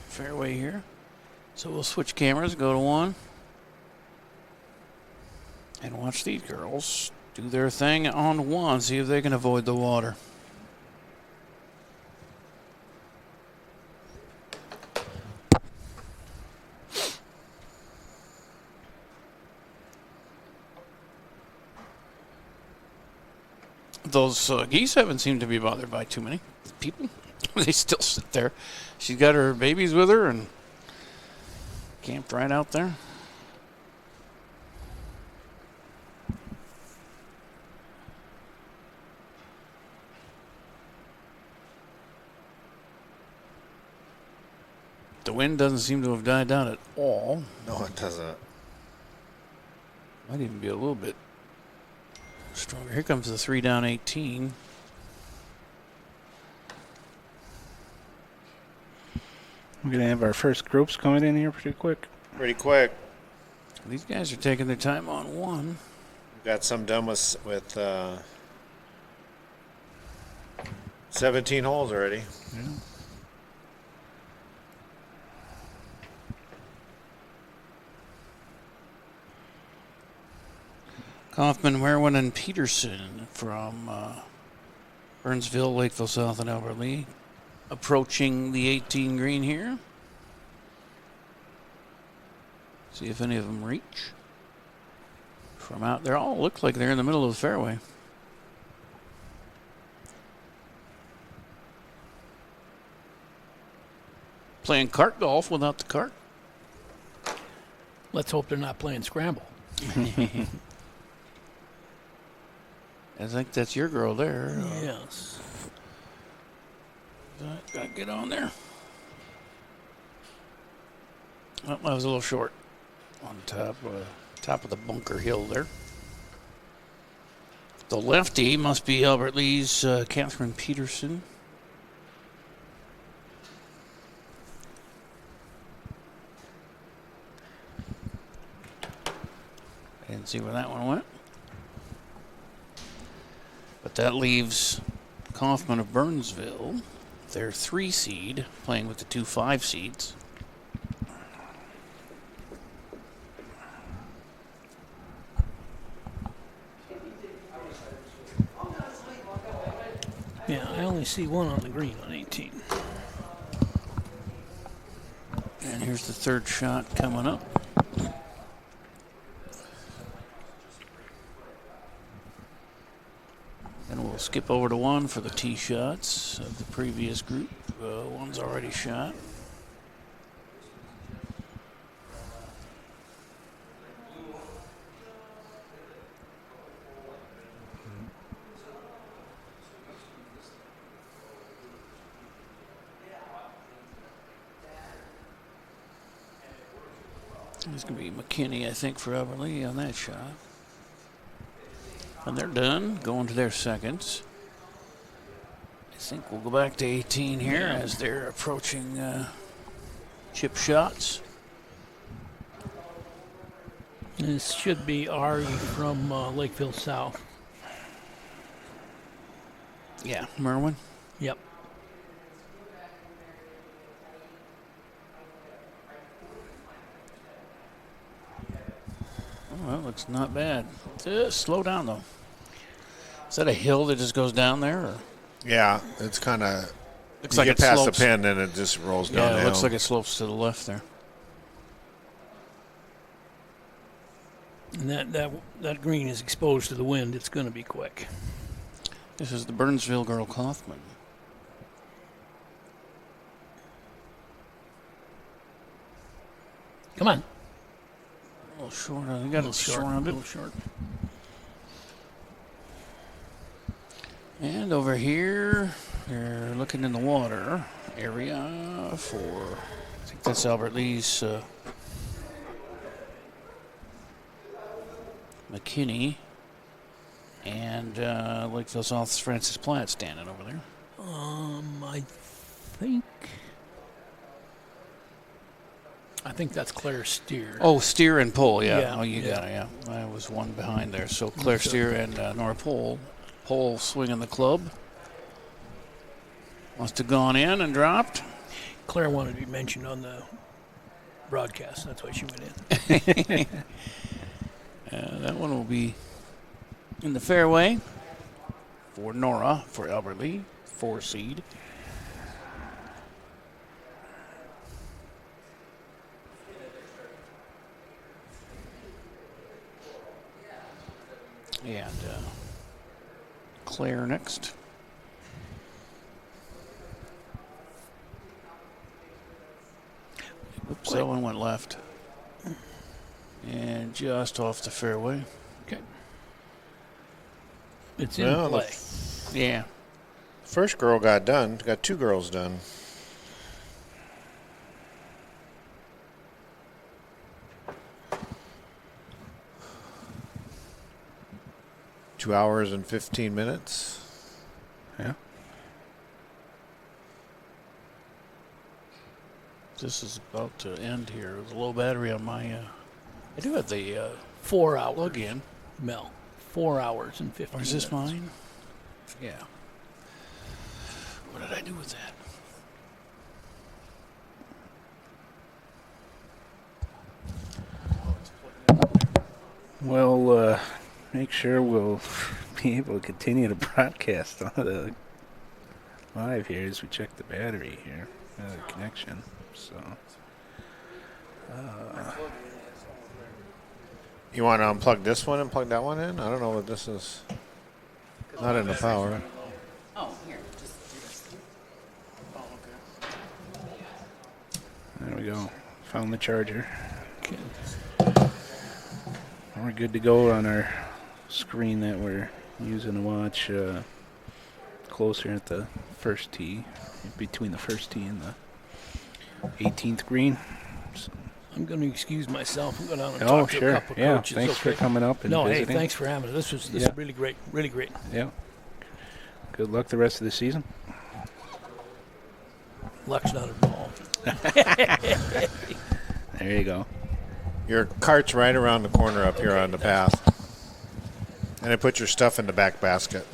fairway here. So we'll switch cameras, go to 1, and watch these girls do their thing on 1, see if they can avoid the water. Those geese haven't seemed to be bothered by too many people. They still sit there. She's got her babies with her and camped right out there. The wind doesn't seem to have died down at all. No, it doesn't. Might even be a little bit stronger. Here comes the 3 down 18. We're going to have our first groups coming in here pretty quick. Pretty quick. These guys are taking their time on 1. We've got some done with 17 holes already. Yeah. Kaufman, Merwin, and Peterson from Burnsville, Lakeville South, and Albert Lee. Approaching the 18 green here. See if any of them reach. From out there, all look like they're in the middle of the fairway. Playing cart golf without the cart. Let's hope they're not playing scramble. I think that's your girl there. Yes. Gotta get on there. Well, I was a little short on top of the bunker hill there. The lefty must be Albert Lee's Catherine Peterson. I didn't see where that one went. But that leaves Kaufman of Burnsville, their 3 seed, playing with the 2 5 seeds. Yeah, I only see one on the green on 18. And here's the 3rd shot coming up. And we'll skip over to 1 for the tee shots of the previous group. One's already shot. It's going to be McKinney, I think, for Albert Lee on that shot. And they're done, going to their seconds. I think we'll go back to 18 here as they're approaching chip shots. This should be Ari from Lakeville South. Yeah, Merwin? Yep. Well, it's not bad. Slow down, though. Is that a hill that just goes down there? Or? Yeah, it's kind of Looks like you it get past slopes. the pin, then it just rolls down. Yeah, it looks like it slopes to the left there. And that green is exposed to the wind. It's going to be quick. This is the Burnsville girl Kaufman. Come on. A little short. I got it surrounded. A little short. And over here, you're looking in the water area for, I think that's Albert Lee's McKinney. And Lakeville South's Francis Platt standing over there. I think that's Claire Steer. Oh, Steer and Pole, yeah. Yeah, Oh, you got it, yeah. I was one behind there. So Claire Steer and Nora Pole. Pole swinging the club. Must have gone in and dropped. Claire wanted to be mentioned on the broadcast. That's why she went in. That one will be in the fairway for Nora, for Albert Lee, 4 seed. And Claire next. Oops, that one went left. And just off the fairway. Okay. It's in play. Yeah. First girl got done. Got 2 girls done. Two 2 hours and 15 minutes. Yeah. This is about to end here. There's a low battery on my. I do have the 4 hours. Plug in. Mel. 4 hours and 15 Or is minutes. this mine? Yeah. What did I do with that? Well, make sure we'll be able to continue to broadcast on the live here as we check the battery here, the connection. So, you want to unplug this one and plug that one in? I don't know what this is. Not in the power. Oh, here. Just do this. there we go. Found the charger. Okay. We're good to go on our screen that we're using to watch closer at the first tee, between the first tee and the 18th green. So. I'm going to excuse myself and go down and Oh, talk to sure. a couple Yeah, coaches. thanks for coming up and No, visiting. hey, thanks for having us. This is really great. Really great. Yeah. Good luck the rest of the season. Luck's not involved. There you go. Your cart's right around the corner up here on the path. And then put your stuff in the back basket.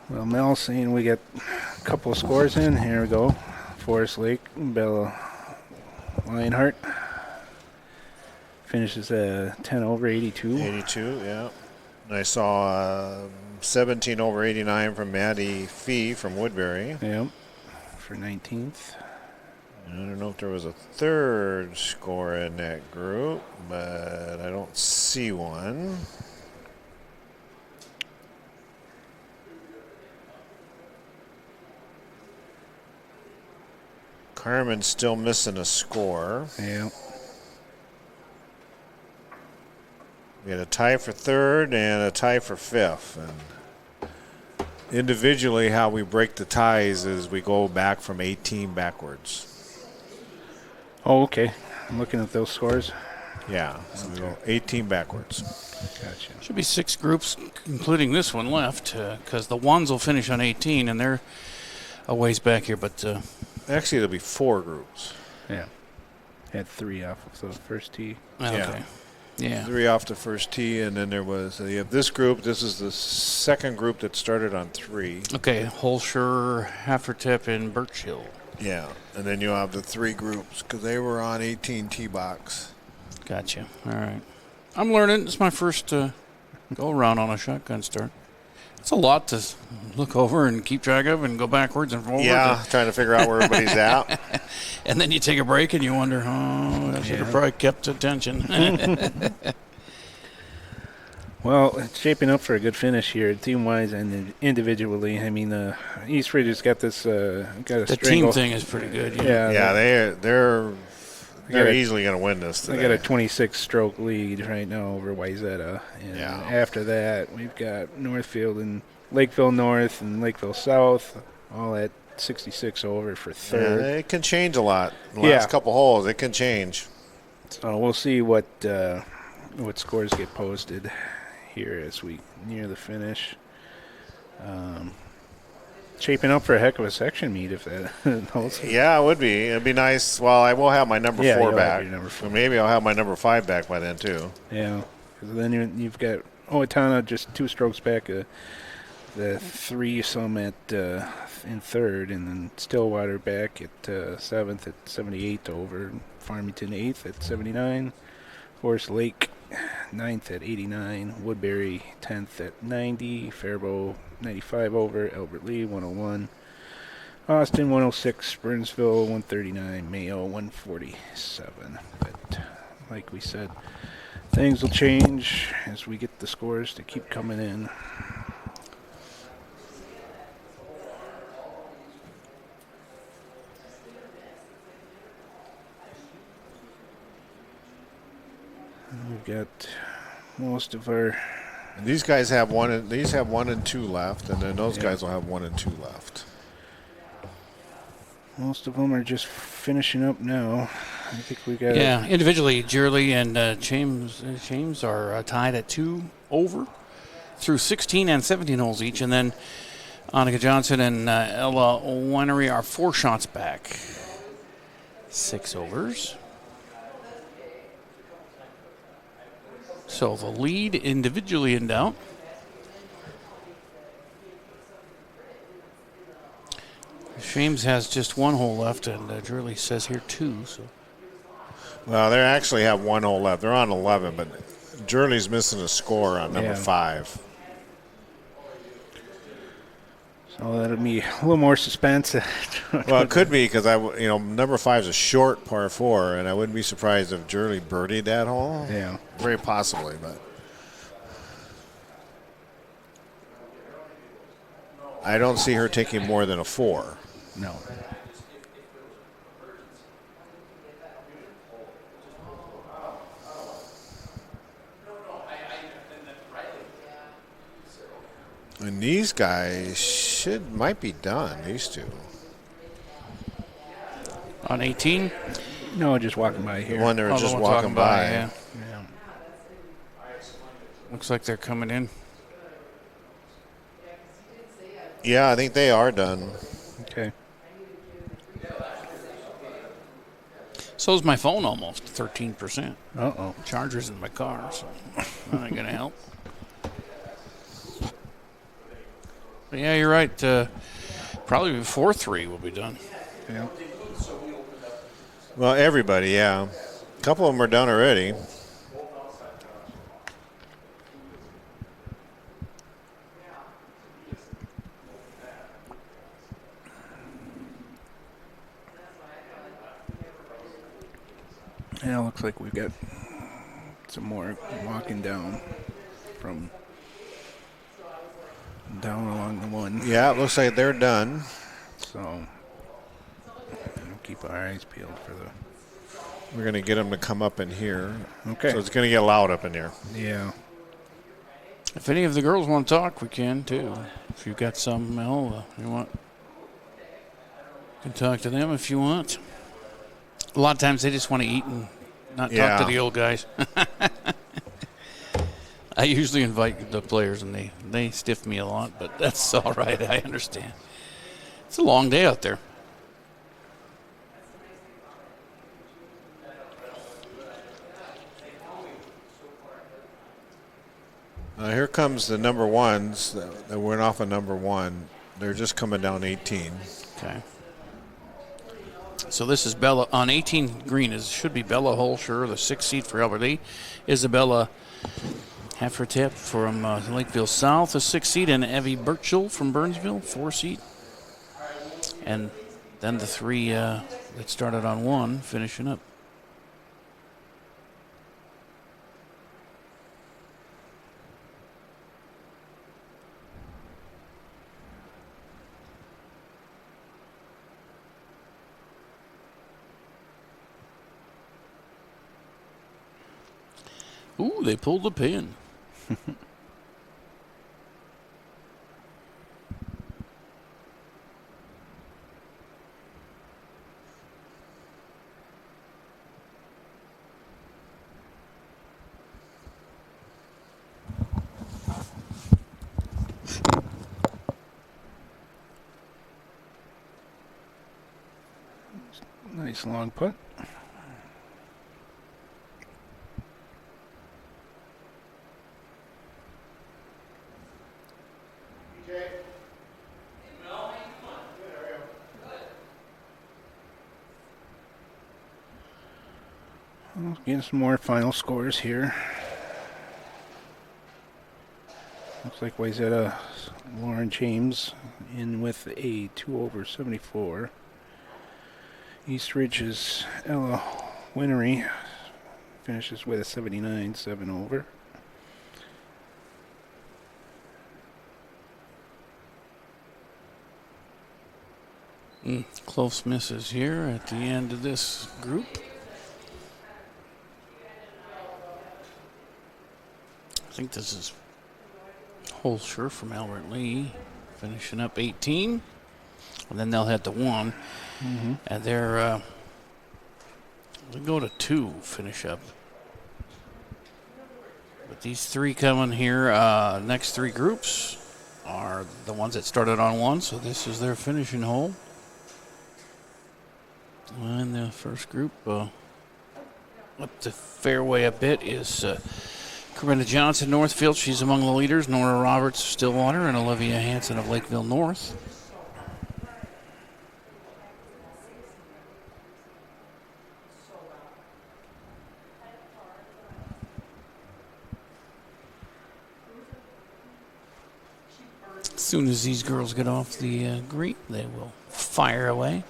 Well, Mel's saying we get a couple of scores in. Here we go. Forest Lake, Bella Lionheart finishes 10 over 82. 82, yeah. And I saw 17 over 89 from Maddie Fee from Woodbury. Yep, for 19th. I don't know if there was a third score in that group, but I don't see one. Carmen's still missing a score. Yeah. We had a tie for third and a tie for fifth. And individually, how we break the ties is we go back from 18 backwards. Oh, okay. I'm looking at those scores. Yeah, so we go 18 backwards. Gotcha. Should be 6 groups, including this one, left, because the ones will finish on 18, and they're a ways back here. But actually, there'll be 4 groups. Yeah. Had 3 off of the first tee. Okay. Yeah. 3 off the first tee, and then there was you have this group. This is the second group that started on 3. Okay, Holscher, Haffertip, and Birch Hill. Yeah, and then you have the 3 groups because they were on 18 tee box. Gotcha. All right. I'm learning. It's my first go around on a shotgun start. It's a lot to look over and keep track of and go backwards and forwards. Yeah, trying to figure out where everybody's at. And then you take a break and you wonder, I should have probably kept attention. Well, it's shaping up for a good finish here, team-wise and individually. I mean, East Ridge has got this. Got a the team thing is pretty good. Yeah, they're easily going to win this today. They got a 26-stroke lead right now over Wayzata. And after that, we've got Northfield and Lakeville North and Lakeville South, all at 66 over for third. Yeah, it can change a lot. The last couple holes, it can change. So we'll see what scores get posted here as we near the finish. Shaping up for a heck of a section meet if that holds. Yeah, it would be. It'd be nice. Well, I will have my number 4 back. Number 4. Maybe I'll have my number 5 back by then, too. Yeah, because then you've got Owatonna just 2 strokes back, the 3-some in third, and then Stillwater back at 7th at 78 over, Farmington 8th at 79, Forest Lake 9th at 89, Woodbury 10th at 90, Faribault 95 over, Albert Lee 101, Austin 106, Burnsville 139, Mayo 147. But like we said, things will change as we get the scores to keep coming in. We've got most of our. And these guys have one and 2 left, and then those guys will have 1 and 2 left. Most of them are just finishing up now. I think we got. Yeah, individually, Jerley and James are tied at 2 over through 16 and 17 holes each, and then Annika Johnson and Ella Winery are 4 shots back. 6 overs. So the lead individually in doubt. James has just 1 hole left, and Jerley says here 2. So. Well, they actually have 1 hole left. They're on 11, but Jerley's missing a score on number 5. So that'll be a little more suspense. Well, it could be because number 5 is a short par 4, and I wouldn't be surprised if Jerley birdied that hole. Yeah, very possibly, but I don't see her taking more than a 4. No. And these guys might be done, these 2. On 18? No, just walking by here. The one they were just walking by. Yeah. Looks like they're coming in. Yeah, I think they are done. Okay. So's my phone almost, 13%. Uh-oh. Charger's in my car, so that ain't going to help. But yeah, you're right. Probably before 3 will be done. Yeah. Well, everybody, yeah. A couple of them are done already. Yeah, looks like we've got some more walking down from down along the 1. Yeah, it looks like they're done. So we'll keep our eyes peeled for the. We're going to get them to come up in here. Okay. So it's going to get loud up in here. Yeah. If any of the girls want to talk, we can too. If you've got some, you want, you can talk to them if you want. A lot of times they just want to eat and not talk to the old guys. I usually invite the players, and they stiff me a lot, but that's all right. I understand. It's a long day out there. Here comes the number 1s that went off of number 1. They're just coming down 18. Okay. So this is Bella on 18 green. Should be Bella Holscher, the 6th seed for Albert Lee. Isabella Heifer Tip from Lakeville South, a 6 seed, and Evie Birchall from Burnsville, 4 seed. And then the 3 that started on 1 finishing up. Ooh, they pulled the pin. Nice long putt. Getting some more final scores here. Looks like Wayzata Lauren James in with a 2 over 74. East Ridge's Ella Winery finishes with a 79, 7 over. Close misses here at the end of this group. I think this is Holscher from Albert Lee finishing up 18. And then they'll head to 1. And they'll go to 2, finish up. But these 3 coming here, next 3 groups are the ones that started on 1, so this is their finishing hole. And the first group up the fairway a bit is Corinna Johnson, Northfield. She's among the leaders. Nora Roberts of Stillwater and Olivia Hanson of Lakeville North. As soon as these girls get off the green, they will fire away.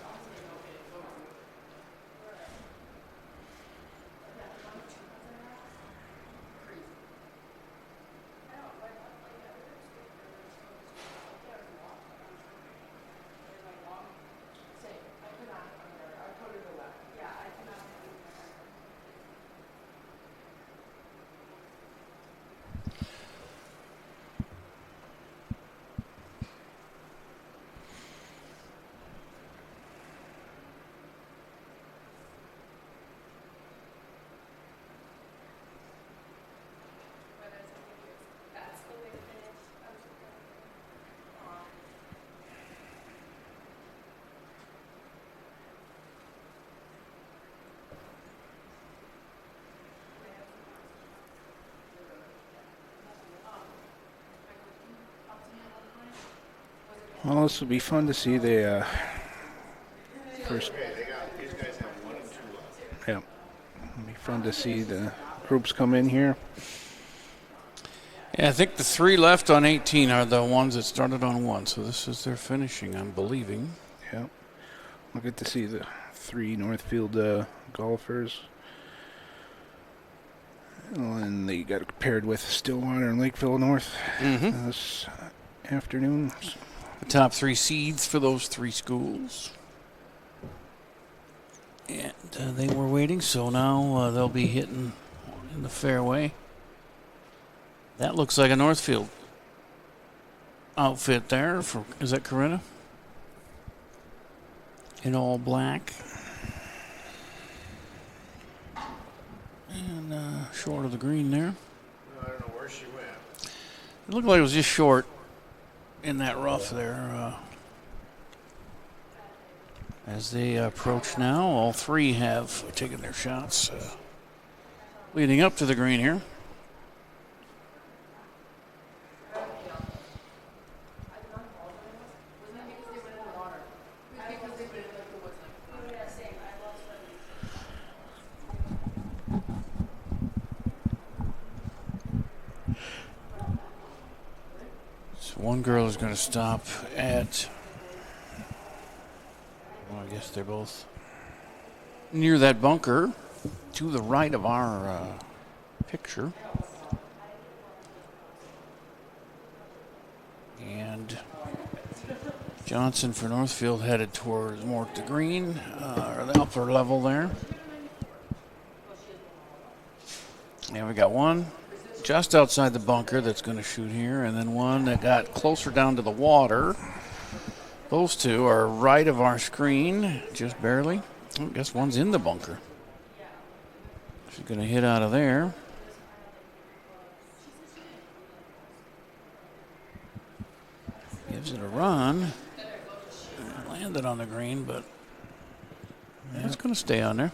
Well, this will be fun to see the first. Yeah, it'll be fun to see the groups come in here. Yeah, I think the 3 left on 18 are the ones that started on 1, so this is their finishing, I'm believing. Yeah, we'll get to see the 3 Northfield golfers. And they got paired with Stillwater and Lakeville North this afternoon. The top 3 seeds for those 3 schools. And they were waiting, so now they'll be hitting in the fairway. That looks like a Northfield outfit there. Is that Corinna? In all black. And short of the green there. I don't know where she went. It looked like it was just short in that rough there. As they approach now, all 3 have taken their shots leading up to the green here. So one girl is going to stop at, well, I guess they're both near that bunker to the right of our picture. And Johnson for Northfield headed towards more the green, or the upper level there. And we got one just outside the bunker that's going to shoot here, and then one that got closer down to the water. Those two are right of our screen, just barely. I guess one's in the bunker. She's going to hit out of there. Gives it a run. Landed on the green, but it's going to stay on there.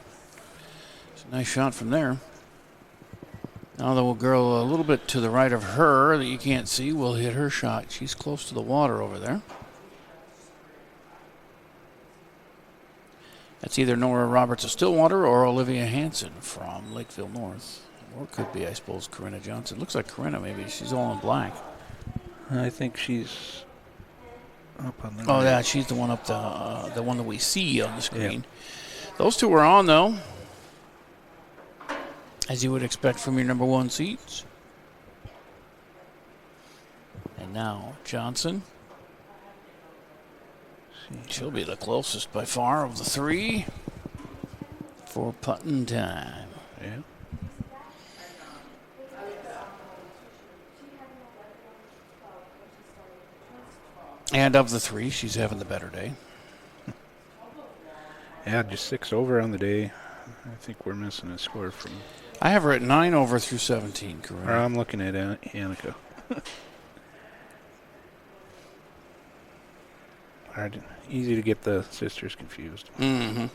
It's a nice shot from there. Now the girl a little bit to the right of her that you can't see will hit her shot. She's close to the water over there. That's either Nora Roberts of Stillwater or Olivia Hansen from Lakeville North. Or it could be, I suppose, Corinna Johnson. Looks like Corinna, maybe. She's all in black. I think she's up on the Oh, right. yeah, she's the one up the one that we see on the screen. Yeah. Those two are on, though, as you would expect from your number one seeds. And now Johnson. She'll be the closest by far of the three for putting time. Yeah. And of the three, she's having the better day. Yeah, just 6 over on the day. I think we're missing a score from... I have her at 9 over through 17, correct? I'm looking at Annika. Hard, easy to get the sisters confused. Mm-hmm.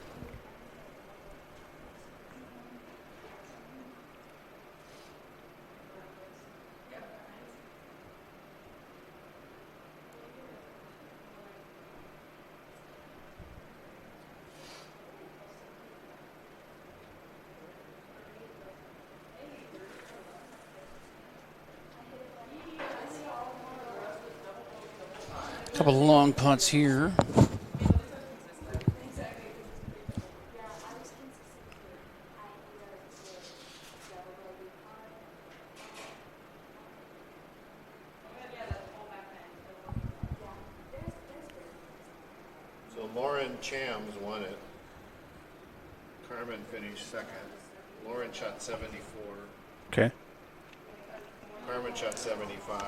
Couple of long putts here. So Lauren Chams won it. Carmen finished second. Lauren shot 74. Okay. Carmen shot 75.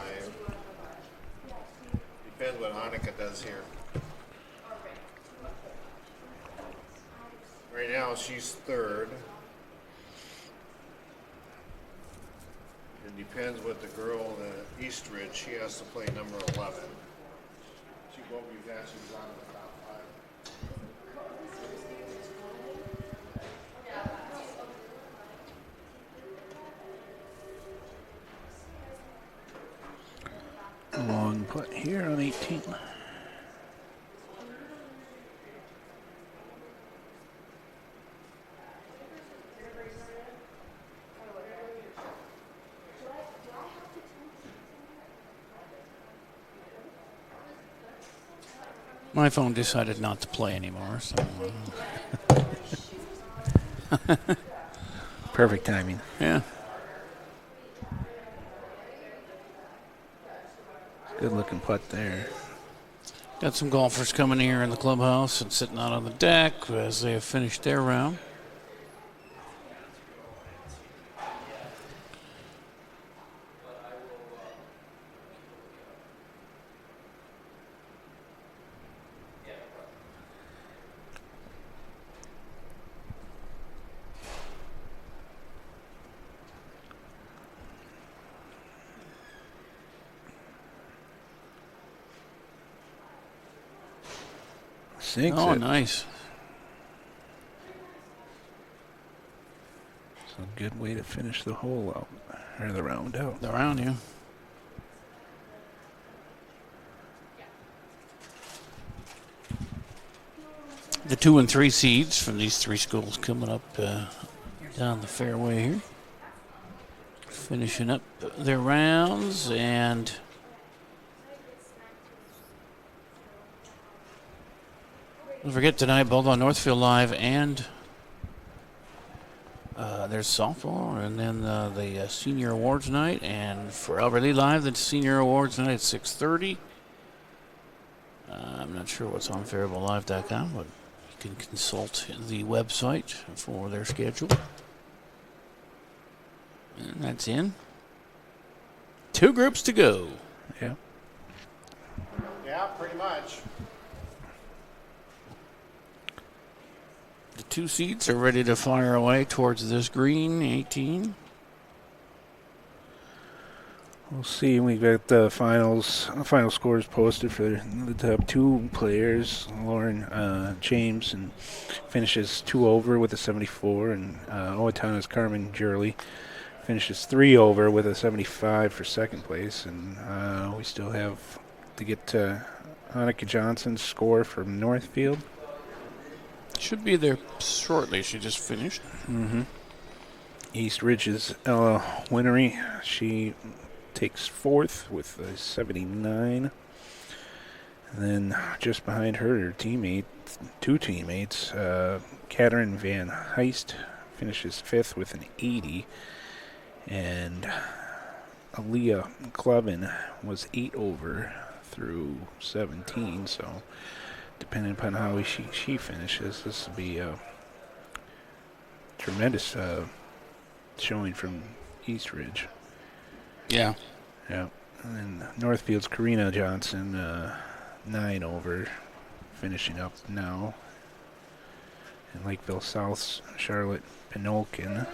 Depends what Annika does here. Right now she's third. It depends what the girl at Eastridge, she has to play number 11. She won't be fast, she's on the top 5. Long putt here on 18. My phone decided not to play anymore, so... Perfect timing. Yeah. Good looking putt there. Got some golfers coming here in the clubhouse and sitting out on the deck as they have finished their round. Sinks Oh, it. nice. It's a good way to finish the hole out, or the round out. The round, yeah. The 2 and 3 seeds from these three schools coming up down the fairway here. Finishing up their rounds, and Don't forget tonight, both on Northfield Live and there's softball, and then the senior awards night, and for Albert Lee Live, the senior awards night at 6:30. I'm not sure what's on FaribaultLive.com, but you can consult the website for their schedule. And that's in. 2 groups to go. Yeah. Yeah, pretty much. The 2 seeds are ready to fire away towards this green 18. We'll see. We've got the final scores posted for the top 2 players. Lauren James and finishes 2 over with a 74, and Owatonna's Carmen Jurley finishes 3 over with a 75 for second place. And we still have to get Annika Johnson's score from Northfield. Should be there shortly. She just finished. Mm-hmm. East Ridge's Ella Winery. She takes 4th with a 79. And then just behind her, 2 teammates, Katherine Van Heist finishes 5th with an 80. And Aaliyah Clevin was 8 over through 17, so depending upon how she finishes, this will be a tremendous showing from East Ridge. Yeah. Yeah. And then Northfield's Karina Johnson, 9 over, finishing up now. And Lakeville South's Charlotte Pinolkin,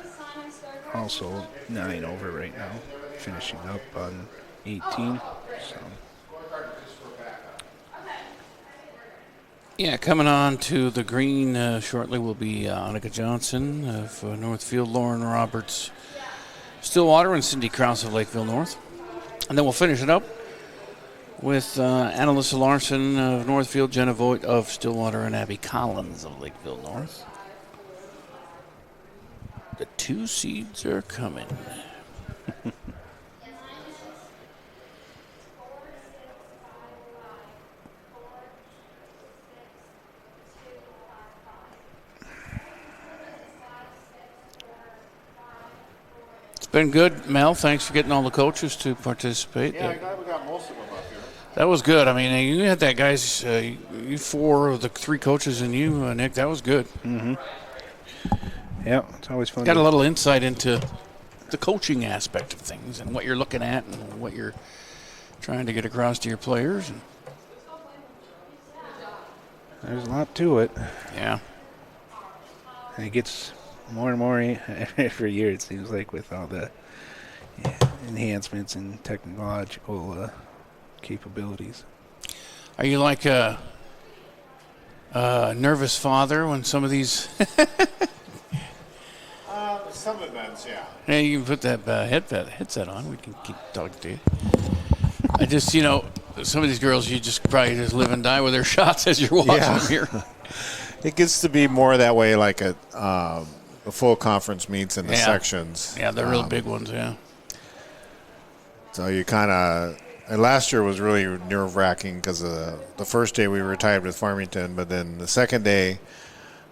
also 9 over right now, finishing up on 18. So. Yeah, coming on to the green shortly will be Annika Johnson of Northfield, Lauren Roberts, Stillwater, and Cindy Krause of Lakeville North. And then we'll finish it up with Annalisa Larson of Northfield, Jenna Voigt of Stillwater, and Abby Collins of Lakeville North. The 2 seeds are coming. Been good, Mel. Thanks for getting all the coaches to participate. Yeah, I'm glad we got most of them up here. That was good. I mean, you had that guys, you 4 of the 3 coaches and you, Nick. That was good. Mm-hmm. Yeah, it's always fun. Got a little insight into the coaching aspect of things and what you're looking at and what you're trying to get across to your players. There's a lot to it. Yeah. And it gets more and more every year, it seems like, with all the enhancements in technological capabilities. Are you like a nervous father when some of these... Some events, yeah. Yeah, you can put that headset on. We can keep talking to you. I just, some of these girls, you just probably just live and die with their shots as you're watching them here. It gets to be more that way, like the full conference meets in the sections. Yeah, the real big ones, yeah. So you kind of, and last year was really nerve-wracking because the first day we were tied with Farmington, but then the second day,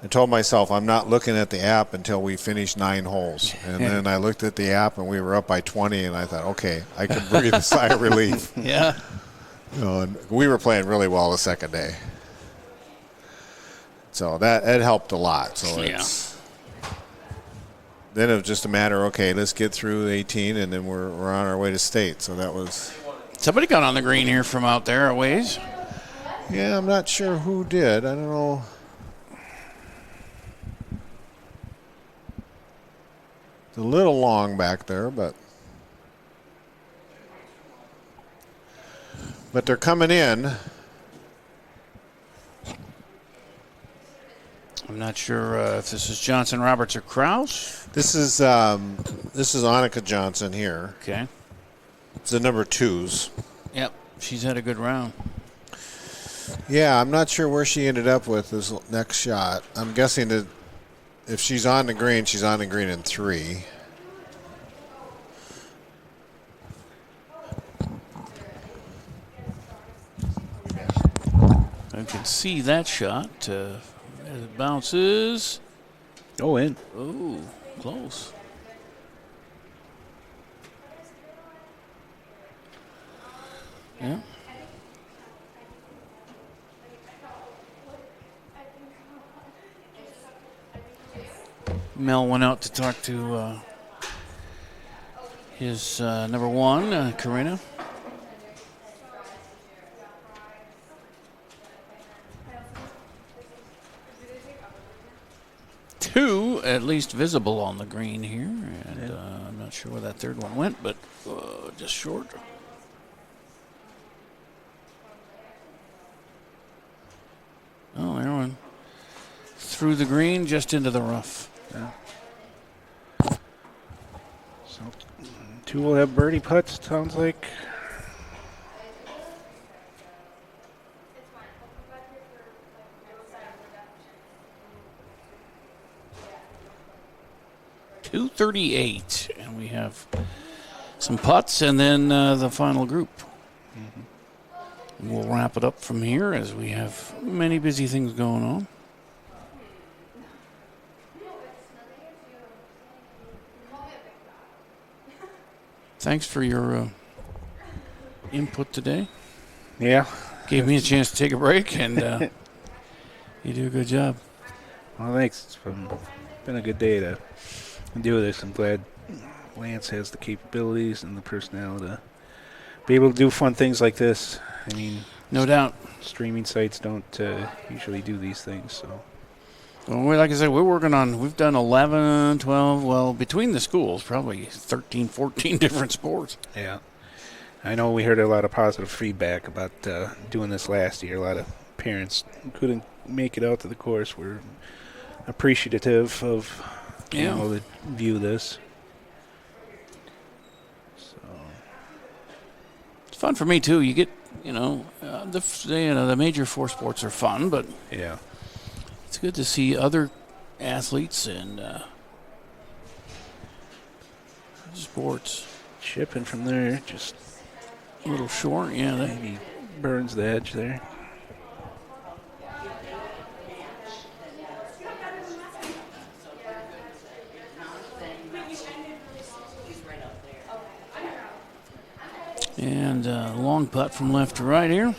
I told myself I'm not looking at the app until we finish 9 holes. And then I looked at the app and we were up by 20, and I thought, okay, I can breathe a sigh of relief. Yeah. And we were playing really well the second day. So that helped a lot. So then it was just a matter, okay, let's get through 18, and then we're on our way to state. So that was. Somebody got on the green here from out there a ways. Yeah, I'm not sure who did. I don't know. It's a little long back there, but they're coming in. I'm not sure if this is Johnson, Roberts, or Krause. This is Annika Johnson here. Okay. It's the number 2s. Yep, she's had a good round. Yeah, I'm not sure where she ended up with this next shot. I'm guessing that if she's on the green, she's on the green in 3. can see that shot. It bounces. Oh, in. Oh, close. Yeah. Mel went out to talk to his number one, Karina. Two at least visible on the green here, and I'm not sure where that third one went, but just short. Oh, there one. Through the green, just into the rough. Yeah. So, two will have birdie putts, sounds like. .238, and we have some putts and then the final group. We'll wrap it up from here as we have many busy things going on. Thanks for your input today. Yeah. Gave me a chance to take a break, and you do a good job. Well, thanks. It's been a good day to do this. I'm glad Lance has the capabilities and the personnel to be able to do fun things like this. I mean, no doubt. Streaming sites don't usually do these things, so. Well, like I said, we've done 11, 12, well, between the schools, probably 13, 14 different sports. Yeah. I know we heard a lot of positive feedback about doing this last year. A lot of parents who couldn't make it out to the course were appreciative of being able to view this. So. It's fun for me, too. You get, the major four sports are fun, but yeah, it's good to see other athletes and sports. Chipping from there, just a little short, yeah. That maybe burns the edge there. And long putt from left to right here.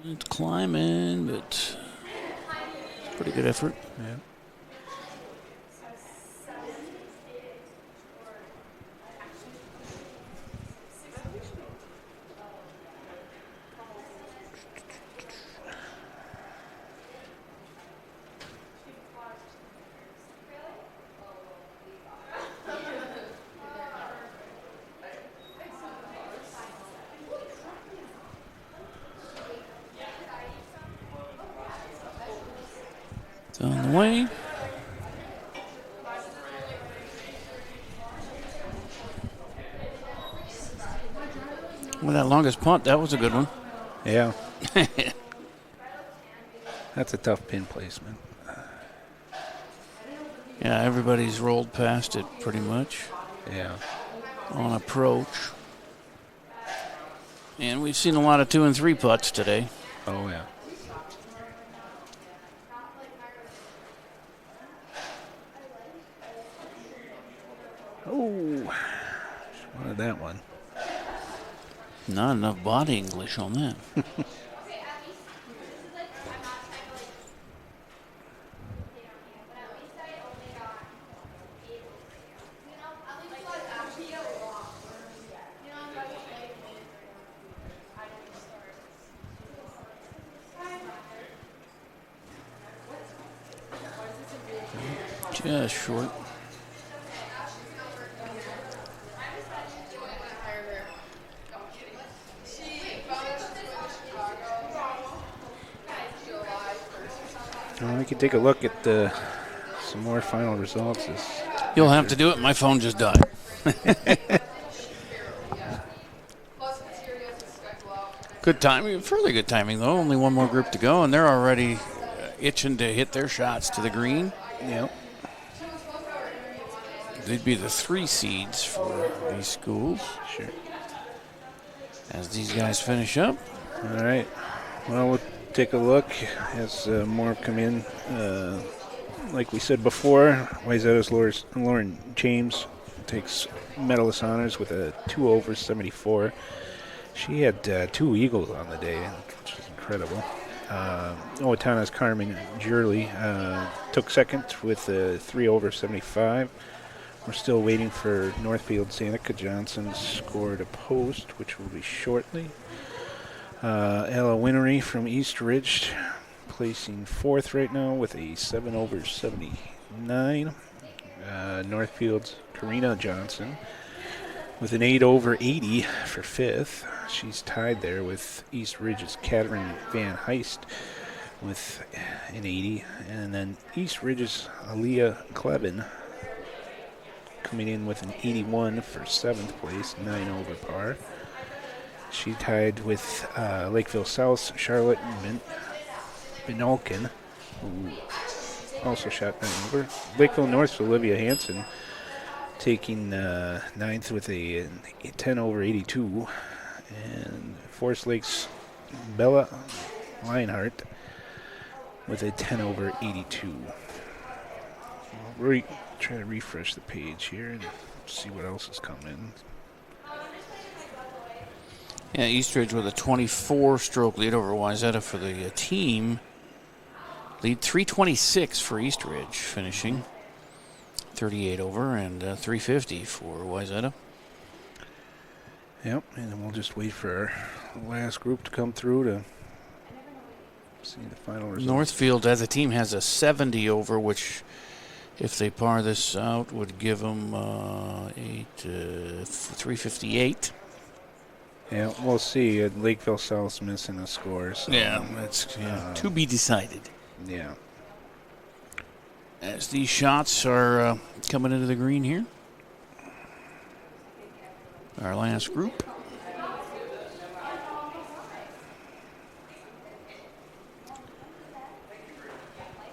It's climbing, but it's a pretty good effort. Yeah. It's on the way. Well, that longest punt, that was a good one. Yeah. That's a tough pin placement. Yeah, everybody's rolled past it pretty much. Yeah. On approach. And we've seen a lot of 2 and 3 putts today. Oh, yeah. Oh, just wanted that one. Not enough body English on that. Just short. Well, we can take a look at some more final results. You'll have to do it. My phone just died. Good timing, fairly good timing though. Only one more group to go, and they're already itching to hit their shots to the green. Yep. They'd be the 3 seeds for these schools. Sure. As these guys finish up. All right. Well, we'll take a look as more come in. Like we said before, Wayzata's Lauren James takes medalist honors with a 2 over 74. She had 2 eagles on the day, which is incredible. Owatonna's Carmen Jurley took second with a 3 over 75. We're still waiting for Northfield's Annika Johnson score to post, which will be shortly. Ella Winery from East Ridge placing 4th right now with a 7 over 79. Northfield's Karina Johnson with an 8 over 80 for 5th. She's tied there with East Ridge's Katherine Van Heist with an 80. And then East Ridge's Aaliyah Clevin coming in with an 81 for 7th place, 9 over par. She tied with Lakeville South's Charlotte Binolkin, who also shot 9 over. Lakeville North's Olivia Hansen taking 9th with a 10 over 82. And Forest Lake's Bella Lionheart with a 10 over 82. We'll try to refresh the page here and see what else is coming. Yeah, Eastridge with a 24-stroke lead over Wayzata for the team. Lead 326 for Eastridge, finishing 38 over and 350 for Wayzata. Yep, and then we'll just wait for our last group to come through to see the final results. Northfield as a team has a 70 over, which if they par this out would give them 358. Yeah, we'll see. Lakeville South's missing a score. So, yeah, that's to be decided. Yeah. As these shots are coming into the green here. Our last group.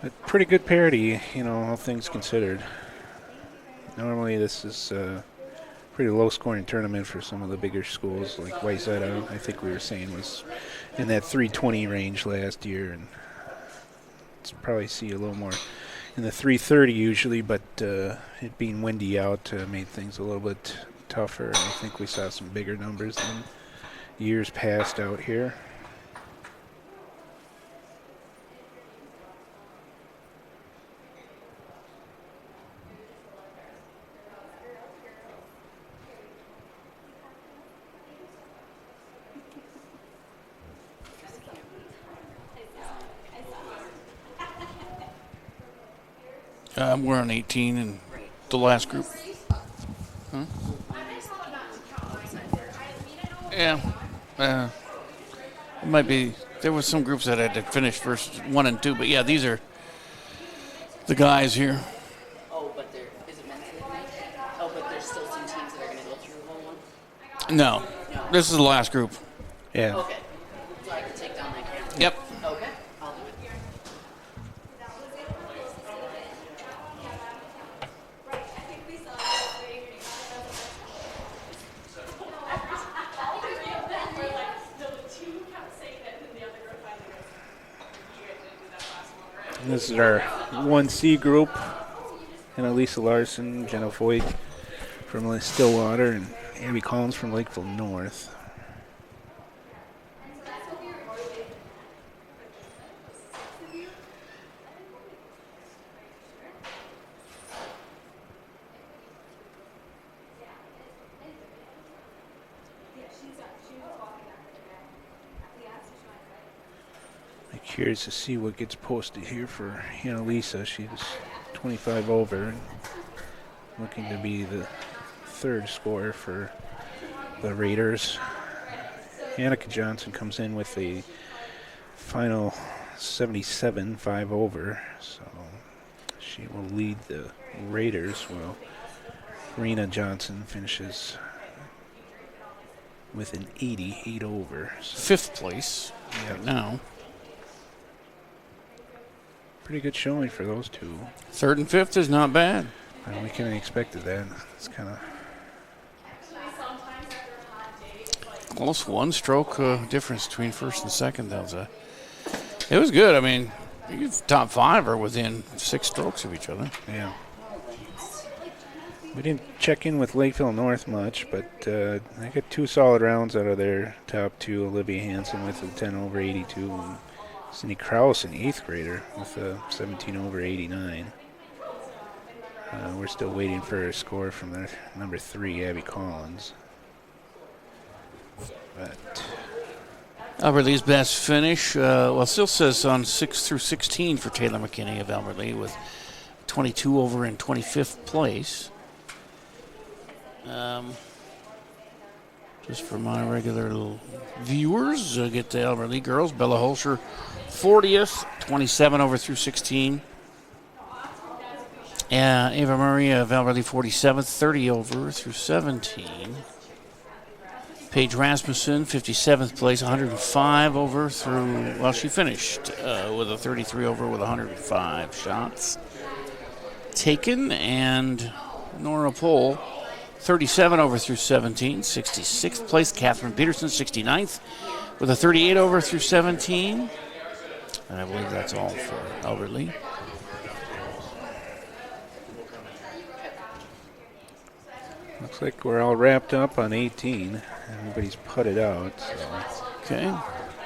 A pretty good parity, all things considered. Normally this is a pretty low-scoring tournament for some of the bigger schools, like Wayzata, I think we were saying, was in that 320 range last year, and it's probably see a little more in the 330 usually, but it being windy out made things a little bit tougher. I think we saw some bigger numbers than years past out here. We're on 18 in the last group. Huh? Yeah. It might be. There was some groups that had to finish first 1 and 2, but yeah, these are the guys here. Oh, but is it men's league night? Oh, but there's still some teams that are going to go through hole one? No. This is the last group. Yeah. Okay. So I can take down that camera? Yep. Okay. I'll do it. This is our 1C group. Annalisa Larson, Jenna Voigt from Stillwater, and Abby Collins from Lakeville North. I'm curious to see what gets posted here for Annalisa. She's 25 over, looking to be the 3rd scorer for the Raiders. Annika Johnson comes in with a final 77, 5 over, so she will lead the Raiders while Rena Johnson finishes with an 80, 8 over. So 5th place right now. pretty good showing for those two. Third and fifth is not bad. Well, we kind of expected that. It's kind of close, one-stroke difference between first and second. It was good. I mean, top five are within 6 strokes of each other. Yeah. We didn't check in with Lakeville North much, but I got 2 solid rounds out of their top 2. Olivia Hansen with a 10 over 82, and Cindy Krause, an 8th grader, with a 17 over 89. We're still waiting for a score from their number 3, Abby Collins. But Albert Lee's best finish, still says on 6 through 16 for Taylor McKinney of Albert Lee with 22 over in 25th place. Just for my regular little viewers, get the Albert Lee girls. Bella Holscher, 40th, 27 over through 16. Ava Murray of Albert Lee, 47th, 30 over through 17. Paige Rasmussen, 57th place, 105 over through, she finished with a 33 over with 105 shots taken. And Nora Pohl, 37 over through 17, 66th place. Catherine Peterson, 69th, with a 38 over through 17. And I believe that's all for Albert Lee. Looks like we're all wrapped up on 18. Everybody's putted out. So. Okay.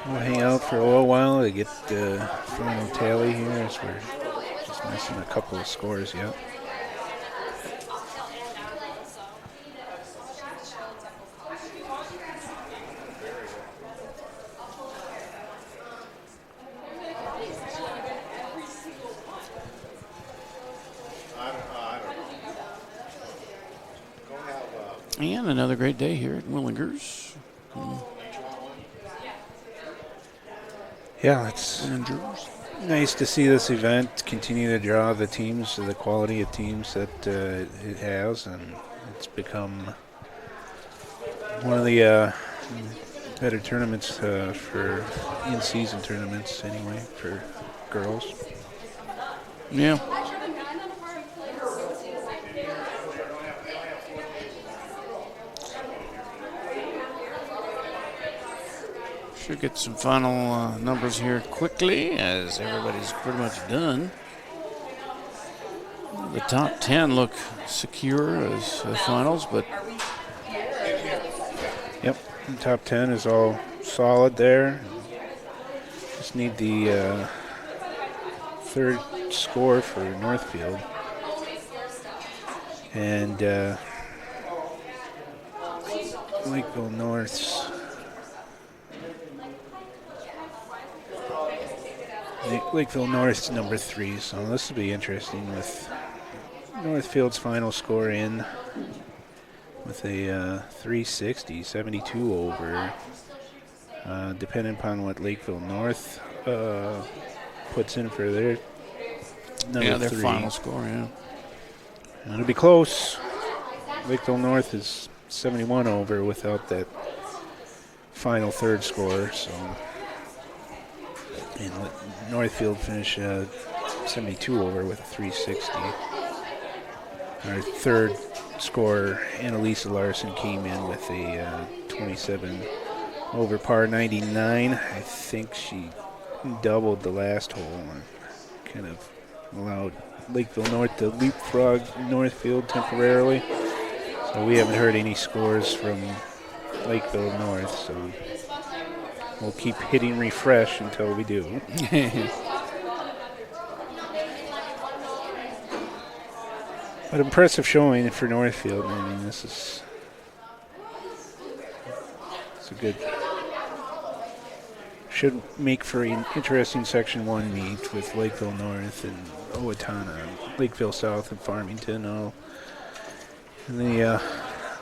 We'll hang out for a little while to get the final tally here, as we're just missing a couple of scores yet. And another great day here at Willingers. Yeah, it's nice to see this event continue to draw the teams, the quality of teams that it has, and it's become one of the better tournaments for in-season tournaments anyway for girls. Yeah. Should get some final numbers here quickly, as everybody's pretty much done. The top 10 look secure as finals, but yep, the top 10 is all solid there. Just need the third score for Northfield. And Lakeville North's Lakeville North's number 3, so this will be interesting with Northfield's final score in with a 360, 72 over. Depending upon what Lakeville North puts in for their number 3. Final score, yeah. And it'll be close. Lakeville North is 71 over without that final third score, so. And Northfield finished 72 over with a 360. Our third scorer, Annalisa Larson, came in with a 27 over par 99. I think she doubled the last hole and kind of allowed Lakeville North to leapfrog Northfield temporarily. So we haven't heard any scores from Lakeville North, so we'll keep hitting refresh until we do. But impressive showing for Northfield. I mean, it's a good, should make for an interesting Section 1 meet with Lakeville North and Owatonna, Lakeville South and Farmington all in the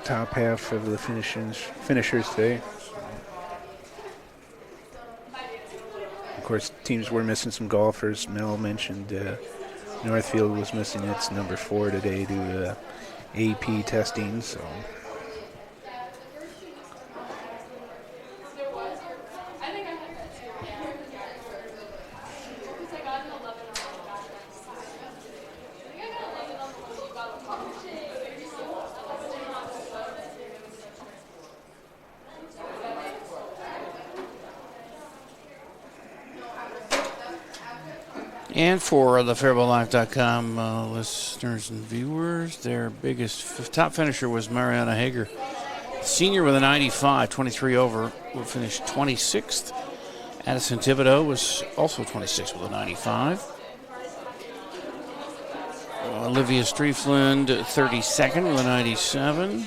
top half of the finishers today. Of course, teams were missing some golfers. Mel mentioned Northfield was missing its number 4 today due to AP testing. So, And for the FaribaultLive.com listeners and viewers, their top finisher was Mariana Hager. Senior with a 95, 23 over, will finish 26th. Addison Thibodeau was also 26 with a 95. Olivia Streefland, 32nd with a 97.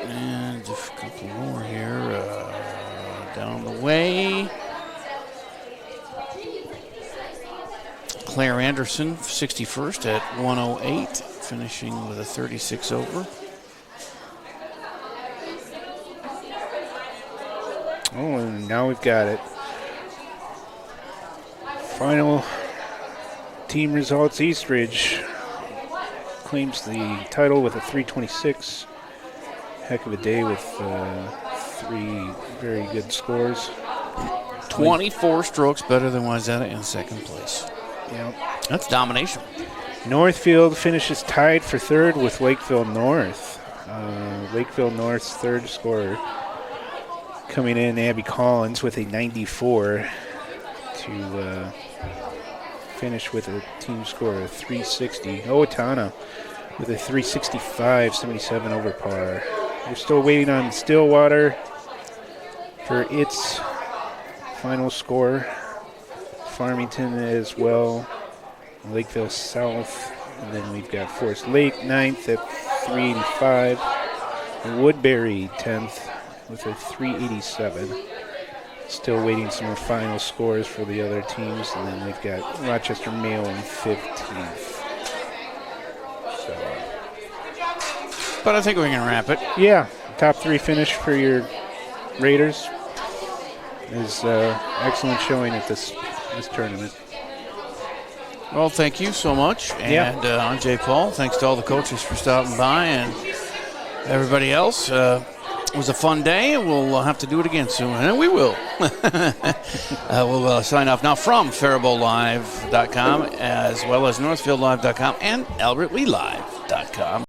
And a couple more here down the way. Claire Anderson, 61st at 108, finishing with a 36 over. Oh, and now we've got it. Final team results. Eastridge claims the title with a 326. Heck of a day with 3 very good scores. 24 strokes better than Wayzata in second place. Yeah, that's domination. Northfield finishes tied for third with Lakeville North. Lakeville North's third scorer coming in, Abby Collins, with a 94 to finish with a team score of 360. Owatonna with a 365, 77 over par. We're still waiting on Stillwater for its final score. Farmington as well, Lakeville South, and then we've got Forest Lake 9th at 385, and Woodbury 10th with a 387. Still waiting some more final scores for the other teams, and then we've got Rochester Mayo in 15th. So, but I think we can wrap it. Yeah, top 3 finish for your Raiders is excellent showing at this tournament. Well, thank you so much. And I'm Jay Paul. Thanks to all the coaches for stopping by and everybody else. It was a fun day. We'll have to do it again soon, and we will. We'll sign off now from FaribaultLive.com as well as NorthfieldLive.com and AlbertLeeLive.com.